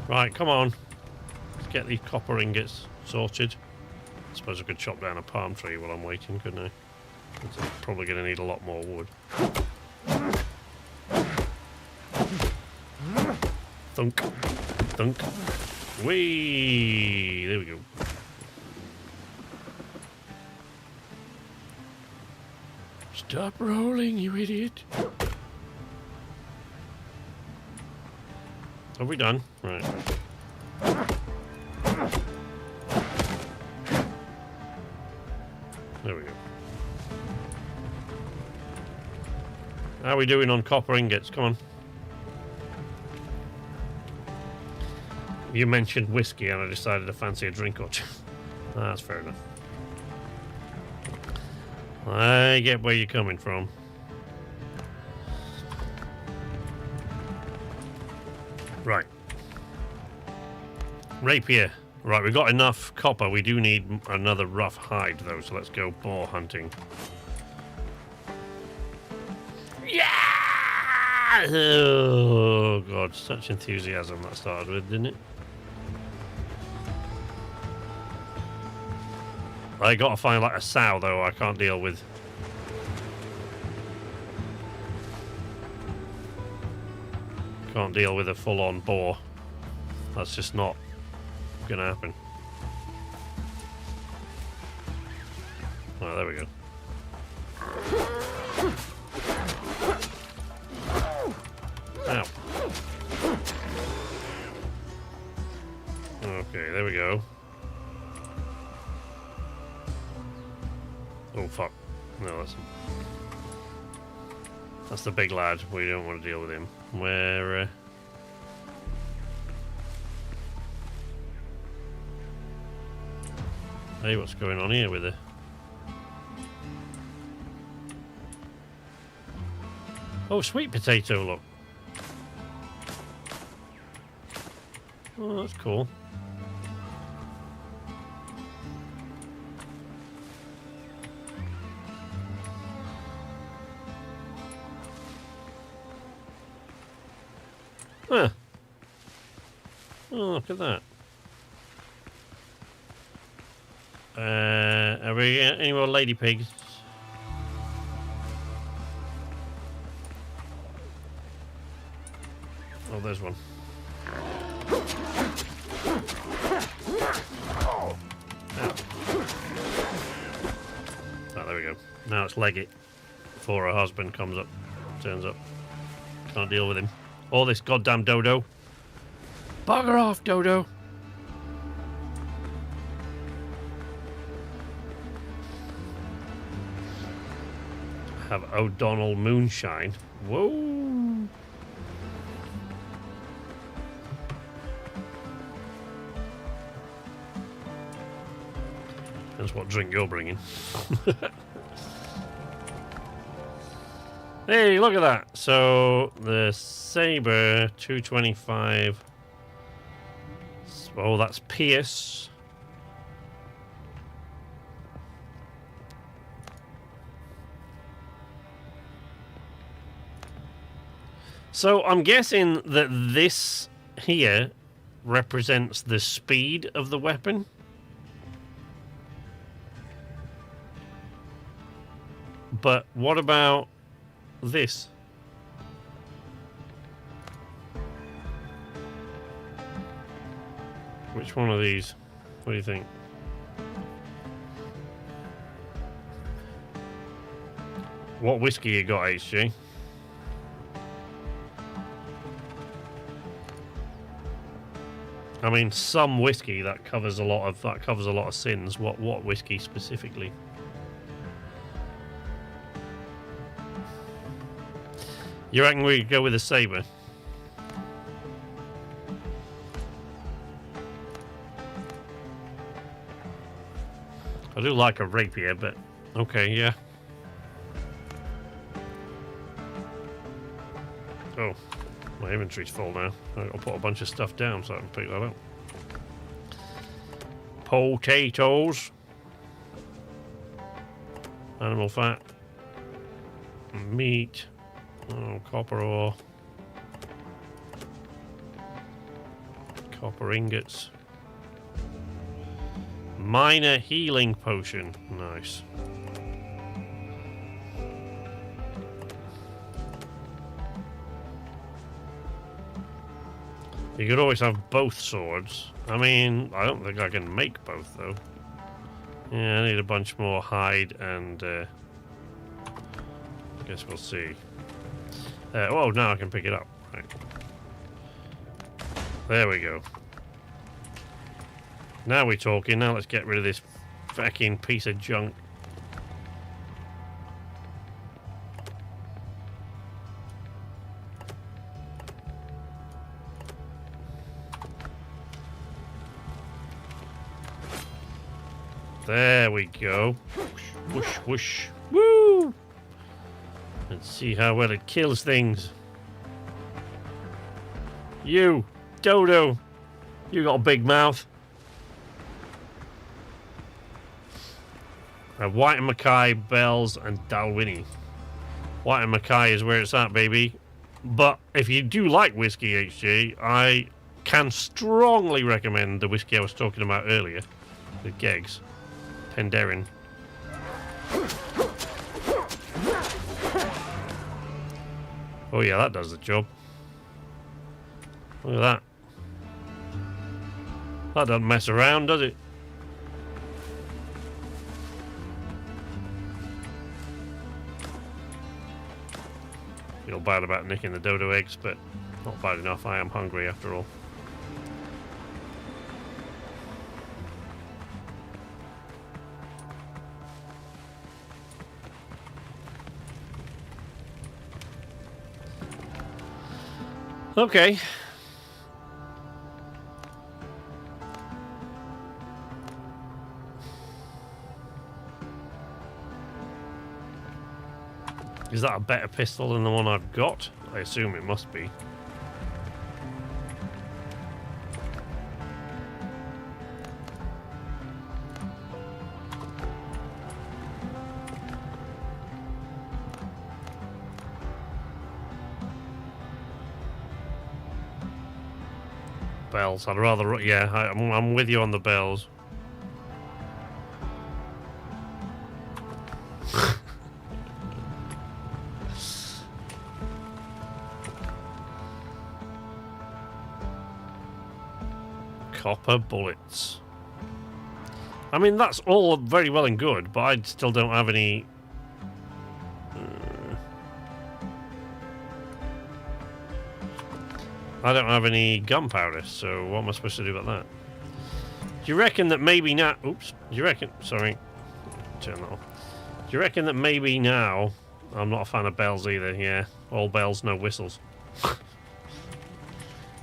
Right, come on. Let's get these copper ingots sorted. I suppose I could chop down a palm tree while I'm waiting, couldn't I? I'm probably going to need a lot more wood. Thunk. Thunk. Whee! There we go. Stop rolling, you idiot. Are we done? Right. There we go. How are we doing on copper ingots? Come on. You mentioned whiskey and I decided to fancy a drink or two. That's fair enough. I get where you're coming from. Right. Rapier. Right, we've got enough copper. We do need another rough hide, though, so let's go boar hunting. Yeah! Oh, God. Such enthusiasm that started with, didn't it? I gotta find, like, a sow, though. I can't deal with. Can't deal with a full-on boar. That's just not gonna happen. Oh, there we go. Ow. Okay, there we go. Oh, fuck. No, that's the big lad. We don't want to deal with him. Where, Hey, what's going on here with it? Oh, sweet potato, look. Oh, that's cool. Huh. Oh, look at that. Are we any more lady pigs? Oh, there's one. Oh, there we go. Now let's leg it before her husband turns up. Can't deal with him. All this goddamn dodo. Bugger off, dodo. Have O'Donnell moonshine. Whoa. That's what drink you're bringing. Hey, look at that. So the Sabre 225. Oh, that's Pierce. So I'm guessing that this here represents the speed of the weapon. But what about this? Which one of these? What do you think? What whiskey you got, HG? I mean, some whiskey that covers a lot of sins. What whiskey specifically? You reckon we go with a Sabre? I do like a rapier, but okay, yeah. Oh, my inventory's full now. I'll put a bunch of stuff down so I can pick that up. Potatoes. Animal fat. Meat. Oh, copper ore. Copper ingots. Minor healing potion. Nice. You could always have both swords. I mean, I don't think I can make both, though. Yeah, I need a bunch more hide and... I guess we'll see. Oh, now I can pick it up. Right. There we go. Now we're talking. Now let's get rid of this fucking piece of junk. There we go. Whoosh, whoosh, whoosh. Let's see how well it kills things. You, Dodo. You got a big mouth. White and Mackay, Bells, and Dalwhinnie. White and Mackay is where it's at, baby. But if you do like whiskey, HJ, I can strongly recommend the whiskey I was talking about earlier. The Geggs. Penderyn. Oh yeah, that does the job. Look at that. That doesn't mess around, does it? Feel bad about nicking the dodo eggs, but not bad enough. I am hungry after all. Okay. Is that a better pistol than the one I've got? I assume it must be. Bells. I'd rather... Yeah, I'm with you on the bells. Copper bullets. I mean, that's all very well and good, but I still don't have any... I don't have any gunpowder, so what am I supposed to do about that? Do you reckon that maybe now... Oops. Do you reckon... Sorry. Turn that off. Do you reckon that maybe now... I'm not a fan of bells either, yeah. All bells, no whistles.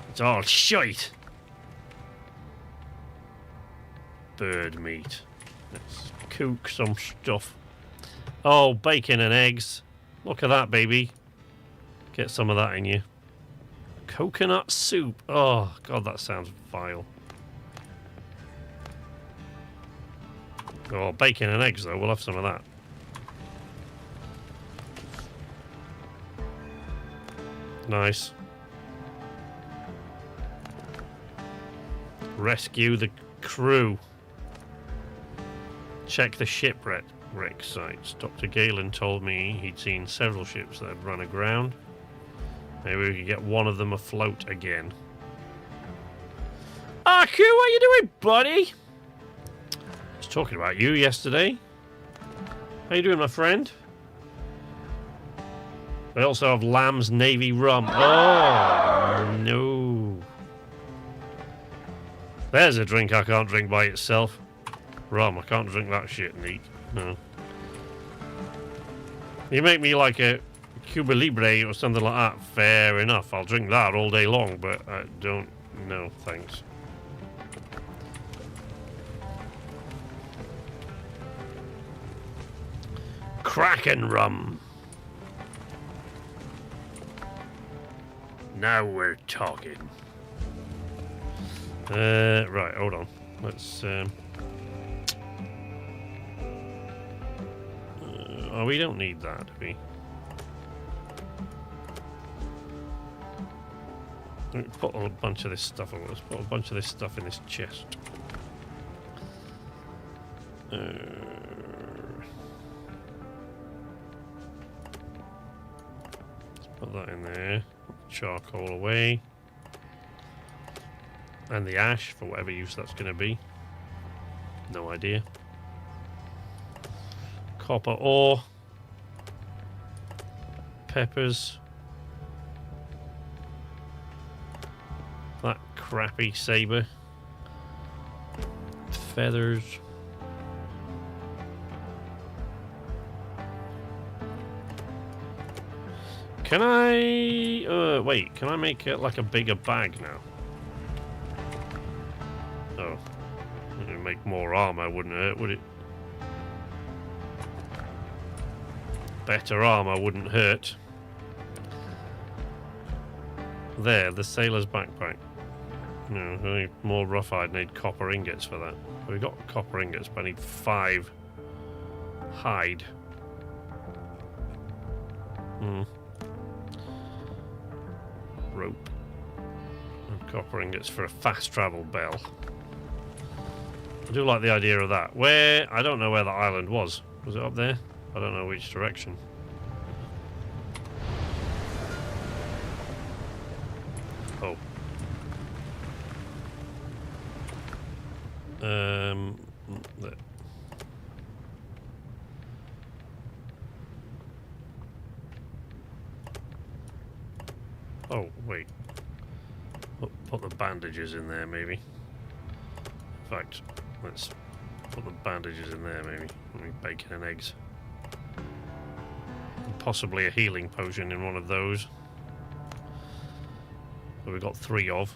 It's all shite. Bird meat. Let's cook some stuff. Oh, bacon and eggs. Look at that, baby. Get some of that in you. Coconut soup. Oh, God, that sounds vile. Oh, bacon and eggs, though. We'll have some of that. Nice. Rescue the crew. Check the shipwreck sites. Dr. Galen told me he'd seen several ships that had run aground. Maybe we could get one of them afloat again. Aku, what you doing, buddy? I was talking about you yesterday. How you doing, my friend? We also have Lamb's Navy Rum. Oh, no. There's a drink I can't drink by itself. Rum, I can't drink that shit neat. No. You make me like a Cuba Libre or something like that. Fair enough. I'll drink that all day long, but I don't... No, thanks. Kraken rum. Now we're talking. Right, hold on. Let's... oh, we don't need that, do we? Let's put a bunch of this stuff on. Let's put a bunch of this stuff in this chest. Let's put that in there. Charcoal away. And the ash, for whatever use that's going to be. No idea. Copper ore. Peppers. That crappy saber. Feathers. Can I... wait, can I make it like a bigger bag now? Oh. It would make more armor, wouldn't it? Would it? Better armor wouldn't hurt. There, the sailor's backpack. No, I need more rough-hide. Need copper ingots for that. We've got copper ingots, but I need 5 hide. Rope. And copper ingots for a fast travel bell. I do like the idea of that. Where? I don't know where the island was. Was it up there? I don't know which direction. Oh. There. Oh, wait. Put the bandages in there, maybe. In fact, let's put the bandages in there, maybe. Bacon and eggs. And possibly a healing potion in one of those. That we've got 3 of.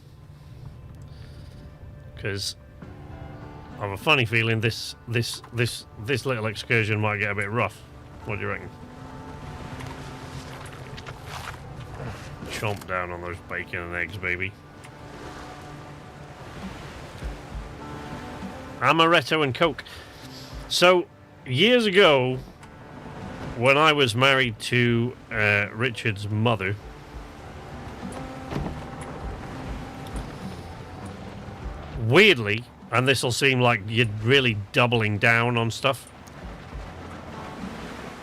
Because I have a funny feeling this little excursion might get a bit rough. What do you reckon? Chomp down on those bacon and eggs, baby. Amaretto and Coke. So, years ago, when I was married to Richard's mother, weirdly, and this will seem like you're really doubling down on stuff,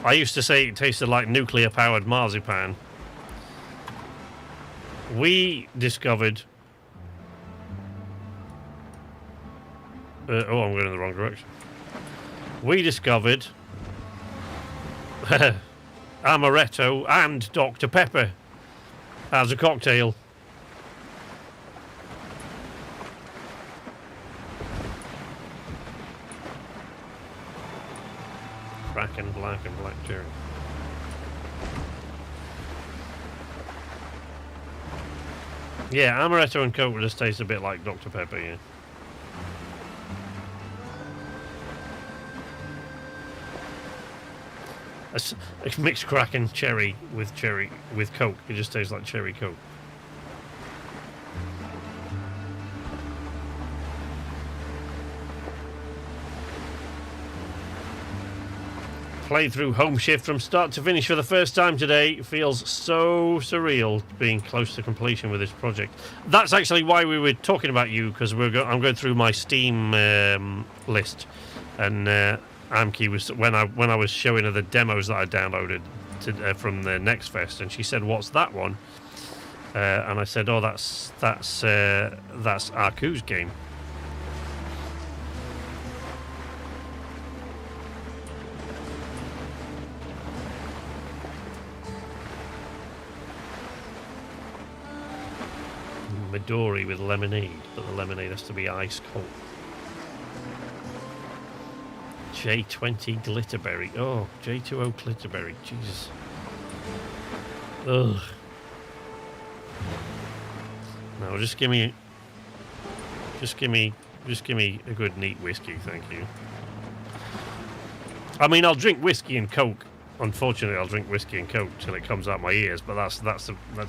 I used to say it tasted like nuclear-powered marzipan. We discovered... oh, I'm going in the wrong direction. We discovered amaretto and Dr. Pepper as a cocktail. Kraken black and black cherry. Yeah, amaretto and Coke just taste a bit like Dr. Pepper, yeah. It's mixed Kraken cherry with Coke. It just tastes like cherry Coke. Played through Home Shift from start to finish for the first time today. It feels so surreal being close to completion with this project. That's actually why we were talking about you, because I'm going through my Steam list, and Amki was when I was showing her the demos that I downloaded from the Next Fest, and she said, "What's that one?" And I said, "Oh, that's Aku's game." Midori with lemonade, but the lemonade has to be ice cold. J20 Glitterberry. Oh, J20 Glitterberry. Jesus. Ugh. No, just give me a good neat whiskey, thank you. I mean, I'll drink whiskey and Coke. Unfortunately, I'll drink whiskey and Coke till it comes out my ears, but that's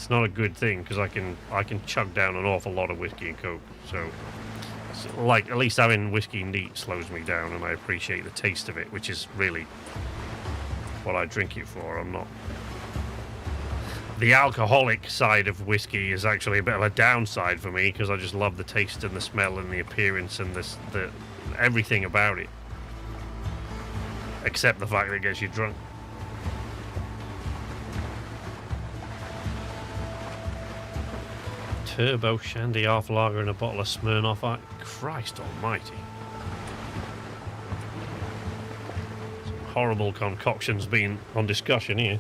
not a good thing, because I can chug down an awful lot of whiskey and Coke. So like, at least having whiskey neat slows me down, and I appreciate the taste of it, which is really what I drink it for. I'm not... The alcoholic side of whiskey is actually a bit of a downside for me, because I just love the taste and the smell and the appearance and the everything about it, except the fact that it gets you drunk. Turbo Shandy half lager and a bottle of Smirnoff Ice. Christ almighty. Some horrible concoctions being on discussion here.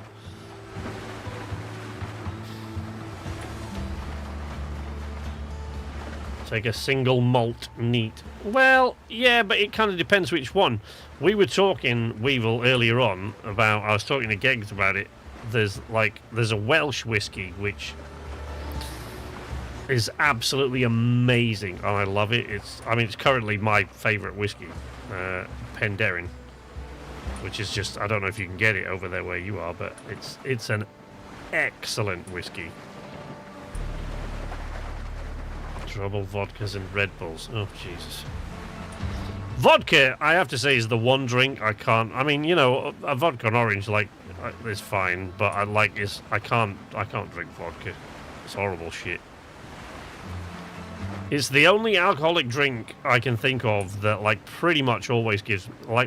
Take a single malt neat. Well, yeah, but it kind of depends which one. We were talking, Weevil, earlier on about... I was talking to Geggs about it. There's a Welsh whiskey which is absolutely amazing, and I love it. It's currently my favourite whiskey, Penderyn. which is just, I don't know if you can get it over there where you are, but it's an excellent whiskey. Trouble vodkas and Red Bulls. Oh, Jesus. Vodka, I have to say, is the one drink I can't. I mean, you know, a vodka and orange, like, is fine, but I can't drink vodka. It's horrible shit. It's the only alcoholic drink I can think of that, like, pretty much always gives. I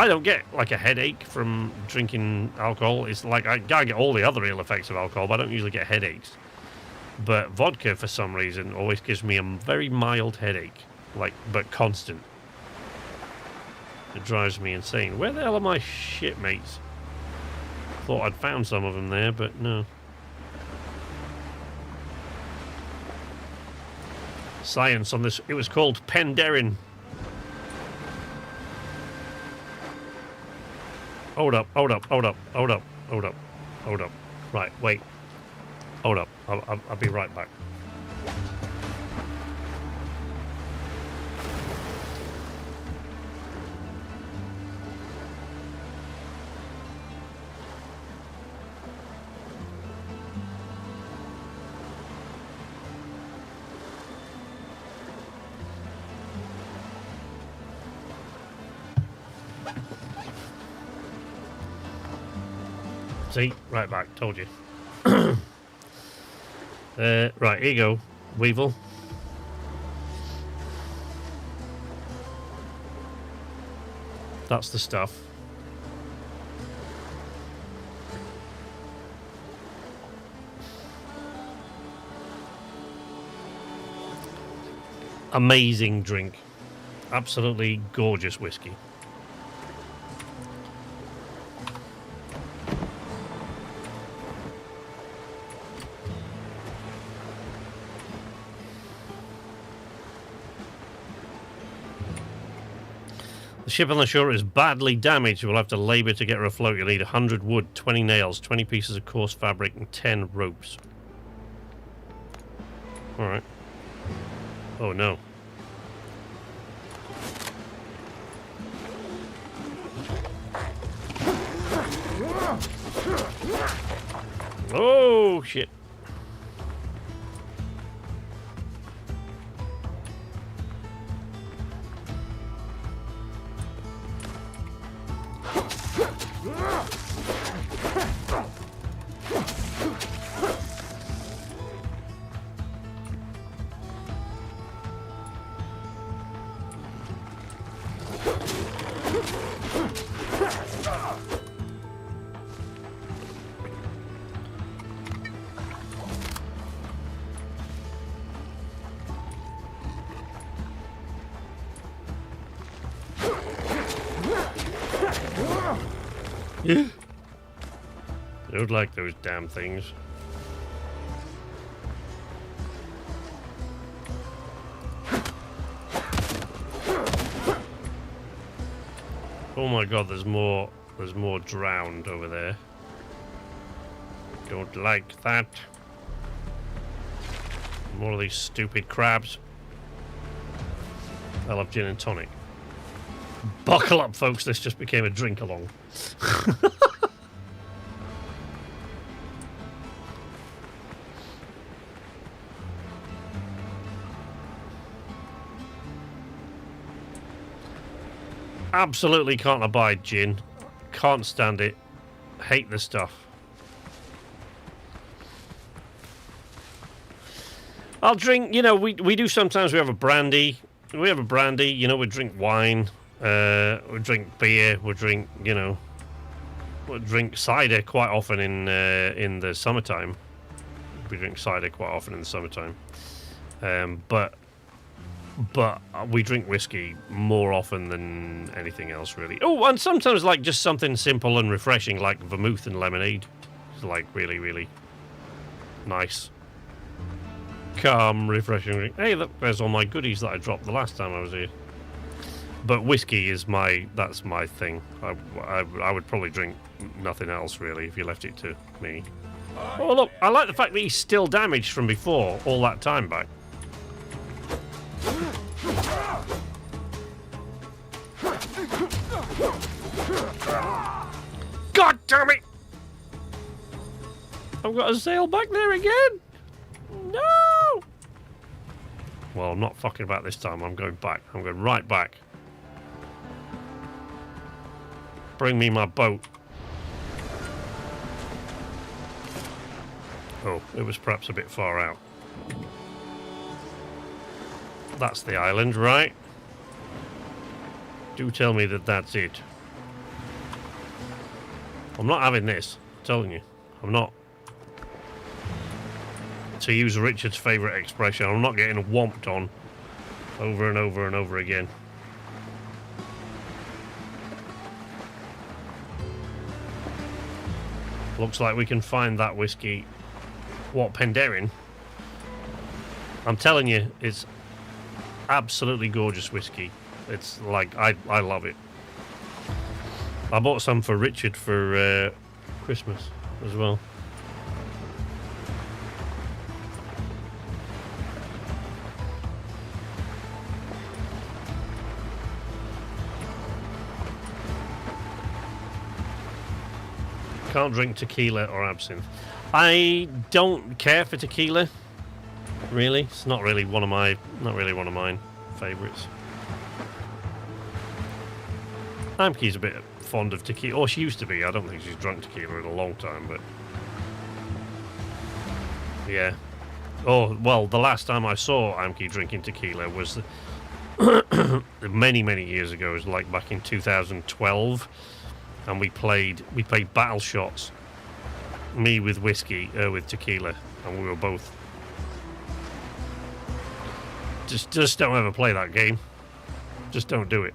don't get, like, a headache from drinking alcohol. It's like I get all the other ill effects of alcohol, but I don't usually get headaches. But vodka, for some reason, always gives me a very mild headache, like, but constant. It drives me insane. Where the hell are my shipmates? Thought I'd found some of them there, but no. Science on this. It was called Penderyn. Hold up. Right, wait. Hold up. I'll be right back. See? Right back. Told you. Right, here you go, Weevil. That's the stuff. Amazing drink. Absolutely gorgeous whiskey. The ship on the shore is badly damaged. We'll have to labour to get her afloat. You'll need 100 wood, 20 nails, 20 pieces of coarse fabric, and 10 ropes. Alright. Oh no. Oh shit. I don't like those damn things. Oh my god, there's more drowned over there. Don't like that. More of these stupid crabs. I love gin and tonic. Buckle up, folks, this just became a drink along. Absolutely can't abide gin. Can't stand it. Hate the stuff. I'll drink, you know, we do sometimes, we have a brandy. We have a brandy, you know, we drink wine. We drink beer. We drink, you know, we drink cider quite often in the summertime. We drink cider quite often in the summertime, but we drink whiskey more often than anything else, really. Oh, and sometimes like just something simple and refreshing, like vermouth and lemonade. It's like really, really nice, calm, refreshing drink. Hey, look, there's all my goodies that I dropped the last time I was here. But whiskey is that's my thing. I would probably drink nothing else, really, if you left it to me. Oh, look, I like the fact that he's still damaged from before, all that time back. God damn it! I've got to sail back there again! No! Well, I'm not fucking about this time. I'm going back. I'm going right back. Bring me my boat. Oh, it was perhaps a bit far out. That's the island, right? Do tell me that that's it. I'm not having this. I'm telling you. I'm not. To use Richard's favourite expression, I'm not getting whomped on over and over and over again. Looks like we can find that whiskey. What, Penderyn? I'm telling you, it's absolutely gorgeous whiskey. It's like, I love it. I bought some for Richard for Christmas as well. Can't drink tequila or absinthe. I don't care for tequila. Really, it's not really one of mine favourites. Amki's a bit fond of tequila, or she used to be. I don't think she's drunk tequila in a long time, but yeah. Oh well, the last time I saw Amki drinking tequila was many years ago. It was like back in 2012. And we played battle shots. Me with whiskey, with tequila, and we were both. Just don't ever play that game. Just don't do it.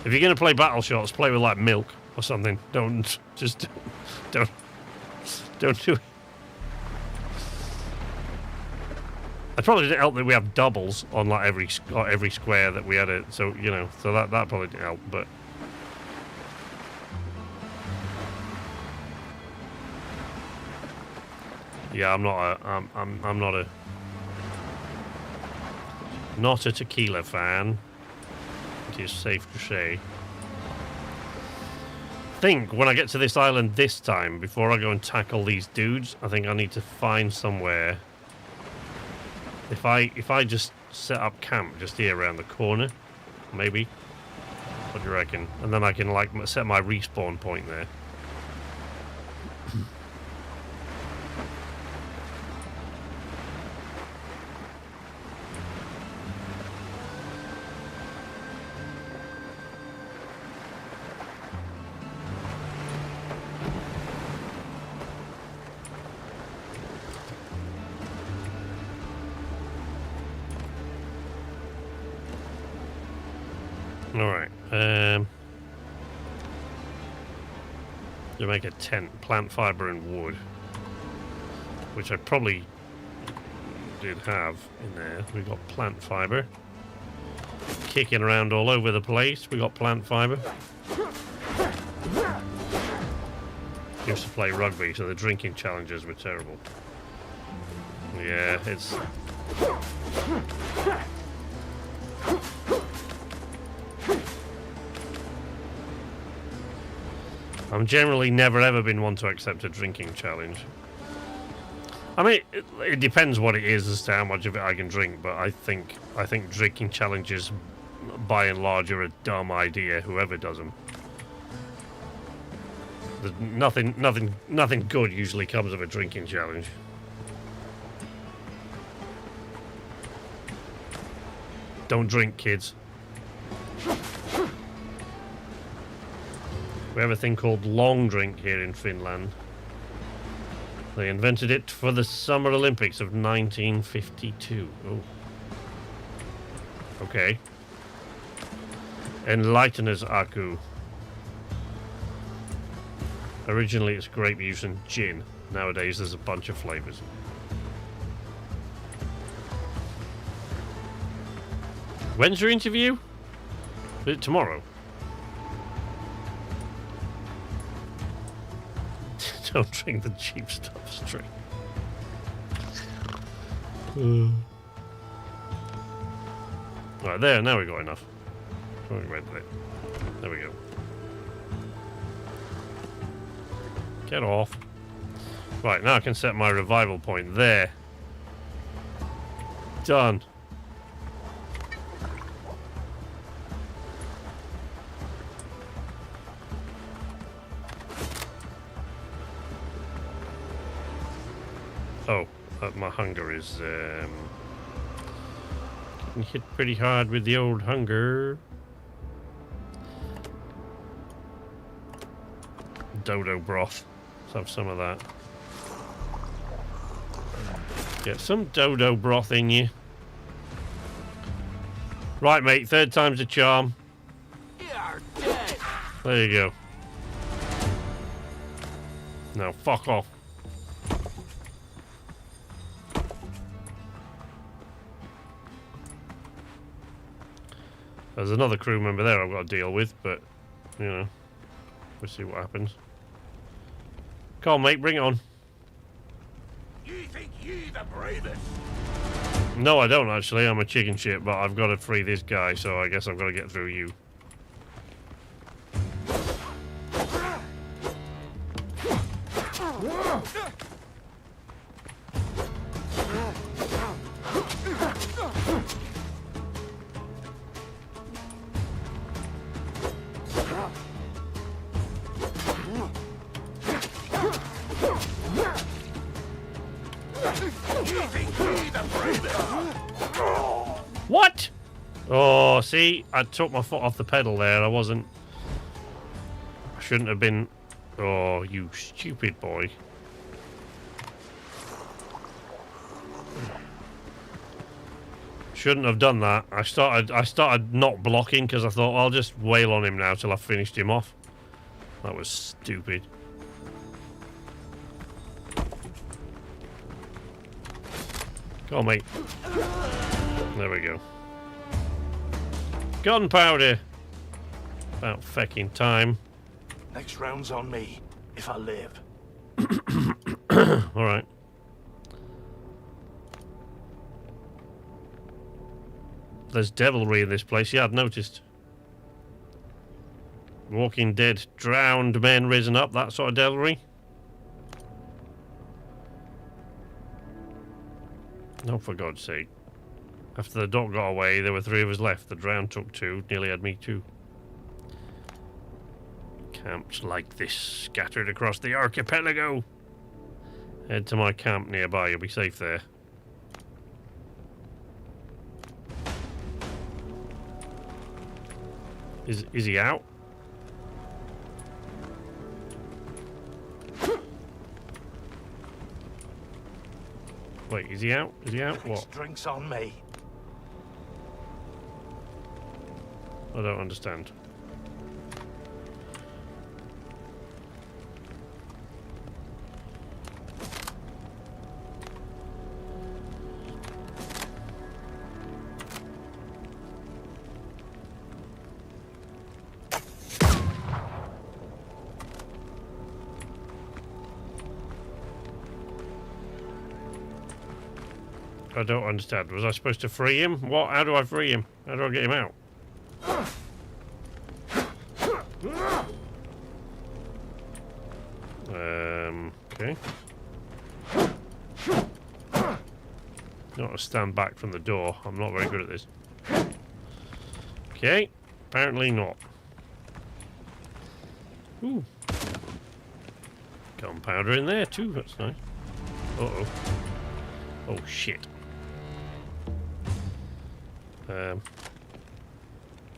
If you're gonna play battle shots, play with like milk or something. Don't do it. It probably didn't help that we have doubles on like every square that we had it. So you know, so that probably didn't help, but. Yeah, I'm not a tequila fan. It is safe to say. I think when I get to this island this time, before I go and tackle these dudes, I think I need to find somewhere. If I just set up camp just here around the corner, maybe. What do you reckon? And then I can like set my respawn point there. Alright, to make a tent, plant fibre and wood, which I probably did have in there. We got plant fibre, kicking around all over the place. We got plant fibre. Used to play rugby, so the drinking challenges were terrible. Yeah, it's... I'm generally never ever been one to accept a drinking challenge. I mean, it depends what it is as to how much of it I can drink, but I think drinking challenges, by and large, are a dumb idea. Whoever does them, there's nothing good usually comes of a drinking challenge. Don't drink, kids. We have a thing called long drink here in Finland. They invented it for the Summer Olympics of 1952. Oh. Okay. Enlighteners Aku. Originally it's grape juice and gin. Nowadays there's a bunch of flavours. When's your interview? Is it tomorrow? Don't drink the cheap stuff straight. Right, there, now we got enough. There we go. Get off. Right, now I can set my revival point there. Done. Oh, my hunger is getting hit pretty hard with the old hunger. Dodo broth. Let's have some of that. Get some dodo broth in you. Right, mate. Third time's a charm. You're dead. There you go. Now, fuck off. There's another crew member there I've got to deal with, but, you know, we'll see what happens. Come on, mate, bring it on. You think you the bravest? No, I don't, actually. I'm a chicken shit, but I've got to free this guy, so I guess I've got to get through you. What? Oh, see? I took my foot off the pedal there. I shouldn't have been... Oh, you stupid boy. Shouldn't have done that. I started not blocking because I thought, I'll just wail on him now till I finished him off. That was stupid. Go on, mate. There we go. Gunpowder! About fecking time. Next round's on me, if I live. Alright. There's devilry in this place. Yeah, I've noticed. Walking Dead, drowned men risen up, that sort of devilry. No, for God's sake. After the dog got away, there were 3 of us left. The drowned took 2, nearly had me too. Camps like this scattered across the archipelago. Head to my camp nearby, you'll be safe there. Is he out? Wait, is he out? Is he out? What? Drinks on me. I don't understand. I don't understand. Was I supposed to free him? What? How do I free him? How do I get him out? Okay. Not to stand back from the door. I'm not very good at this. Okay. Apparently not. Ooh. Gunpowder in there too. That's nice. Uh-oh. Oh, shit. What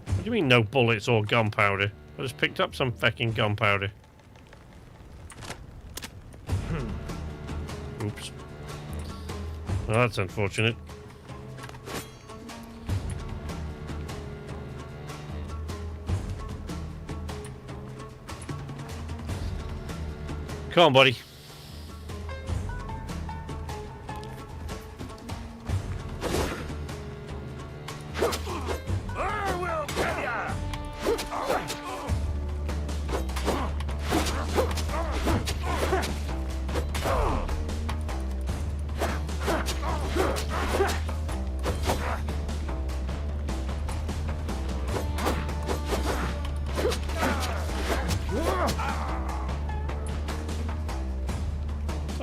do you mean no bullets or gunpowder? I just picked up some fucking gunpowder. Oops. Well, that's unfortunate. Come on, buddy.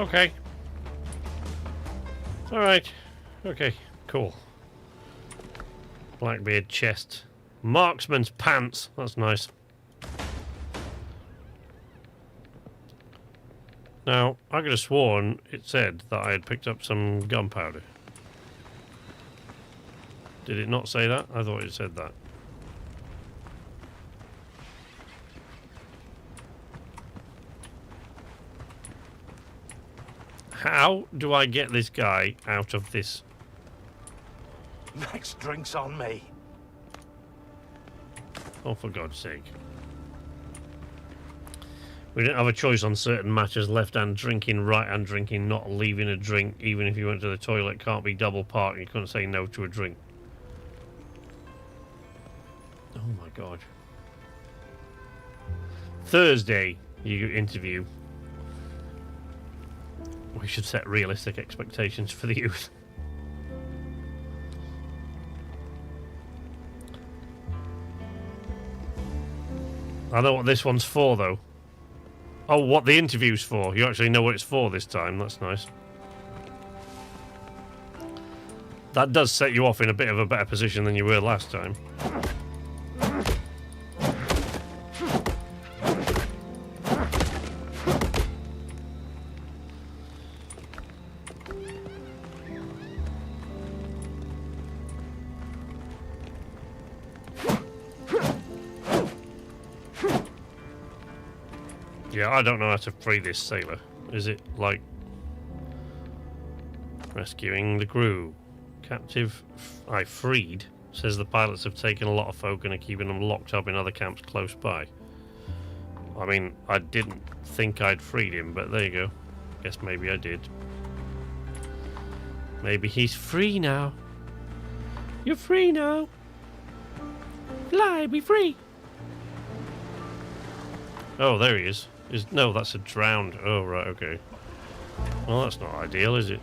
Okay. Alright. Okay, cool. Blackbeard chest. Marksman's pants. That's nice. Now, I could have sworn it said that I had picked up some gunpowder. Did it not say that? I thought it said that. How do I get this guy out of this? Next drink's on me. Oh, for God's sake. We didn't have a choice on certain matters. Left-hand drinking, right-hand drinking, not leaving a drink. Even if you went to the toilet, can't be double parked. You couldn't say no to a drink. Oh, my God. Thursday, you interview. We should set realistic expectations for the youth. I know what this one's for, though. Oh, what the interview's for. You actually know what it's for this time. That's nice. That does set you off in a bit of a better position than you were last time. Yeah, I don't know how to free this sailor. Is it like rescuing the crew? Captive I freed. Says the pilots have taken a lot of folk and are keeping them locked up in other camps close by. I mean, I didn't think I'd freed him, but there you go. Guess maybe I did. Maybe he's free now. You're free now. Fly, be free. Oh, there he is. No, that's a drowned. Oh, right, okay. Well, that's not ideal, is it?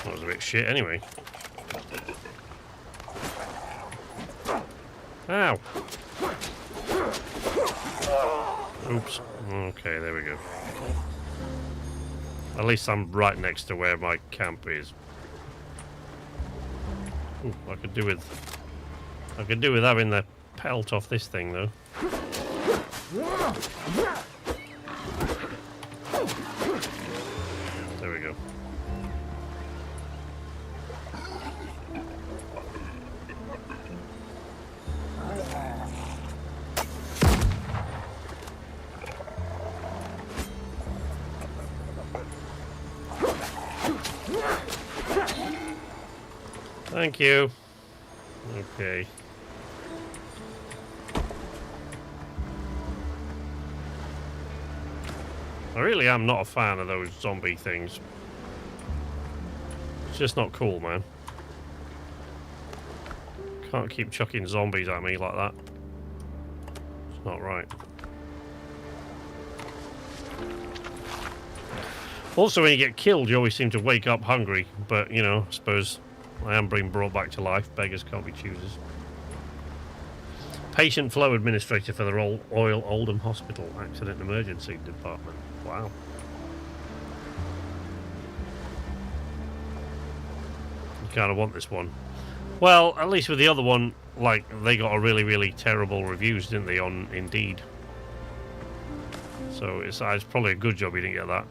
That was a bit shit anyway. Ow! Oops. Okay, there we go. At least I'm right next to where my camp is. Ooh, I could do with having the pelt off this thing though. There we go. Thank you. Okay. I really am not a fan of those zombie things. It's just not cool, man. Can't keep chucking zombies at me like that. It's not right. Also, when you get killed, you always seem to wake up hungry. But, you know, I suppose I am being brought back to life. Beggars can't be choosers. Patient flow administrator for the Royal Oldham Hospital Accident Emergency Department. Wow. You kind of want this one. Well, at least with the other one, like, they got a really, really terrible reviews, didn't they, on Indeed. So it's probably a good job you didn't get that.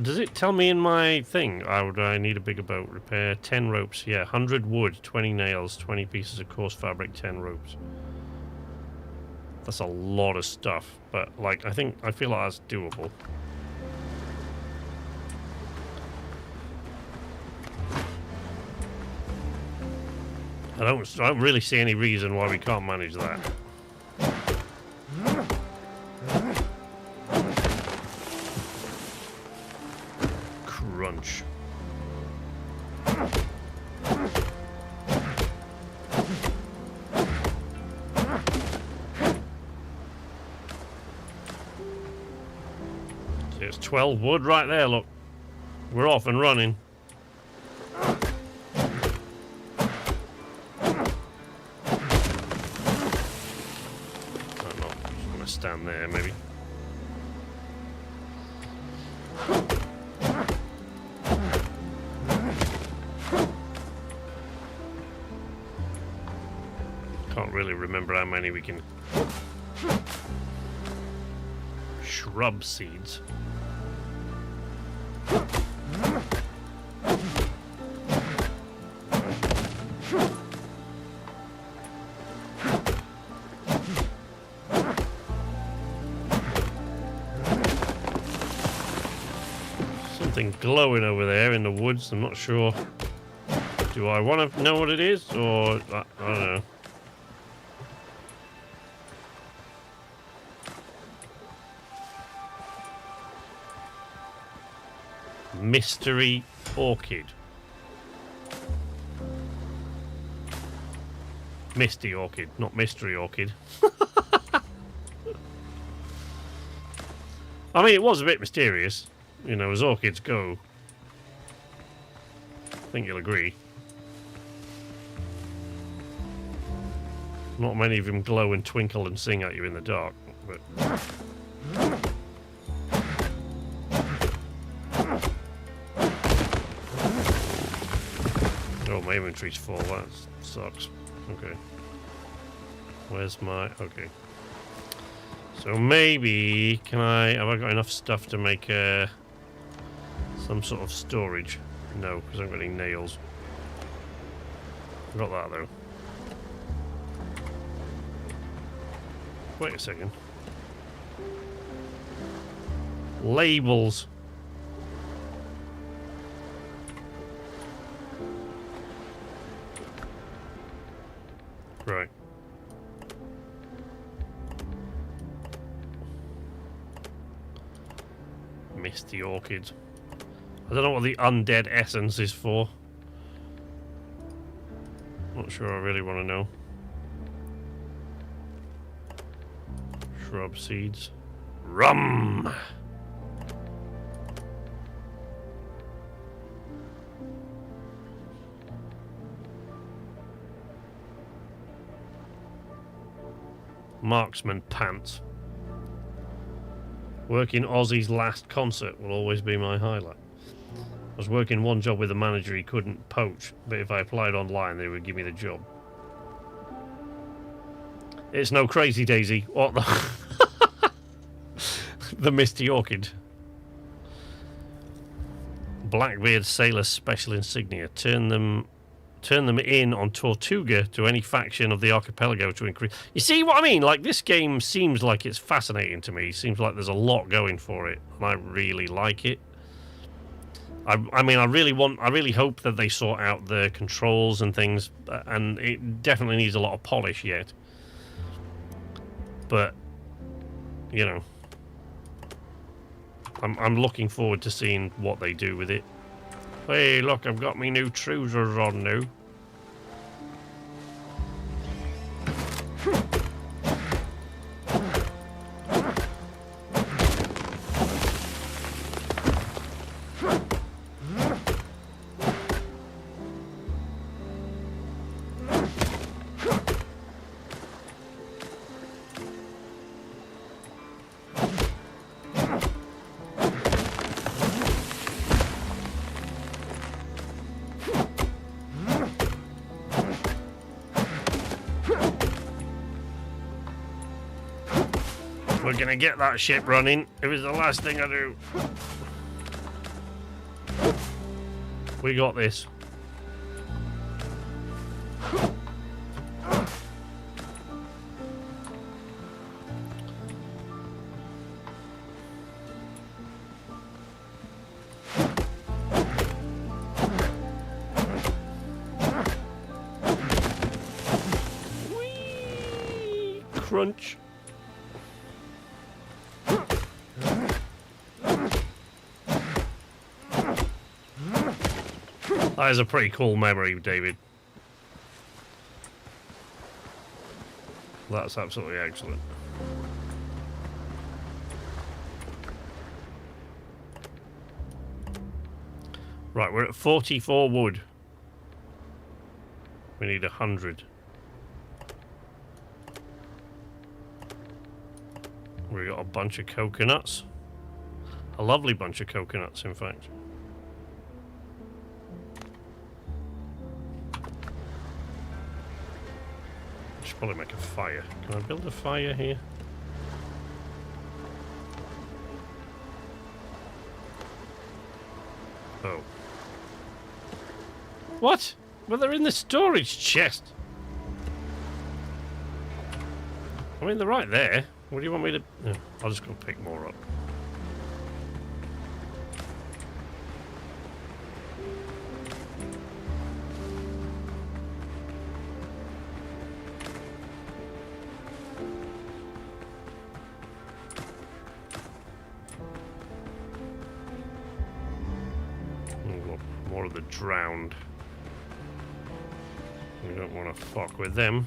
Does it tell me in my thing? I need a bigger boat. Repair 10 ropes. Yeah, 100 wood, 20 nails, 20 pieces of coarse fabric, 10 ropes. That's a lot of stuff, but like I feel like that's doable. I don't really see any reason why we can't manage that. Crunch. There's 12 wood right there, look. We're off and running. Stand there, maybe. Can't really remember how many we can. Shrub seeds. Something glowing over there in the woods. I'm not sure. Do I want to know what it is, or I don't know. Mystery orchid. Misty orchid, not mystery orchid. I mean, it was a bit mysterious, you know, as orchids go. I think you'll agree. Not many of them glow and twinkle and sing at you in the dark, but... Oh, my inventory's full. That sucks. Okay. Where's my... Okay. So maybe... Can I... Have I got enough stuff to make some sort of storage? No, because I haven't got any nails. Got that, though. Wait a second. Labels. Right. Misty orchids. I don't know what the undead essence is for. Not sure I really want to know. Shrub seeds. Rum! Marksman pants. Working Ozzy's last concert will always be my highlight. I was working one job with a manager he couldn't poach, but if I applied online they would give me the job. It's no Crazy Daisy. What the... The Misty Orchid. Blackbeard Sailor's special insignia. Turn them in on Tortuga to any faction of the archipelago to increase... You see what I mean? Like, this game seems like it's fascinating to me. Seems like there's a lot going for it, and I really like it. I mean, I really hope that they sort out the controls and things, and it definitely needs a lot of polish yet. But, you know, I'm looking forward to seeing what they do with it. Hey, look, I've got me new trousers on now. We're gonna get that ship running. It was the last thing I do. We got this. crunch. That is a pretty cool memory, David. That's absolutely excellent. Right, we're at 44 wood. We need 100. We got a bunch of coconuts. A lovely bunch of coconuts, in fact. Should probably make a fire. Can I build a fire here? Oh. What? Well, they're in the storage chest. I mean, they're right there. What do you want me to... No, I'll just go pick more up. More of the drowned. We don't want to fuck with them.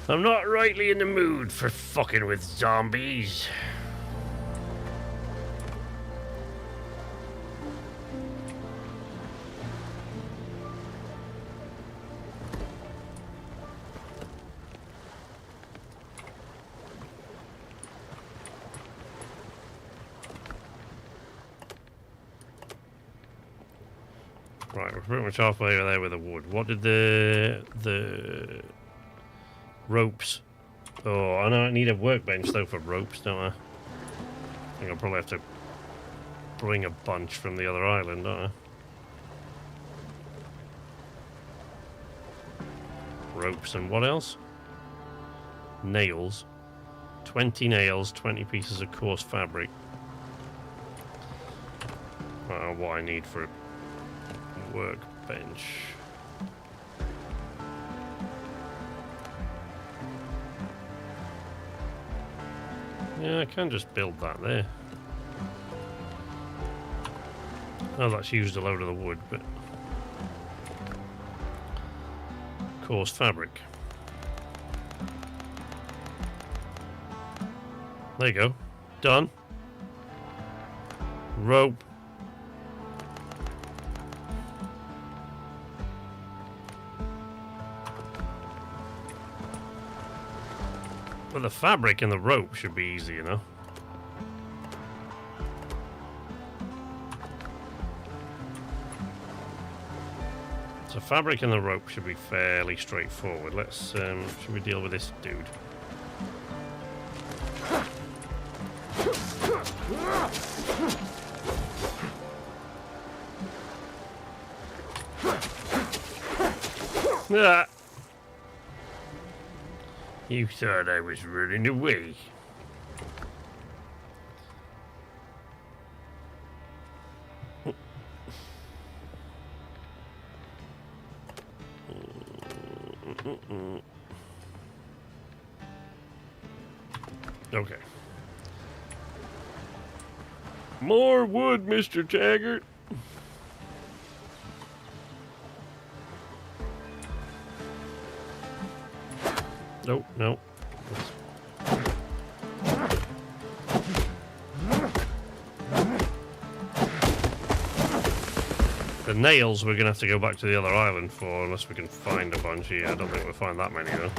I'm not rightly in the mood for fucking with zombies. Right, we're pretty much halfway there with the wood. What did the ropes? Oh, I know I need a workbench though for ropes, don't I? I think I'll probably have to bring a bunch from the other island, don't I? Ropes and what else? Nails. 20 nails, 20 pieces of coarse fabric. I don't know what I need for a workbench. Yeah, I can just build that there. Oh, that's used a load of the wood, but... coarse fabric. There you go. Done. Rope. Well, the fabric and the rope should be easy, you know. So fabric and the rope should be fairly straightforward. Let's, should we deal with this dude? Ah. You thought I was running away. Okay. More wood, Mr. Taggart. Nope, nope. The nails we're going to have to go back to the other island for, unless we can find a bunch here. I don't think we'll find that many, though.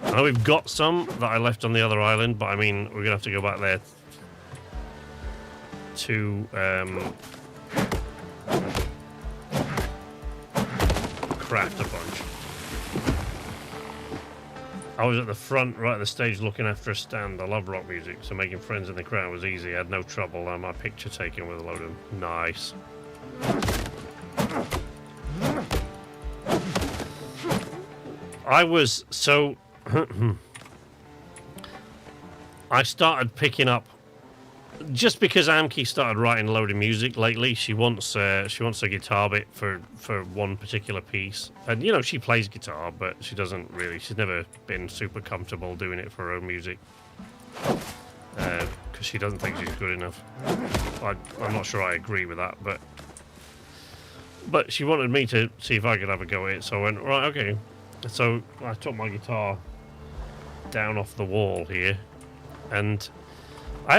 I know we've got some that I left on the other island, but I mean, we're going to have to go back there to craft a bunch. I was at the front, right at the stage, looking after a stand. I love rock music, so making friends in the crowd was easy. I had no trouble. My picture taken with a load of them. Nice. I was so... I started picking up just because Amki started writing a load of music lately, she wants a guitar bit for one particular piece, and you know she plays guitar, but she doesn't really. She's never been super comfortable doing it for her own music because she doesn't think she's good enough. I'm not sure I agree with that, but she wanted me to see if I could have a go at it, so I went right, okay. So I took my guitar down off the wall here, and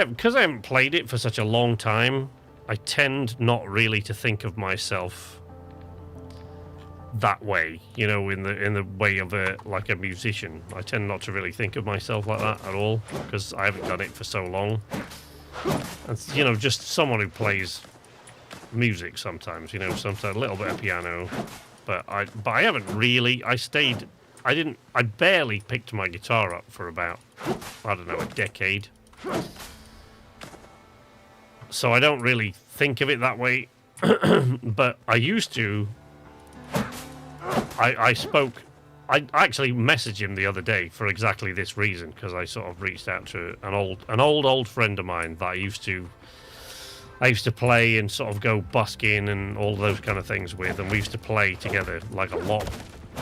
because I haven't played it for such a long time, I tend not really to think of myself that way, you know, in the way of a musician. I tend not to really think of myself like that at all because I haven't done it for so long. And you know, just someone who plays music sometimes, you know, sometimes a little bit of piano, but I haven't really. I barely picked my guitar up for about, I don't know, a decade. So I don't really think of it that way, but I used to. I actually messaged him the other day for exactly this reason, because I sort of reached out to an old friend of mine that I used to play and sort of go busking and all those kind of things with, and we used to play together like a lot,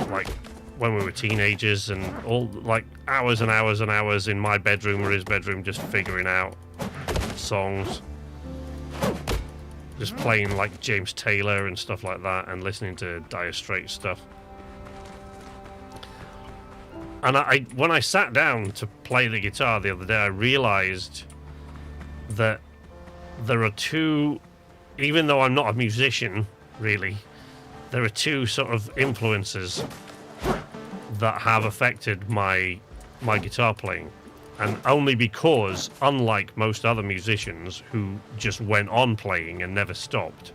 like when we were teenagers, and all like hours and hours and hours in my bedroom or his bedroom just figuring out songs. Just playing like James Taylor and stuff like that, and listening to Dire Straits stuff. And when I sat down to play the guitar the other day, I realized that there are two, even though I'm not a musician, really, there are two sort of influences that have affected my guitar playing. And only because, unlike most other musicians who just went on playing and never stopped,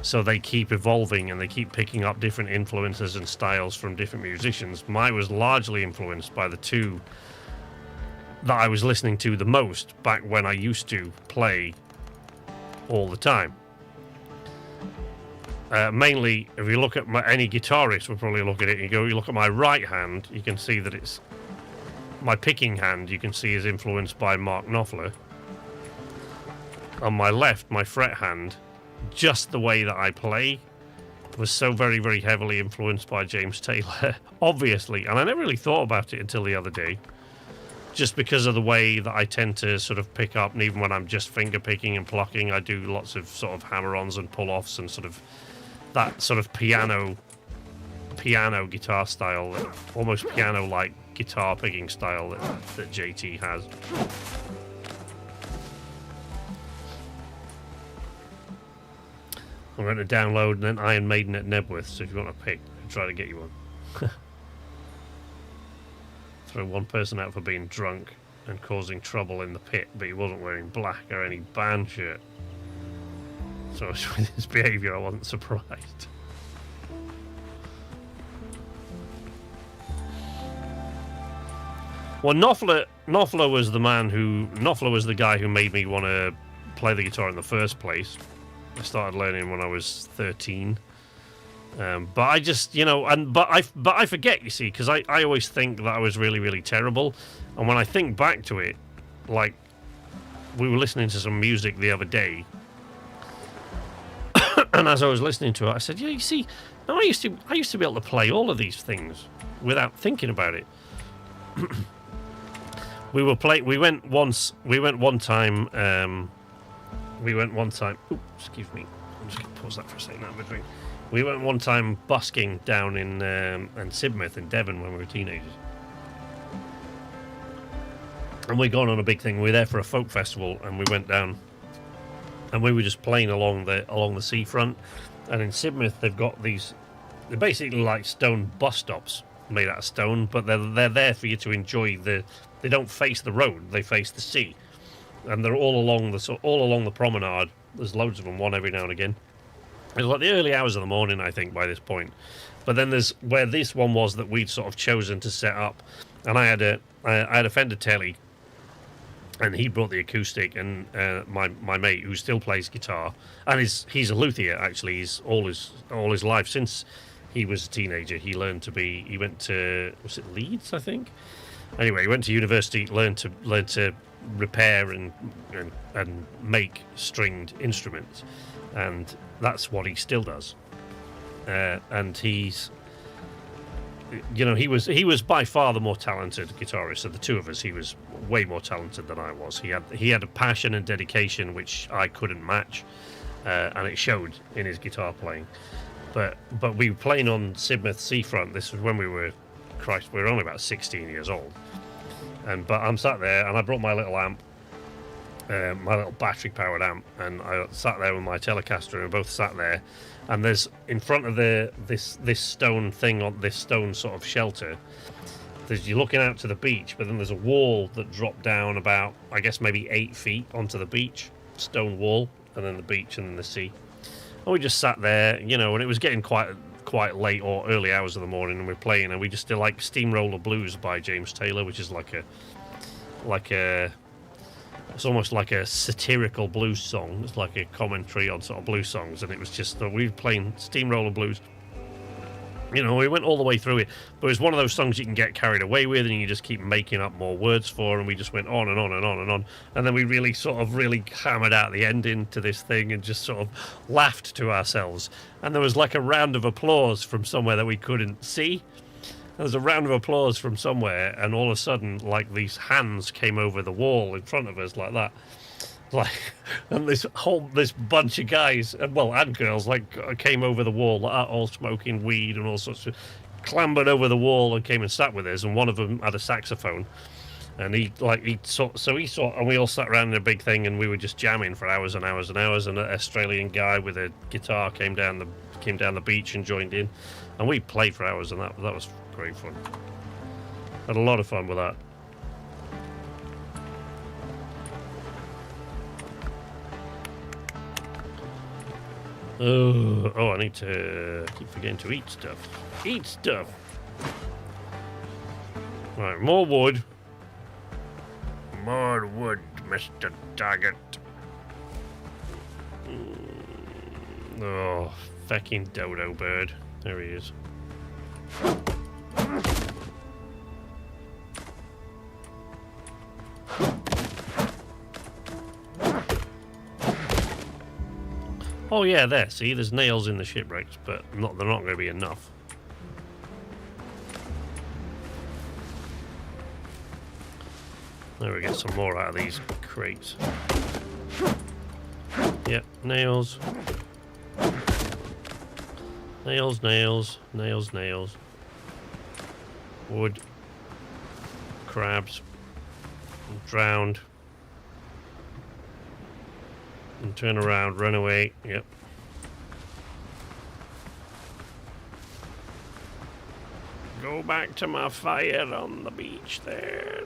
so they keep evolving and they keep picking up different influences and styles from different musicians, mine was largely influenced by the two that I was listening to the most back when I used to play all the time. Mainly, if you look at any guitarist will probably look at it and you look at my right hand, you can see that it's my picking hand, you can see, is influenced by Mark Knopfler. On my left, my fret hand, just the way that I play, was so very, very heavily influenced by James Taylor, obviously. And I never really thought about it until the other day, just because of the way that I tend to sort of pick up, and even when I'm just finger picking and plucking, I do lots of sort of hammer-ons and pull-offs and sort of that sort of piano guitar style, almost piano-like guitar picking style that JT has. I'm going to download an Iron Maiden at Nebworth, so if you want to pick, I'll try to get you one. Throw one person out for being drunk and causing trouble in the pit, but he wasn't wearing black or any band shirt. So with his behaviour, I wasn't surprised. Well, Knopfler was the guy who made me want to play the guitar in the first place. I started learning when I was 13. But I just, you know, but I forget, you see, because I always think that I was really, really terrible. And when I think back to it, like, we were listening to some music the other day, and as I was listening to it, I said, yeah, you see, I used to be able to play all of these things without thinking about it. We went one time. Ooh, excuse me. I'm just going to pause that for a second. Have a drink. We went one time busking down in Sidmouth in Devon when we were teenagers. And we'd gone on a big thing. We were there for a folk festival, and we went down, and we were just playing along the seafront. And in Sidmouth, they've got these. They're basically like stone bus stops made out of stone, but they're there for you to enjoy the. They don't face the road; they face the sea, and they're all along the promenade. There's loads of them, one every now and again. It's like the early hours of the morning, I think, by this point. But then there's where this one was that we'd sort of chosen to set up, and I had a Fender Telly, and he brought the acoustic, and my mate who still plays guitar, and he's a luthier actually. He's all his life since he was a teenager. He went to, was it Leeds, I think. Anyway, he went to university, learned to repair and make stringed instruments, and that's what he still does. And he's, you know, he was by far the more talented guitarist of the two of us. He was way more talented than I was. He had a passion and dedication which I couldn't match, and it showed in his guitar playing. But we were playing on Sidmouth Seafront. This was when we were only about 16 years old. But I'm sat there, and I brought my little amp, my little battery-powered amp, and I sat there with my Telecaster, and we both sat there. And there's in front of this stone thing, on this stone sort of shelter. You're looking out to the beach, but then there's a wall that dropped down about, I guess, maybe 8 feet onto the beach, stone wall, and then the beach and then the sea. And we just sat there, you know, and it was getting quite late or early hours of the morning, and we're playing, and we just did like Steamroller Blues by James Taylor, which is like a it's almost like a satirical blues song. It's like a commentary on sort of blues songs, and it was just we were playing Steamroller Blues. You know, we went all the way through it, but it was one of those songs you can get carried away with, and you just keep making up more words for, and we just went on and on and on and on, and then we really hammered out the ending to this thing and just sort of laughed to ourselves. And there was like a round of applause from somewhere that we couldn't see. There was a round of applause from somewhere, and all of a sudden, like, these hands came over the wall in front of us like that. Like, and this bunch of guys and girls came over the wall, all smoking weed and all sorts of, clambered over the wall and came and sat with us. And one of them had a saxophone, and he saw, and we all sat around in a big thing, and we were just jamming for hours and hours and hours. And an Australian guy with a guitar came down the beach and joined in, and we played for hours, and that was great fun. Had a lot of fun with that. Oh, I need to keep forgetting to eat stuff. Eat stuff! Right, more wood. More wood, Mr. Target. Oh, fucking dodo bird. There he is. Oh yeah, there. See, there's nails in the shipwrecks, but they're not going to be enough. There we get some more out of these crates. Yep, nails. Nails. Wood. Crabs. Drowned. And turn around, run away. Yep. Go back to my fire on the beach there.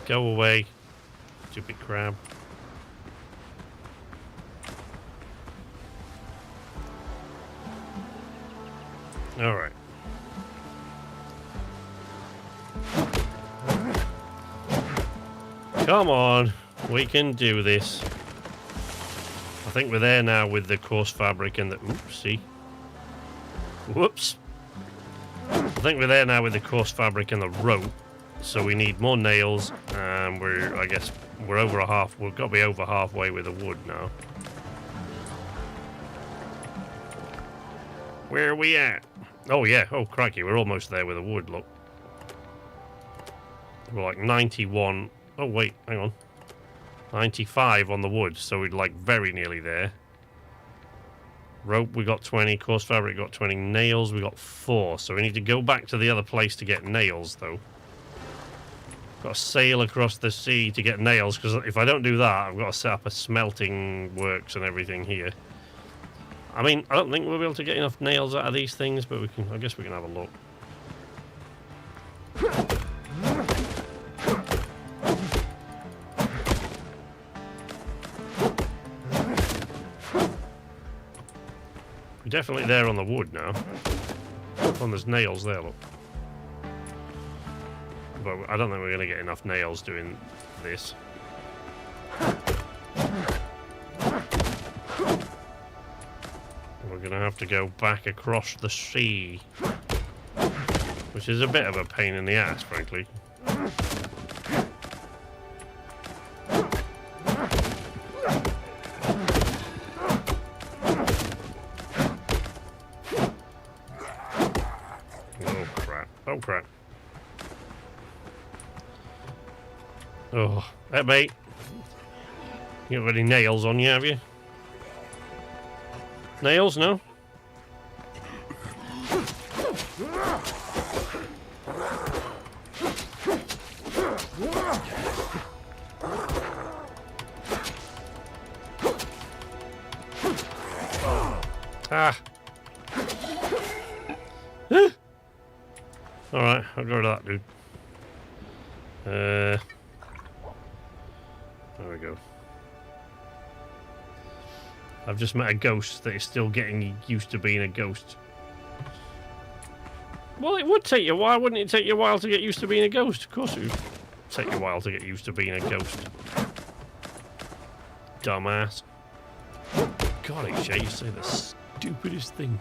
Go away, stupid crab. All right. Come on, we can do this. I think we're there now with the coarse fabric and the... Oopsie. Whoops. I think we're there now with the coarse fabric and the rope. So we need more nails, and I guess we're over we've got to be over halfway with the wood now. Where are we at? Oh yeah, oh crikey, we're almost there with the wood, look. We're like 91, oh wait, hang on. 95 on the wood, so we're like very nearly there. Rope, we got 20, coarse fabric got 20, nails, we got 4, so we need to go back to the other place to get nails, though. Got to sail across the sea to get nails, because if I don't do that, I've got to set up a smelting works and everything here. I mean, I don't think we'll be able to get enough nails out of these things, but I guess we can have a look. We're definitely there on the wood now. Oh, there's nails there, look. But I don't think we're going to get enough nails doing this. We're going to have to go back across the sea. Which is a bit of a pain in the ass, frankly. Oh, crap. Oh, hey, mate. You got any nails on you, have you? Nails, no? Ah. Alright, I'll go to that dude. There we go. I've just met a ghost that is still getting used to being a ghost. Well, it would take you. Why wouldn't it take you a while to get used to being a ghost? Of course it would take you a while to get used to being a ghost. Dumbass. God, it's Shay, you say the stupidest thing.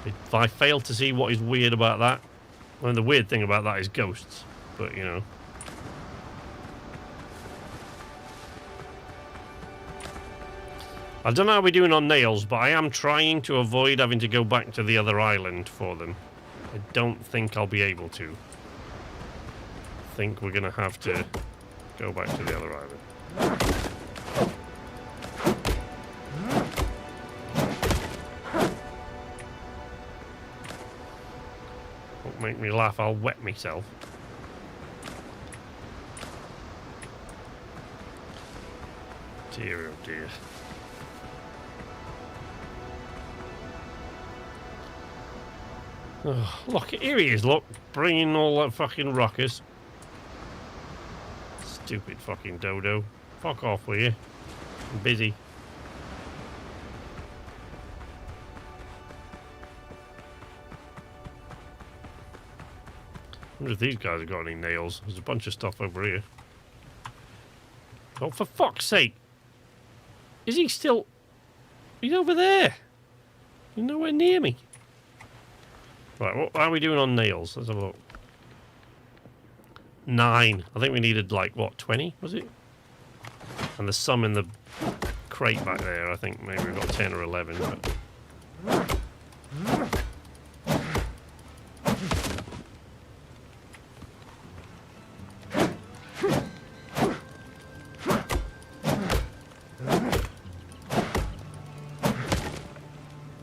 If I fail to see what is weird about that, well, the weird thing about that is ghosts, but you know. I don't know how we're doing on nails, but I am trying to avoid having to go back to the other island for them. I don't think I'll be able to. I think we're going to have to go back to the other island. Don't make me laugh, I'll wet myself. Dear, oh dear. Oh, look, here he is, look. Bringing all that fucking rockers. Stupid fucking dodo. Fuck off, will you? I'm busy. I wonder if these guys have got any nails. There's a bunch of stuff over here. Oh, for fuck's sake. Is he still... He's over there. He's nowhere near me. Right, what are we doing on nails? Let's have a look. 9. I think we needed, like, what, 20, was it? And there's some in the crate back there. I think maybe we've got 10 or 11. But...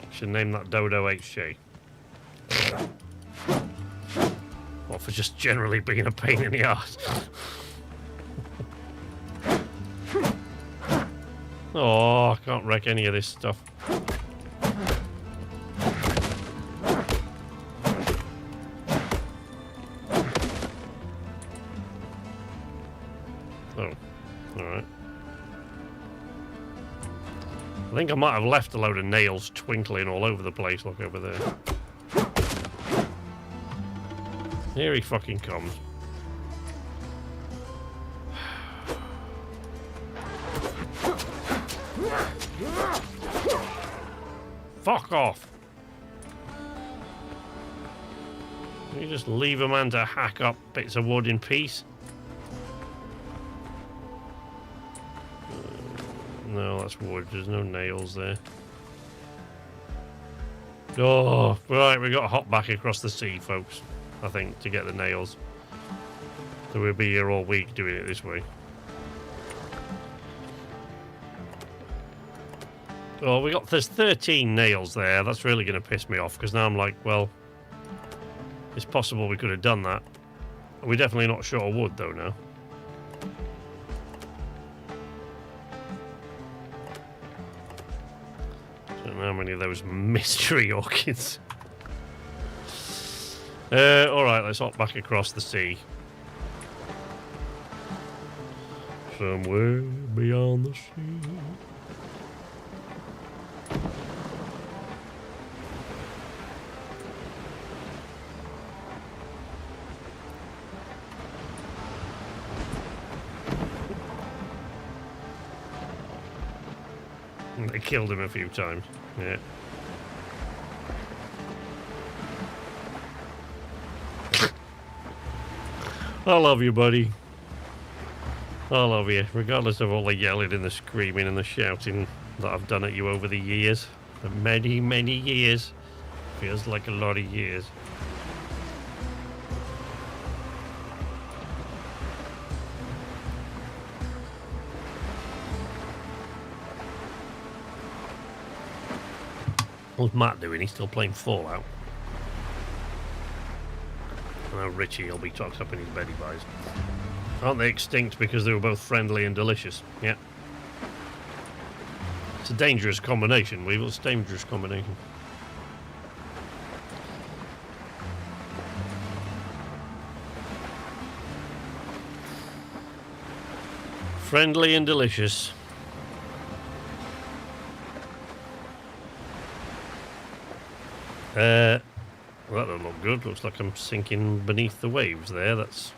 should name that Dodo HJ. Or for just generally being a pain in the arse. Oh, I can't wreck any of this stuff. Oh, alright. I think I might have left a load of nails twinkling all over the place. Look over there. Here he fucking comes. Fuck off! Can you just leave a man to hack up bits of wood in peace? No, that's wood. There's no nails there. Oh, right, we got to hop back across the sea, folks. I think, to get the nails. So we'll be here all week doing it this way. Oh, there's 13 nails there. That's really going to piss me off, because now I'm like, well, it's possible we could have done that. We're definitely not short of wood, though, now. I don't know how many of those mystery orchids. Alright, let's hop back across the sea. Somewhere beyond the sea. They killed him a few times. Yeah. I love you, buddy. I love you, regardless of all the yelling and the screaming and the shouting that I've done at you over the years. For many, many years. Feels like a lot of years. What's Matt doing? He's still playing Fallout. I know Richie will be tucked up in his beddy buys. Aren't they extinct because they were both friendly and delicious? Yeah. It's a dangerous combination, Weevil. It's a dangerous combination. Friendly and delicious. Well, that doesn't look good. Looks like I'm sinking beneath the waves there. That's...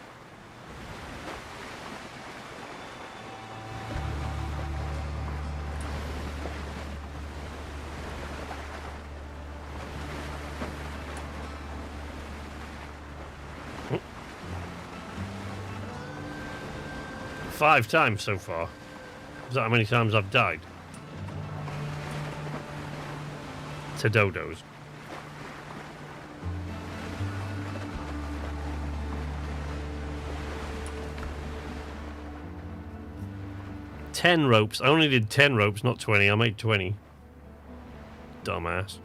Oh. 5 times so far. Is that how many times I've died? To dodos. Ten ropes. I only did 10 ropes, not 20. I made 20. Dumbass.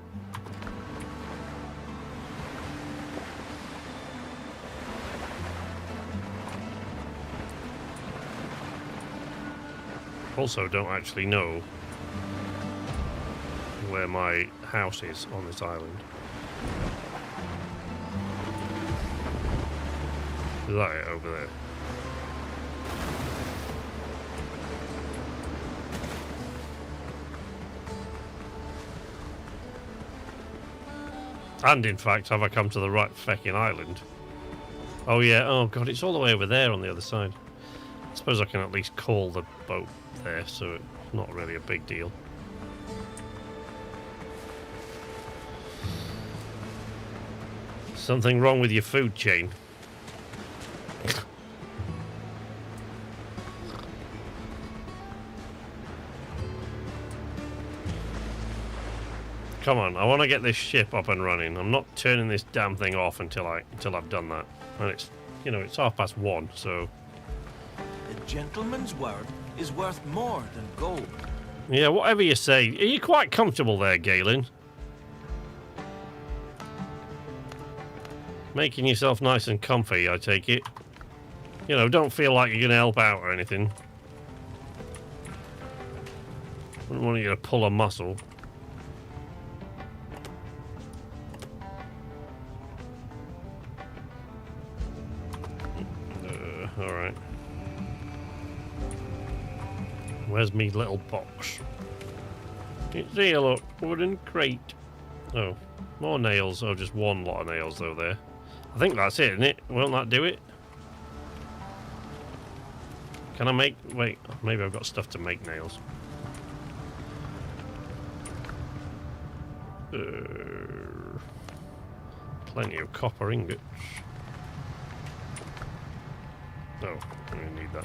Also, don't actually know where my house is on this island. Is that it over there? And in fact, have I come to the right feckin' island? Oh yeah, oh god, it's all the way over there on the other side. I suppose I can at least call the boat there, so it's not really a big deal. Something wrong with your food chain. Come on, I want to get this ship up and running. I'm not turning this damn thing off until I've done that. And it's, you know, it's 1:30, so... The gentleman's word is worth more than gold. Yeah, whatever you say. Are you quite comfortable there, Galen? Making yourself nice and comfy, I take it. You know, don't feel like you're going to help out or anything. Wouldn't want you to pull a muscle. Alright. Where's me little box? It's here, look. Wooden crate. Oh, more nails. Oh, just one lot of nails though there. I think that's it, isn't it? Won't that do it? Can I make... Wait, maybe I've got stuff to make nails. Plenty of copper ingots. Oh, I don't need that.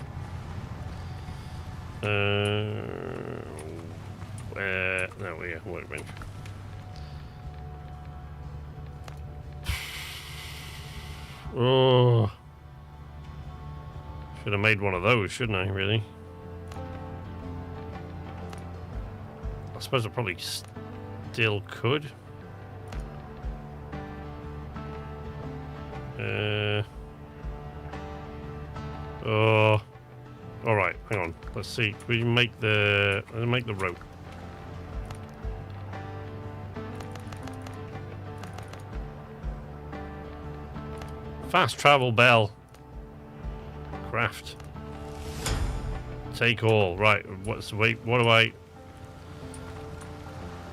No, yeah, workbench. Oh, should have made one of those, shouldn't I? Really? I suppose I probably still could. Oh, all right. Hang on. Let's see. We can make the rope. Fast travel bell. Craft. Take all. Right. Wait. What do I?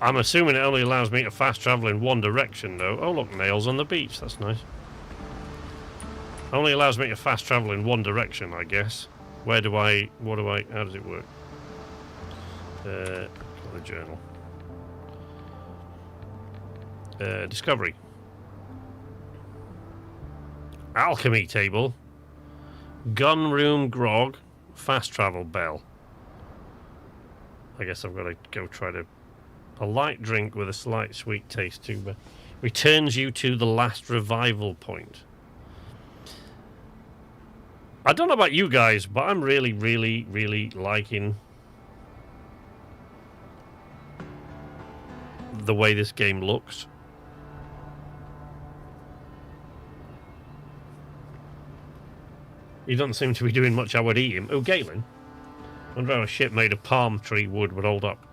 I'm assuming it only allows me to fast travel in one direction, though. Oh, look, nails on the beach. That's nice. Only allows me to fast travel in one direction, I guess. Where do I... What do I... How does it work? The journal. Discovery. Alchemy table. Gun room grog. Fast travel bell. I guess I've got to go try to A light drink with a slight sweet taste too, but returns you to the last revival point. I don't know about you guys, but I'm really, really, really liking the way this game looks. He doesn't seem to be doing much. I would eat him. Oh, Galen. I wonder how a ship made of palm tree wood would hold up.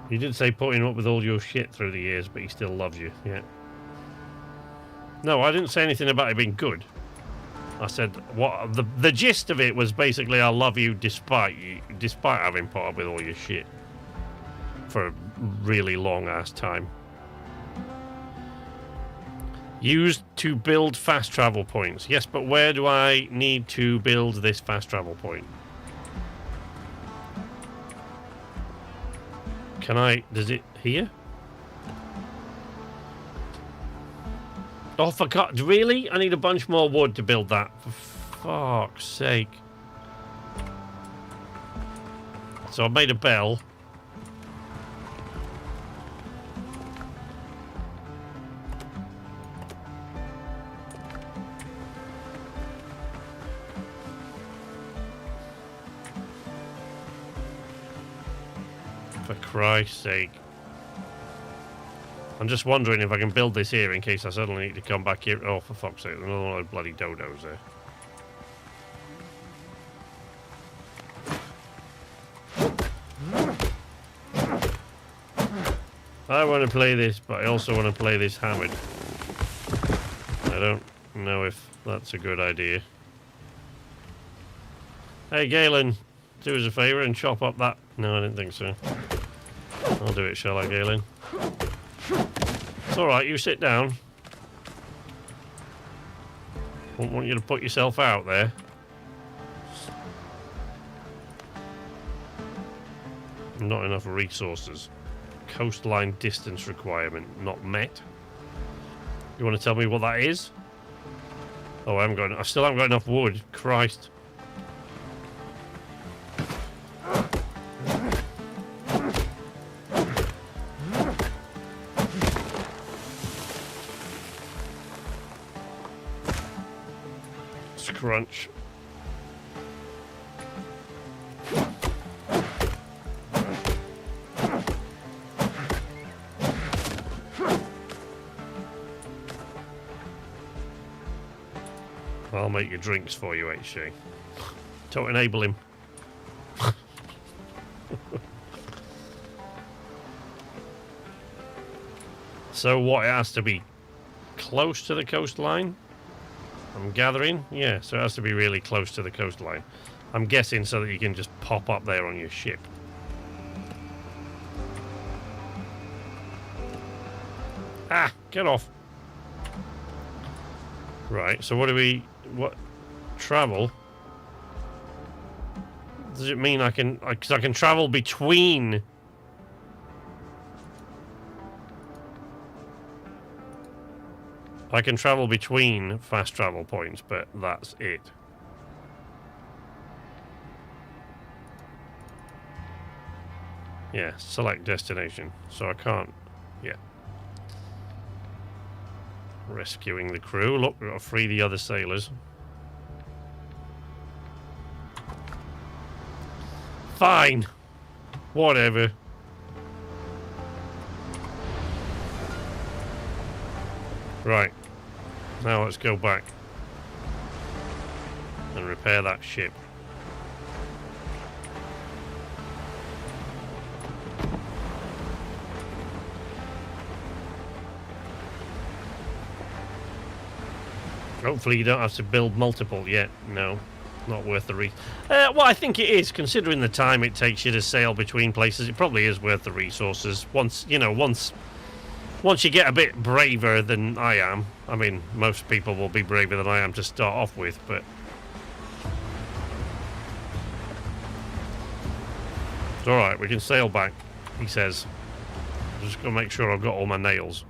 You did say putting up with all your shit through the years, but he still loves you. Yeah. No, I didn't say anything about it being good. I said what the gist of it was basically I love you despite having put up with all your shit for a really long ass time. Used to build fast travel points. Yes, but where do I need to build this fast travel point? Can I... Does it... Here? Oh, for God. Really? I need a bunch more wood to build that. For fuck's sake. So I've made a bell. For Christ's sake. I'm just wondering if I can build this here in case I suddenly need to come back here. Oh, for fuck's sake, another one of those bloody dodos there. I want to play this, but I also want to play this hammered. I don't know if that's a good idea. Hey, Galen, do us a favour and chop up that... No, I didn't think so. I'll do it, shall I, Galen? It's alright, you sit down. Won't want you to put yourself out there. Not enough resources. Coastline distance requirement not met. You want to tell me what that is? Oh, I still haven't got enough wood. Christ. Crunch. I'll make your drinks for you, HJ. Don't enable him. So what, it has to be close to the coastline? I'm gathering? Yeah, so it has to be really close to the coastline. I'm guessing so that you can just pop up there on your ship. Ah, get off. Right, so what do we... What? Travel? Does it mean I can... Because I can travel between... I can travel between fast travel points, but that's it. Yeah, select destination. So I can't... Yeah. Rescuing the crew. Look, we've got to free the other sailors. Fine. Whatever. Right. Now let's go back and repair that ship. Hopefully you don't have to build multiple yet. No, not worth the well, I think it is, considering the time it takes you to sail between places. It probably is worth the resources. Once you get a bit braver than I am. I mean, most people will be braver than I am to start off with, but... It's alright, we can sail back, he says. I'm just going to make sure I've got all my nails.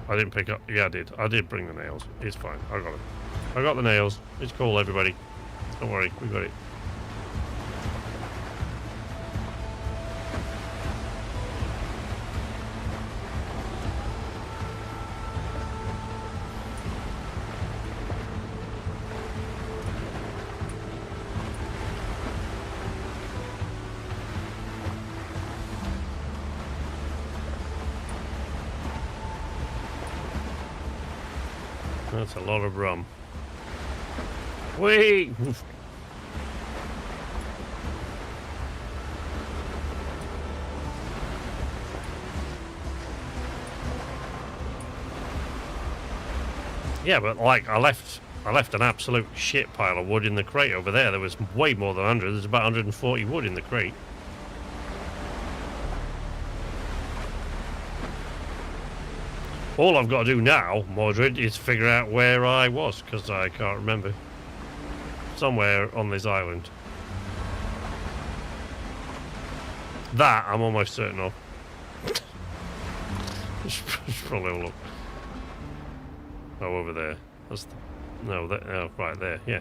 I didn't pick up... Yeah, I did. I did bring the nails. It's fine. I got it. I got the nails. It's cool, everybody. Don't worry, we got it. That's a lot of rum. Wait! Yeah, but like I left an absolute shit pile of wood in the crate over there. There was way more than 100. There's about 140 wood in the crate. All I've got to do now, Mordred, is figure out where I was, because I can't remember. Somewhere on this island. That I'm almost certain of. Just probably have a look. Oh, over there. That's no, that, oh, right there. Yeah,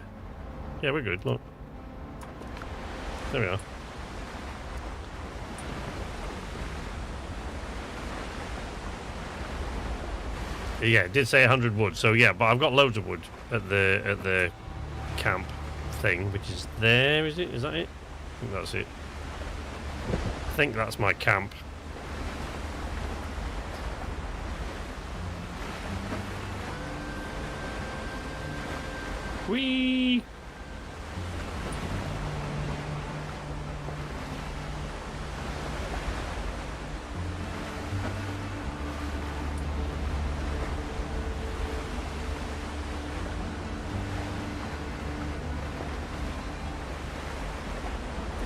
yeah, we're good. Look, there we are. Yeah, it did say 100 wood. So yeah, but I've got loads of wood at the camp thing, which is there. Is it? Is that it? I think that's it. I think that's my camp. Whee!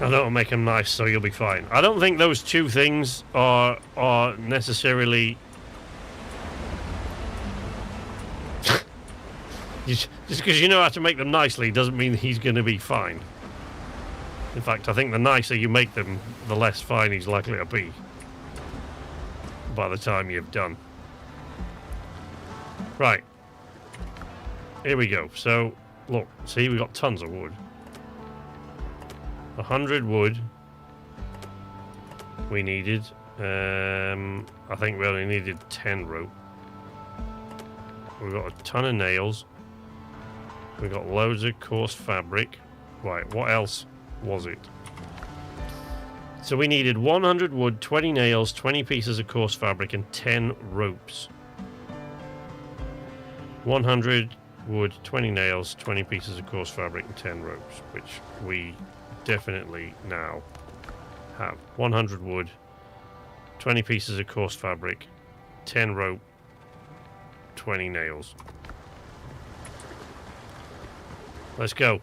I don't make them nice, so you'll be fine. I don't think those two things are necessarily. Just because you know how to make them nicely doesn't mean he's going to be fine. In fact, I think the nicer you make them, the less fine he's likely to be by the time you've done. Right. Here we go. So, look. See, we've got tons of wood. 100 wood we needed. I think we only needed 10 rope. We've got a ton of nails. We've got loads of coarse fabric. Right, what else was it? So we needed 100 wood, 20 nails, 20 pieces of coarse fabric, and 10 ropes. 100 wood, 20 nails, 20 pieces of coarse fabric, and 10 ropes, which we definitely now have. 100 wood, 20 pieces of coarse fabric, 10 rope, 20 nails. Let's go.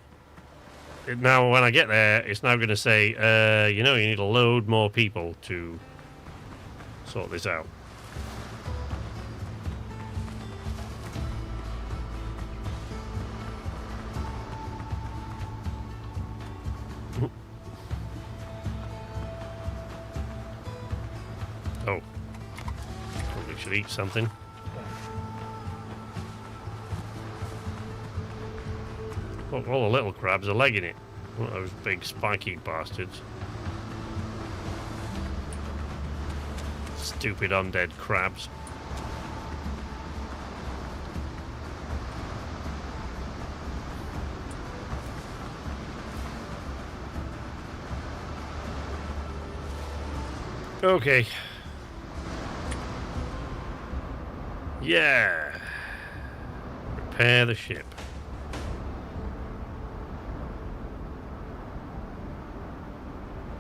Now, when I get there, it's now going to say, you know, you need a load more people to sort this out. Oh. Probably should eat something. Look, all the little crabs are legging it. Look at those big spiky bastards. Stupid undead crabs. Okay. Yeah. Repair the ship.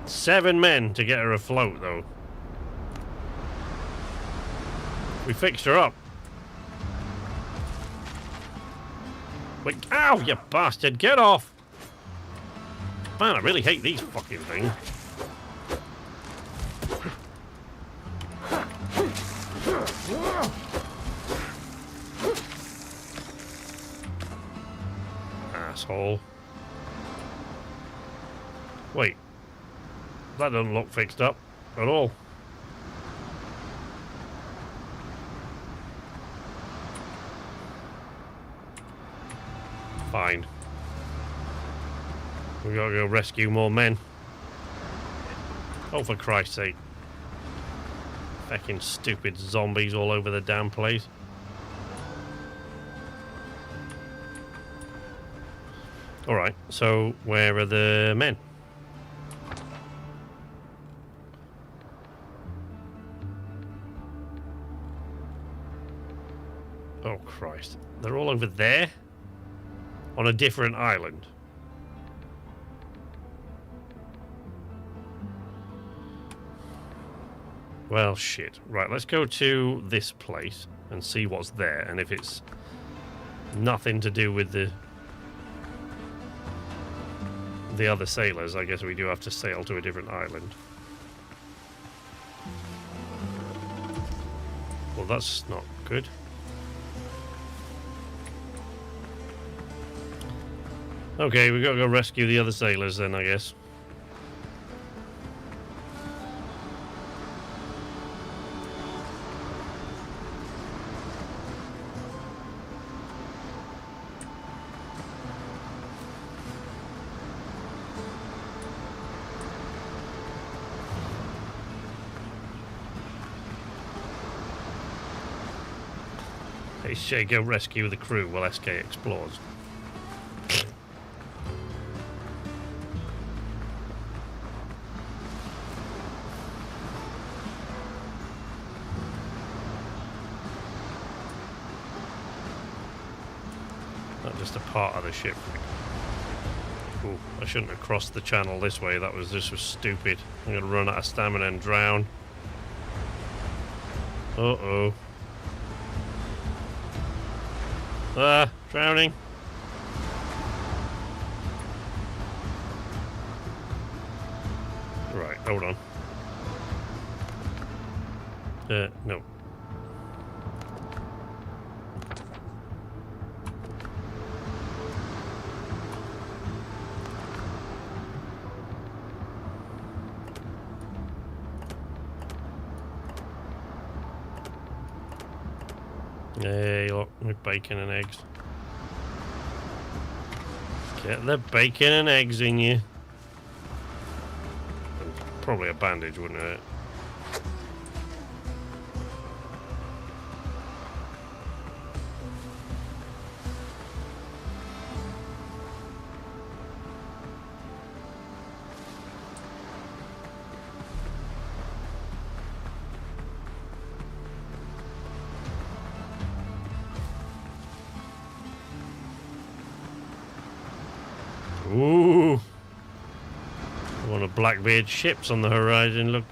Seven men to get her afloat, though. We fixed her up. Wait, ow, you bastard! Get off! Man, I really hate these fucking things. Asshole. Wait. That doesn't look fixed up at all. Fine. We gotta go rescue more men. Oh, for Christ's sake. Fucking stupid zombies all over the damn place. Alright, so where are the men? Oh, Christ. They're all over there? On a different island. Well, shit. Right, let's go to this place and see what's there. And if it's nothing to do with the other sailors, I guess we do have to sail to a different island. Well, that's not good. Okay, we gotta go rescue the other sailors then, I guess. Hey, Shay, go rescue the crew while SK explores. Not just a part of the ship. Ooh, I shouldn't have crossed the channel this way. This was stupid. I'm gonna run out of stamina and drown. Uh-oh. Ah, drowning. Right, hold on. No. Hey, look, with bacon and eggs. Get the bacon and eggs in you. Probably a bandage, wouldn't it? Ooh. One of Blackbeard's ships on the horizon, look.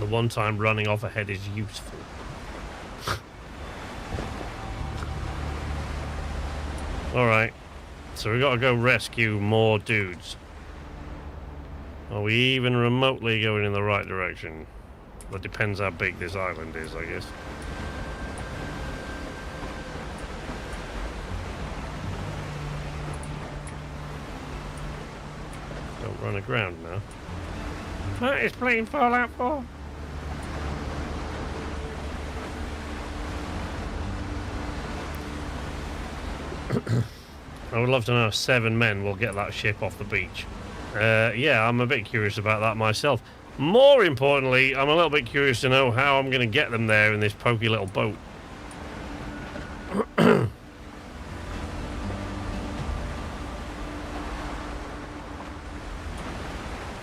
The one time running off ahead is useful. Alright, so we gotta go rescue more dudes. Are we even remotely going in the right direction? That depends how big this island is, I guess. Don't run aground now. What is plane Fallout 4? I would love to know if 7 men will get that ship off the beach. Yeah, I'm a bit curious about that myself. More importantly, I'm a little bit curious to know how I'm going to get them there in this pokey little boat.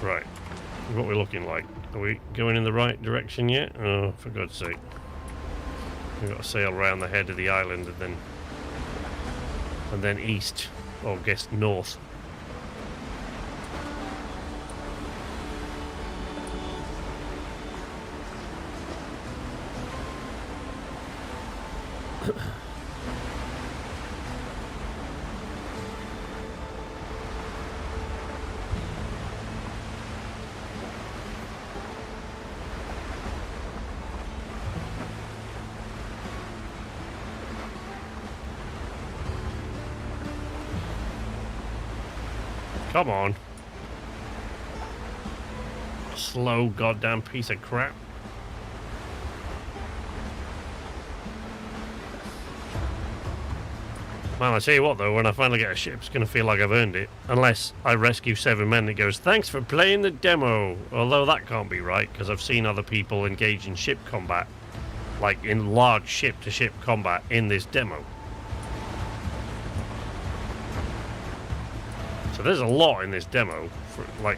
Right, what are we looking like? Are we going in the right direction yet? Oh, for God's sake. We've got to sail around the head of the island and then east, or I guess north. Come on. Slow goddamn piece of crap. Man, I tell you what though, when I finally get a ship, it's going to feel like I've earned it. Unless I rescue 7 men that goes, thanks for playing the demo. Although that can't be right, because I've seen other people engage in ship combat. like in large ship-to-ship combat in this demo. So there's a lot in this demo,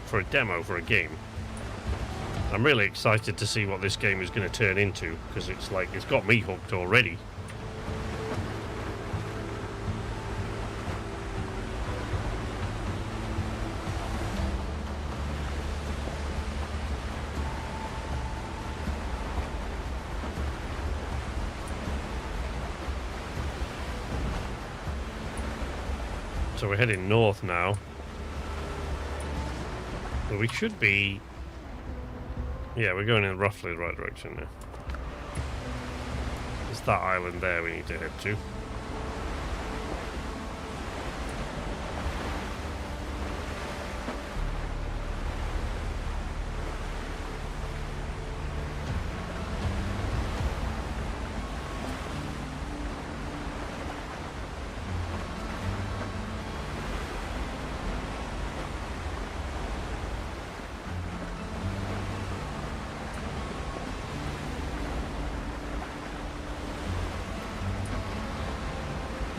for a demo for a game. I'm really excited to see what this game is going to turn into, because it's got me hooked already. So we're heading north now. But we should be... Yeah, we're going in roughly the right direction now. It's that island there we need to head to.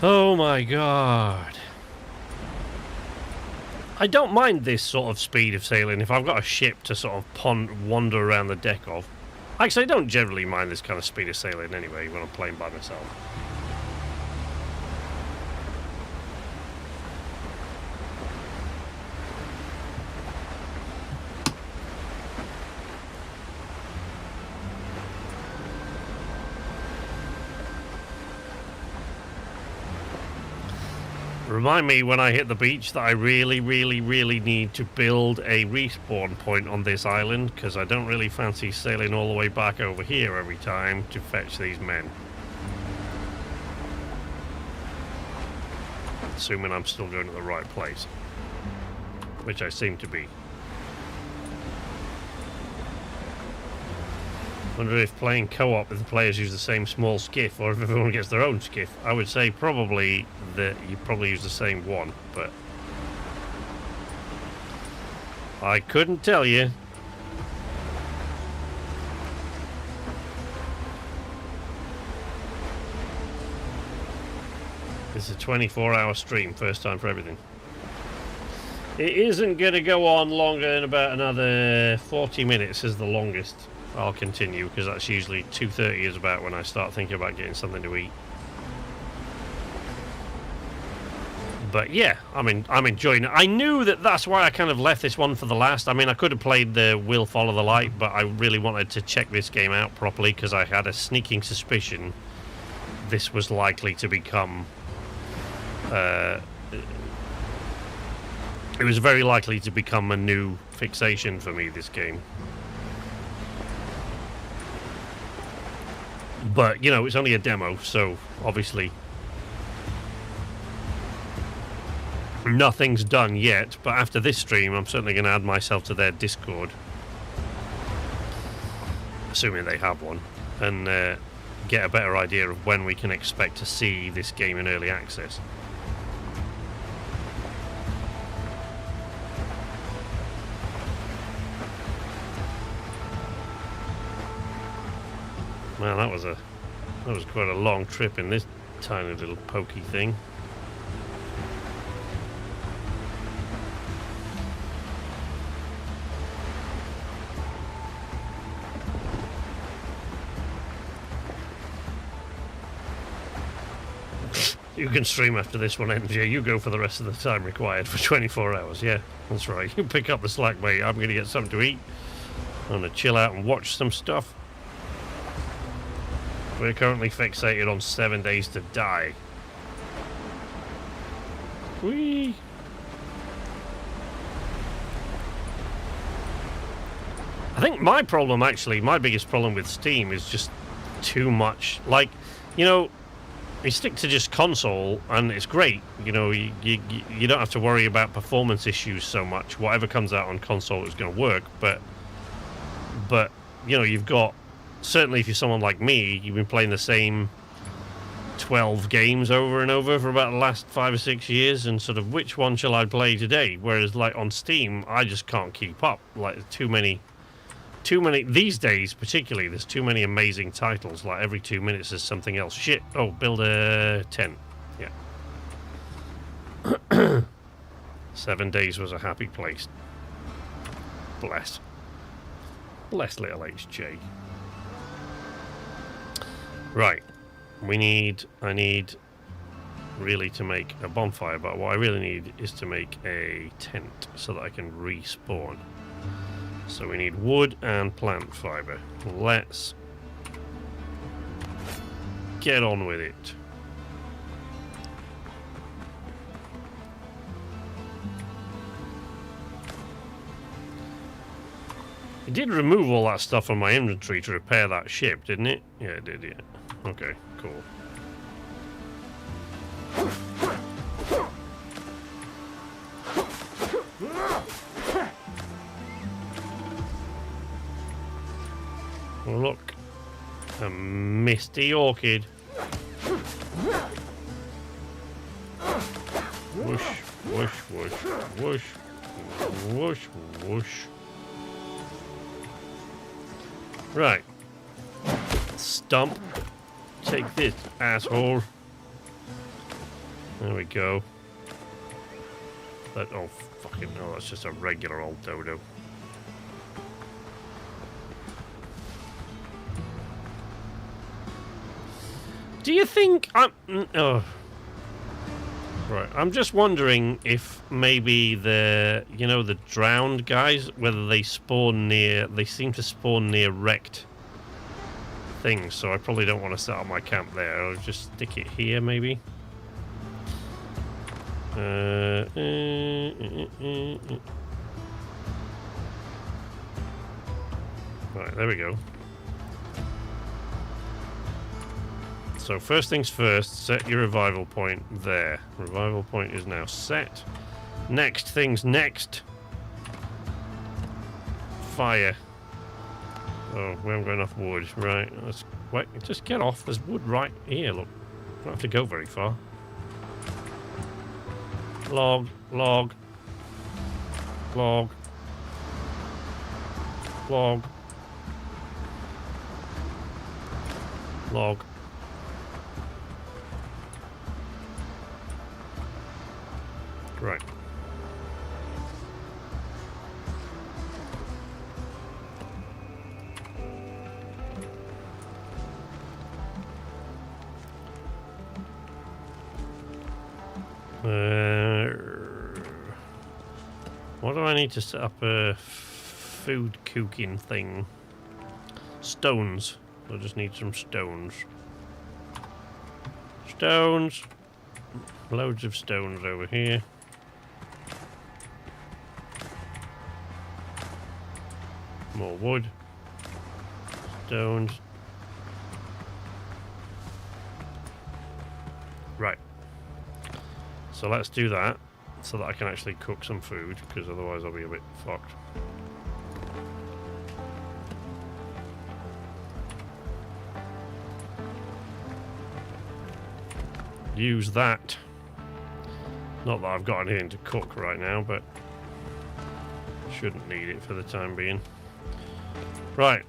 Oh my god. I don't mind this sort of speed of sailing if I've got a ship to sort of wander around the deck of. Actually, I don't generally mind this kind of speed of sailing anyway when I'm playing by myself. Remind me when I hit the beach that I really, really, really need to build a respawn point on this island, because I don't really fancy sailing all the way back over here every time to fetch these men. Assuming I'm still going to the right place, which I seem to be. Wonder if playing co-op if the players use the same small skiff or if everyone gets their own skiff. I would say probably that you probably use the same one, but I couldn't tell you. It's a 24-hour stream, first time for everything. It isn't going to go on longer than about another 40 minutes is the longest. I'll continue, because that's usually 2:30 is about when I start thinking about getting something to eat. But yeah, I'm enjoying it. I knew that that's why I kind of left this one for the last. I mean, I could have played the Will Follow the Light, but I really wanted to check this game out properly, because I had a sneaking suspicion this was likely to become... it was very likely to become a new fixation for me, this game. But, you know, it's only a demo, so obviously nothing's done yet. But after this stream, I'm certainly going to add myself to their Discord, assuming they have one, and get a better idea of when we can expect to see this game in early access. Man, that was quite a long trip in this tiny little pokey thing. You can stream after this one ends, yeah. You go for the rest of the time required for 24 hours, yeah. That's right. You pick up the slack, mate. I'm going to get something to eat. I'm going to chill out and watch some stuff. We're currently fixated on 7 Days to Die. Whee! I think my problem, actually, my biggest problem with Steam is just too much. Like, you know, you stick to just console and it's great. You know, you don't have to worry about performance issues so much. Whatever comes out on console is going to work. But you know, you've got... Certainly if you're someone like me, you've been playing the same 12 games over and over for about the last 5 or 6 years, and sort of which one shall I play today? Whereas like on Steam, I just can't keep up. Like too many too many these days, particularly. There's too many amazing titles. Like every 2 minutes there's something else. Shit. Oh, build a tent. Yeah. 7 days was a happy place. Bless. Bless little HJ. Right. I need really to make a bonfire, but what I really need is to make a tent so that I can respawn. So we need wood and plant fiber. Let's get on with it. It did remove all that stuff from my inventory to repair that ship, didn't it? Yeah, it did, yeah. Okay, cool. Oh, look. A misty orchid. Whoosh, whoosh, whoosh, whoosh, whoosh, whoosh. Right. Stump. Take this, asshole. There we go. Oh, fucking no, that's just a regular old dodo. Do you think oh. Right, I'm just wondering if maybe the drowned guys, whether they seem to spawn near wrecked things, so I probably don't want to set up my camp there. I'll just stick it here, maybe. Right, there we go. So first things first, set your revival point there. Revival point is now set. Next things next. Fire. Oh, we haven't got enough wood. Right, let's wait. Just get off. There's wood right here. Look, don't have to go very far. Log, log, log, log, log. Right. What do I need to set up a food cooking thing? Stones. I just need some stones. Stones. Loads of stones over here. More wood. Stones. Right. So let's do that so that I can actually cook some food, because otherwise I'll be a bit fucked. Use that. Not that I've got anything to cook right now, but shouldn't need it for the time being. Right.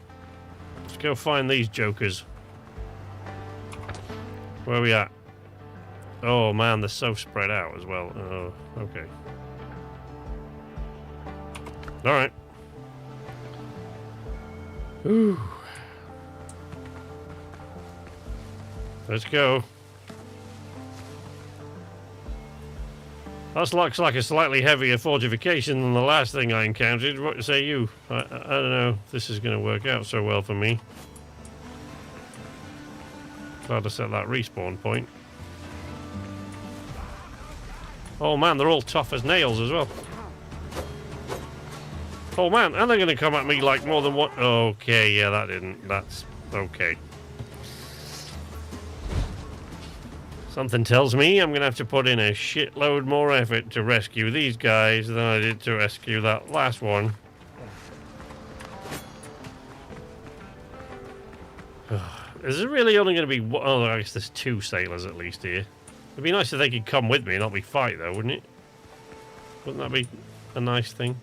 Let's go find these jokers. Where are we at? Oh man, they're so spread out as well. Oh, okay. Alright. Ooh. Let's go. That looks like a slightly heavier fortification than the last thing I encountered. What say you? I don't know if this is going to work out so well for me. Glad to set that respawn point. Oh man, they're all tough as nails as well. Oh man, and they're going to come at me like more than one. Okay, yeah, that didn't. That's okay. Something tells me I'm going to have to put in a shitload more effort to rescue these guys than I did to rescue that last one. Is it really only going to be... Oh, I guess there's 2 sailors at least here. It'd be nice if they could come with me and not be fight, though, wouldn't it? Wouldn't that be a nice thing?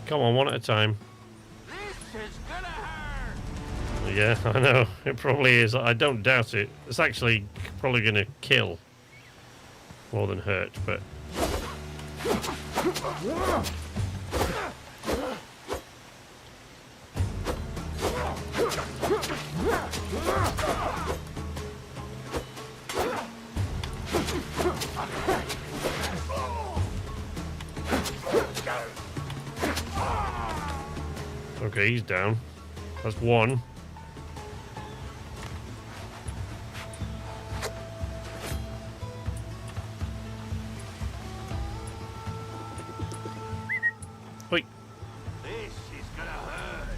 Come on, one at a time. This is gonna hurt. Yeah, I know. It probably is. I don't doubt it. It's actually probably going to kill more than hurt, but... Okay, he's down. That's one. Wait. This is gonna hurt.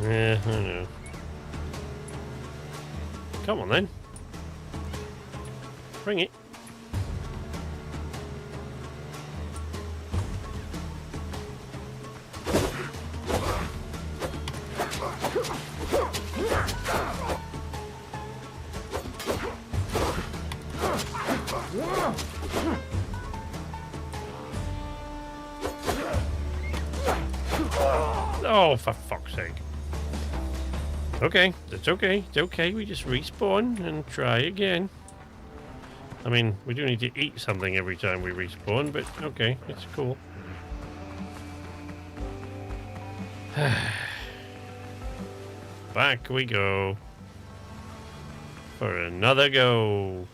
Yeah, I know. Come on then. Bring it. Oh, for fuck's sake. Okay, it's okay. It's okay. We just respawn and try again. I mean, we do need to eat something every time we respawn, but okay, it's cool. Back we go. For another go.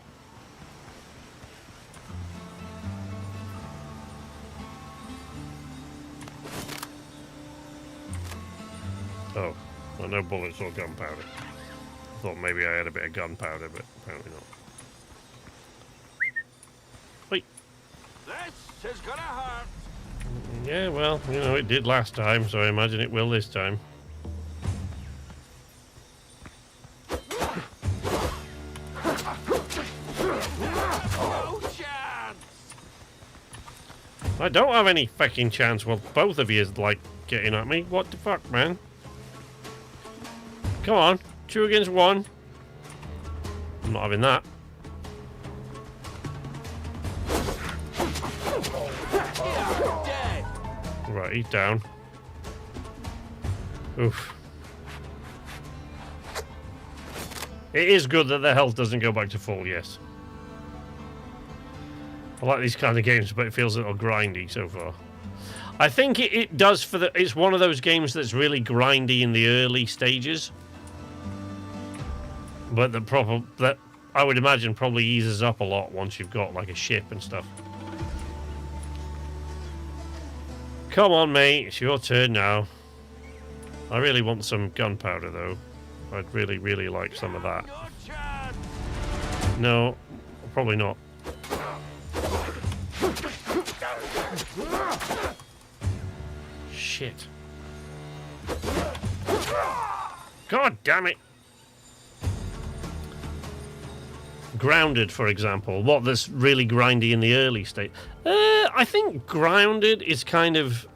Oh, well, no bullets or gunpowder. I thought maybe I had a bit of gunpowder, but apparently not. Wait. This is gonna hurt. Yeah, well, you know, it did last time, so I imagine it will this time. No chance. I don't have any fucking chance. Well, both of you is like getting at me. What the fuck, man? Come on, 2 against 1. I'm not having that. You're dead. Right, he's down. Oof. It is good that the health doesn't go back to full, yes. I like these kind of games, but it feels a little grindy so far. I think it does for the... It's one of those games that's really grindy in the early stages. But that I would imagine probably eases up a lot once you've got like a ship and stuff. Come on, mate. It's your turn now. I really want some gunpowder, though. I'd really, really like some of that. No chance. No, probably not. Shit. God damn it. Grounded, for example. What that's really grindy in the early state. I think Grounded is kind of...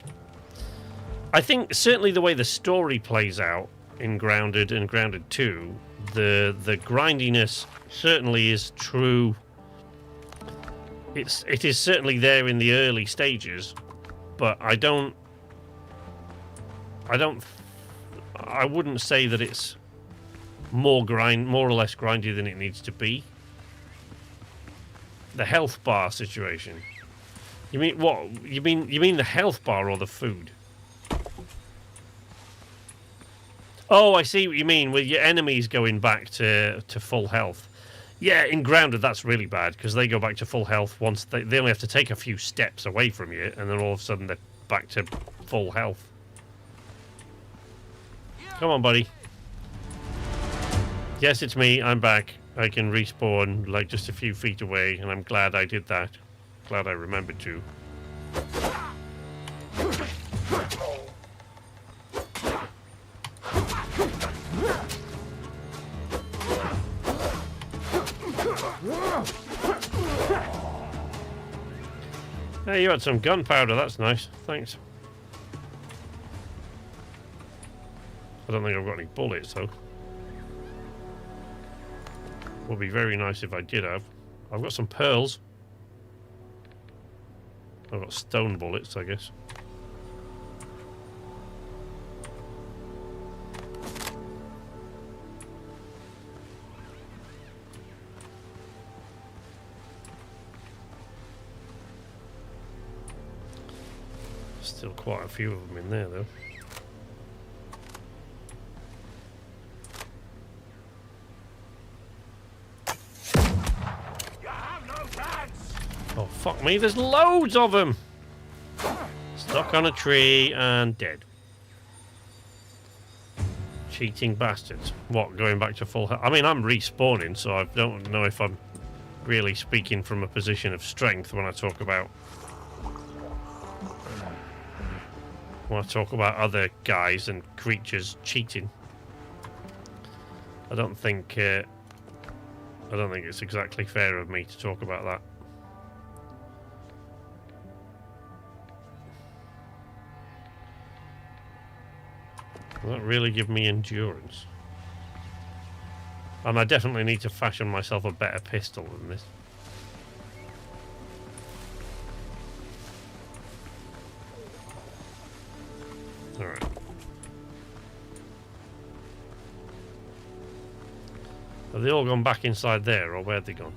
I think certainly the way the story plays out in Grounded and Grounded 2, the grindiness certainly is true. It is certainly there in the early stages, but I wouldn't say that it's more or less grindy than it needs to be. The health bar situation. You mean what? You mean the health bar or the food? Oh, I see what you mean, with your enemies going back to full health. Yeah, in Grounded that's really bad, because they go back to full health once they only have to take a few steps away from you, and then all of a sudden they're back to full health. Come on, buddy. Yes, it's me. I'm back. I can respawn like just a few feet away, and I'm glad I did that. Glad I remembered to. Hey, you had some gunpowder. That's nice. Thanks. I don't think I've got any bullets, though. Would be very nice if I did have. I've got some pearls. I've got stone bullets, I guess. Still quite a few of them in there, though. Oh, fuck me, there's loads of them! Stuck on a tree and dead. Cheating bastards. What, going back to full health? I mean, I'm respawning, so I don't know if I'm really speaking from a position of strength when I talk about other guys and creatures cheating. I don't think it's exactly fair of me to talk about that. Will that really give me endurance? And I definitely need to fashion myself a better pistol than this. Alright. Have they all gone back inside there, or where'd they gone?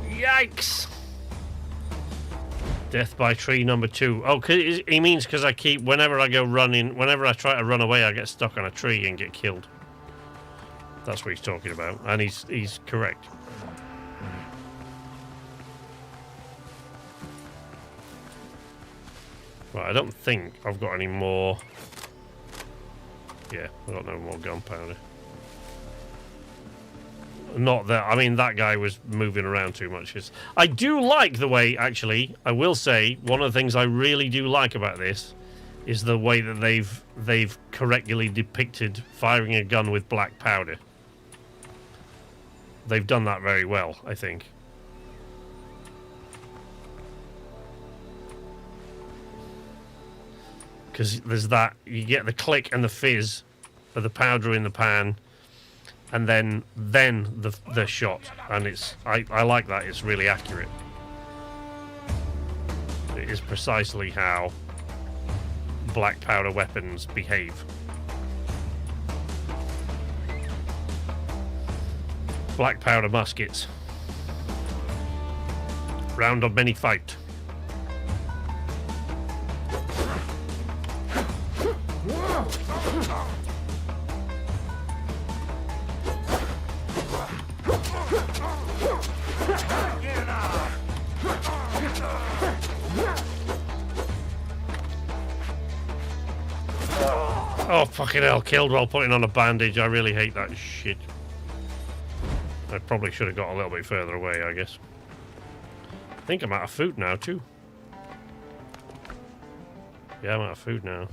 Yikes! Death by tree number 2. Oh, he means because I keep, whenever I go running, whenever I try to run away, I get stuck on a tree and get killed. That's what he's talking about, and he's correct. Right, I don't think I've got any more. Yeah, I've got no more gunpowder. Not that, I mean, that guy was moving around too much. I do like the way, actually, I will say, one of the things I really do like about this is the way that they've correctly depicted firing a gun with black powder. They've done that very well, I think. Because there's that, you get the click and the fizz of the powder in the pan, and then the shot, and it's I like that. It's really accurate. It is precisely how black powder weapons behave. Black powder muskets. Round of many fight. Oh, fucking hell, killed while putting on a bandage. I really hate that shit. I probably should have got a little bit further away, I guess. I think I'm out of food now, too. Yeah, I'm out of food now.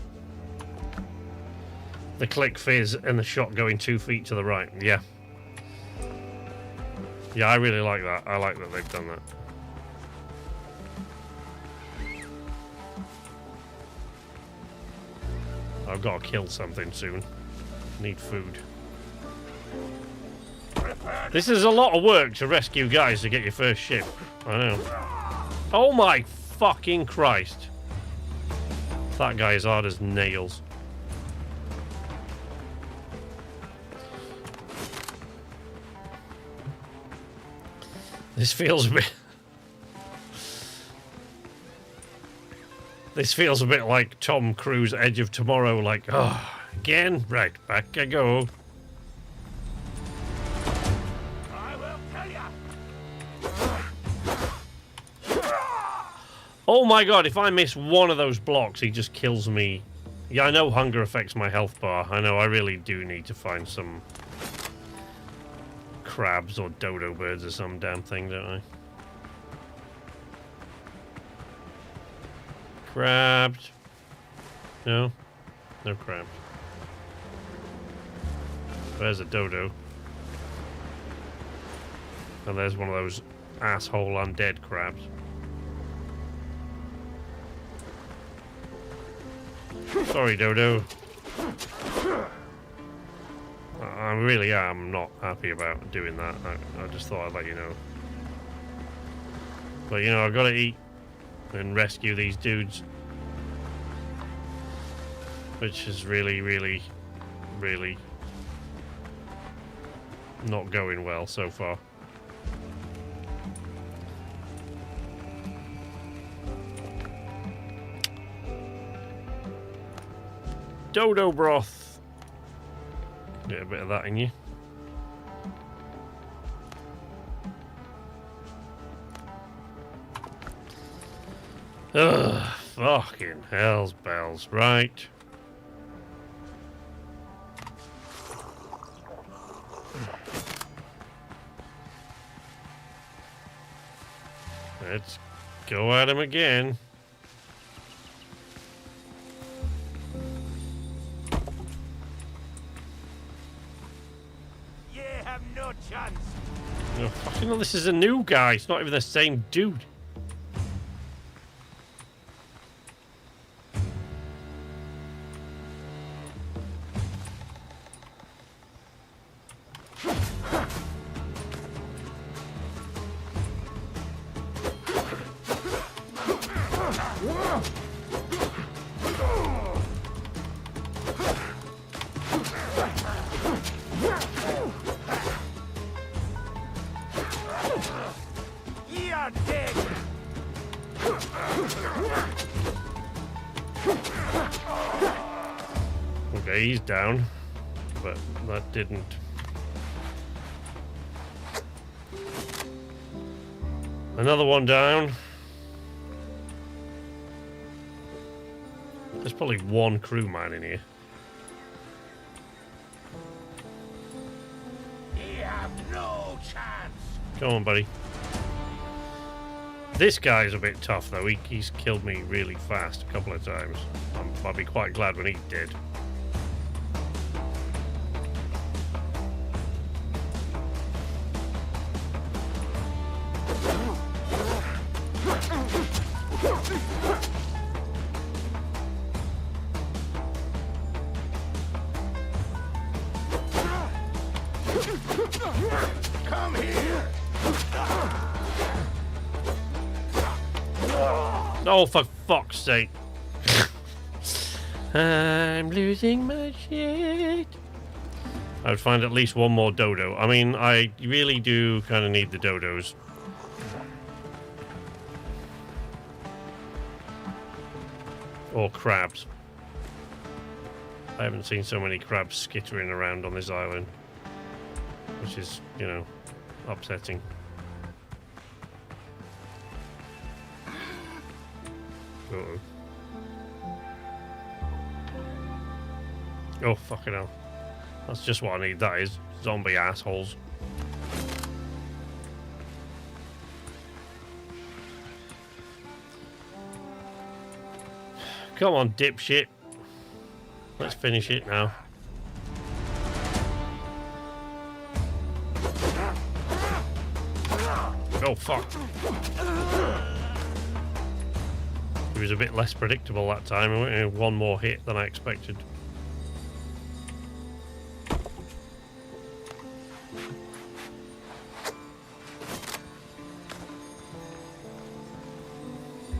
The click fizz and the shot going 2 feet to the right. Yeah. Yeah, I really like that. I like that they've done that. I've got to kill something soon. Need food. This is a lot of work to rescue guys to get your first ship. I know. Oh my fucking Christ. That guy is hard as nails. This feels a bit... This feels a bit like Tom Cruise Edge of Tomorrow, like, oh, again? Right, back I go. I will kill ya. Oh my god, if I miss one of those blocks, he just kills me. Yeah, I know hunger affects my health bar. I know I really do need to find some crabs or dodo birds or some damn thing, don't I? Crabs. No? No crabs. There's a dodo. And there's one of those asshole undead crabs. Sorry, Dodo. I really am not happy about doing that. I just thought I'd let you know. But you know, I've got to eat and rescue these dudes. Which is really, really, really not going well so far. Dodo broth. Get a bit of that in you. Ugh, fucking hell's bells, right? Let's go at him again. You have no chance. Oh, fucking hell, this is a new guy. It's not even the same dude. You're dead. Okay, he's down. But that didn't. Another one down. There's probably one crewman in here. You have no chance. Come on, buddy. This guy's a bit tough, though. He's killed me really fast a couple of times. I'll be quite glad when he's dead. Come here. Oh, for fuck's sake. I'm losing my shit. I would find at least one more dodo. I mean, I really do kind of need the dodos. Or crabs. I haven't seen so many crabs skittering around on this island. Which is, you know, upsetting. Uh-oh. Oh, fucking hell. That's just what I need, that is. Zombie assholes. Come on, dipshit. Let's finish it now. Oh, fuck. He was a bit less predictable that time. I went in one more hit than I expected.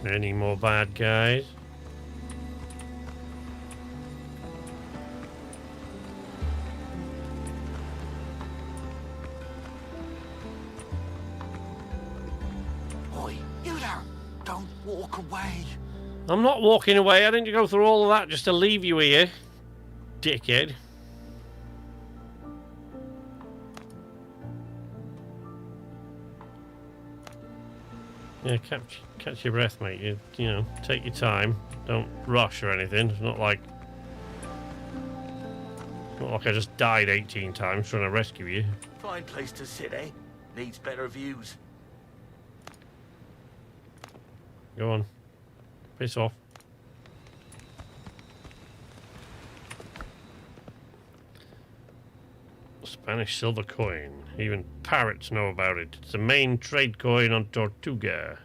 Any more bad guys? Oi, you there. Don't walk away. I'm not walking away. I didn't go through all of that just to leave you here, dickhead. Yeah, catch your breath, mate. You know, take your time. Don't rush or anything. It's not like I just died 18 times trying to rescue you. Fine place to sit, eh? Needs better views. Go on. Piss off. Spanish silver coin. Even parrots know about it. It's the main trade coin on Tortuga.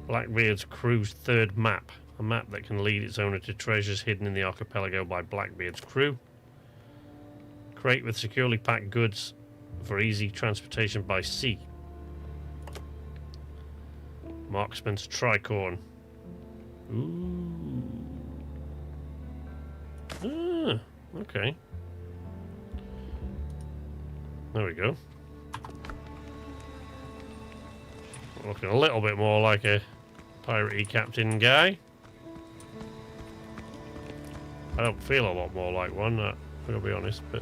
Blackbeard's crew's third map. A map that can lead its owner to treasures hidden in the archipelago by Blackbeard's crew. Crate with securely packed goods for easy transportation by sea. Marksman's tricorn. Ooh. Ah, okay. There we go. Looking a little bit more like a piratey captain guy. I don't feel a lot more like one, I'm gonna be honest, but...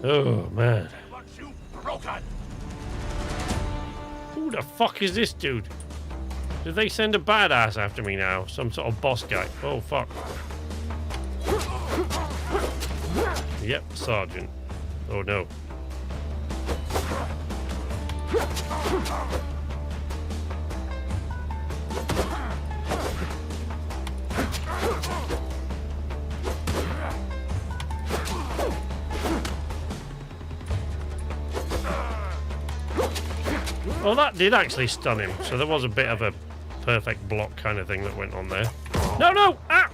Oh, man. Who the fuck is this dude? Did they send a badass after me now? Some sort of boss guy. Oh, fuck. Yep, Sergeant. Oh, no. Well, that did actually stun him, so there was a bit of a perfect block kind of thing that went on there. No, no! Ah!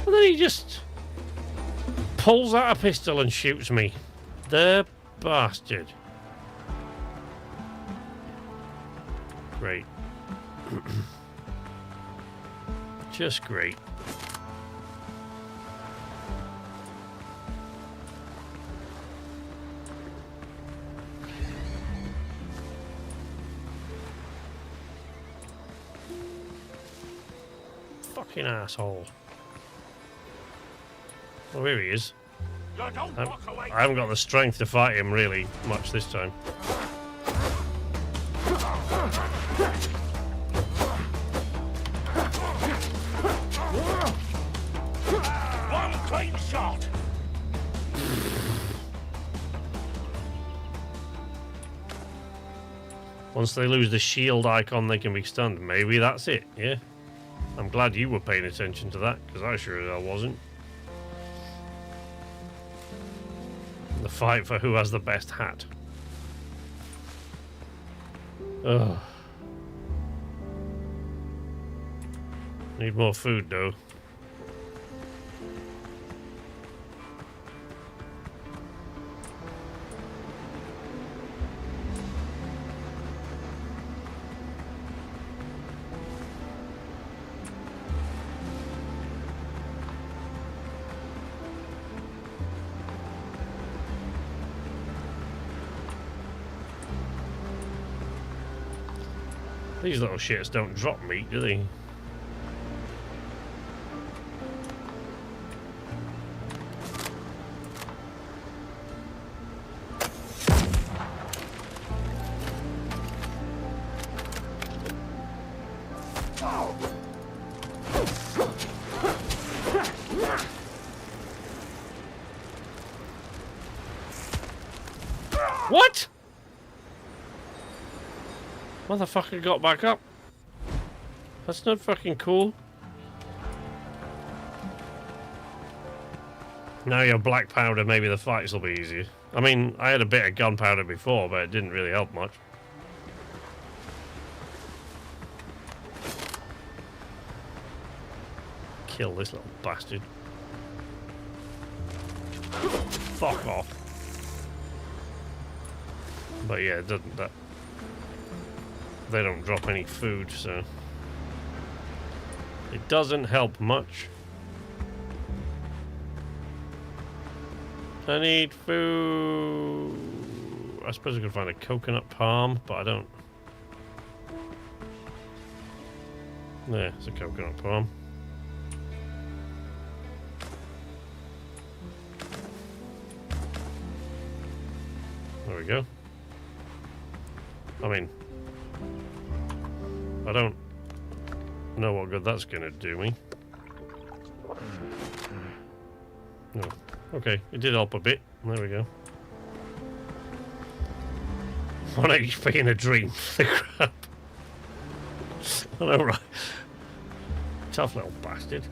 And then he just pulls out a pistol and shoots me. The bastard. Great. Just great. Fucking asshole. Oh, here he is. I haven't got the strength to fight him really much this time. One clean shot. Once they lose the shield icon, they can be stunned. Maybe that's it, yeah? I'm glad you were paying attention to that, because I sure as hell wasn't. The fight for who has the best hat. Ugh. Need more food, though. These little shits don't drop meat, do they? What? Motherfucker got back up. That's not fucking cool. Now you're black powder, maybe the fights will be easier. I mean, I had a bit of gunpowder before, but it didn't really help much. Kill this little bastard. Fuck off. But yeah, it doesn't that. They don't drop any food, so it doesn't help much. I need food. I suppose I could find a coconut palm, but I don't. There, it's a coconut palm. There we go. I mean, I don't know what good that's going to do me. No. Okay, it did help a bit. There we go. 1 HP in a dream. The crap. I know, right? Tough little bastard.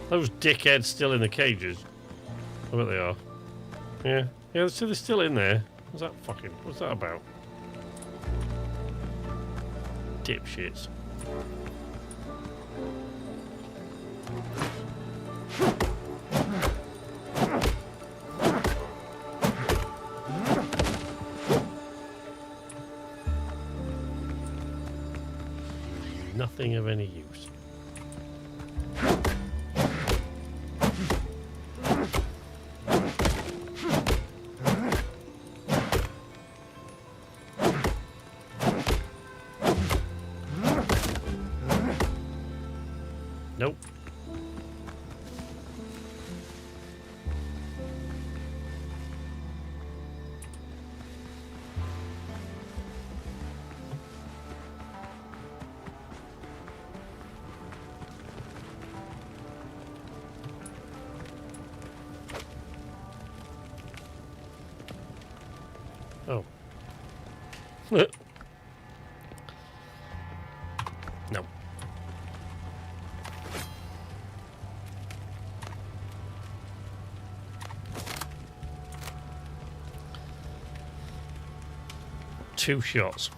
Those dickheads still in the cages. I bet they are. Yeah. Yeah, so they're still in there. What's that about? Dipshits. Nothing of any use. Nope. Oh. No. Two shots.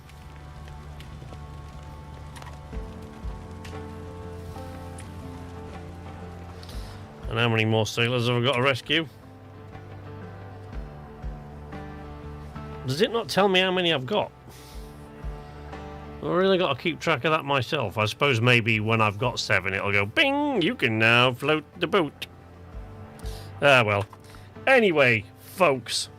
And how many more sailors have I got to rescue? Does it not tell me how many I've got? I really got to keep track of that myself. I suppose maybe when I've got 7 it'll go bing, you can now float the boat. Ah well. Anyway, folks,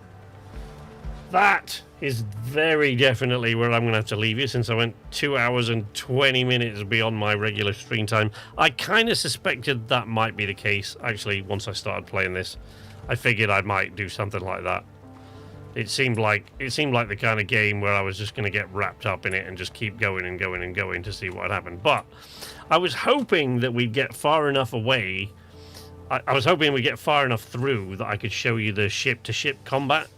that is very definitely where I'm going to have to leave you, since I went 2 hours and 20 minutes beyond my regular stream time. I kind of suspected that might be the case, actually, once I started playing this. I figured I might do something like that. It seemed like the kind of game where I was just going to get wrapped up in it and just keep going and going and going to see what had happened. But I was hoping that we'd get far enough away. I was hoping we'd get far enough through that I could show you the ship-to-ship combat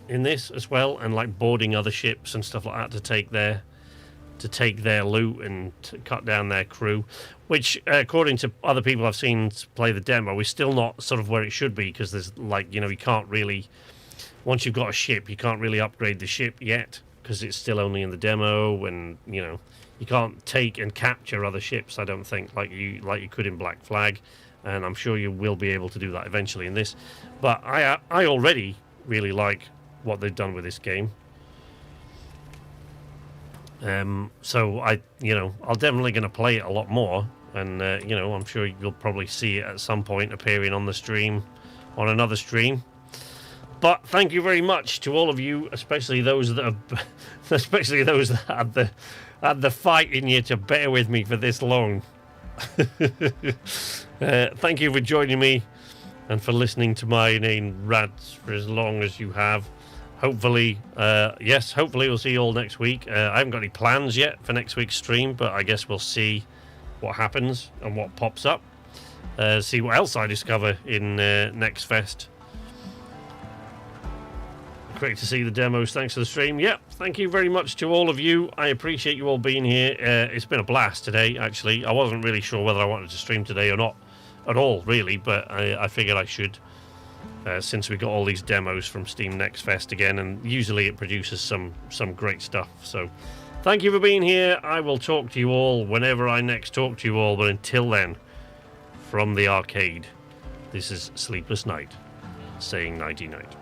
in this as well, and like boarding other ships and stuff like that to take their loot and to cut down their crew, which according to other people I've seen play the demo is still not sort of where it should be, because there's like, you know, you can't really, once you've got a ship, you can't really upgrade the ship yet because it's still only in the demo, and you know, you can't take and capture other ships, I don't think, like you could in Black Flag, and I'm sure you will be able to do that eventually in this. But I already really like what they've done with this game. So I'm definitely going to play it a lot more, and I'm sure you'll probably see it at some point appearing on the stream, on another stream. But thank you very much to all of you, especially those that had the fight in you to bear with me for this long. Thank you for joining me and for listening to my inane rants for as long as you have. Hopefully we'll see you all next week. I haven't got any plans yet for next week's stream, but I guess we'll see what happens and what pops up. See what else I discover in Next Fest. Great to see the demos. Thanks for the stream. Yep, thank you very much to all of you. I appreciate you all being here. It's been a blast today, actually. I wasn't really sure whether I wanted to stream today or not at all, really, but I figured I should. Since we got all these demos from Steam Next Fest again, and usually it produces some great stuff. So thank you for being here. I will talk to you all whenever I next talk to you all, but until then, from the arcade, this is Sleepless Night saying nighty night.